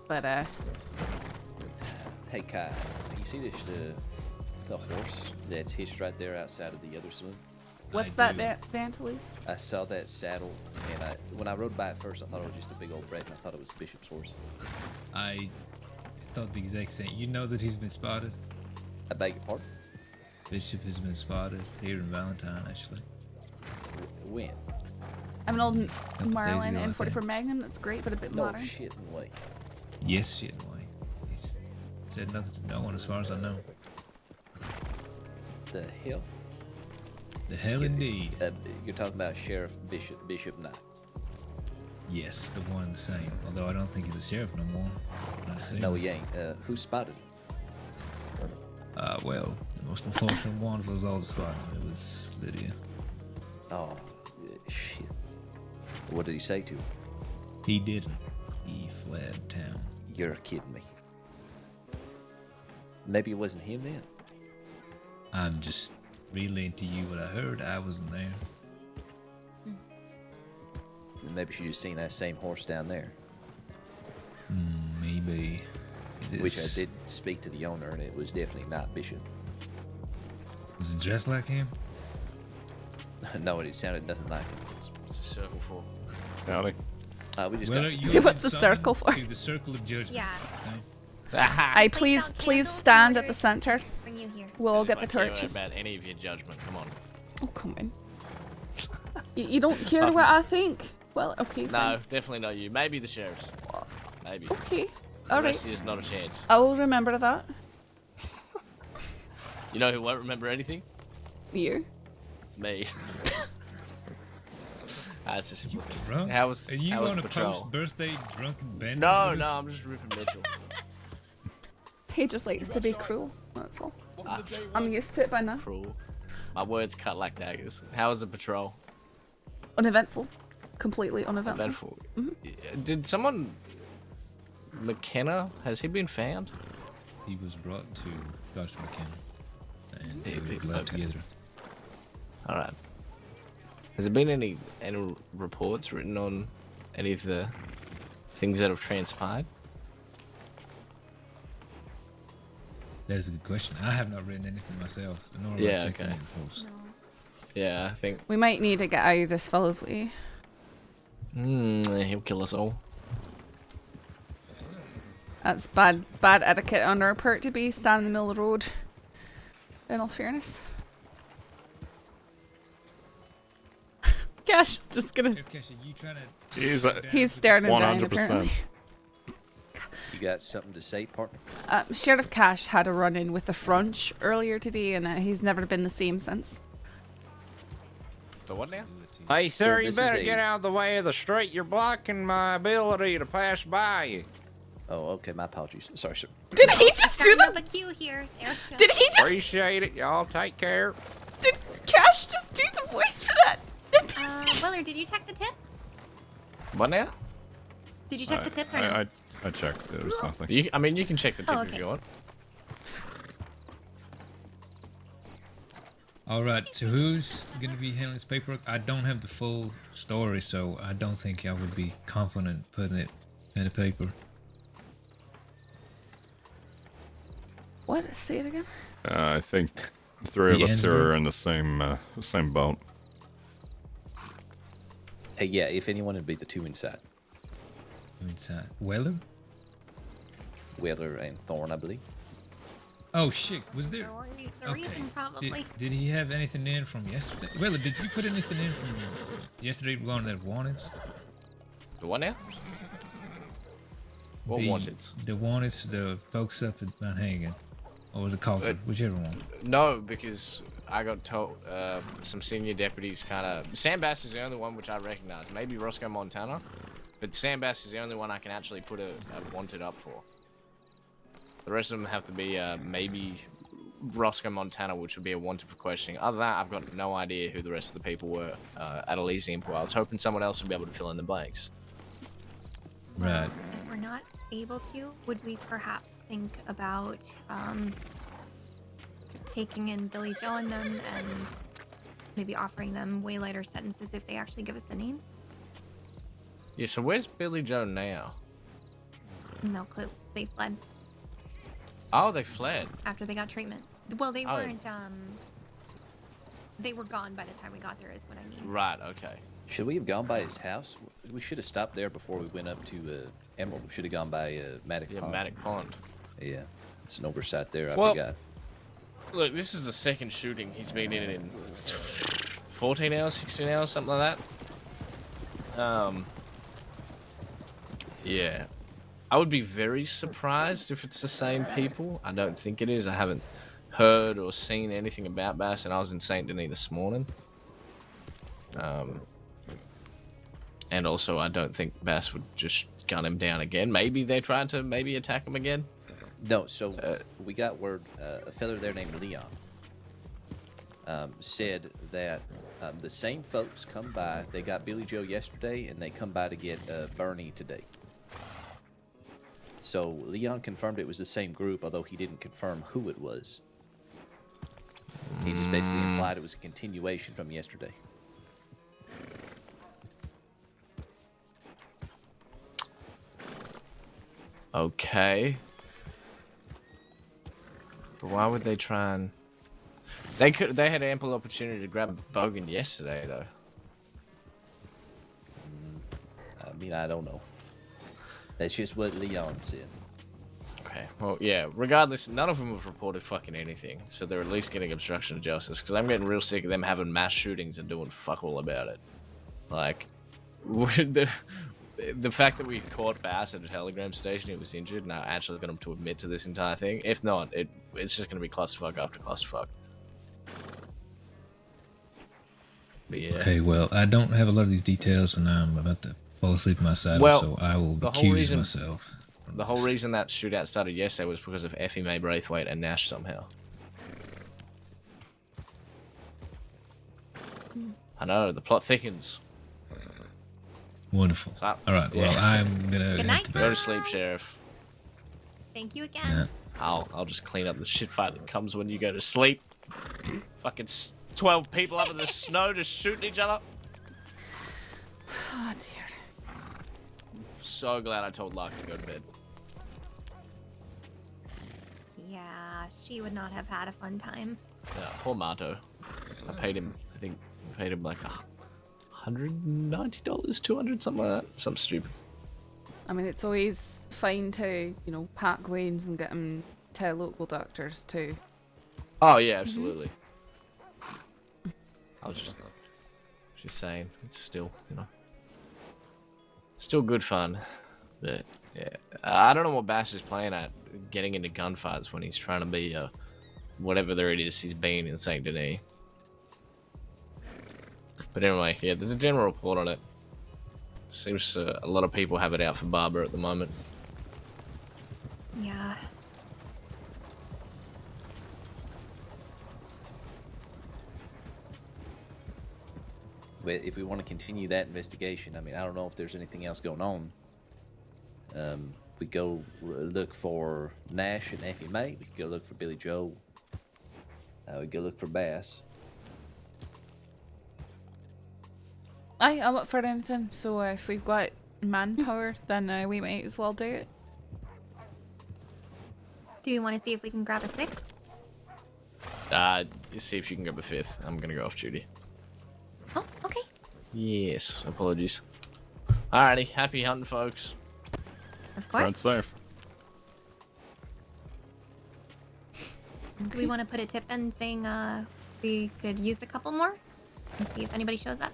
But Hey Kai, you see this the horse that's hitched right there outside of the other saloon? what's that, Vantalis? I saw that saddle, and when I rode by it first, I thought it was just a big old Brett, and I thought it was Bishop's horse. I thought the exact same. You know that he's been spotted? I beg your pardon? Bishop has been spotted here in Valentine, actually. When? I have an old days Marlin ago, I M44 think. Magnum that's great, but a bit No modern. shit way. Yes, shit, why? He's said nothing to no one as far as I know. The hell? The hell indeed. You're talking about Sheriff Bishop Knight. Yes, the one and the same. Although I don't think he's a sheriff no more. I see. No, he ain't. Who spotted him? Well, the most unfortunate one was all the spot. It was Lydia. Oh, shit. What did he say to him? He didn't. He fled town. You're kidding me. Maybe it wasn't him then. I'm just relaying to you what I heard. I wasn't there. Maybe she just seen that same horse down there. Maybe. Which I did speak to the owner, and it was definitely not Bishop. Was it dressed like him? No, it sounded nothing like him. What's the circle for? Howdy. We just Well, got... you What's the circle for? To the circle of judgment. Yeah. I please stand at the center. Bring you here. We'll all get the I don't care torches. about any of your judgment. Come on. Oh, come on. You don't care what I think? Well, okay. No, fine. definitely not you. Maybe the sheriffs. Maybe. Okay. The All rest right. of you is not a chance. I will remember that. You know who won't remember anything? You. Me. That's just simple. Drunk? How was Are you how was on a patrol? post-birthday drunken bender? No, no, I'm just ripping Mitchell. He just likes to be cruel. That's all. I'm used to it by now. Cruel. My words cut like daggers. How was the patrol? Uneventful. Completely uneventful. Eventful. Mhm. Did someone... McKenna? Has he been found? He was brought to Dr. McKenna, and they Yeah, were left okay. together. Alright. Has there been any reports written on any of the things that have transpired? That is a good question. I have not written anything myself, nor have I Yeah, checked okay. any reports. Yeah, I think... We might need to get out of this fellow's way. He'll kill us all. That's bad etiquette on our part to be standing in the middle of the road. In all fairness. Gosh, it's just gonna... Cash, are you trying to... He's staring him down, apparently. You got something to say, partner? Sheriff Cash had a run-in with the Fronch earlier today, and he's never been the same since. The what now? Hey, So sir, you this better is a- get out of the way of the street. You're blocking my ability to pass by you. Oh, okay, my apologies. Sorry, sir. Did he just do Starting up a queue here. There we go. Did he just... Appreciate it. Y'all take care. Did Cash just do the voice for that? Willard, did you check the tip? What now? Did you check the tips or no? I checked. There was nothing. I mean, you can check the tip Oh, if okay. you want. All right, so who's going to be handling this paperwork? I don't have the full story, so I don't think I would be confident putting it in the paper. What? Say it again? I think the three of The us ends here were- are in the same boat. Hey, yeah, if anyone, it'd be the two inside. Inside. Weller? Weller and Thorne, I believe. Oh shit, was there? The reason, probably. Did he have anything in from yesterday? Weller, did you put anything in from yesterday regarding that wanteds? The what now? What wanteds? The wanteds, the folks up at Mount Hagen. Or was it Calton? Whichever one. No, because I got told some senior deputies kind of... Sam Bass is the only one which I recognize. Maybe Roscoe Montana. But Sam Bass is the only one I can actually put a wanted up for. The rest of them have to be maybe Roscoe Montana, which would be a wanted for questioning. Other than that, I've got no idea who the rest of the people were at Elysium. I was hoping someone else would be able to fill in the blanks. Right. If we're not able to, would we perhaps think about taking in Billy Joe and them and maybe offering them way lighter sentences if they actually give us the names? Yeah, so where's Billy Joe now? No clue. They fled Oh, they fled. after they got treatment. Well, they Oh. weren't, they were gone by the time we got there is what I mean. Right, okay. Should we have gone by his house? We should have stopped there before we went up to Emerald. We should have gone by Matic Pond. Matic Pond. Yeah, it's an oversight there. I Well, forgot. Look, this is the second shooting he's been in 14 hours, 16 hours, something like that. Yeah. I would be very surprised if it's the same people. I don't think it is. I haven't heard or seen anything about Bass, and I was in Saint Denis this morning. And also, I don't think Bass would just gun him down again. Maybe they tried to attack him again. No, so we got word, a fella there named Leon said that the same folks come by. They got Billy Joe yesterday, and they come by to get Bernie today. So Leon confirmed it was the same group, although he didn't confirm who it was. He just basically implied it was a continuation from yesterday. Okay. But why would they try and... They had ample opportunity to grab Bogan yesterday, though. I mean, I don't know. That's just what Leon said. Okay, well, yeah, regardless, none of them have reported fucking anything, so they're at least getting obstruction of justice, because I'm getting real sick of them having mass shootings and doing fuck all about it. Like, the fact that we caught Bass at a telegram station, he was injured, and I actually got him to admit to this entire thing. If not, it's just going to be clusterfuck after clusterfuck. But yeah. Okay, well, I don't have a lot of these details, and I'm about to fall asleep in my saddle, so I will accuse myself. The whole reason that shootout started yesterday was because of Effie, May, Braithwaite, and Nash somehow. I know, the plot thickens. Wonderful. So, Alright, well, I'm gonna night, go to sleep, Sheriff. Thank you again. I'll just clean up the shit fight that comes when you go to sleep. Fucking 12 people up in the snow just shooting each other. Oh dear. So glad I told Lark to go to bed. Yeah, she would not have had a fun time. Yeah, poor Mato. I paid him, I think, like $190, $200, something like that. Something stupid. I mean, it's always fine to, you know, pack wounds and get them to local doctors too. Oh yeah, absolutely. I was just saying, it's still, you know, still good fun. But yeah, I don't know what Bass is playing at, getting into gunfights when he's trying to be whatever there it is he's been in Saint Denis. But anyway, yeah, there's a general report on it. Seems a lot of people have it out for Barber at the moment. Yeah. But if we want to continue that investigation, I mean, I don't know if there's anything else going on. We go look for Nash and Effie May. We could go look for Billy Joe. We go look for Bass. I'm up for anything, so if we've got manpower, then we might as well do it. Do you want to see if we can grab a 6th? See if you can grab a 5th. I'm gonna go off duty. Oh, okay. Yes, apologies. Alrighty, happy hunting, folks. Of course. Ride safe. Do we want to put a tip in saying we could use a couple more and see if anybody shows up?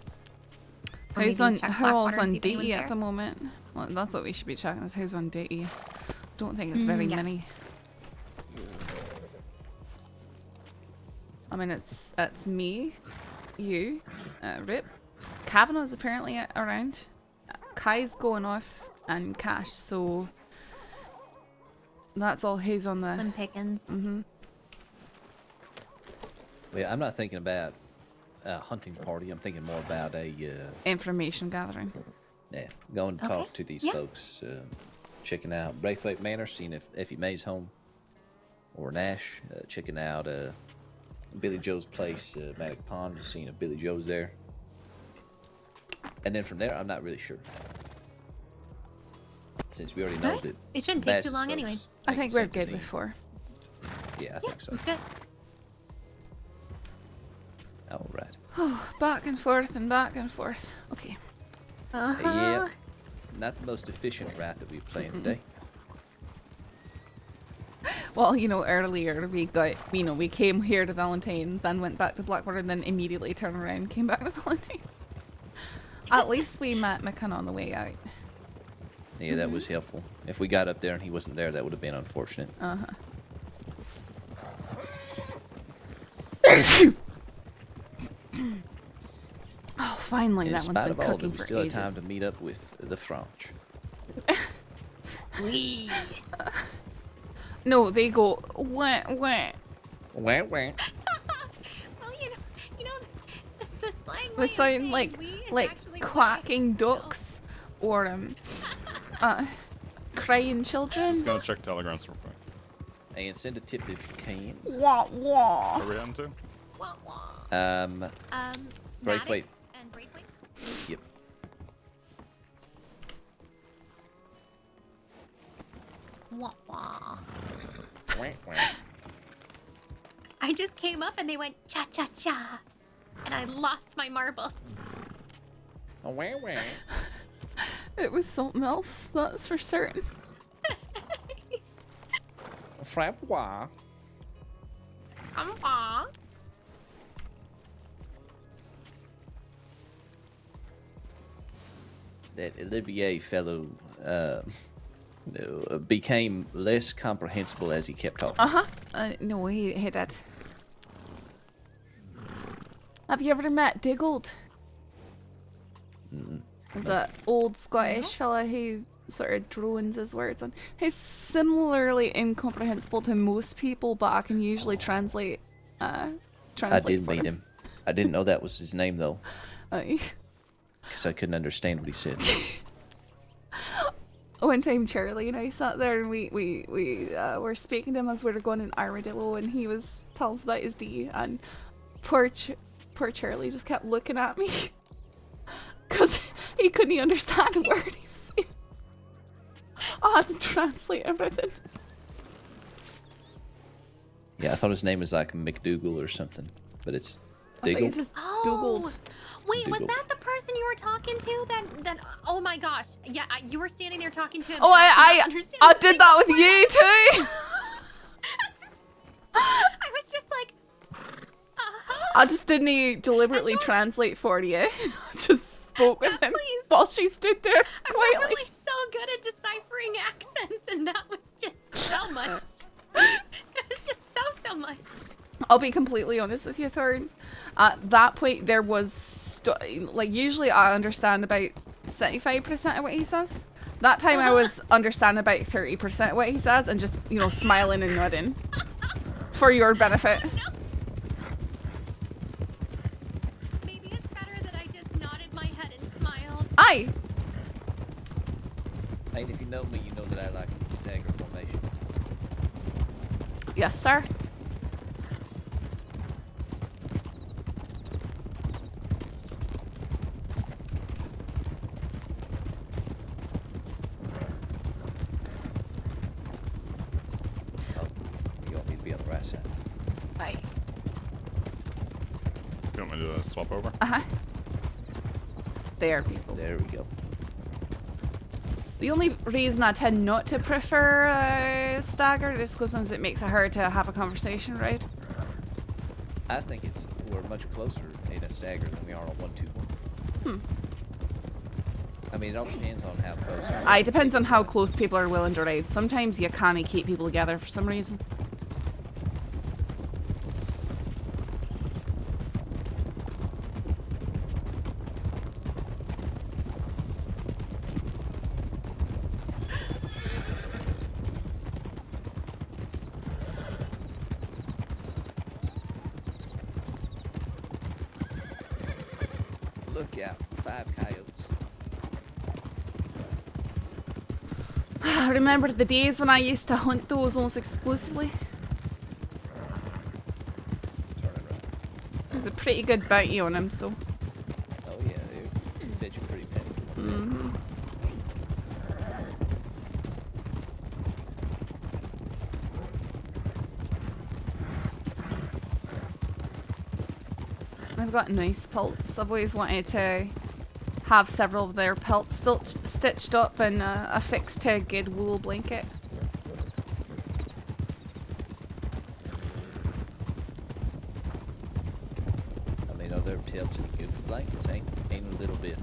Or Who's maybe on check who's Blackwater and on see if anyone's duty at there? the moment? Well, that's what we should be checking, is who's on duty. Don't think it's very yeah. many. I mean, it's me, you, Rip. Kavanaugh's apparently around. Kai's going off, and Cash. So that's all who's on the. Slim pickings. Mm-hmm. Well, I'm not thinking about a hunting party. I'm thinking more about a Information gathering. yeah, going to Okay. talk to these Yeah. folks, checking out Braithwaite Manor, seeing if Effie May's home, or Nash, checking out Billy Joe's place, Manic Pond, seeing if Billy Joe's there. And then from there, I'm not really sure. Since we already know Alright. that. It shouldn't take too Bass's long folks anyway. I think it's we're Saint good Denis. before. Yeah, I think so. That's it. All right. Oh, back and forth and back and forth. Okay. Yeah, not the most efficient route that we've planned today. Well, you know, earlier we got, you know, we came here to Valentine, then went back to Blackwater, and then immediately turned around and came back to Valentine. At least we met McKenna on the way out. Yeah, that was helpful. If we got up there and he wasn't there, that would have been unfortunate. Uh-huh. Oh, finally, In that spite one's been of all, cooking we for still ages. had time to meet up with the Fronch. Wee. No, they go wah wah. Wah, wah. Well, you know, the slang They sound like quacking ducks or crying children. Just gonna check telegrams real quick. And send a tip if you can. Wah wah. Are we on to? Braithwaite. And Braithwaite? Yep. Wah wah. Wah, wah. I just came up and they went cha cha cha, and I lost my marbles. Wah, wah. It was something else, that's for certain. Frappois. That Olivier fellow became less comprehensible as he kept talking. No, he did. Have you ever met Diggold? He's an old Scottish fella who sort of drones his words on. He's similarly incomprehensible to most people, but I can usually translate. I did meet him. I didn't know that was his name though, because I couldn't understand what he said. One time Charlie and I sat there and we were speaking to him as we were going in Armadillo, and he was telling us about his D, and poor Charlie just kept looking at me because he couldn't understand a word he was saying. I had to translate everything. Yeah, I thought his name was like McDougal or something, but it's Diggle. Oh, wait, was Dougal. that the person you were talking to? That oh my gosh, yeah, you were standing there talking to him. Oh, and I understand did that with you too. I was just like, I just didn't deliberately translate for you. I just spoke with him while she stood there I'm quietly. not really so good at deciphering accents, and that was just so much. It was just so much. I'll be completely honest with you, Thorne. At that point, there was like usually I understand about 75% of what he says. That time I was understanding about 30% of what he says and just smiling and nodding for your benefit. Maybe it's better that I just nodded my head and smiled. Aye. And if you know me, you know that I like stagger formation. Yes, sir. You want me to be on the right side? Aye. You want me to swap over? Uh-huh. There, people. There we go. The only reason I tend not to prefer stagger is because sometimes it makes it hard to have a conversation, right? I think we're much closer in a stagger than we are on 1-2-1. I mean, it all depends on how close. It depends on how close people are willing to ride. Sometimes you can't keep people together for some reason. Look out, 5 coyotes. I remember the days when I used to hunt those almost exclusively. There's a pretty good bounty on them, so. Oh yeah, they fetch a pretty penny. Mm-hmm. I've got nice pelts. I've always wanted to have several of their pelts still stitched up and affixed to a good wool blanket. I mean, are their pelts any good for blankets? Ain't a little bit.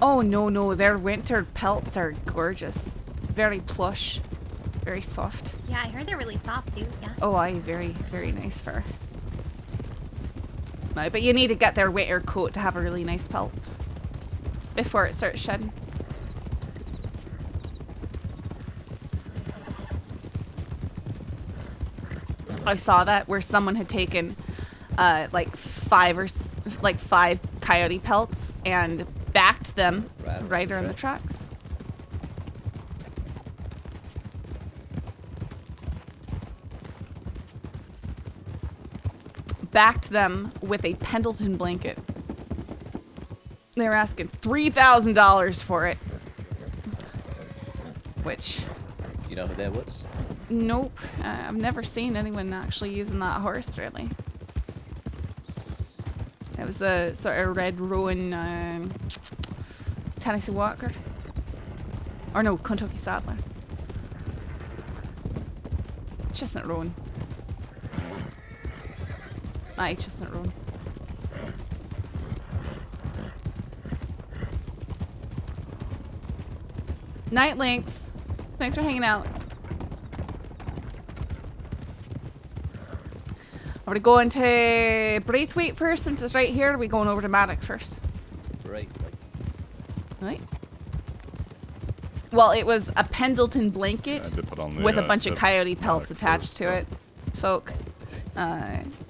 Oh, no, their winter pelts are gorgeous. Very plush. Very soft. Yeah, I heard they're really soft too. Yeah. Oh, aye, very, very nice fur. No, but you need to get their winter coat to have a really nice pelt before it starts shedding. I saw that where someone had taken like five coyote pelts and backed them right around the tracks. Backed them with a Pendleton blanket. They were asking $3,000 for it. Which... Do you know who that was? Nope. I've never seen anyone actually using that horse, really. It was a sort of red roan Tennessee Walker. Or no, Kentucky Saddler. Chestnut roan. Aye, chestnut roan. Night Lynx. Thanks for hanging out. Are we going to Braithwaite first since it's right here? Or are we going over to Maddock first? Braithwaite. Right. Well, it was a Pendleton blanket with a bunch of coyote pelts attached to it, folk.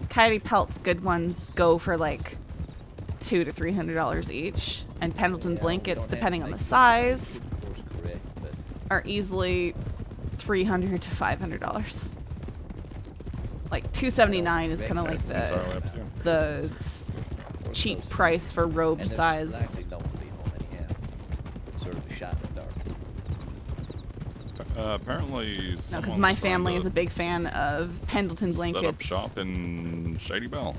Coyote pelts, good ones, go for like $200 to $300 each, and Pendleton blankets, depending on the size, are easily $300 to $500. Like $279 is kind of like the cheap price for robe size. Sort of a shot in the dark. Apparently, No, because my family is a big fan of Pendleton blankets. Set up shop in Shady Belle.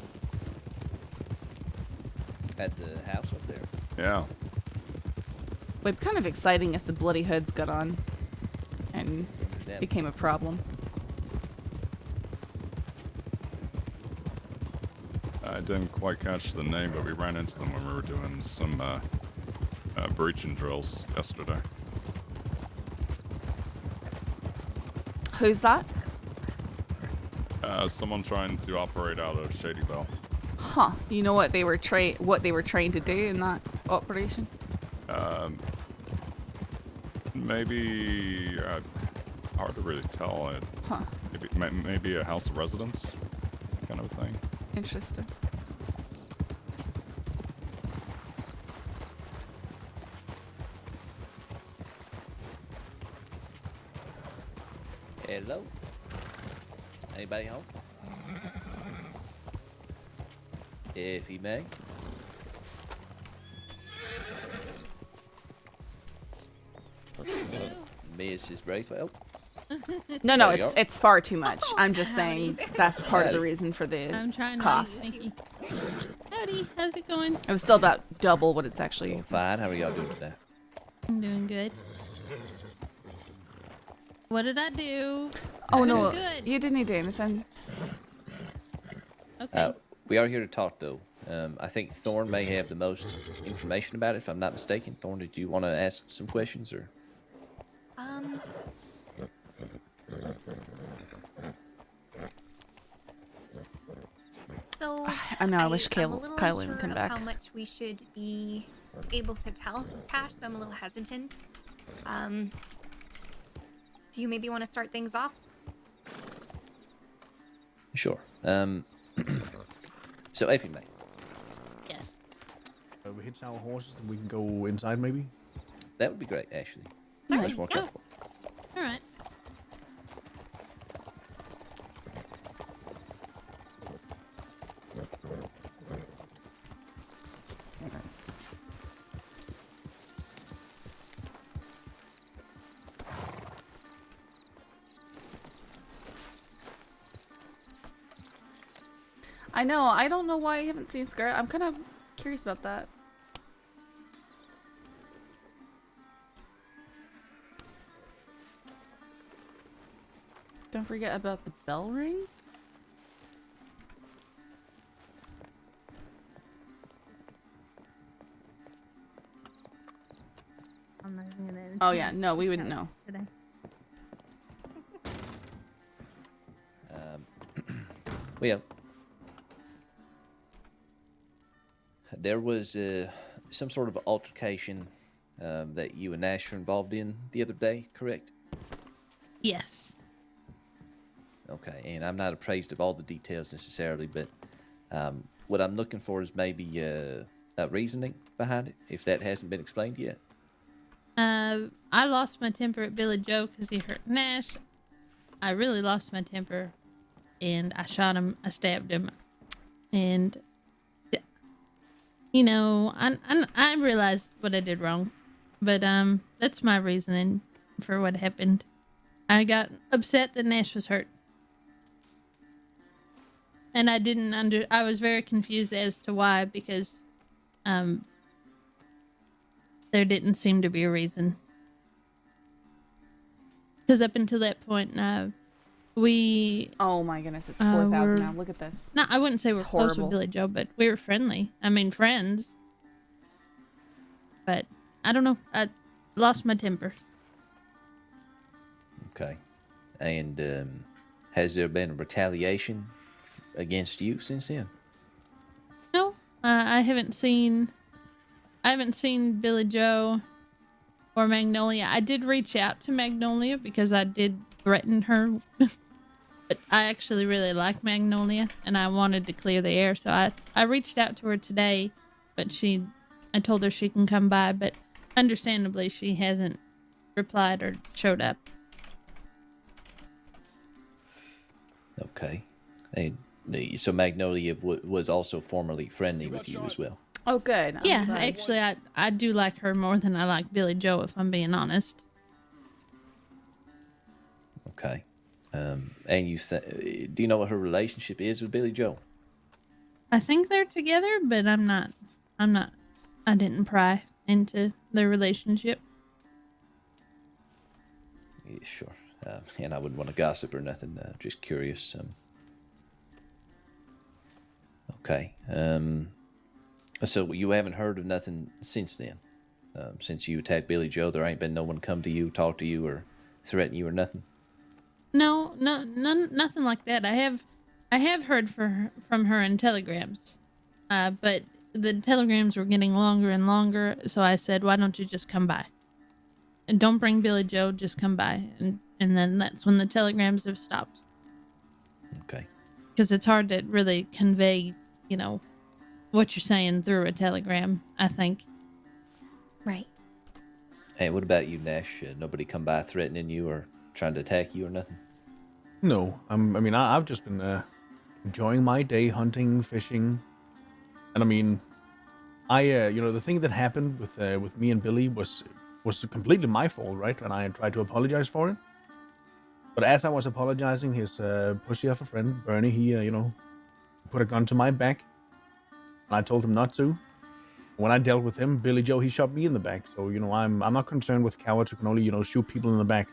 At the house up there. Yeah. It'd be kind of exciting if the bloody hoods got on and became a problem. I didn't quite catch the name, but we ran into them when we were doing some breaching drills yesterday. Who's that? Someone trying to operate out of Shady Belle. Huh. You know what they were trained to do in that operation? Maybe hard to really tell. Huh. Maybe a house of residence kind of thing. Interesting. Hello? Anybody home? If he may. Mrs. Braithwaite. No, it's far too much. I'm just saying that's part of the reason for the I'm trying cost. Thank you. Howdy, how's it going? It was still about double what it's actually. Fine. How are y'all doing today? I'm doing good. What did I do? Oh no, good. you didn't do anything. Okay. We are here to talk, though. I think Thorne may have the most information about it, if I'm not mistaken. Thorne, did you want to ask some questions, or? So I know. I wish I'm a Kylie little would unsure come of back. how much we should be able to tell Cash, so I'm a little hesitant. Do you maybe want to start things off? Sure. So, Effie, mate. Yes. We hitch our horses and we can go inside, maybe? That would be great, actually. Sorry, Much more yeah. comfortable. All right. I know. I don't know why I haven't seen Scarlet. I'm kind of curious about that. Don't forget about the bell ring. Oh yeah, no, we wouldn't know. Today. Well, there was some sort of altercation that you and Nash were involved in the other day, correct? Yes. Okay, and I'm not appraised of all the details necessarily, but what I'm looking for is maybe a reasoning behind it, if that hasn't been explained yet. I lost my temper at Billy Joe because he hurt Nash. I really lost my temper, and I shot him. I stabbed him, and you know, I realized what I did wrong, but that's my reasoning for what happened. I got upset that Nash was hurt, and I was very confused as to why, because there didn't seem to be a reason. Because up until that point, we... Oh my goodness, it's 4,000 now. were- Look at this. No, I wouldn't say we're It's close horrible. with Billy Joe, but we were friendly. I mean, friends. But I don't know. I lost my temper. Okay. And has there been retaliation against you since then? No, I haven't seen Billy Joe or Magnolia. I did reach out to Magnolia because I did threaten her. But I actually really like Magnolia, and I wanted to clear the air, so I reached out to her today, but I told her she can come by, but understandably she hasn't replied or showed up. Okay. And so Magnolia was also formerly friendly with you as well. Oh, good. I'm Yeah, glad. actually, I do like her more than I like Billy Joe, if I'm being honest. Okay. And do you know what her relationship is with Billy Joe? I think they're together, but I didn't pry into their relationship. Yeah, sure. And I wouldn't want to gossip or nothing. Just curious. Okay. So you haven't heard of nothing since then? Since you attacked Billy Joe, there ain't been no one come to you, talk to you, or threaten you or nothing? No, nothing like that. I have heard from her in telegrams, but the telegrams were getting longer and longer. So I said, "Why don't you just come by? And don't bring Billy Joe. Just come by." And then that's when the telegrams have stopped. Okay. Because it's hard to really convey, what you're saying through a telegram, I think. Right. Hey, what about you, Nash? Nobody come by threatening you or trying to attack you or nothing? No, I've just been enjoying my day, hunting, fishing, and the thing that happened with me and Billy was completely my fault, right? And I tried to apologize for it. But as I was apologizing, his pussy of a friend, Bernie, he put a gun to my back, and I told him not to. When I dealt with him, Billy Joe, he shot me in the back. So I'm not concerned with cowards who can only shoot people in the back.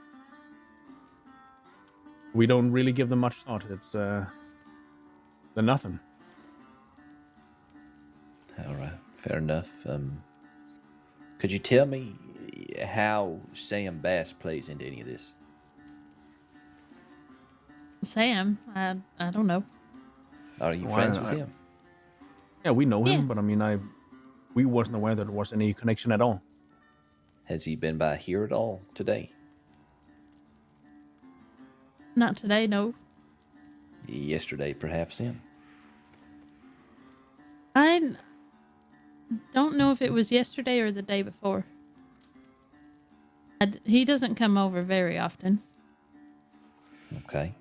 We don't really give them much thought. It's they're nothing. All right, fair enough. Could you tell me how Sam Bass plays into any of this? Sam, I don't know. Are you friends with him? Yeah, we know him, Yeah. but we wasn't aware that there was any connection at all. Has he been by here at all today? Not today, no. Yesterday, perhaps, then? I don't know if it was yesterday or the day before. He doesn't come over very often. Okay.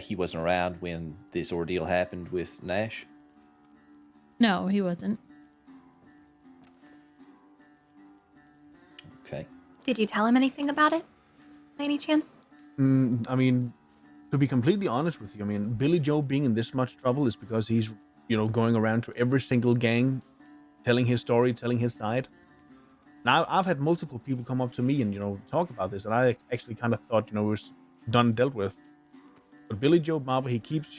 He wasn't around when this ordeal happened with Nash? No, he wasn't. Okay. Did you tell him anything about it, by any chance? To be completely honest with you, Billy Joe being in this much trouble is because he's, going around to every single gang, telling his story, telling his side. Now, I've had multiple people come up to me and, talk about this, and I actually kind of thought, it was done, dealt with. But Billy Joe Barber, he keeps,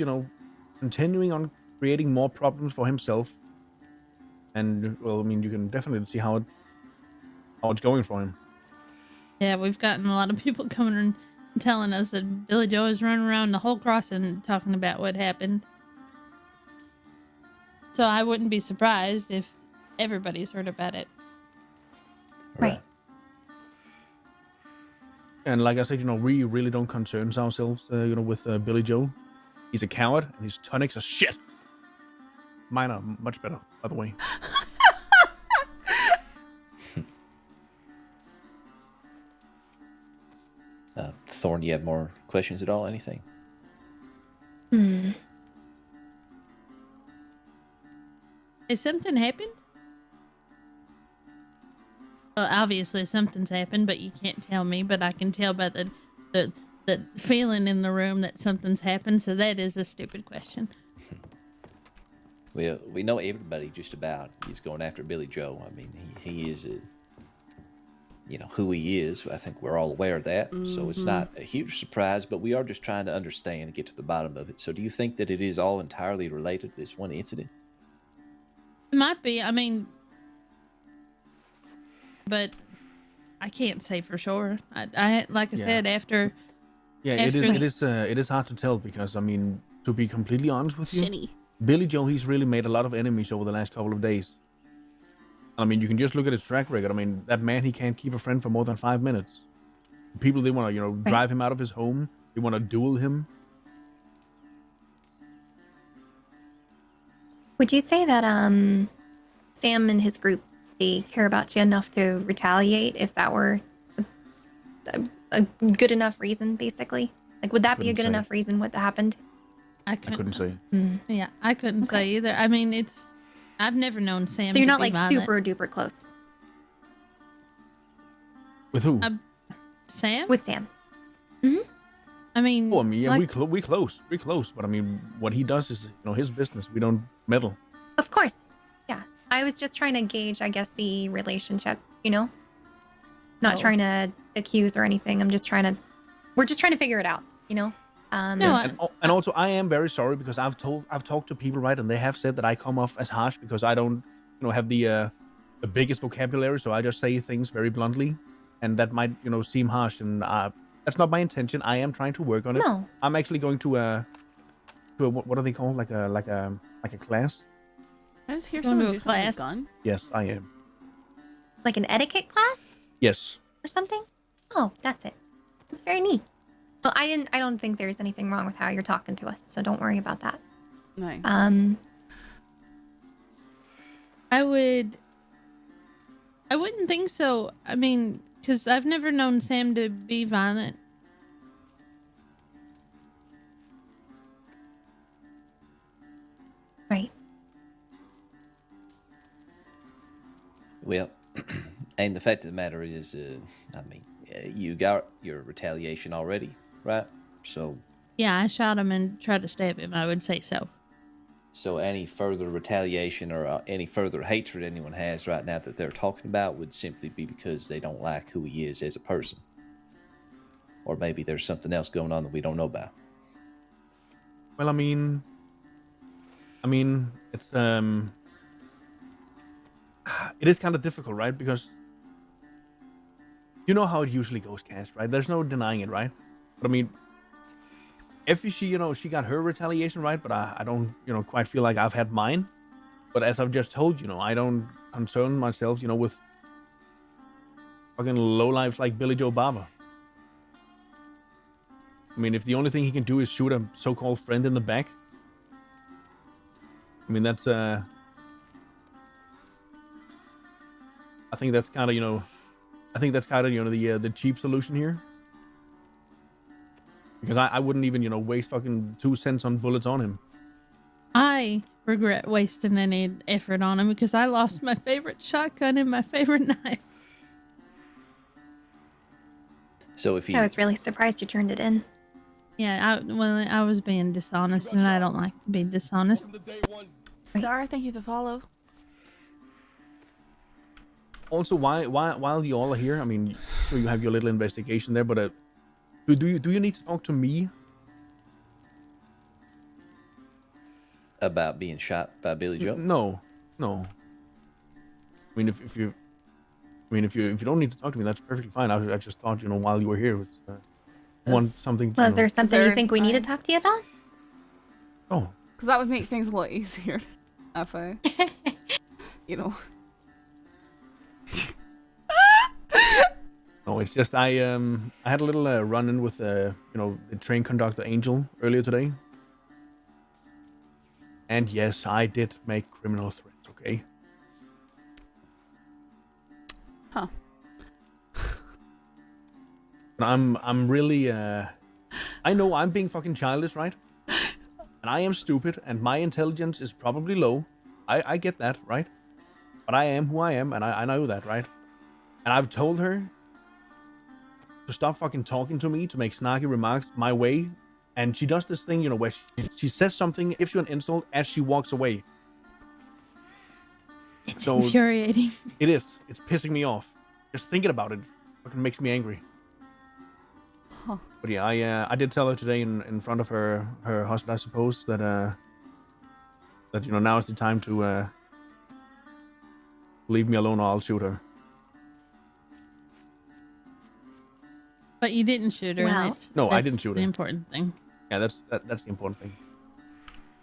continuing on creating more problems for himself. And well, I mean, you can definitely see how it's going for him. Yeah, we've gotten a lot of people coming and telling us that Billy Joe is running around the whole crossing talking about what happened. So I wouldn't be surprised if everybody's heard about it. Right. And like I said, we really don't concern ourselves, with Billy Joe. He's a coward, and his tonics are shit. Mine are much better, by the way. Thorne, you have more questions at all? Anything? Has something happened? Well, obviously something's happened, but you can't tell me. But I can tell by the feeling in the room that something's happened. So that is a stupid question. Well, we know everybody just about is going after Billy Joe. I mean, he is who he is. I think we're all aware of that. So it's not a huge surprise, but we are just trying to understand and get to the bottom of it. So do you think that it is all entirely related to this one incident? It might be. I mean, but I can't say for sure. I like I said, after. Yeah, it is hard to tell because, I mean, to be completely honest with you, Shitty. Billy Joe, he's really made a lot of enemies over the last couple of days. I mean, you can just look at his track record. I mean, that man, he can't keep a friend for more than 5 minutes. People, they want to, drive him out of his home. They want to duel him. Would you say that Sam and his group, they care about you enough to retaliate if that were a good enough reason, basically? Like, would that be a good enough reason what happened? I couldn't say. Yeah, I couldn't say either. I mean, I've never known Sam. So you're to not be like violent. super duper close with who? Sam. With Sam. I mean, oh, I mean, yeah, like, we close, but I mean, what he does is his business. We don't meddle. Of course, yeah. I was just trying to gauge, I guess, the relationship. Not trying to accuse or anything. We're just trying to figure it out. And also, I am very sorry because I've talked to people, right, and they have said that I come off as harsh because I don't, have the biggest vocabulary, so I just say things very bluntly, and that might, seem harsh, and that's not my intention. I am trying to work on it. No. I'm actually going to a what are they called? Like a class. I just hear Going someone to a do something with class? a gun. Yes, I am. Like an etiquette class Yes. or something? Oh, that's it. That's very neat. Well, I don't think there's anything wrong with how you're talking to us, so don't worry about that. Nice. I wouldn't think so. I mean, because I've never known Sam to be violent. Right. Well, and the fact of the matter is, you got your retaliation already, right? So. Yeah, I shot him and tried to stab him. I would say so. So any further retaliation or any further hatred anyone has right now that they're talking about would simply be because they don't like who he is as a person. Or maybe there's something else going on that we don't know about. Well, I mean, it's it is kind of difficult, right? Because you know how it usually goes, Cass, right? There's no denying it, right? But I mean, Effie, she got her retaliation, right? But I don't, quite feel like I've had mine. But as I've just told you, I don't concern myself, with fucking lowlifes like Billy Joe Barber. I mean, if the only thing he can do is shoot a so-called friend in the back, I mean, that's I think that's kind of, the cheap solution here. Because I wouldn't even, waste fucking 2 cents on bullets on him. I regret wasting any effort on him because I lost my favorite shotgun and my favorite knife. So if I was really surprised you turned it in. Yeah, I was being dishonest, and I don't like to be dishonest. Star, thank you for the follow. Also, while you all are here, I mean, sure you have your little investigation there, but do you need to talk to me about being shot by Billy Joe? No. mean, if you don't need to talk to me, that's perfectly fine. I just thought, while you were here, want something. Was there something you there- think we need to talk to you about? Oh, Because that would make things a lot easier. If I, No, it's just I had a little run-in with the train conductor Angel earlier today. And yes, I did make criminal threats, okay? Huh. But I'm really I know I'm being fucking childish, right? And I am stupid, and my intelligence is probably low. I get that, right? But I am who I am, and I know that, right? And I've told her to stop fucking talking to me, to make snarky remarks my way. And she does this thing, where she says something, gives you an insult as she walks away. It's infuriating. It is. It's pissing me off. Just thinking about it fucking makes me angry. Huh. But yeah, I did tell her today in front of her husband, I suppose, that now is the time to leave me alone or I'll shoot her. But you didn't shoot her. Well- No, I that's didn't shoot the her. important thing. Yeah, that's the important thing.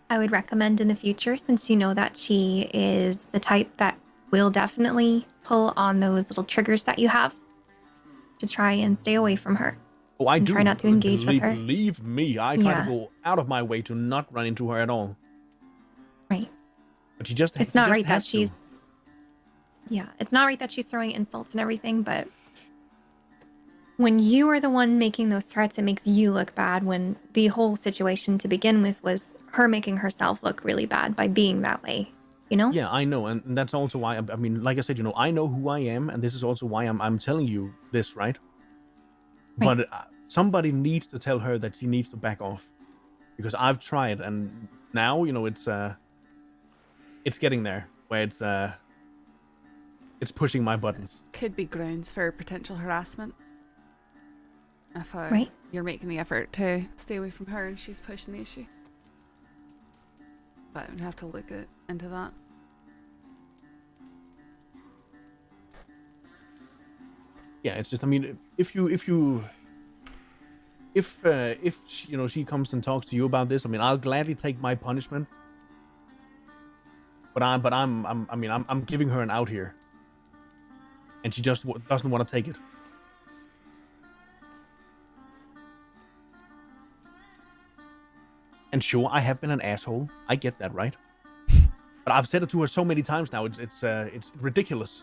I would recommend in the future, since you know that she is the type that will definitely pull on those little triggers that you have, to try and stay away from her. Oh, I and do. try not to engage with her. Believe me, I try Yeah. to go out of my way to not run into her at all. Right. But she just It's she not just right that has to. she's. Yeah, it's not right that she's throwing insults and everything, but when you are the one making those threats, it makes you look bad when the whole situation to begin with was her making herself look really bad by being that way, Yeah, I know, and that's also why. I mean, like I said, I know who I am, and this is also why I'm telling you this, right? But somebody needs to tell her that she needs to back off, because I've tried, and now it's getting there where it's pushing my buttons. Could be grounds for potential harassment. If Right. you're making the effort to stay away from her and she's pushing the issue. But I would have to look into that. Yeah, it's just, I mean, if she comes and talks to you about this, I mean, I'll gladly take my punishment. But I'm giving her an out here, and she just doesn't want to take it. And sure, I have been an asshole. I get that, right? But I've said it to her so many times now. It's ridiculous.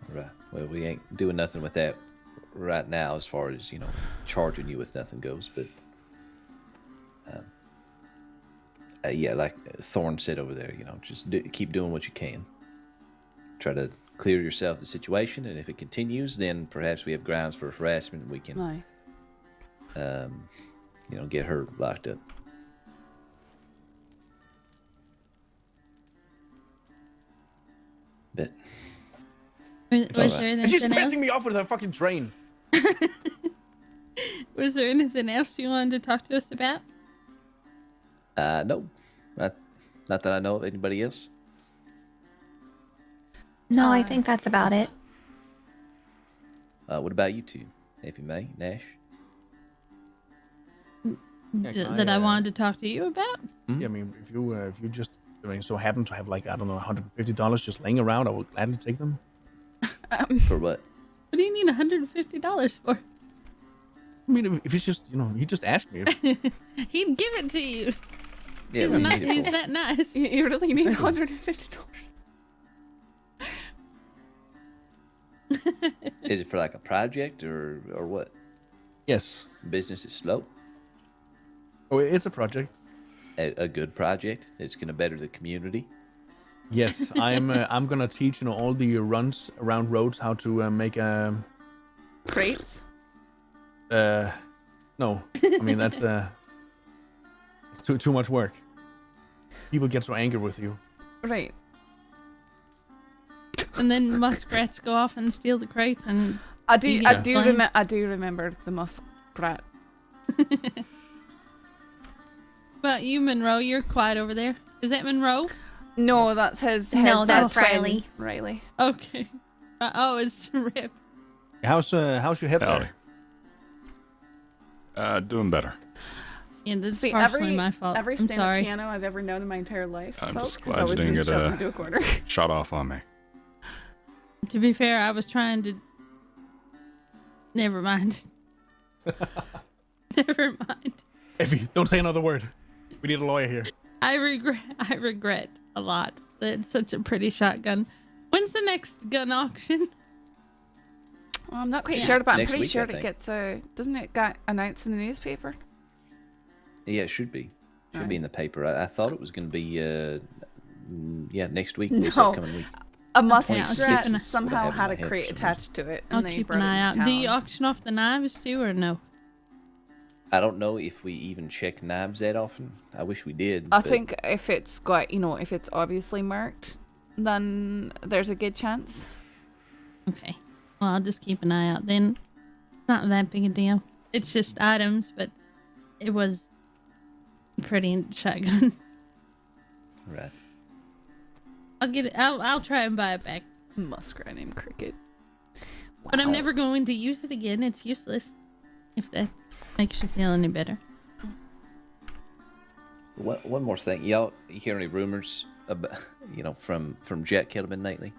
Right. Well, we ain't doing nothing with that right now, as far as charging you with nothing goes. But yeah, like Thorne said over there, just keep doing what you can. Try to clear yourself the situation, and if it continues, then perhaps we have grounds for harassment. And we can, get her locked up. But Was there And she's anything else? pissing me off with her fucking train. Was there anything else you wanted to talk to us about? No, not that I know of. Anybody else? No, I think that's about it. What about you two, Effie, Nash? That I wanted to talk to you about? Yeah, I mean, if you just so happen to have like, I don't know, $150 just laying around, I would gladly take them. For what? What do you need $150 for? I mean, if it's just, he just asked me. He'd give it to you. Yeah, he's we not. need it He's for. that nice. You really need $150. Is it for like a project or what? Yes. Business is slow. Oh, it's a project. A good project that's going to better the community. Yes, I'm gonna teach all the runs around roads how to make Crates? no, I mean that's it's too much work. People get so angry with you. Right. And then muskrats go off and steal the crates, and I do you get blamed. I do remember the muskrat. about you, Monroe? You're quiet over there. Is that Monroe? No, that's his No, that's friend, Riley. Riley. Okay. Oh, it's Rip. How's your hip there? Doing better. Yeah, that's See, partially my fault. every I'm stand-up sorry. piano I've ever known in my entire life, I'm folks, just has glad you always didn't been get shoved into a corner. shot off on me. To be fair, I was trying to. Never mind. Never mind. Effie, don't say another word. We need a lawyer here. I regret a lot that it's such a pretty shotgun. When's the next gun auction? Well, I'm not quite sure, but I'm Next pretty week, sure I it think. gets doesn't it get announced in the newspaper? Yeah, it should be. Should be in the paper. I thought it was going to be, next week. This No. upcoming week. A muskrat 26 is what I somehow have in had my a head crate for some attached to it, and I'll they keep brought an it eye into out. Do you town. auction off the knives too, or no? I don't know if we even check knives that often. I wish we did. I but think if it's got, if it's obviously marked, then there's a good chance. Okay. Well, I'll just keep an eye out then. Not that big a deal. It's just items, but it was a pretty shotgun. Right. I'll get it. I'll try and buy it back. Muskrat named Cricket. But I'm never going to use it again. It's useless. If that makes you feel any better. One more thing. Y'all hear any rumors about, from Jack Kettleman lately?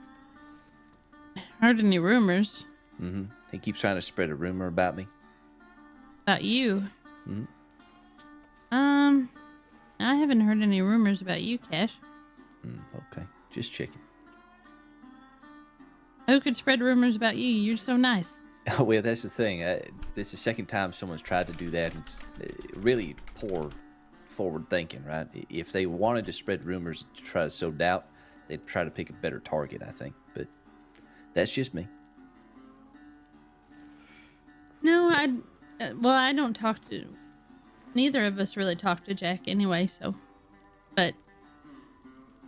Heard any rumors Mm-hmm. He keeps trying to spread a rumor about me. about you? Mm-hmm. I haven't heard any rumors about you, Cash. Okay, just checking. Who could spread rumors about you? You're so nice. Well, that's the thing. This is the second time someone's tried to do that. It's really poor forward thinking, right? If they wanted to spread rumors to try to sow doubt, they'd try to pick a better target, I think. But that's just me. No, I don't talk to. Neither of us really talk to Jack anyway. So, but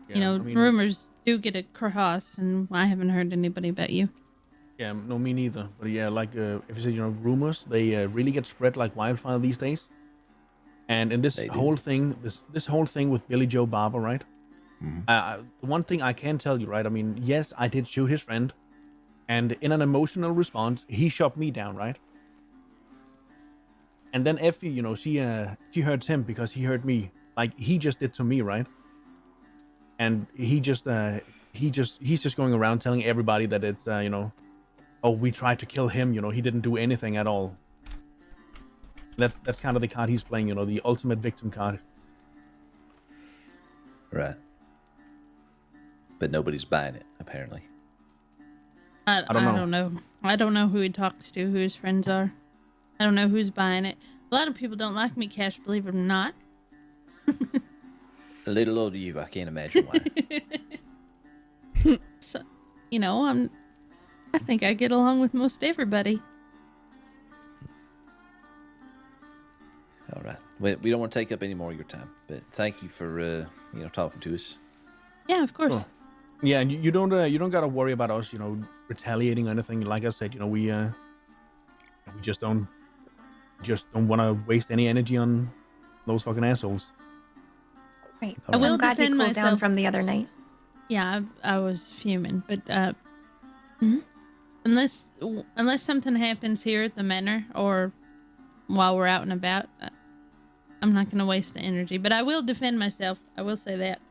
rumors do get across, and I haven't heard anybody about you. Yeah, no, me neither. But yeah, like if you say rumors, they really get spread like wildfire these days. And in this whole thing, this whole thing with Billy Joe Barber, right? The one thing I can tell you, right? I mean, yes, I did shoot his friend, and in an emotional response, he shot me down, right? And then Effie, she hurts him because he hurt me, like he just did to me, right? And he's just going around telling everybody that it's oh, we tried to kill him, he didn't do anything at all. That's kind of the card he's playing, the ultimate victim card. Right. But nobody's buying it, apparently. I don't know. I don't know who he talks to, who his friends are. I don't know who's buying it. A lot of people don't like me, Cash, believe it or not. A little older you, I can't imagine why. So, I think I get along with most everybody. All right. We don't want to take up any more of your time, but thank you for talking to us. Yeah, of course. Cool. Yeah, and you don't gotta worry about us, retaliating or anything. Like I said, we just don't want to waste any energy on those fucking assholes. Right. I will I'm glad you defend cooled down myself. from the other night. Yeah, I was fuming, but unless something happens here at the manor or while we're out and about, I'm not going to waste the energy. But I will defend myself. I will say that.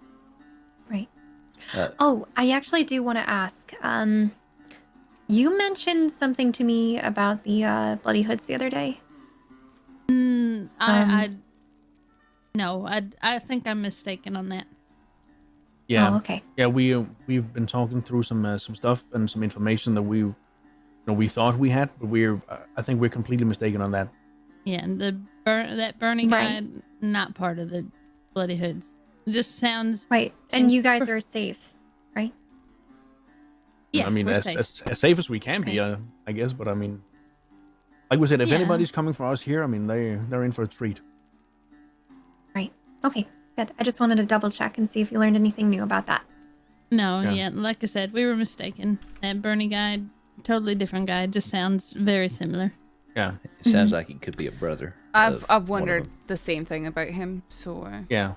Right. Oh, I actually do want to ask. You mentioned something to me about the bloody hoods the other day. I think I'm mistaken on that. Yeah. Oh, okay. Yeah, we've been talking through some stuff and some information that we thought we had, but I think we're completely mistaken on that. Yeah, and that burning guy, not part of the bloody hoods. It just sounds right. And you guys are safe, right? Yeah, I mean, we're as safe as we can be, I guess. But I mean, like we said, if anybody's coming for us here, I mean, they're in for a treat. Right. Okay. Good. I just wanted to double check and see if you learned anything new about that. No, yeah, like I said, we were mistaken. That Bernie guy, totally different guy, just sounds very similar. Yeah. It sounds like he could be a brother. I've one of wondered them. the same thing about him. So Yeah,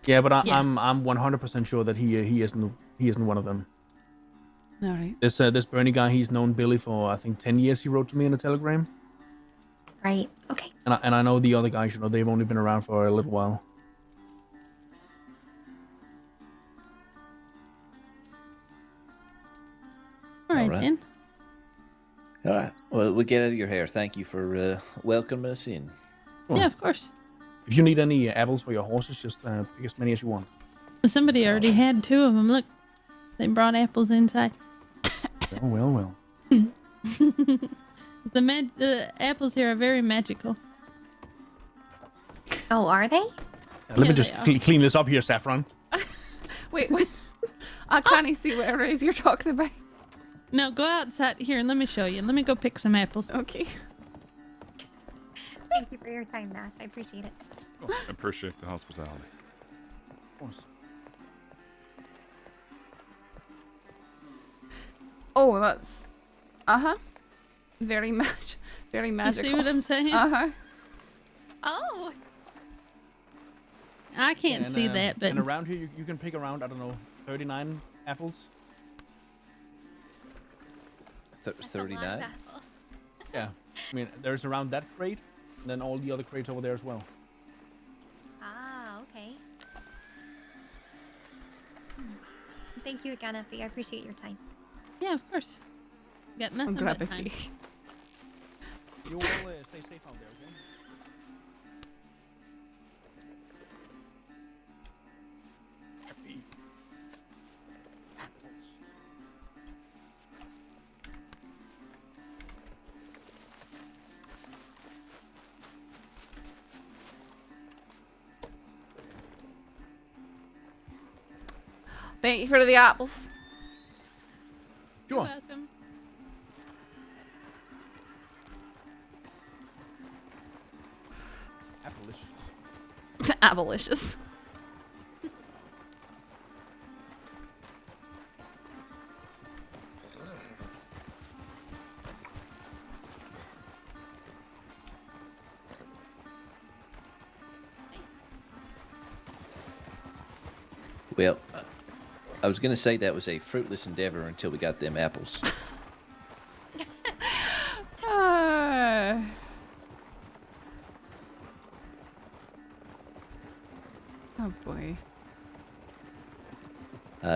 yeah, but Yeah. I'm 100% sure that he isn't one of them. all right. This Bernie guy, he's known Billy for I think 10 years. He wrote to me in a telegram, Right. Okay. and I know the other guys. You know, they've only been around for a little while. All right, All right. then. All right. Well, we get out of your hair. Thank you for welcoming us in. Yeah, of course. If you need any apples for your horses, just pick as many as you want. Somebody already had 2 of them. Look, they brought apples inside. Well. The apples here are very magical. Oh, are they? Let me Yeah, just they are. clean this up here, Saffron. Wait. I can't see what it is you're talking about. No, go outside here and let me show you. Let me go pick some apples. Okay. Thank you for your time, Nash. I appreciate it. I appreciate the hospitality. Of course. Oh, that's very You magical. see what I'm saying? Oh. I can't And, see that, but and around here you can pick around, I don't know, 39 apples. 39. Yeah, I mean there's around that crate, and then all the other crates over there as well. Ah, okay. Thank you again, Effie. I appreciate your time. yeah, of course. Got I'll nothing grab but a time. fee. You all stay safe out there, okay? Thank you for the apples. You're welcome. Abolitious. Well, I was going to say that was a fruitless endeavor until we got them apples. Oh boy.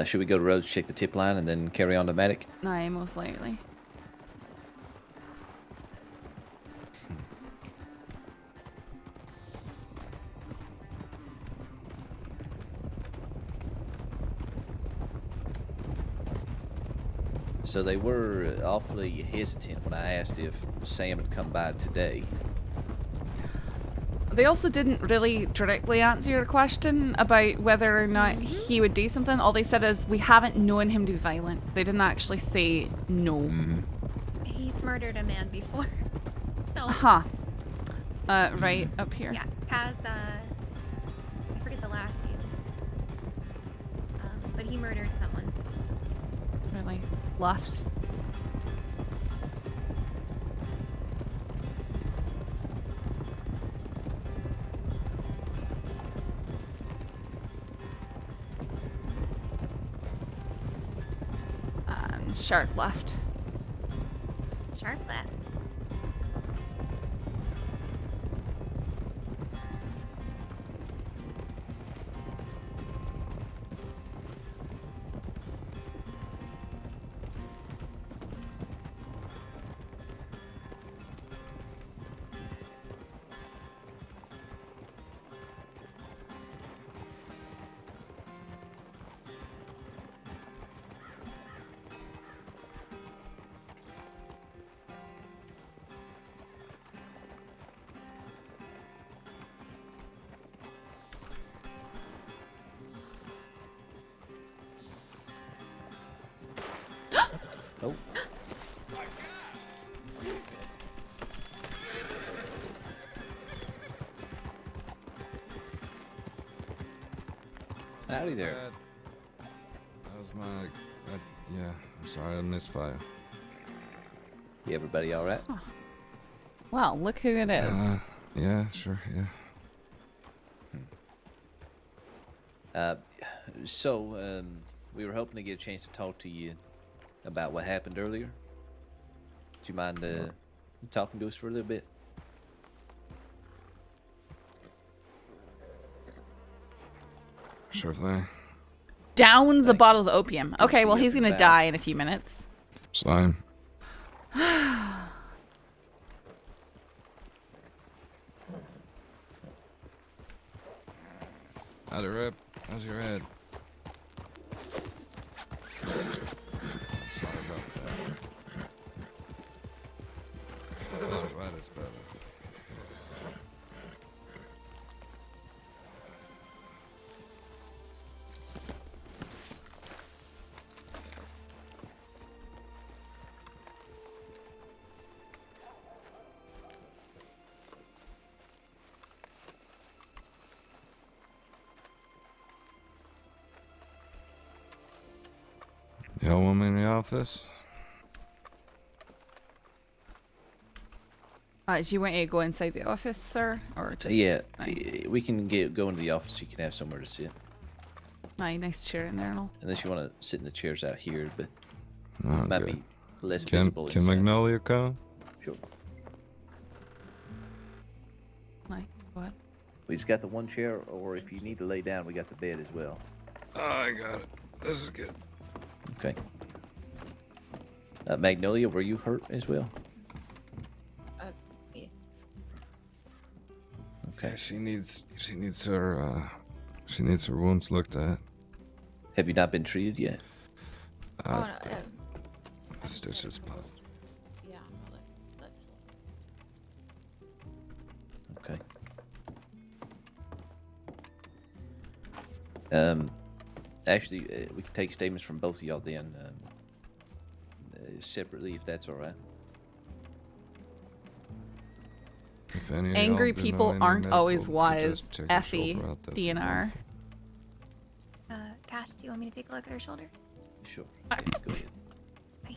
Should we go to Rhodes, check the tip line, and then carry on to Matic? Aye, most likely. So they were awfully hesitant when I asked if Sam had come by today. They also didn't really directly answer your question about whether or not he would do something. All they said is, we haven't known him to be violent. They didn't actually say no. He's murdered a man before. So. Right up here. Yeah, Kaz, I forget the last name. But he murdered someone. Really? Left. And sharp left. Sharp left. Oh. Howdy there. That was my... yeah, I'm sorry I missed fire. Everybody all right? Well, look who it is. Yeah, sure, yeah. We were hoping to get a chance to talk to you about what happened earlier. Do you mind talking to us for a little bit? Sure thing. Downs a bottle of opium. Good to Okay, see well, you he's up and gonna about. die in a few minutes. Same. Howdy, Rip. How's your head? Sorry about that. I'm glad it's better. Y'all want me in the office? Do you want me to go inside the office, sir, or just? Yeah, we can go into the office. You can have somewhere to sit. Nice chair in there and all. Unless you want to sit in the chairs out here, but Oh, it might good. be less Can visible. Can inside. Magnolia come? Sure. What? We just got the one chair, or if you need to lay down, we got the bed as well. Oh, I got it. This is good. Okay. Magnolia, were you hurt as well? Yeah. Okay. Yeah, she needs her wounds looked at. Have you not been treated yet? A stitch is popped. Yeah, Okay. Actually, we can take statements from both of y'all then, separately, if that's all right. If any of Angry y'all do know people any aren't medical, always could wise. just check her Effie, shoulder out, that'd be DNR. Cash, do you want me to take a look at her shoulder? Sure. Yeah, go ahead. I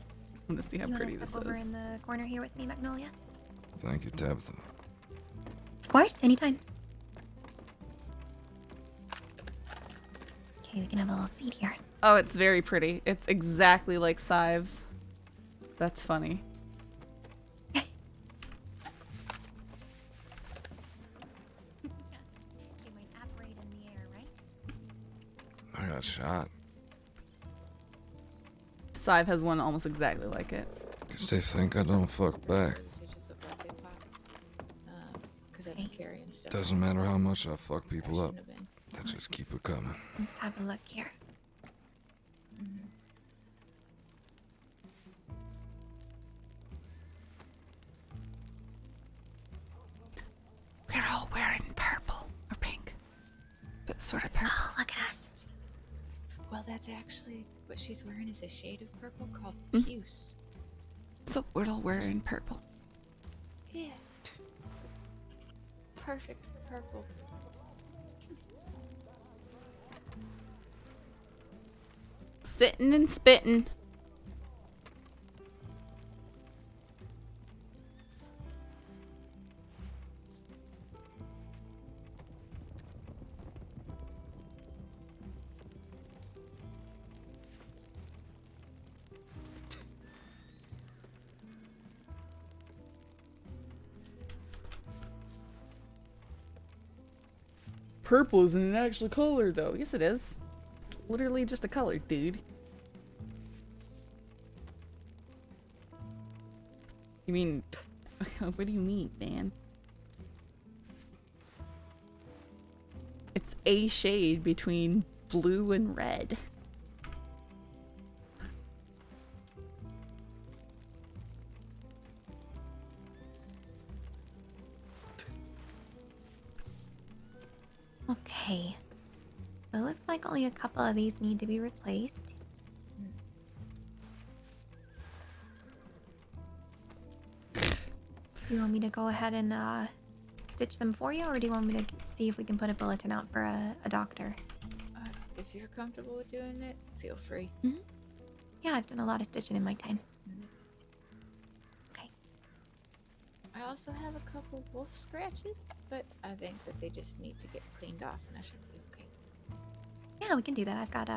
want to see how You pretty want to this step over is. in the corner here with me, Magnolia? Thank you, Tabitha. Of course, anytime. Okay, we can have a little seat here. Oh, it's very pretty. It's exactly like Sive's. That's funny. I got shot. Sive has one almost exactly like it. Guess they think I don't fuck back. Because I've been carrying stuff. Doesn't matter how much I fuck people up. They just keep it coming. Let's have a look here. We're all wearing purple or pink, but sort of purple. Oh, look at us. Well, that's actually what she's wearing is a shade of purple called Mm. puce. So we're all wearing purple. Yeah. Perfect purple. Sitting and spitting. Purple isn't an actual color, though. Yes, it is. It's literally just a color, dude. You mean... what do you mean, man? It's a shade between blue and red. Okay. It looks like only a couple of these need to be replaced. Do you want me to go ahead and stitch them for you, or do you want me to see if we can put a bulletin out for a doctor? If you're comfortable with doing it, feel free. Yeah, I've done a lot of stitching in my time. I also have a couple wolf scratches, but I think that they just need to get cleaned off, and I should be okay. Yeah, we can do that. I've got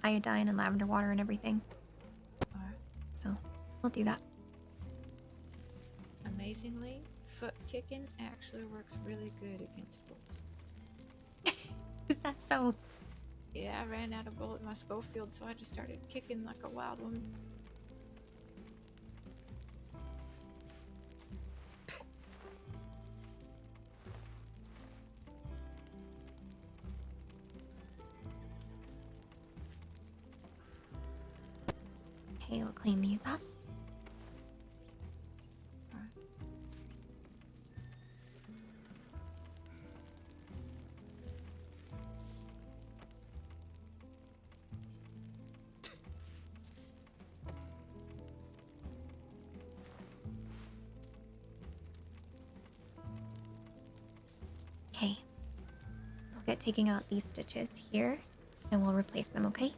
iodine and lavender water and everything. Alright. So we'll do that. Amazingly, foot kicking actually works really good against wolves. Is that so? Yeah, I ran out of bullet in my Schofield, so I just started kicking like a wild woman. Okay, we'll clean these up. Okay. We'll get taking out these stitches here, and we'll replace them, okay?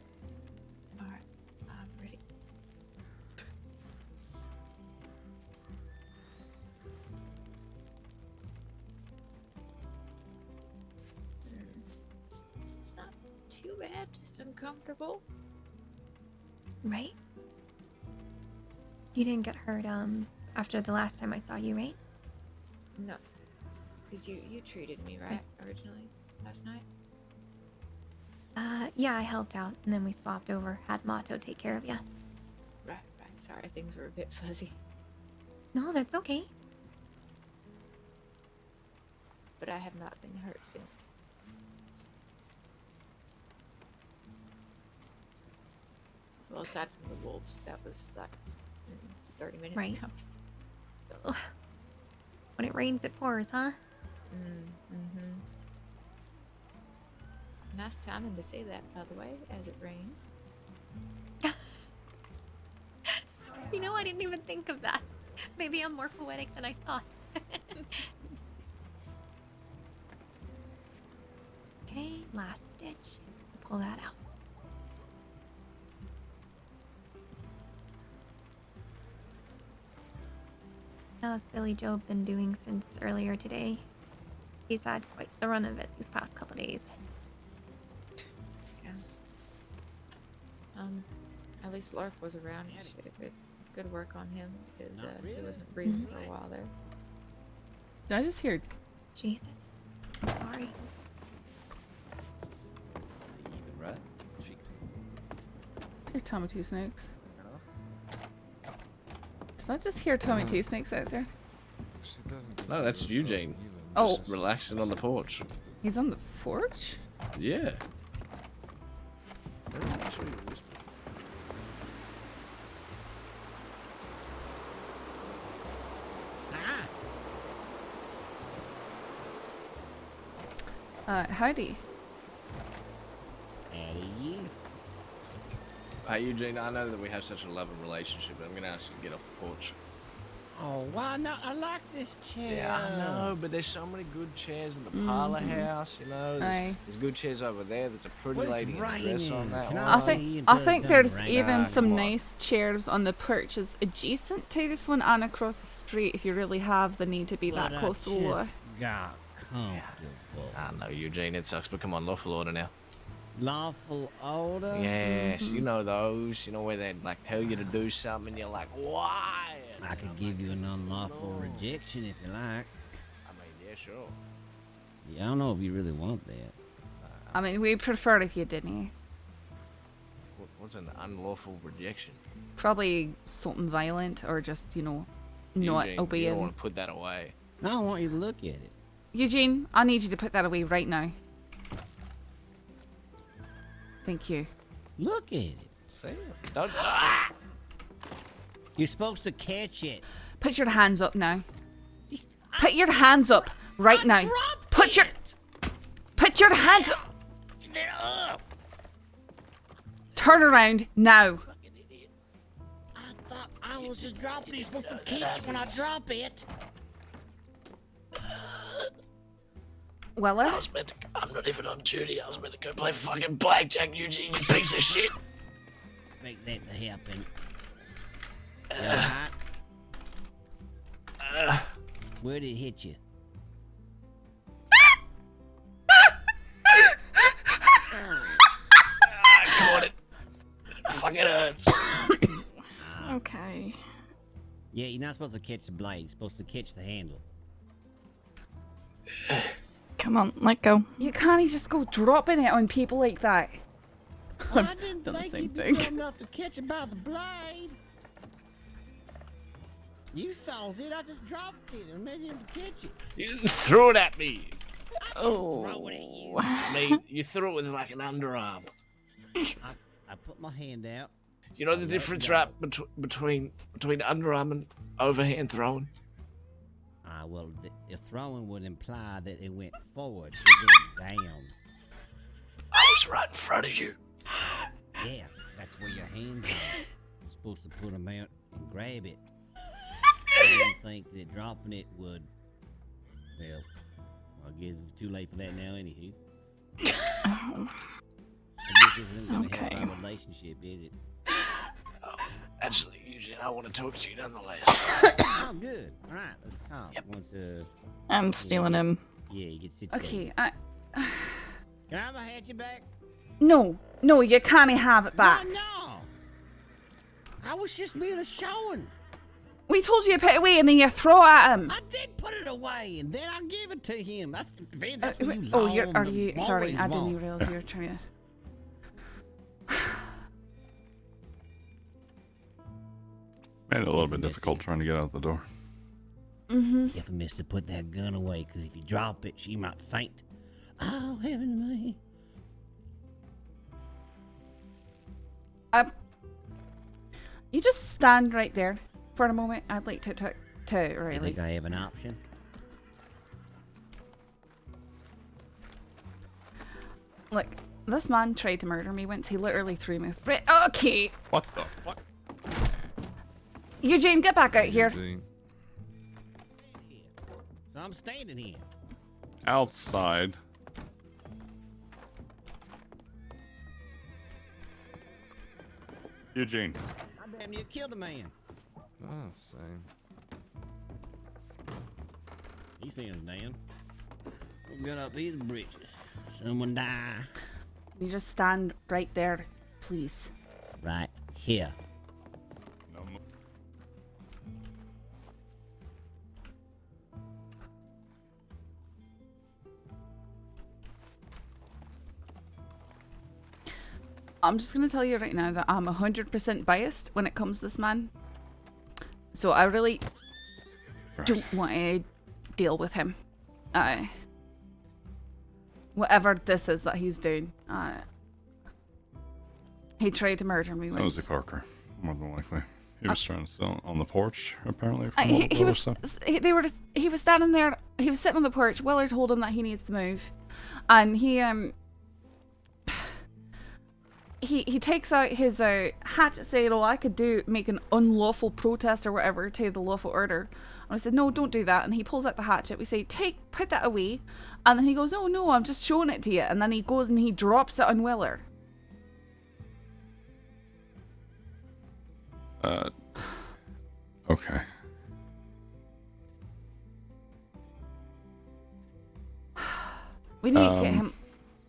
Alright, I'm ready. It's not too bad, just uncomfortable. Right? You didn't get hurt, after the last time I saw you, right? No. Because you treated me, right, originally, last night? Yeah, I helped out, and then we swapped over. Had Mato take care of you. Right. Sorry, things were a bit fuzzy. No, that's okay. But I have not been hurt since. Well, aside from the wolves, that was like 30 minutes Right. ago. Ugh. When it rains, it pours, huh? Mm-hmm. Nice timing to say that, by the way, as it rains. You know, I didn't even think of that. Maybe I'm more poetic than I thought. Okay, last stitch. Pull that out. How's Billy Joe been doing since earlier today? He's had quite the run of it these past couple days. Yeah. At least Lark was around. He did good work on him because he wasn't breathing for a while there. Did I just hear? Jesus. I'm sorry. Even right? Hear Tommy Two Snakes. Did I just hear Tommy Two Snakes out there? No, that's Eugene. Oh. Just relaxing on the porch. He's on the porch? Yeah. Howdy. Hey, Eugene, I know that we have such a loving relationship, but I'm going to ask you to get off the porch. Oh, why not? I like this chair. Yeah, I know, but there's so many good chairs in the parlor house, you know. There's good chairs over there. There's a pretty lady in a dress on that one. I think there's even some nice chairs on the porches adjacent to this one and across the street if you really have the need to be that close to the wall. Got comfortable. I know, Eugene, it sucks, but come on, lawful order now. Lawful order? Yes, you know those, you know, where they like tell you to do something and you're like, why? And I could give you an unlawful rejection if you like. I mean, yeah, sure. Yeah, I don't know if you really want that. I mean, we prefer it if you didn't. What's an unlawful rejection? Probably something violent or just, you know, not Eugene, obeying. you don't want to put that away. No, I want you to look at it. Eugene, I need you to put that away right now. Thank you. Look at it. See? Don't. You're supposed to catch it. Put your hands up now. Put your hands up right now. Put your hands up. They're up. Turn around now. I thought I was just dropping it. You're supposed to catch it when I drop it. Well, I'm not even on duty. I was meant to go play fucking blackjack, Eugene, you piece of shit. Make that happen. Where did it hit you? I caught it. Fucking hurts. Okay. Yeah, you're not supposed to catch the blade. You're supposed to catch the handle. Come on, let go. You can't just go dropping it on people like that. Well, I've I didn't done the think same you'd be thing. dumb enough to catch it by the blade. You saw it. I just dropped it and made him catch it. You threw it at me. Oh. Throw it at you. I mean, you threw it with like an underarm. I put my hand out. You know the difference, right, between underarm and overhand throwing? Well, the throwing would imply that it went forward. It went down. I was right in front of you. Yeah, that's where your hands are. You're supposed to put them out and grab it. I didn't think that dropping it would. Well, I guess it's too late for that now, anywho. I guess this isn't going to help our relationship, is it? Oh, actually, Eugene, I want to talk to you nonetheless. Oh, good. All right, let's talk. Yep. Once, I'm stealing him. Yeah, you get situated. Okay, Can I have a hatchet back? No, you can't have it back. No. I was just merely showing. We told you to put it away and then you throw at him. I did put it away and then I give it to him. That's what you Oh, long are you? Sorry, always I didn't want. even realize you were trying to. Made it a little bit difficult trying to get out the door. Mm-hmm. Careful, mister, put that gun away, because if you drop it, she might faint. Oh, heaven me. You just stand right there for a moment. I'd like to talk to You Riley. think I have an option? Look, this man tried to murder me once. He literally threw me. Okay. What the fuck? Eugene, get back out here. Eugene. So I'm standing here. Outside. Eugene. I damn near killed a man. Oh, same. He seems Dan. Got up his britches. Someone die. You just stand right there, please. Right here. No more. I'm just going to tell you right now that I'm 100% biased when it comes to this man. So I really don't want to deal with him. Whatever this is that he's doing. He tried to murder me That once. was a Parker, more than likely. He was trying to sell on the porch, apparently. He was standing there. He was sitting on the porch. Weller told him that he needs to move, and he takes out his hatchet, saying, "Oh, I could make an unlawful protest or whatever to the lawful order." And I said, "No, don't do that." And he pulls out the hatchet. We say, "Put that away," and then he goes, "Oh no, I'm just showing it to you." And then he goes and he drops it on Weller. Okay. We need to get him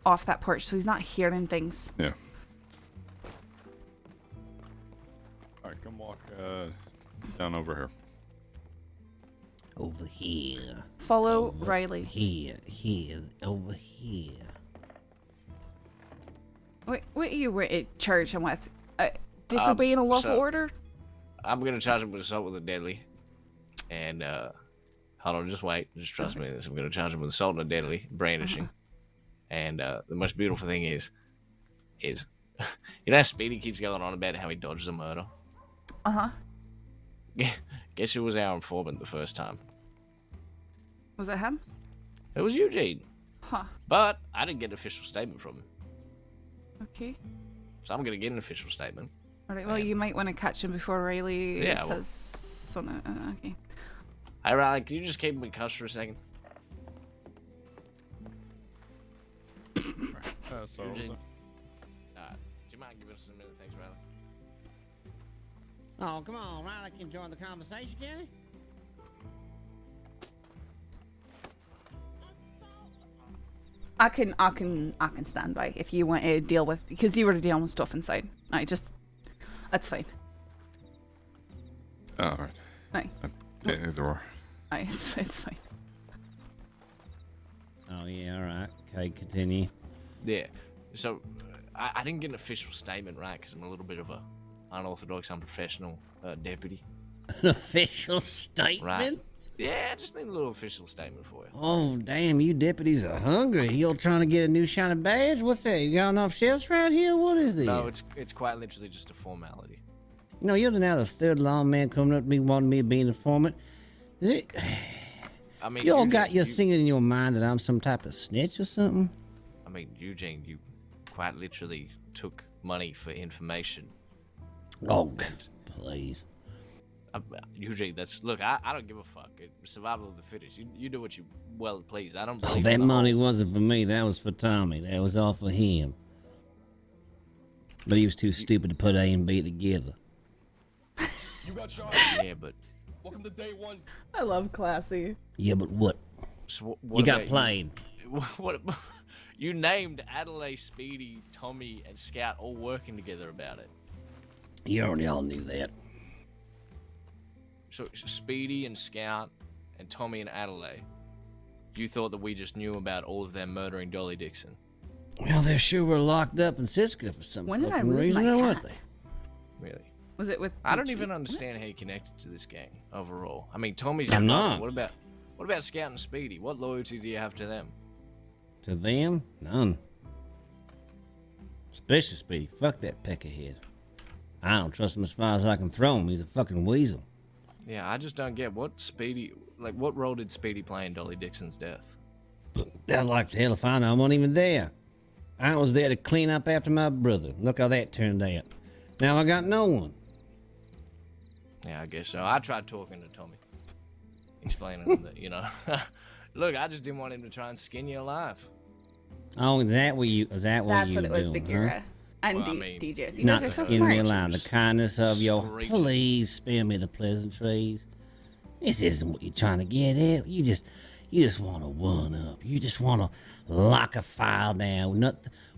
off that porch so he's not hearing things. Yeah. Alright, come walk down over here. Over here. Follow Over Riley. Here, over here. What are you at church and with? Disobeying a lawful order? I'm going to charge him with assault with a deadly. And, hold on, just wait. Just trust me. I'm going to charge him with assault and a deadly, brandishing. And the most beautiful thing is, you know how Speedy keeps going on about how he dodged a murder? Uh-huh. Guess who was our informant the first time? Was it him? It was Eugene. Huh. But I didn't get an official statement from him. Okay. So I'm going to get an official statement. Alright, well, you might want to catch him before Riley Yeah, says something. Okay. Hey, Riley, can you just keep him in cuffs for a second? So Eugene. Do you mind giving us a minute? Thanks, Riley. Oh, come on, Riley can join the conversation, can he? I can stand by if you want to deal with, because you were dealing with stuff inside. That's fine. All right. Aye. Either or. Aye, it's fine. Oh yeah, all right. Okay, continue. Yeah. So I didn't get an official statement, right? Because I'm a little bit of a unorthodox, unprofessional deputy. An official statement? Right. Yeah, I just need a little official statement for you. Oh, damn, you deputies are hungry. You trying to get a new shiny badge? What's that? You got enough chefs right here? What is this? No, it's quite literally just a formality. You know, you're now the third lawman coming up to me wanting me to be an informant. Is it? I mean, you all Eugene, got your thinking in your mind that I'm some type of snitch or something? I mean, Eugene, you quite literally took money for information. Oh, please. Eugene, look, I don't give a fuck. It's survival of the fittest. You do what you well please. I don't Oh, believe that in the money whole- wasn't for me. That was for Tommy. That was all for him. But he was too stupid to put A and B together. You got shot. Yeah, but Welcome to day one. I love classy. Yeah, but what? So what You got about played. What? You named Adelaide, Speedy, Tommy, and Scout all working together about it. You already all knew that. So Speedy and Scout and Tommy and Adelaide, you thought that we just knew about all of them murdering Dolly Dixon? Well, they sure were locked up in Sitka for some When did I fucking lose reason, my weren't hat? they? Really? Was it with? I don't Eugene? even understand how you connected to this gang overall. I mean, Tommy's I'm your brother. not. What about Scout and Speedy? What loyalty do you have to them? To them? None. Especially Speedy. Fuck that peckerhead. I don't trust him as far as I can throw him. He's a fucking weasel. Yeah, I just don't get what what role did Speedy play in Dolly Dixon's death? I'd like to hell if I know. I wasn't even there. I was there to clean up after my brother. Look how that turned out. Now I got no one. Yeah, I guess so. I tried talking to Tommy, explaining that, look, I just didn't want him to try and skin you alive. Oh, is that what you That's were what it was, doing, Bagheera. huh? And Well, I mean, DJs. You Not guys to are so skin me smart. alive. The kindness of your... Screeching. Please spare me the pleasantries. This isn't what you're trying to get at. You just want to one up. You just want to lock a file down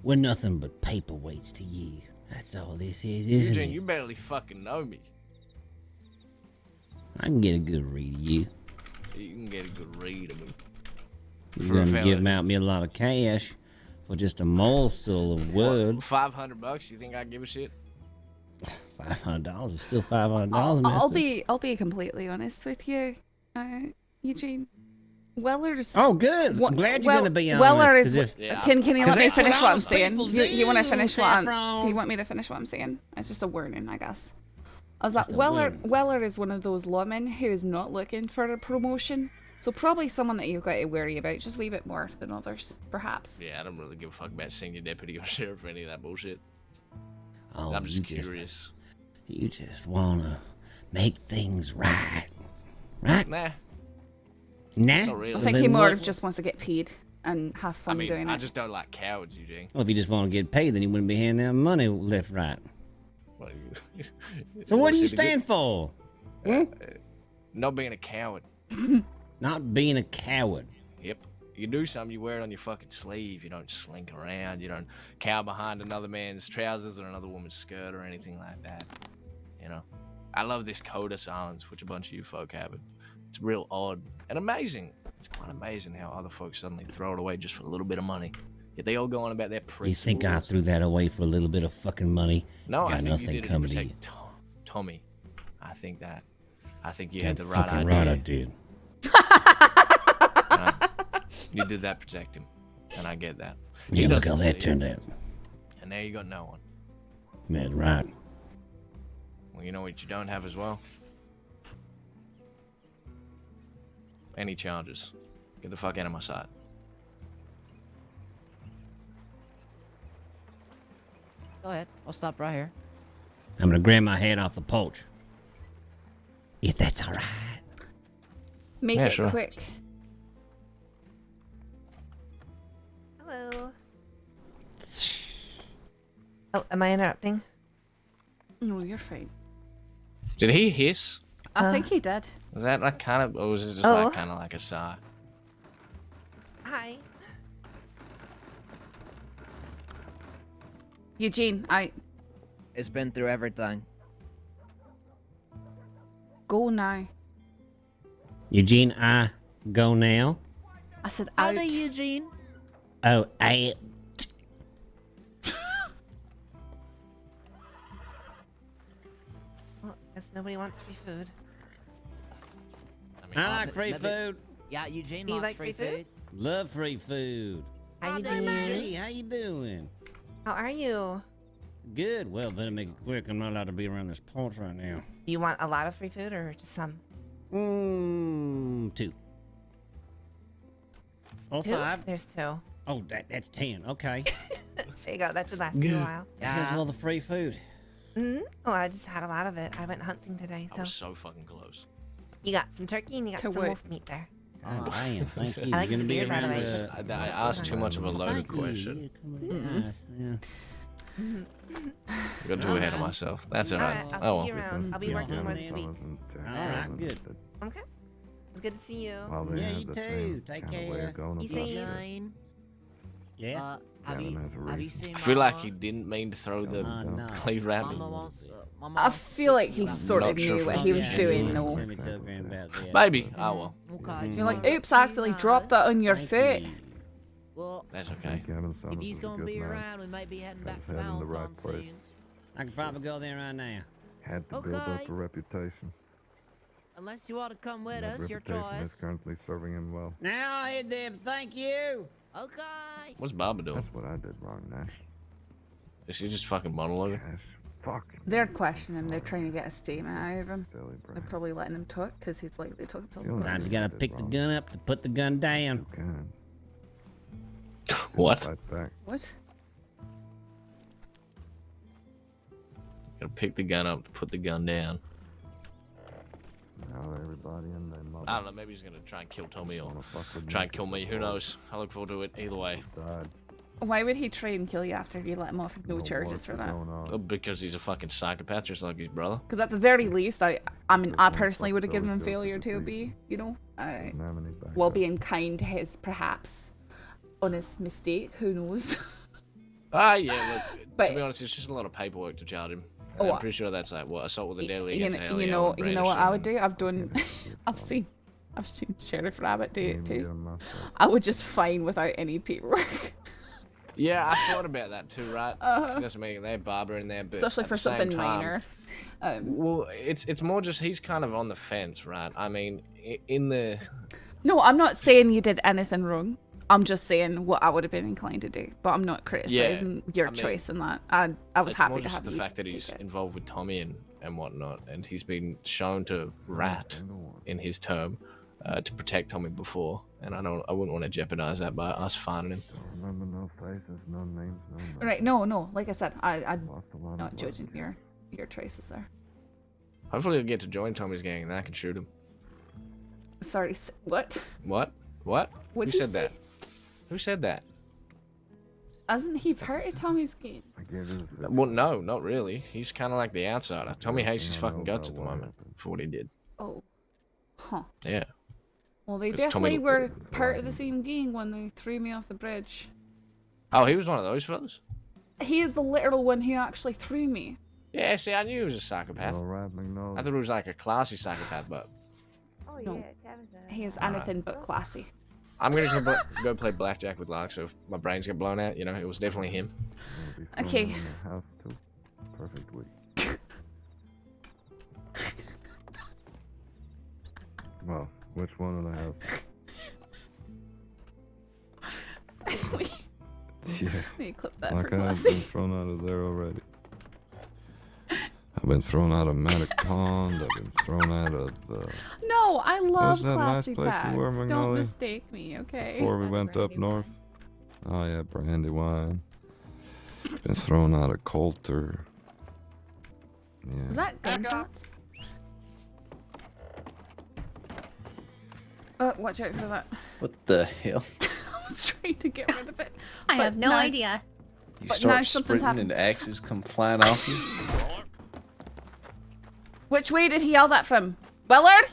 with nothing but paperweights to you. That's all this is, isn't Eugene, it? you barely fucking know me. I can get a good read of you. You can get a good read of me. You're For a gonna fella- give out me a lot of cash for just a morsel of wood. $500? You think I give a shit? $500 is still $500, I'll mister. be completely honest with you, Eugene. Weller's. Oh, good. I'm glad you're gonna be honest. Weller is. 'cause if- Can you let me that's what finish what I'm honest saying? people You want to do, finish what I'm? Saffron. Do you want me to finish what I'm saying? It's just a warning, I guess. I was like, Just a Weller. warning. Weller is one of those lawmen who is not looking for a promotion. So probably someone that you've got to worry about just a wee bit more than others, perhaps. Yeah, I don't really give a fuck about senior deputy or sheriff or any of that bullshit. Oh, I'm just you just- curious. You just wanna make things right. Right? Nah. Nah? Not really. I think Then he more what- of just wants to get paid and have fun I mean, doing I it. just don't like cowards, Eugene. Well, if you just want to get paid, then you wouldn't be handing out money left, right. Well, So what do you see the good- stand for? Not being a coward. Not being a coward. Yep. You do something, you wear it on your fucking sleeve. You don't slink around. You don't cower behind another man's trousers or another woman's skirt or anything like that. You know? I love this code of silence, which a bunch of you folk have. It's real odd and amazing. It's quite amazing how other folks suddenly throw it away just for a little bit of money. Yet they all go on about their You principles. think I threw that away for a little bit of fucking money? No, Got I think nothing you did it to coming to you. protect Tommy. I think that. I think you Damn had the right fucking idea. right I did. You did that to protect him, and I get that. Yeah, He look how doesn't that see it, turned out. And now you got no one. That's right. Well, you know what you don't have as well? Any charges. Get the fuck out of my sight. Go ahead. I'll stop right here. I'm gonna grab my head off the porch. If that's all right. Make Yeah, it sure. quick. Hello. Oh, am I interrupting? No, you're fine. Did he hiss? I think he did. Was that like kind of, or was it just Oh. like kind of like a sigh? Hi. Eugene, It's been through everything. go now. Eugene, I go now. I said out. Howdy, Eugene. Oh, I. Well, guess nobody wants free food. I like free food. Yeah, Eugene You likes like free food? Love free food. How you Hey, doing? how you doing? How are you? Good. Well, better make it quick. I'm not allowed to be around this porch right now. Do you want a lot of free food or just some? 2. Oh, Two? 5. There's 2. Oh, that's 10. Okay. There you go. That should last you a while. Here's all the free food. Oh, I just had a lot of it. I went hunting today, I so was so fucking close. you got some turkey and you got To some what? wolf meat there. Oh, damn. Thank you. I like You're gonna your be beard, by the around. way. I asked too much of a loaded Thank you. question. Yeah. I got too ahead of myself. That's alright. Alright, Oh I'll well. see you around. I'll be working more this week. All right, good. Okay. It's good to see you. Yeah, you too. Take care. You say Eugene. Yeah. Have you seen I feel like Mama? he didn't mean to throw the no. clay rabbit. Mama wants. Mama I wants feel to like he speak to sort Not of sure knew if what it's he was yeah. doing, though. Maybe. Oh well. Okay. You're like, oops, I accidentally dropped that on your foot. Well, That's okay. if he's gonna be around, we might be heading back to Valentine's soon. I could probably go there right now. Had to Okay. build up a reputation. Unless you want to come with That us, your reputation is choice. currently serving him well. Now I hit them. Thank you. Okay. What's Baba doing? That's what I did wrong, Nash. Is she just fucking monologuing? Fuck. They're questioning him. They're trying to get a statement out of him. Silly They're brat. probably letting him talk because he's likely to talk himself. You know, Sometimes you gotta pick the gun up to put the gun down. God. What? Fight back. What? Gotta pick the gun up to put the gun down. Now everybody and their mother. I don't know. Maybe he's gonna try and kill Tommy or wanna fuck with try me. and kill me. Who knows? I look forward to it either way. Died. Why would he try and kill you after you let him off with no Know charges what's for that? going on. Oh, because he's a fucking psychopath just like his brother. Because at the very least, I mean, I personally would have given him failure to be, you know, while being kind to his perhaps honest mistake. Who knows? Ah, yeah. Look, But- to be honest, it's just a lot of paperwork to charge him. Oh, I'm pretty sure that's like what assault with a deadly you, against kn- Haley. you know what I would do? I've done, I've seen Sheriff Rabbit do it too. I would just fine without any paperwork. Yeah, I thought about that too, right? Uh-huh. 'Cause that's me. They have Barber in there, but Especially at for the same something time- minor. Well, it's more just he's kind of on the fence, right? I mean, in the No, I'm not saying you did anything wrong. I'm just saying what I would have been inclined to do. But I'm not criticizing your I mean, choice in that. I was it's happy more to just have the you fact that take he's it. involved with Tommy and whatnot, and he's been shown to rat in his term to protect Tommy before, and I wouldn't want to jeopardize that by us finding him. Remember no faces, no names, no names. Right, no. Like I said, I'm Lost a lot not of judging your choices there. Hopefully, he'll get to join Tommy's gang, and then I can shoot him. Sorry, what? What? What'd Who you said say? that? Who said that? Isn't he part of Tommy's game? Well, no, not really. He's kind of like the outsider. Tommy hates his fucking guts at the moment for what he did. Oh. Huh. Yeah. Well, they It's definitely Tommy- were part of the same gang when they threw me off the bridge. Oh, he was one of those fellas? He is the literal one who actually threw me. Yeah, see, I knew he was a psychopath. All right, McNally. I thought he was like a classy psychopath, but Oh, no. He is anything but classy. I'm gonna go play blackjack with Lark, so if my brains get blown out, you know, it was definitely him. Okay. In the house too. Perfect week. Well, which one of the house? Yeah. Let me clip that Like for I've classy. been thrown out of there already. I've been thrown out of Manic Pond. I've been thrown out of. No, I love that nice classy place we bags. were, Don't Magnolia? mistake me, okay? Before we went up north. Oh yeah, Brandywine. Been thrown out of Coulter. Yeah. Was that gunshots? Watch out for that. What the hell? I was trying to get rid of it. I but have no now- idea. You But now start something's sprinting happened. and axes come flying off you? Which way did he yell that from? Willard?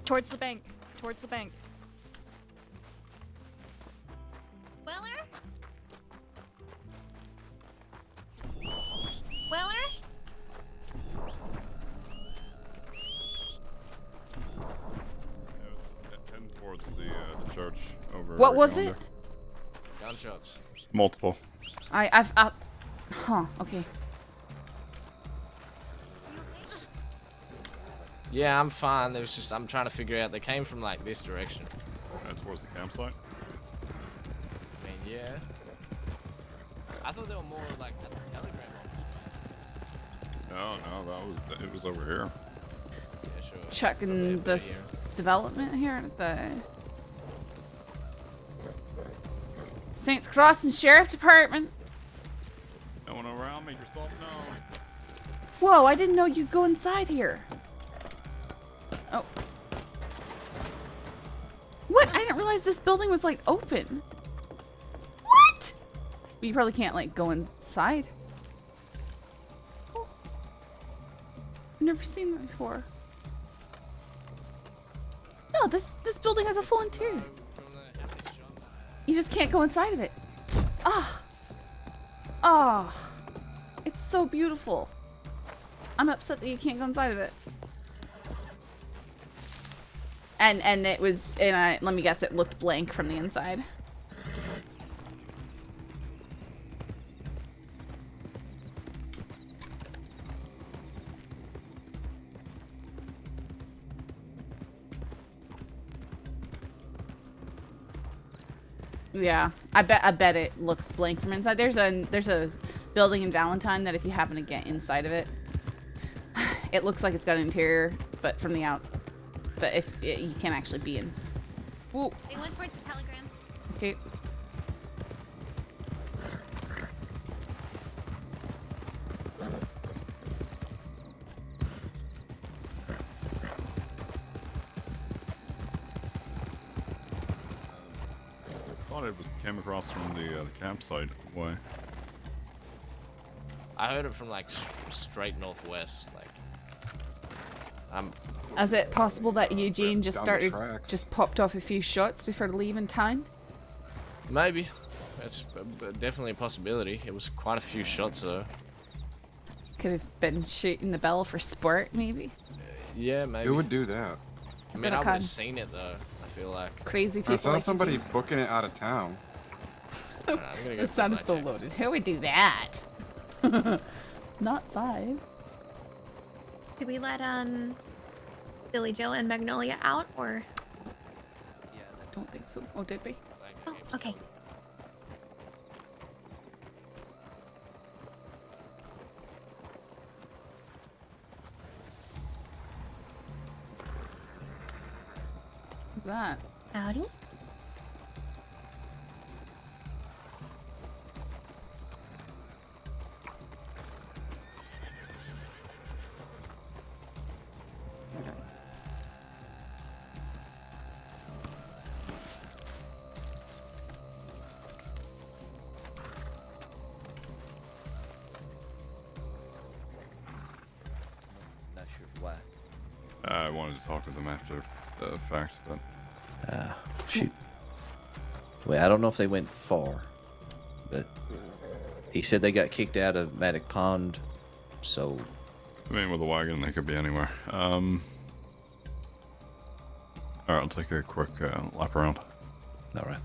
Towards the bank. Towards the bank. church over. What was yonder. it? Gunshots. Multiple. Huh, okay. Yeah, I'm fine. There was just I'm trying to figure out. They came from like this direction. Towards the campsite. I mean, yeah. I thought they were more like at the telegram office. No, it was over here. Yeah, sure. Checking this development here at the Saints Crossing Sheriff Department. No one around, make yourself known. Whoa, I didn't know you'd go inside here. Oh. What? I didn't realize this building was like open. What? You probably can't like go inside. Oh. I've never seen that before. No, this building has a full interior. You just can't go inside of it. Ah. Ah. It's so beautiful. I'm upset that you can't go inside of it. And it was, let me guess, it looked blank from the inside. Yeah, I bet it looks blank from inside. There's a building in Valentine that if you happen to get inside of it, it looks like it's got an interior, but from the out. But if you can't actually be in. Whoa. They went towards the telegram. Okay. I thought it came across from the campsite way. I heard it from like straight northwest. Like, Is it possible that Eugene just down the started, tracks. just popped off a few shots before leaving town? Maybe. That's definitely a possibility. It was quite a few shots though. Could have been shooting the bell for sport, maybe. Yeah, maybe. It would do that. I mean, I would have seen it though. I feel like Crazy people. I saw like somebody Eugene. booking it out of town. I'm gonna go It sounded so loaded. Who would do that? Not side. Did we let Billy Joe and Magnolia out, or? I don't think so. Oh, did we? Oh, okay. What's that? Howdy. Not sure why. I wanted to talk with them after the fact, but. Shoot. Well, I don't know if they went far, but he said they got kicked out of Maddock Pond, so. I mean, with a wagon, they could be anywhere. Alright, I'll take a quick lap around. Alright.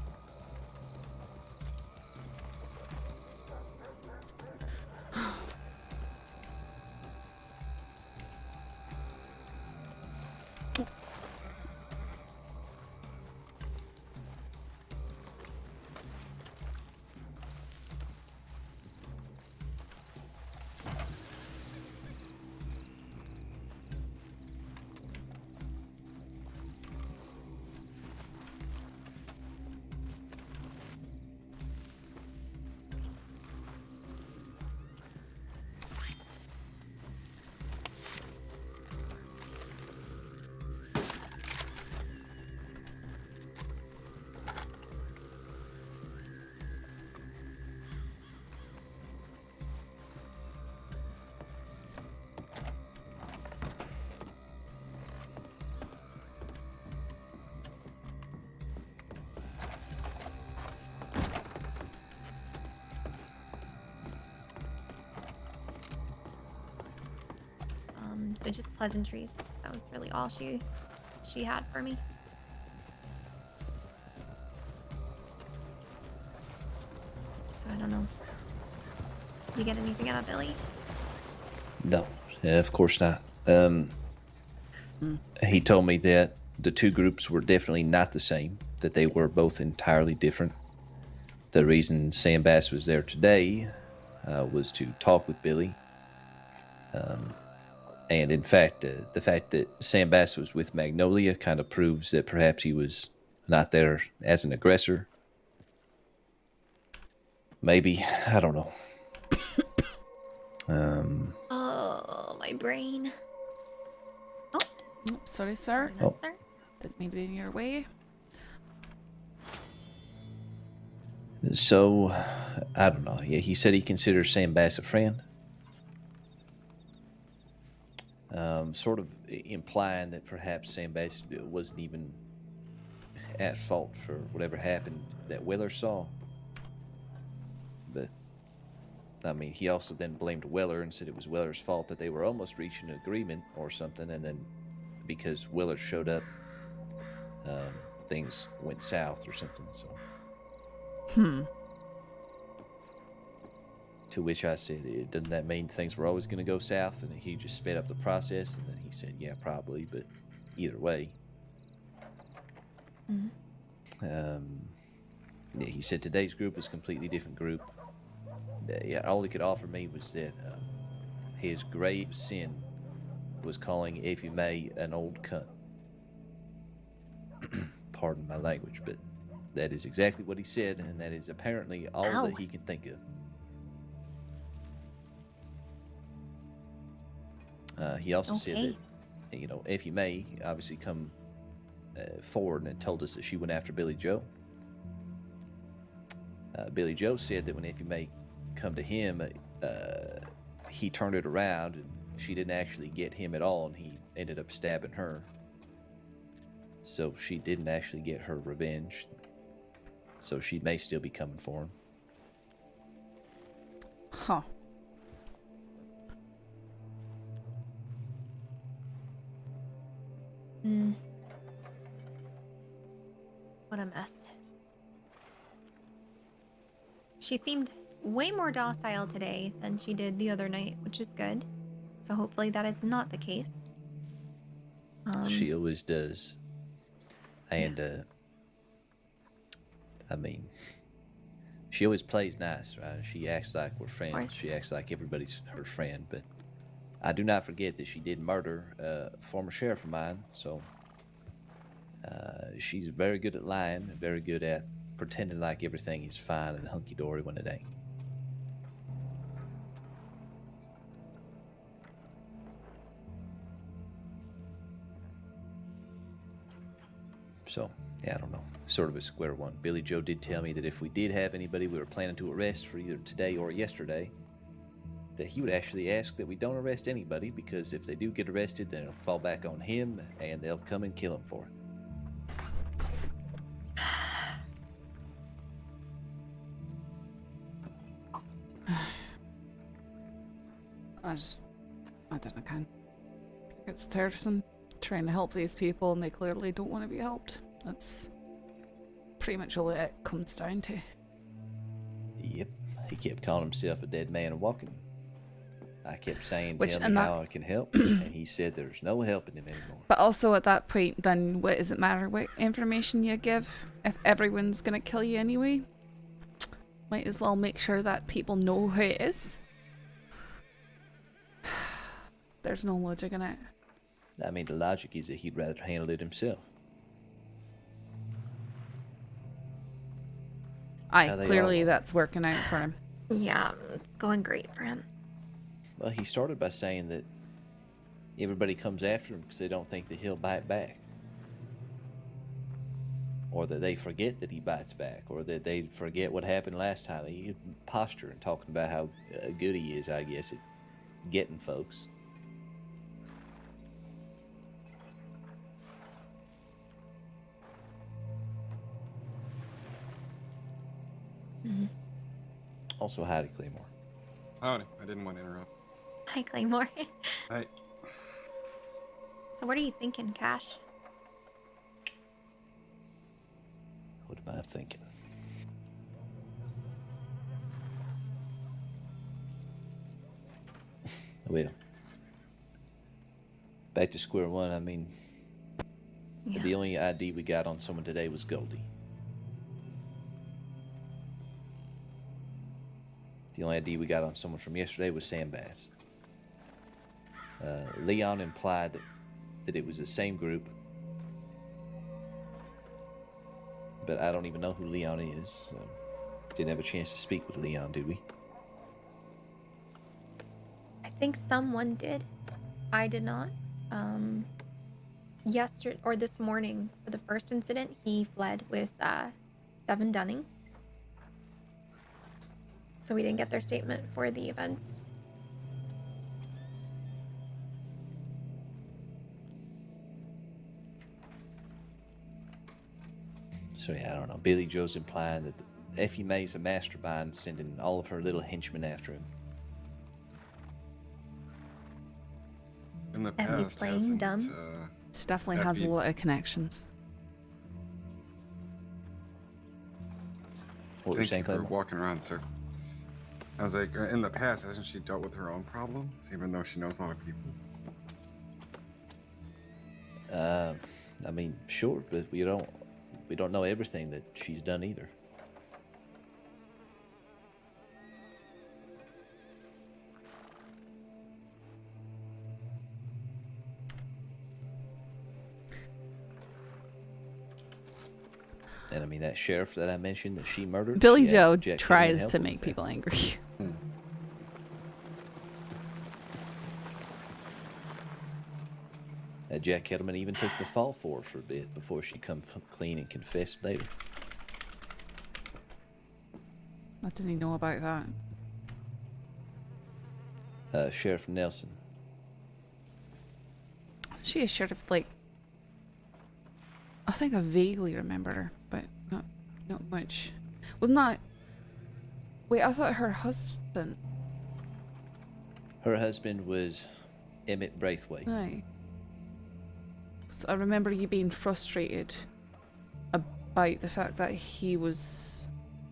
So just pleasantries. That was really all she had for me. I don't know. You get anything out of Billy? No, of course not. He told me that the two groups were definitely not the same, that they were both entirely different. The reason Sam Bass was there today was to talk with Billy. And in fact, the fact that Sam Bass was with Magnolia kind of proves that perhaps he was not there as an aggressor. Maybe, I don't know. Oh, my brain. Oops, sorry, sir. Yes, sir. Didn't mean to be in your way. So, I don't know. Yeah, he said he considers Sam Bass a friend. Sort of implying that perhaps Sam Bass wasn't even at fault for whatever happened that Weller saw. But, I mean, he also then blamed Weller and said it was Weller's fault that they were almost reaching an agreement or something, and then because Weller showed up, things went south or something, so. To which I said, doesn't that mean things were always going to go south? And he just sped up the process, and then he said, yeah, probably, but either way. Yeah, he said today's group was a completely different group. Yeah, all he could offer me was that his grave sin was calling Effie May an old cunt. Pardon my language, but that is exactly what he said, and that is apparently all that he can think of. He also said that, you know, Effie May obviously come forward and told us that she went after Billy Joe. Billy Joe said that when Effie May come to him, he turned it around and she didn't actually get him at all, and he ended up stabbing her. So she didn't actually get her revenge. So she may still be coming for him. Huh. What a mess. She seemed way more docile today than she did the other night, which is good. So hopefully that is not the case. She always does. And, I mean, she always plays nice, right? She acts like we're friends. She acts like everybody's her friend. But I do not forget that she did murder a former sheriff of mine. So she's very good at lying, very good at pretending like everything is fine and hunky-dory when it ain't. So, yeah, I don't know. Sort of a square one. Billy Joe did tell me that if we did have anybody we were planning to arrest for either today or yesterday, that he would actually ask that we don't arrest anybody, because if they do get arrested, then it'll fall back on him and they'll come and kill him for it. I don't know, kind of. It's tiresome trying to help these people and they clearly don't want to be helped. That's pretty much all it comes down to. Yep. He kept calling himself a dead man walking. I kept saying, tell me how I can help, and he said there's no helping him anymore. But also at that point, then what does it matter what information you give if everyone's gonna kill you anyway? Might as well make sure that people know who it is. There's no logic in it. I mean, the logic is that he'd rather handle it himself. Clearly that's working out for him. Yeah, going great for him. Well, he started by saying that everybody comes after him because they don't think that he'll bite back. Or that they forget that he bites back. Or that they forget what happened last time. He posture and talking about how good he is, I guess, at getting folks. Also, howdy, Claymore. Howdy. I didn't want to interrupt. Hi, Claymore. Hi. So what are you thinking, Cash? What am I thinking? Well, back to square one. I mean, the only ID we got on someone today was Goldie. The only ID we got on someone from yesterday was Sam Bass. Leon implied that it was the same group, but I don't even know who Leon is. So didn't have a chance to speak with Leon, did we? I think someone did. I did not. Yesterday or this morning for the first incident, he fled with Devon Dunham. So we didn't get their statement for the events. So yeah, I don't know. Billy Joe's implying that Effie May's a mastermind, sending all of her little henchmen after him. In the And he's past, playing hasn't, dumb. She definitely has a Effie- lot of connections. What were you saying, Thank you for Clayton? walking around, sir. I was like, in the past, hasn't she dealt with her own problems, even though she knows a lot of people? I mean, sure, but we don't know everything that she's done either. And I mean, that sheriff that I mentioned that she murdered. Billy she had Joe Jack Henry tries help to with make that. people angry. Jack Kettleman even took the fall for her for a bit before she come clean and confessed later. What did he know about that? Sheriff Nelson. She is sort of like. I think I vaguely remember her, but not much. Wasn't that? Wait, I thought her husband. Her husband was Emmett Braithwaite. Aye. So I remember you being frustrated about the fact that he was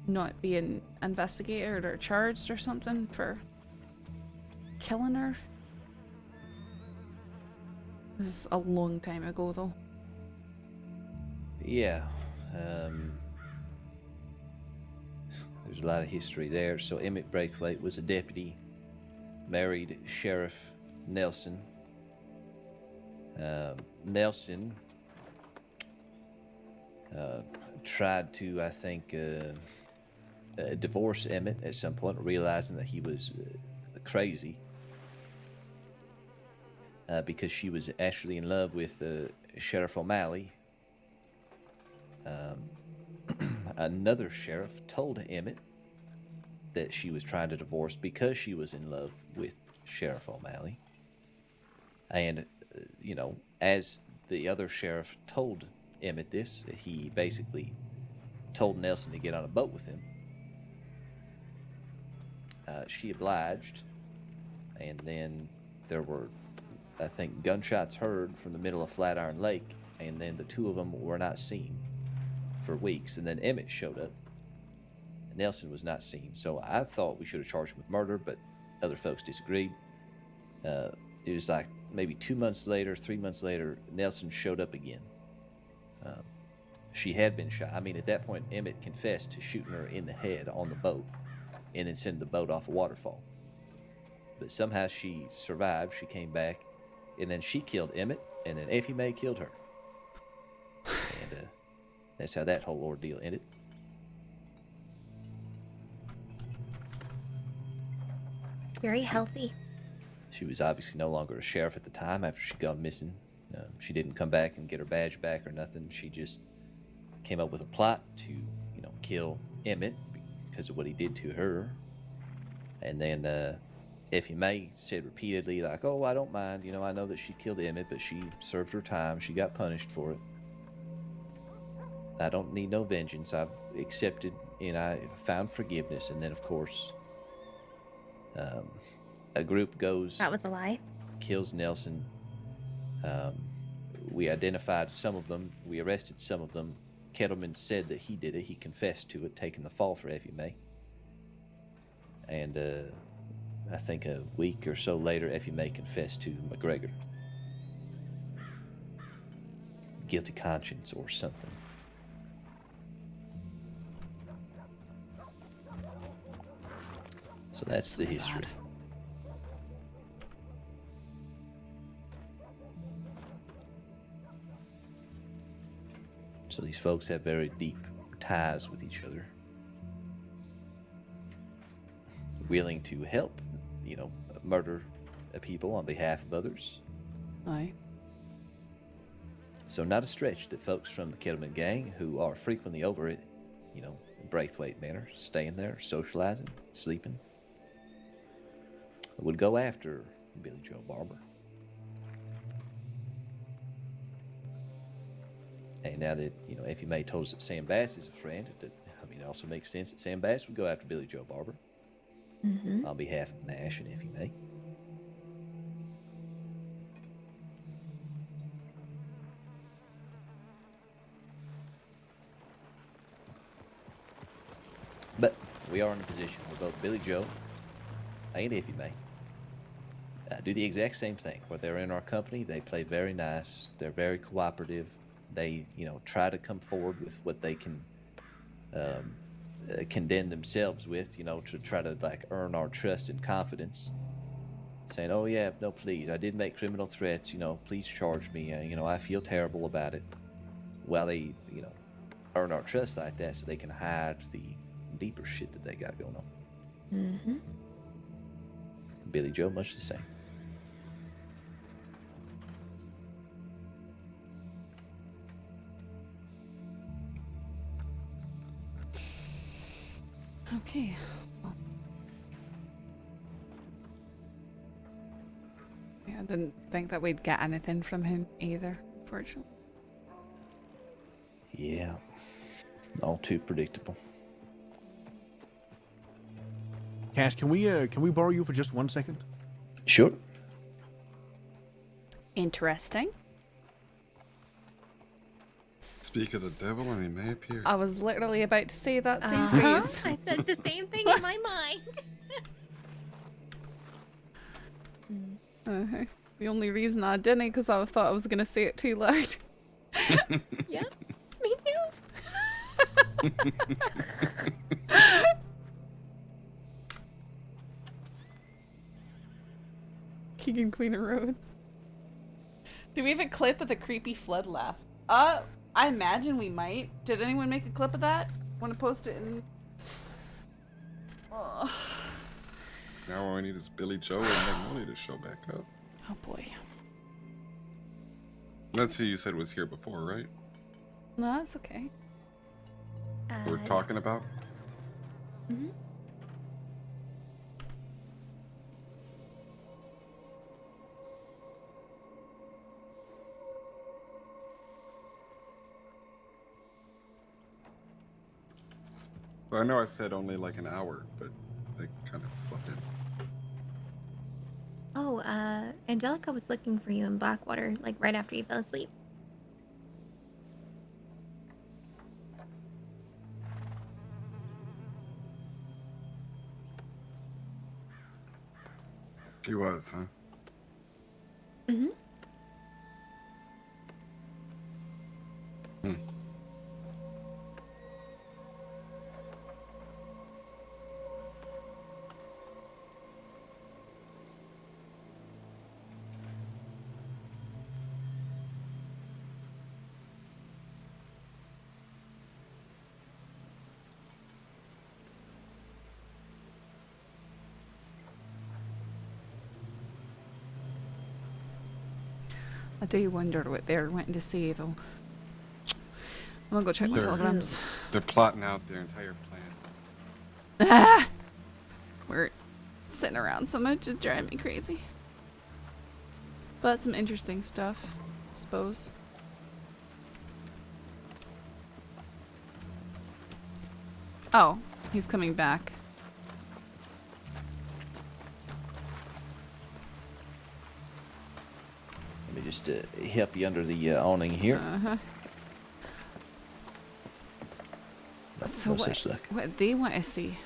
not being investigated or charged or something for killing her. It was a long time ago, though. Yeah. There's a lot of history there. So Emmett Braithwaite was a deputy, married Sheriff Nelson. Nelson tried to, I think, divorce Emmett at some point, realizing that he was crazy because she was actually in love with Sheriff O'Malley. Another sheriff told Emmett that she was trying to divorce because she was in love with Sheriff O'Malley. And, you know, as the other sheriff told Emmett this, he basically told Nelson to get on a boat with him. She obliged, and then there were, I think, gunshots heard from the middle of Flatiron Lake, and then the two of them were not seen for weeks, and then Emmett showed up. Nelson was not seen, so I thought we should have charged him with murder, but other folks disagreed. It was like maybe 2 months later, 3 months later, Nelson showed up again. She had been shot. I mean, at that point, Emmett confessed to shooting her in the head on the boat and then sending the boat off a waterfall. But somehow she survived. She came back, and then she killed Emmett, and then Effie May killed her. And that's how that whole ordeal ended. Very healthy. She was obviously no longer a sheriff at the time after she'd gone missing. She didn't come back and get her badge back or nothing. She just came up with a plot to, you know, kill Emmett because of what he did to her. And then Effie May said repeatedly, like, oh, I don't mind. You know, I know that she killed Emmett, but she served her time. She got punished for it. I don't need no vengeance. I've accepted and I found forgiveness. And then, of course, a group goes... That was a lie. Kills Nelson. We identified some of them. We arrested some of them. Kettleman said that he did it. He confessed to it, taking the fall for Effie May. And I think a week or so later, Effie may confess to McGregor. Guilty conscience or something. So that's the history. Sad. So these folks have very deep ties with each other. Willing to help, murder people on behalf of others. Aye. So not a stretch that folks from the Kettleman gang, who are frequently over at, Braithwaite Manor, staying there, socializing, sleeping, would go after Billy Joe Barber. And now that, Effie May told us that Sam Bass is a friend, it also makes sense that Sam Bass would go after Billy Joe Barber on behalf of Nash and Effie May. But we are in a position where both Billy Joe and Effie May do the exact same thing. Where they're in our company, they play very nice. They're very cooperative. They, try to come forward with what they can condemn themselves with, to try to earn our trust and confidence. Saying, oh yeah, no, please, I did make criminal threats. Please charge me. I feel terrible about it. Well, they, earn our trust like that, so they can hide the deeper shit that they got going on. Billy Joe, much the same. Okay. Well, yeah, I didn't think that we'd get anything from him either, fortunately. Yeah. All too predictable. Cash, can we borrow you for just 1 second? Sure. Interesting. Speak of the devil and he may appear. I was literally about to say that same phrase. I said the same thing in my mind. The only reason I didn't, because I thought I was going to say it too loud. Yeah, me too. King and Queen of Roads. Do we have a clip of the creepy flood laugh? I imagine we might. Did anyone make a clip of that? Want to post it in... Now all we need is Billy Joe and Magnolia to show back up. Oh boy. That's who you said was here before, right? No, that's okay. We're talking about? Mm-hmm. I know I said only like an hour, but I kind of slept in. Oh, Angelica was looking for you in Blackwater, like right after you fell asleep. She was, huh? Mm-hmm. I do wonder what they're wanting to say, though. I'm gonna go check my telegrams. They're plotting out their entire plan. Ah! We're sitting around so much, it's driving me crazy. But some interesting stuff, I suppose. Oh, he's coming back. Let me just help you under the awning here. So what they want to see?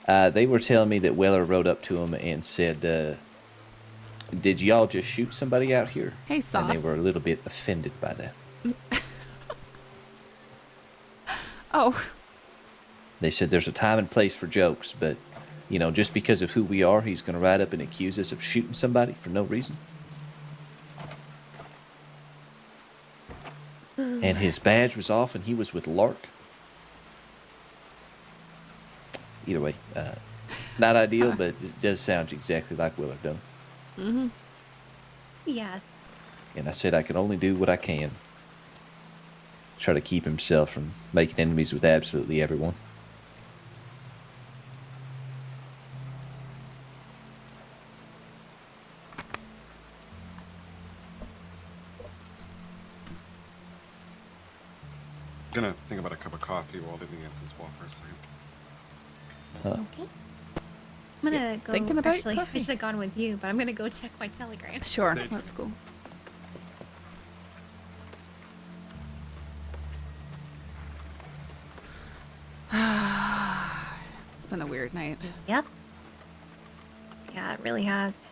They were telling me that Weller rode up to him and said, did y'all just shoot somebody out here? Hey, Sauce. And they were a little bit offended by that. Oh. They said there's a time and place for jokes, but, you know, just because of who we are, he's going to ride up and accuse us of shooting somebody for no reason. And his badge was off and he was with Lark. Either way, not ideal, but it does sound exactly like Willard, don't it? Mm-hmm. Yes. And I said I could only do what I can. Try to keep himself from making enemies with absolutely everyone. Gonna think about a cup of coffee while leaning against this wall for a second. Okay. I'm gonna go. Thinking about actually, coffee. I should have gone with you, but I'm gonna go check my telegram. Sure, let's go. It's been a weird night. Yep. Yeah, it really has.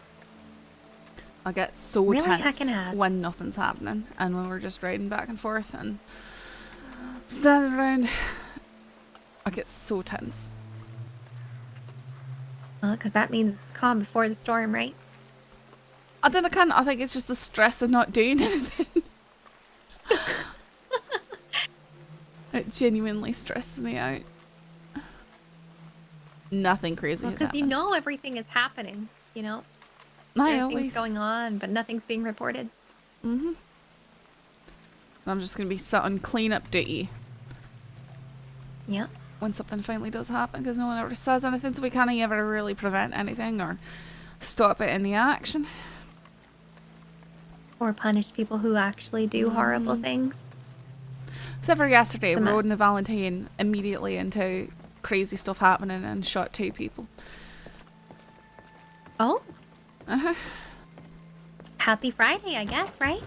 I get so Really tense heckin' has. when nothing's happening and when we're just riding back and forth and standing around. I get so tense. Well, because that means it's calm before the storm, right? I think it's just the stress of not doing anything. It genuinely stresses me out. Nothing crazy Well, has because you happened. know everything is happening, you know? I Everything's always... going on, but nothing's being reported. Mm-hmm. I'm just going to be sat on cleanup duty. Yeah. When something finally does happen, because no one ever says anything, so we can't ever really prevent anything or stop it in the action. Or punish people who actually do horrible things. Except for yesterday, It's a Roden mess. and Valentine immediately into crazy stuff happening and shot 2 people. Oh? Uh-huh. Happy Friday, I guess, right?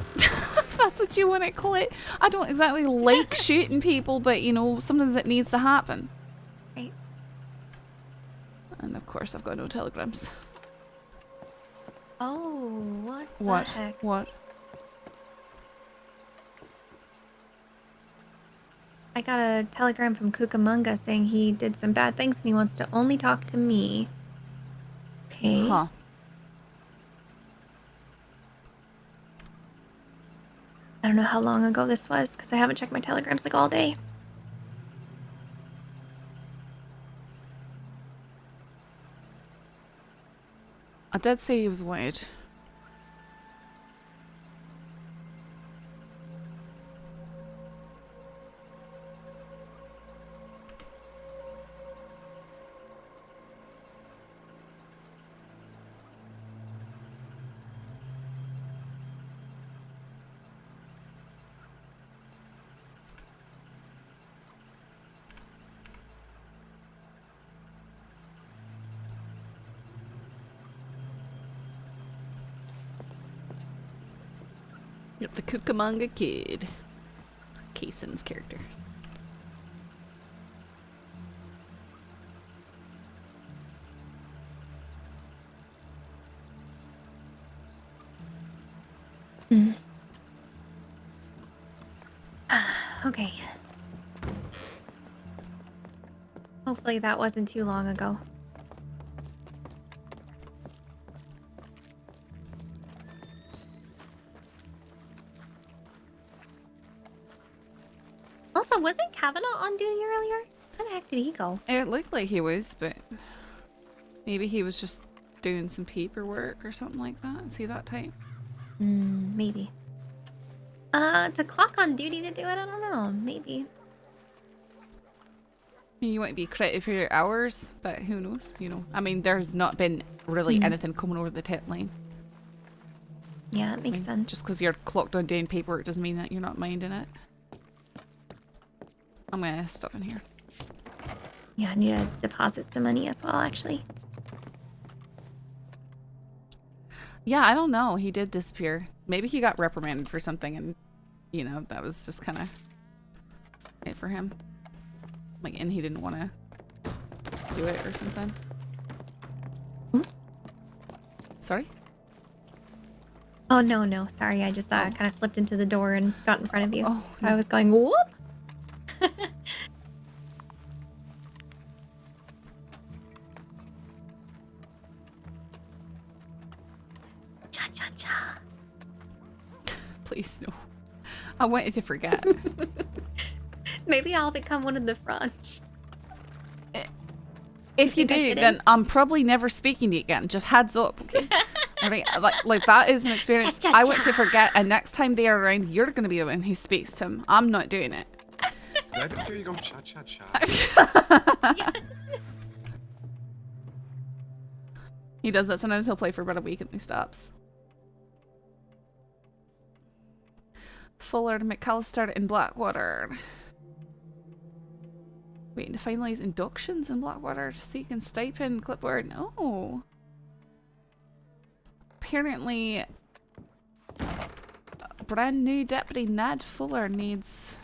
That's what you want to call it. I don't exactly like shooting people, but you know, sometimes it needs to happen. Right. And of course, I've got no telegrams. Oh, what the What? heck? What? I got a telegram from Cucamonga saying he did some bad things and he wants to only talk to me. Okay. Huh. I don't know how long ago this was because I haven't checked my telegrams like all day. I did say he was white. Yep, the Cucamonga Kid. Kaysen's character. Okay. Hopefully that wasn't too long ago. Also, wasn't Kavanaugh on duty earlier? Where the heck did he go? It looked like he was, but maybe he was just doing some paperwork or something like that. See that type? Maybe. To clock on duty to do it? I don't know. Maybe. You might be credited for your hours, but who knows? You know, I mean, there's not been really anything coming over the tip line. Yeah, it makes sense. Just because you're clocked on doing paperwork doesn't mean that you're not minding it. I'm gonna stop in here. Yeah, I need to deposit some money as well, actually. Yeah, I don't know. He did disappear. Maybe he got reprimanded for something and, you know, that was just kind of it for him. Like, and he didn't want to do it or something. Sorry? Oh, no. Sorry, I just kind of slipped into the door and got in front of you. So I was going, whoop. Cha-cha-cha. Please, no. I want you to forget. Maybe I'll become one of the Fronch. If you do, then I'm probably never speaking to you again. Just heads up, okay? I mean, like that is an experience I want to forget, and next time they are around, you're going to be the one who speaks to him. I'm not doing it. Did I just hear you go cha-cha-cha? Yes. He does that. Sometimes he'll play for about a week and he stops. Fuller to McAllister in Blackwater. Waiting to finalise inductions in Blackwater to seek and stipend clipboard. No. Apparently, brand new deputy Ned Fuller needs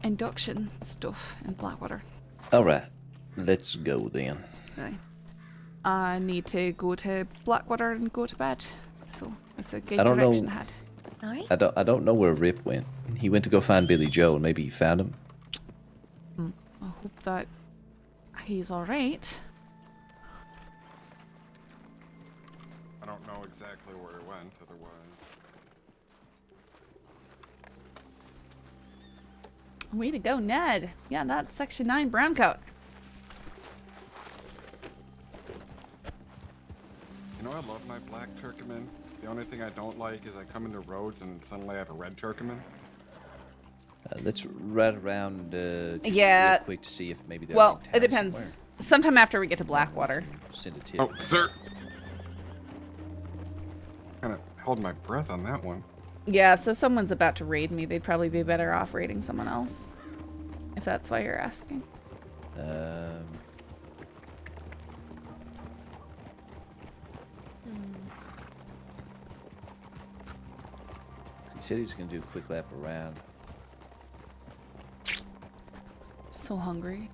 induction stuff in Blackwater. Alright, let's go then. Okay. I need to go to Blackwater and go to bed. So that's a good I don't direction know. I had. Alright. I don't know where Rip went. He went to go find Billy Joe, and maybe he found him. I hope that he's alright. I don't know exactly where it went, otherwise. Way to go, Ned. Yeah, that's Section 9 brown coat. You know, I love my black Turkmen. The only thing I don't like is I come into roads and suddenly I have a red Turkmen. Let's ride around just Yeah. real quick to see if maybe they're Well, in it town depends. somewhere. Sometime after we get to Blackwater. Send a tip. Oh, sir. Kind of held my breath on that one. Yeah, so someone's about to raid me. They'd probably be better off raiding someone else. If that's why you're asking. He said he was going to do a quick lap around. So hungry.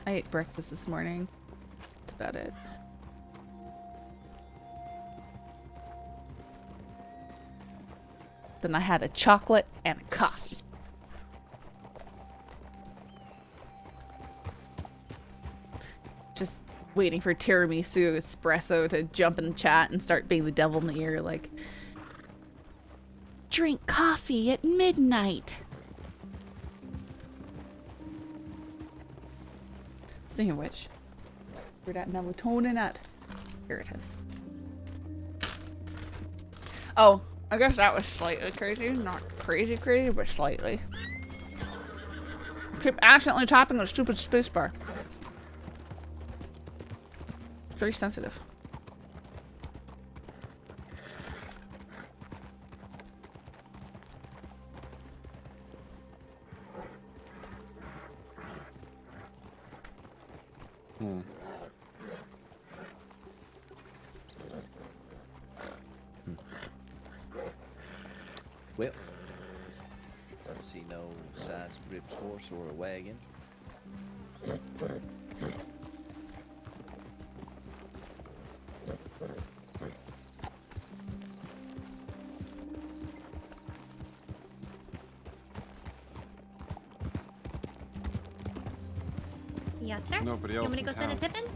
I ate breakfast this morning. That's about it. Then I had a chocolate and a coffee. Just waiting for tiramisu espresso to jump in the chat and start being the devil in the ear, like, drink coffee at midnight. Speaking of which, where that melatonin at? Here it is. Oh, I guess that was slightly crazy. Not crazy, but slightly. Keep accidentally tapping the stupid spacebar. It's very sensitive. Well, I see no signs of Rip's horse or a wagon. Yes, sir. Nobody You else want me to in go send a town. tip in?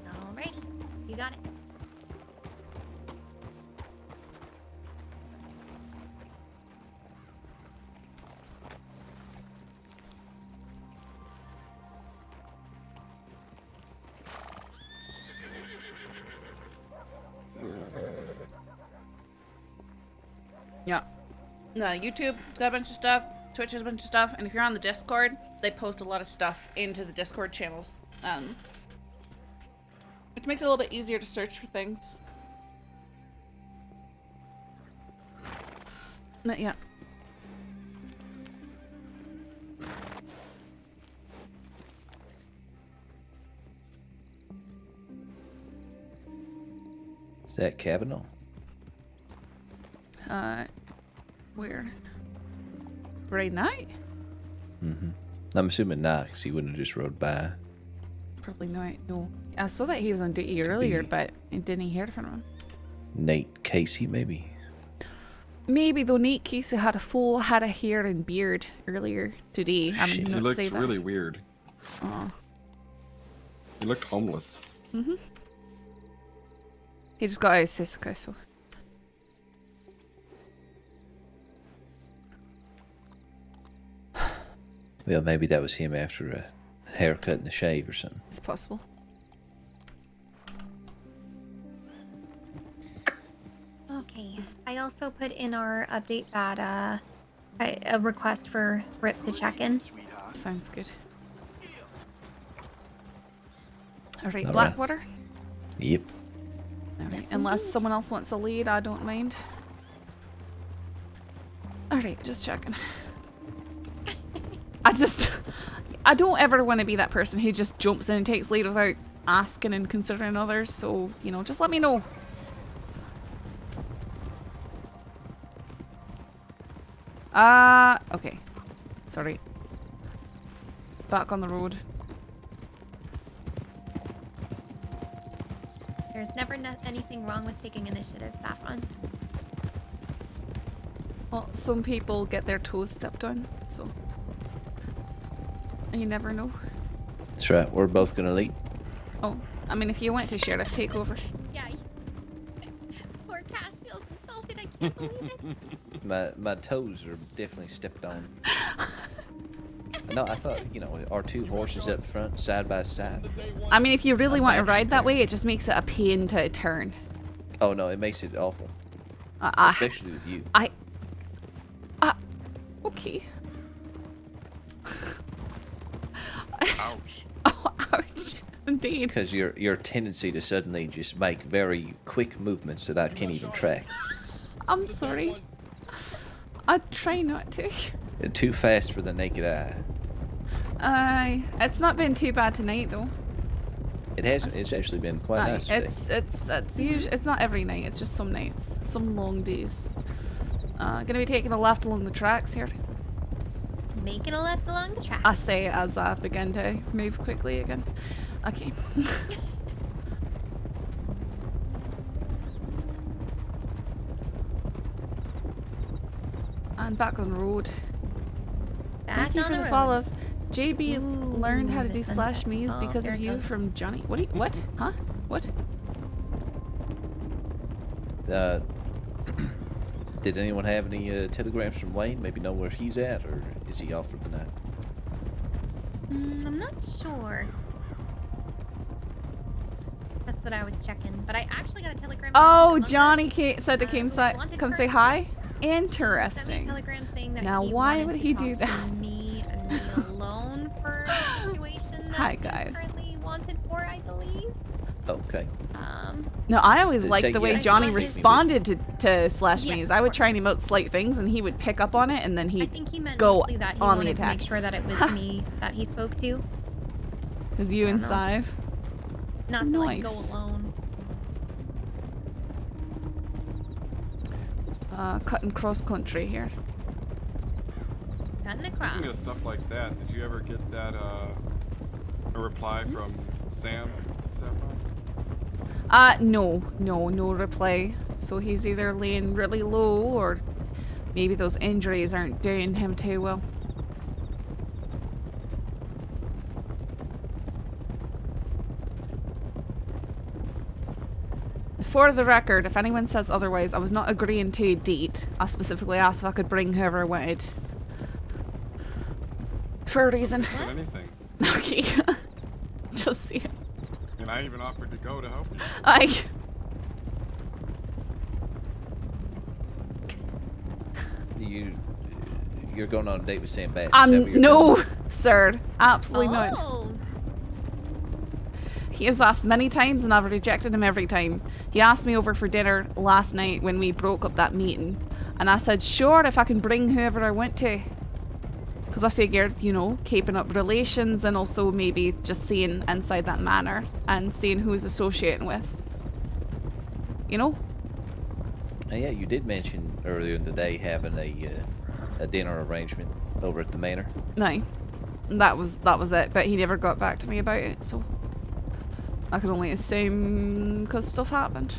Alrighty. You got it. Yeah. No, YouTube got a bunch of stuff. Twitch has a bunch of stuff. And if you're on the Discord, they post a lot of stuff into the Discord channels. Which makes it a little bit easier to search for things. But yeah. Is that Kavanaugh? Where? Right now? Mm-hmm. I'm assuming not, because he wouldn't have just rode by. Probably not. No. I saw that he was on duty earlier, but I didn't hear from him. Nate Casey, maybe? Maybe, though Nate Casey had a full head of hair and beard earlier today. I mean, He not looked say that. really weird. Oh. He looked homeless. Mm-hmm. He just got out of Sisika, so. Well, maybe that was him after a haircut and a shave or something. It's possible. Okay. I also put in our update that a request for Rip to check in. Sounds good. Alright, All right. Blackwater? Yep. Alright, unless someone else wants a lead, I don't mind. Alright, just checking. I don't ever want to be that person who just jumps in and takes lead without asking and considering others, so, you know, just let me know. Okay. Sorry. Back on the road. There's never anything wrong with taking initiative, Saffron. Well, some people get their toes stepped on, so. And you never know. That's right, we're both gonna lead. Oh, I mean, if you went to sheriff, take over. Yeah. Poor Cash feels insulted. I can't believe it. My toes are definitely stepped on. No, I thought, you know, our two horses up front, side by side. I mean, if you really want to ride that way, it just makes it a pain to turn. Oh no, it makes it awful. Especially with you. Okay. Ouch. Oh, ouch. Indeed. Because your tendency to suddenly just make very quick movements that I can't even track. I'm sorry. I try not to. Too fast for the naked eye. It's not been too bad tonight though. It hasn't. It's actually been quite nice today. It's not every night. It's just some nights, some long days. Gonna be taking a left along the tracks here. Making a left along the track. I say as I begin to move quickly again. Okay. And back on the road. Thank you for the follows. JB learned how to do slash me's because of you from Johnny. What? Huh? What? Did anyone have any telegrams from Wayne? Maybe know where he's at, or is he off for the night? I'm not sure. That's what I was checking. But I actually got a telegram. Oh, Johnny said to come say hi. Interesting. Sent me a telegram saying that now, he why wanted would to he talk do to that? Me and me alone for a situation that Hi, he's guys. currently wanted for, I believe. Okay. No, I always They liked say the way yes, Johnny yes, responded to slash Yes, me's. of I would try and emote slight things, and he would pick up on it, and then I he'd think he meant go mostly that he on the wanted to attack. make sure that it was me that he spoke to. Because you and Saff. Not to like go Nice. alone. Cutting cross country here. Cutting across. Speaking of stuff like that, did you ever get that a reply from Sam? Saffron? No reply. So he's either laying really low, or maybe those injuries aren't doing him too well. For the record, if anyone says otherwise, I was not agreeing to a date. I specifically asked if I could bring whoever I wanted. For a reason. Said anything. Okay. Just see it. And I even offered to go to help you. You're going on a date with Sam Bass. Is that what you're No, telling me? sir. Absolutely not. Oh. He has asked many times and I've rejected him every time. He asked me over for dinner last night when we broke up that meeting. And I said, sure, if I can bring whoever I want to. Because I figured, you know, keeping up relations and also maybe just seeing inside that manor and seeing who he's associating with. You know? Yeah, you did mention earlier in the day having a dinner arrangement over at the manor? No. That was it, but he never got back to me about it, so I can only assume because stuff happened.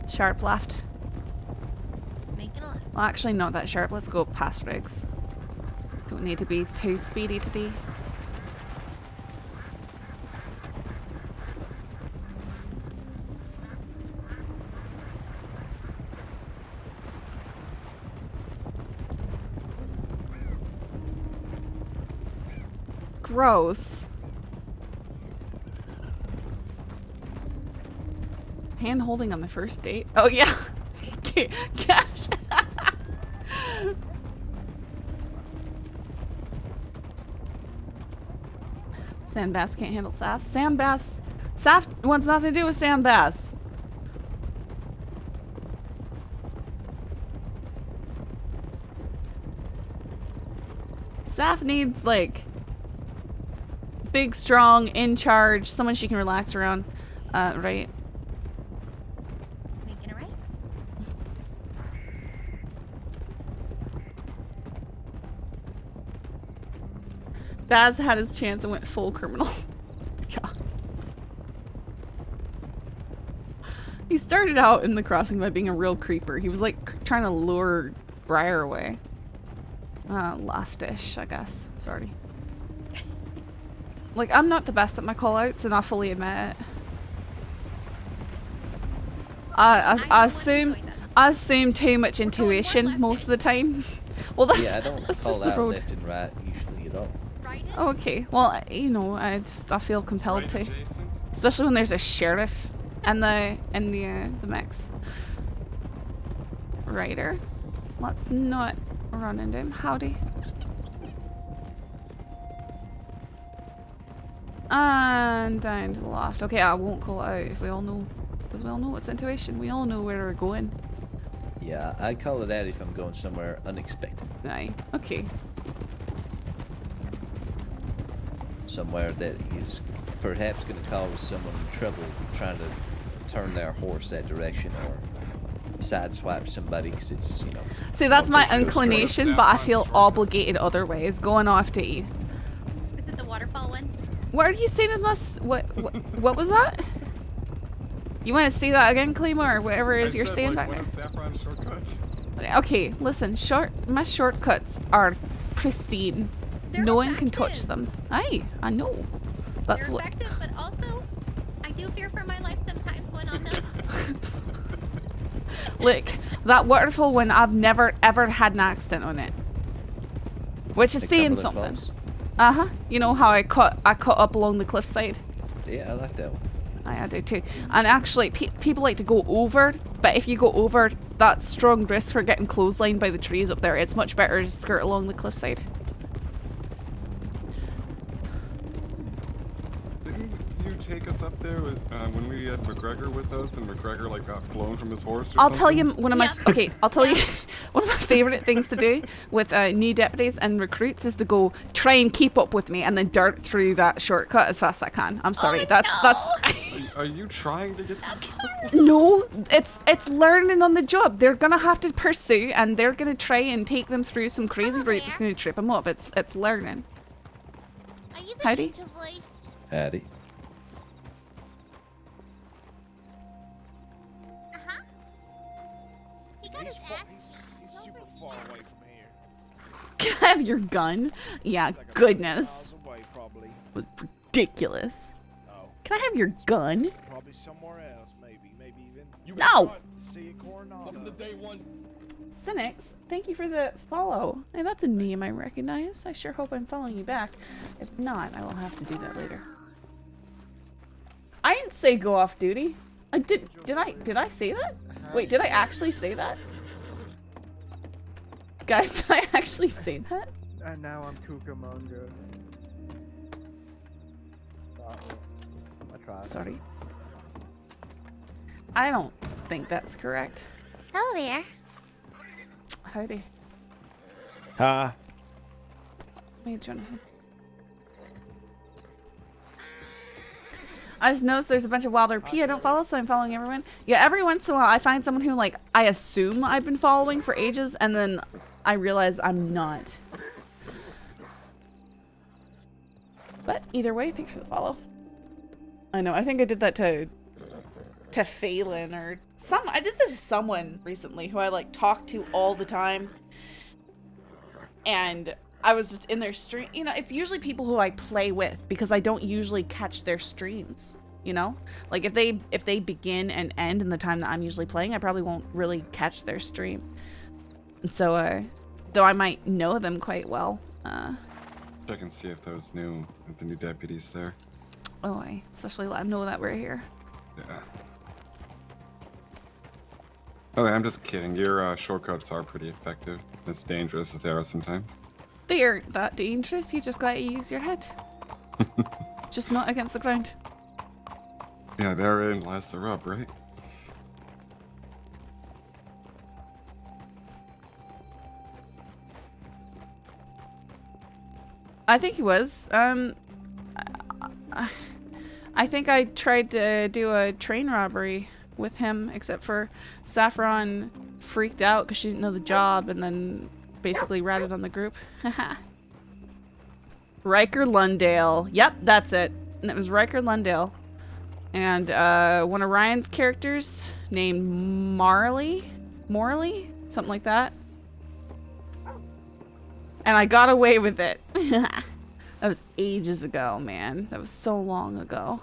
Sharp left. Making a left. Well, actually, not that sharp. Let's go past Riggs. Don't need to be too speedy today. Gross. Hand holding on the first date? Oh yeah. Cash. Sandbass can't handle Saff. Saff wants nothing to do with Sandbass. Saff needs like big, strong, in charge, someone she can relax around. Right. Making it right. Baz had his chance and went full criminal. Yeah. He started out in the crossing by being a real creeper. He was like trying to lure Briar away. Leftish, I guess. Sorry. Like, I'm not the best at my callouts, and I fully admit it. I assume too much intuition most of the time. Well, that's, yeah, I don't that's call just the out road. left and right usually at all. Okay, well, you know, I feel compelled to, especially when there's a sheriff and the mix. Ryder, let's not run into him. Howdy. And down to the loft. Okay, I won't call it out if we all know, because we all know it's intuition. We all know where we're going. Yeah, I call it out if I'm going somewhere unexpected. Aye. Okay. Somewhere that is perhaps going to cause someone trouble trying to turn their horse that direction or sideswipe somebody because it's, you know. See, that's my inclination, but I feel obligated other ways. Going off to you. Is it the waterfall one? What are you saying? It must. What was that? You want to see that again, Kramer, or whatever it is you're saying back there? Saffron shortcuts. Okay, listen. My shortcuts are pristine. No one can touch them. Aye, I know. That's They're what. effective, but also, I do fear for my life sometimes when on them. Look, that waterfall one, I've never ever had an accident on it, which is saying something. You know how I cut up along the cliffside. Yeah, I like that one. I do too. And actually, people like to go over, but if you go over, that's strong risk for getting clotheslined by the trees up there. It's much better to skirt along the cliffside. Didn't you take us up there with, when we had McGregor with us and McGregor like got blown from his horse or I'll something? tell you one of my I'll tell you one of my favorite things to do with new deputies and recruits is to go try and keep up with me and then dart through that shortcut as fast as I can. I'm sorry, that's Are you trying to get them killed? no, it's learning on the job. They're gonna have to pursue and they're gonna try and take them through some crazy route that's gonna trip them up. It's learning. Are you the Howdy. angel voice? Howdy. He got his ass. He's super far away from here. Can I have your gun? Yeah, goodness. Away, probably. Was ridiculous. Oh. Can I have your gun? Probably somewhere else, maybe even. No! See a Coronado. Welcome to day one. Cynics, thank you for the follow. Hey, that's a name I recognize. I sure hope I'm following you back. If not, I will have to do that later. I didn't say go off duty. I did I say that? Wait, did I actually say that? Guys, did I actually say that? And now I'm Cucamonga. I tried. Sorry. I don't think that's correct. Hello there. Howdy. Hi. Hey, Jonathan. I just noticed there's a bunch of WildRP I don't follow, so I'm following everyone. Yeah, every once in a while I find someone who, like, I assume I've been following for ages, and then I realize I'm not. But either way, thanks for the follow. I know, I think I did that to Phelan or I did this to someone recently who I, like, talk to all the time. And I was just in their stream. You know, it's usually people who I play with because I don't usually catch their streams, you know? Like, if they begin and end in the time that I'm usually playing, I probably won't really catch their stream. And so, though I might know them quite well. Check and see if those the new deputies there. Oh, I especially let them know that we're here. Yeah. Okay, I'm just kidding. Your shortcuts are pretty effective. As dangerous as they are sometimes. They aren't that dangerous. You just gotta use your head. Just not against the ground. Yeah, therein lies the rub, right? I think he was. I think I tried to do a train robbery with him, except for Saffron freaked out because she didn't know the job and then basically ratted on the group. Riker Lundale. Yep, that's it. And it was Riker Lundale. And one of Ryan's characters named Morley, something like that. And I got away with it. That was ages ago, man. That was so long ago.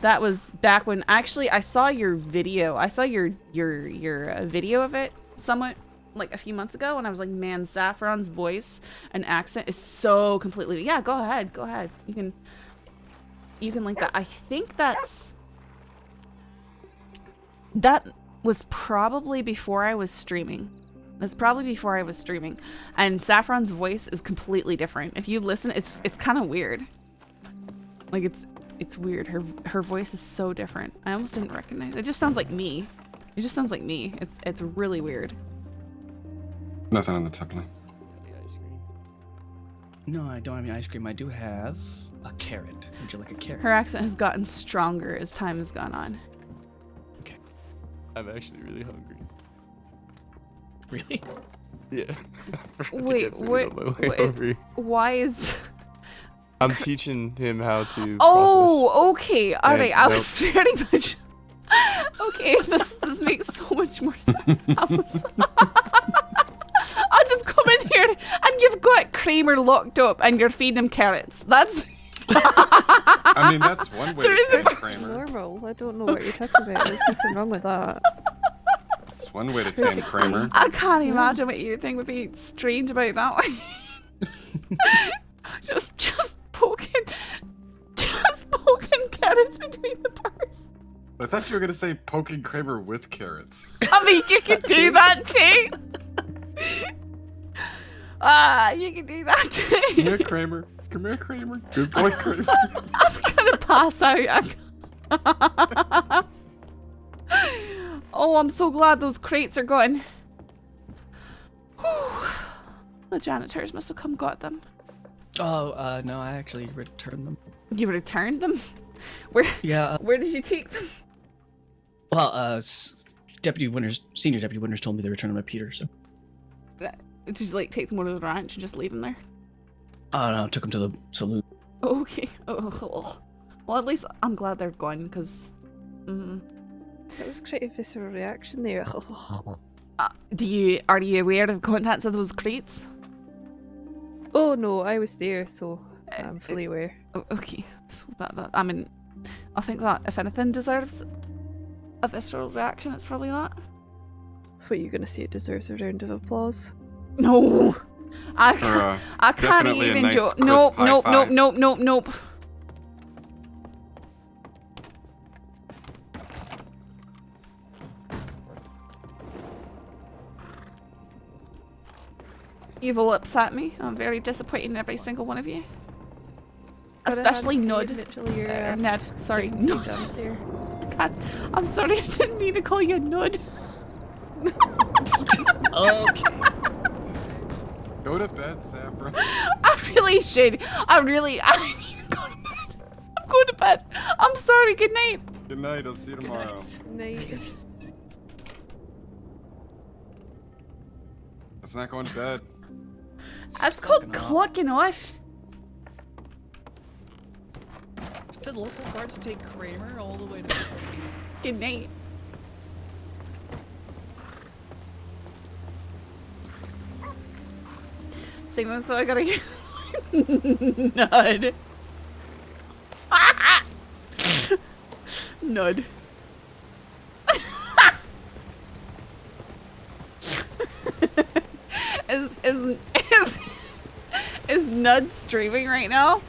That was back when actually I saw your video. I saw your video of it somewhat like a few months ago, and I was like, man, Saffron's voice and accent is so completely. Yeah, go ahead. You can link that. I think that was probably before I was streaming. That's probably before I was streaming. And Saffron's voice is completely different. If you listen, it's kind of weird. Like it's weird. Her voice is so different. I almost didn't recognize it. It just sounds like me. It's really weird. Nothing on the tablet. No, I don't have any ice cream. I do have a carrot. Would you like a carrot? Her accent has gotten stronger as time has gone on. Okay. I'm actually really hungry. Really? Yeah. Wait, why is... I'm teaching him how to process. Oh, okay. All right. I nope. was very much... Okay, this makes so much more sense. I'll just come in here and you've got Kramer locked up and you're feeding him carrots. That's... I mean, that's one way to tame Kramer. Normal. I don't know what you're talking about. There's nothing wrong with that. It's one way to tame Kramer. I can't imagine what you think would be strange about that one. just poking carrots between the bars. I thought you were gonna say poking Kramer with carrots. I mean, you can do that too. You can do that too. Come here, Kramer. Come here, Kramer. Good boy, Kramer. I'm gonna pass out. Oh, I'm so glad those crates are gone. Whew. The janitors must have come got them. Oh, no, I actually returned them. You returned them? Where? Yeah. Where did you take them? Well, Senior Deputy Winters told me they returned them to Peter, so. Did you, like, take them over to the ranch and just leave them there? Oh, no, took them to the saloon. Okay. Oh. Well, at least I'm glad they're gone, because... That was quite a visceral reaction there. Are you aware of the contents of those crates? Oh no, I was there, so I'm fully aware. Okay, so that I mean, I think that if anything deserves a visceral reaction, it's probably that. I thought you were gonna say it deserves a round of applause. No, I can't even nice joke. Nope. You've all upset me. I'm very disappointed in every single one of you. Especially Nud. Ned. Sorry, Nud. God, I'm sorry, I didn't mean to call you Nud. Okay. Go to bed, Saffron. I really should. I need to go to bed. going to bed. I'm sorry. Good night. Good night. I'll see you tomorrow. Night. Let's not go to bed. That's called clucking off. Did the local guards take Kramer all the way to... Good night. Saying this, so I gotta use Nud. Nud. Is Nud streaming right now?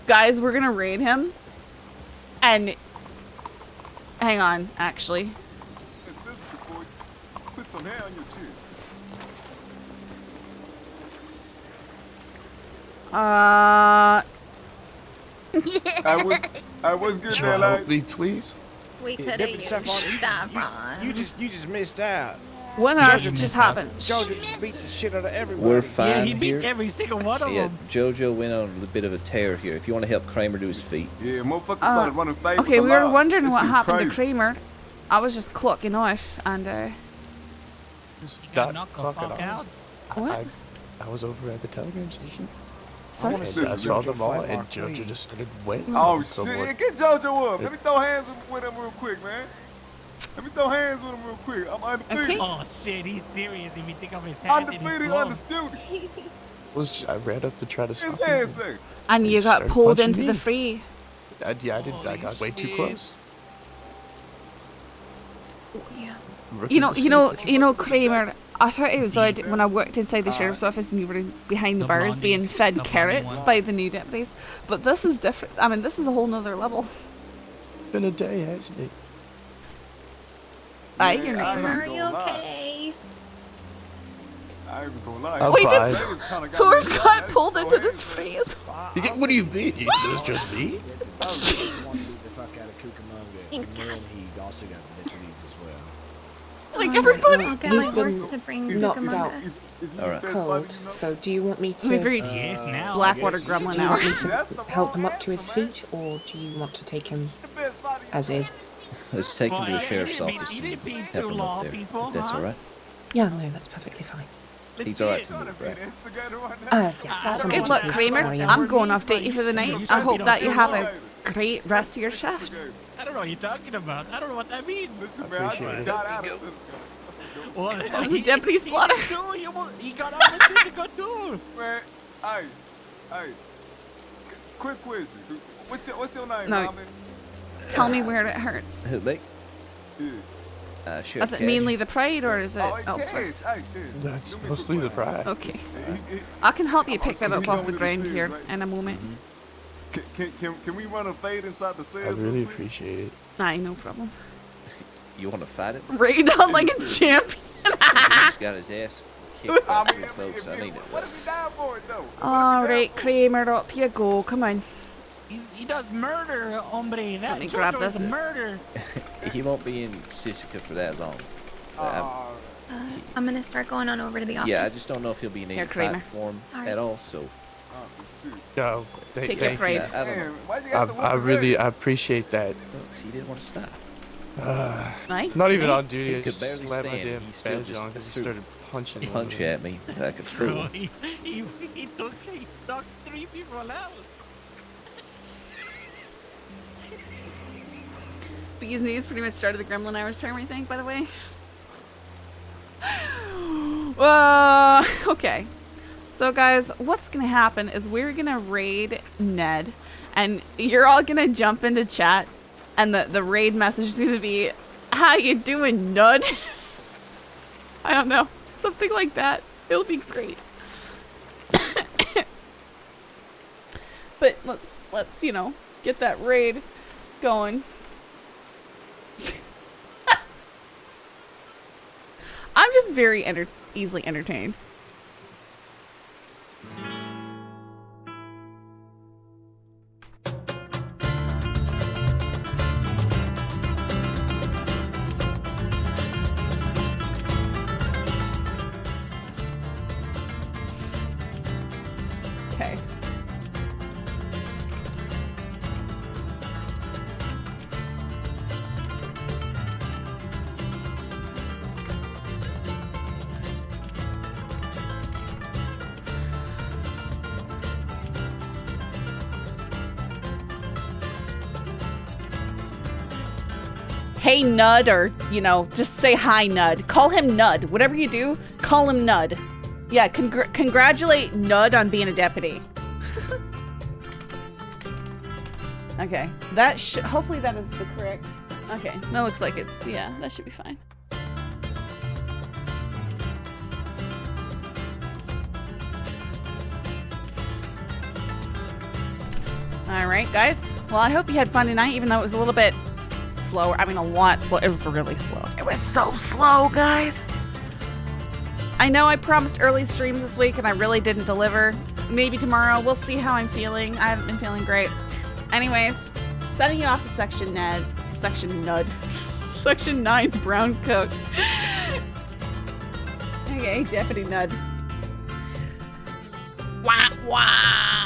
Guys, we're gonna raid him. And hang on, actually. Put some hair on your chin. I was good there, like. Me, please. We could have Deputy used Saffron, Saffron. You just missed out. What on earth just happened? Jojo just beat the shit out of everybody. We're fine Yeah, he beat every single one of Yeah, them. Jojo went on a bit of a tear here. If you want to help Kramer to his feet. Yeah, motherfuckers started running fast. Okay, we were wondering what happened to Kramer. I was just clucking off and Not clock it out. What? I was over at the telegram station. Sorry? I saw them all, and Jojo just started wailing. Oh on shit! someone. Get Jojo up. Let me throw hands with him real quick, man. Let me throw hands with him real quick. I'm undefeated. Okay. Oh shit, he's serious if you think of his hand and his Undefeated, gloves. undisputed. I ran up to try to stop His hands him. say. And you just got started pulled punching into me. the fray. Yeah, I did. I got way too close. Yeah. Rookie You know, mistake. Kramer. I thought it was odd when I worked inside the sheriff's office and you were behind the bars being fed carrots by the new deputies. But this is different. I mean, this is a whole nother level. Been a day, hasn't it? Aye, you're not Kramer, wrong. are you okay? I ain't gonna lie. I'm Wait, fine. Thorne got pulled into this fray as well. What do you mean? It was just me? Thanks, Cash. He also got the deputies as well. Like everybody. I'll get my horse to bring knocked Cucamonga. out cold. So do you want me to? We've reached Blackwater Gremlin do you want me hours. to help him up to his feet, or do you want to take him as is? Let's take him to the sheriff's office and help him up there. If that's all right. Yeah, no, that's perfectly fine. He's all right to move, right? Yeah. someone Good just luck, needs to Kramer. carry him. I'm going off duty for the night. I hope that you have a great rest of your shift. I don't know what you're talking about. I don't know what that means. Well, That was a deputy slaughter. He got out of the physical too. Man, hey, quick question. What's your name, No. Robin? Tell me where it hurts. Who, me? Sheriff Is it Cash. mainly the pride or is it elsewhere? That's mostly the pride. Okay. I can help you pick that up off the ground here in a moment. Can we run a fade inside the I cells? really appreciate it. Aye, no problem. You want to fight it? Raid on like a champion. He's got his ass kicked by three folks. I mean, What if we die for it though? Alright, Kramer, up you go. Come on. He does murder, hombre. That me grab Jojo is this. murder. he won't be in Sisika for that long. I'm gonna start going on over to the office. Yeah, I just don't know if he'll be in Here, any Kramer. fight form Sorry. at all. So No, Take your pride. yeah, I don't know. I appreciate that. He didn't want to stop. Aye. Not even Aye. on duty. He I could just barely slammed my stand. damn He still badge just on because he threw started punching. punch at me like a fool. Bro, he knocked 3 people out. Bees Knees pretty much started the Gremlin Hours term, I think, by the way. Okay. So, guys, what's going to happen is we're going to raid Ned, and you're all going to jump into chat, and the raid message is going to be, how you doing, Nud? I don't know. Something like that. It'll be great. But let's, you know, get that raid going. I'm just very easily entertained. Okay. hey Nud, or, you know, just say hi Nud. Call him Nud. Whatever you do, call him Nud. Yeah, congratulate Nud on being a deputy. Okay, that hopefully that is the correct. Okay, that looks like it's, yeah, that should be fine. All right, guys. Well, I hope you had fun tonight, even though it was a little bit slower. I mean, a lot slow. It was really slow. It was so slow, guys. I know I promised early streams this week, and I really didn't deliver. Maybe tomorrow. We'll see how I'm feeling. I haven't been feeling great. Anyways, sending you off to Section 9 brown coat. Okay, Deputy Nud. Wah, wah.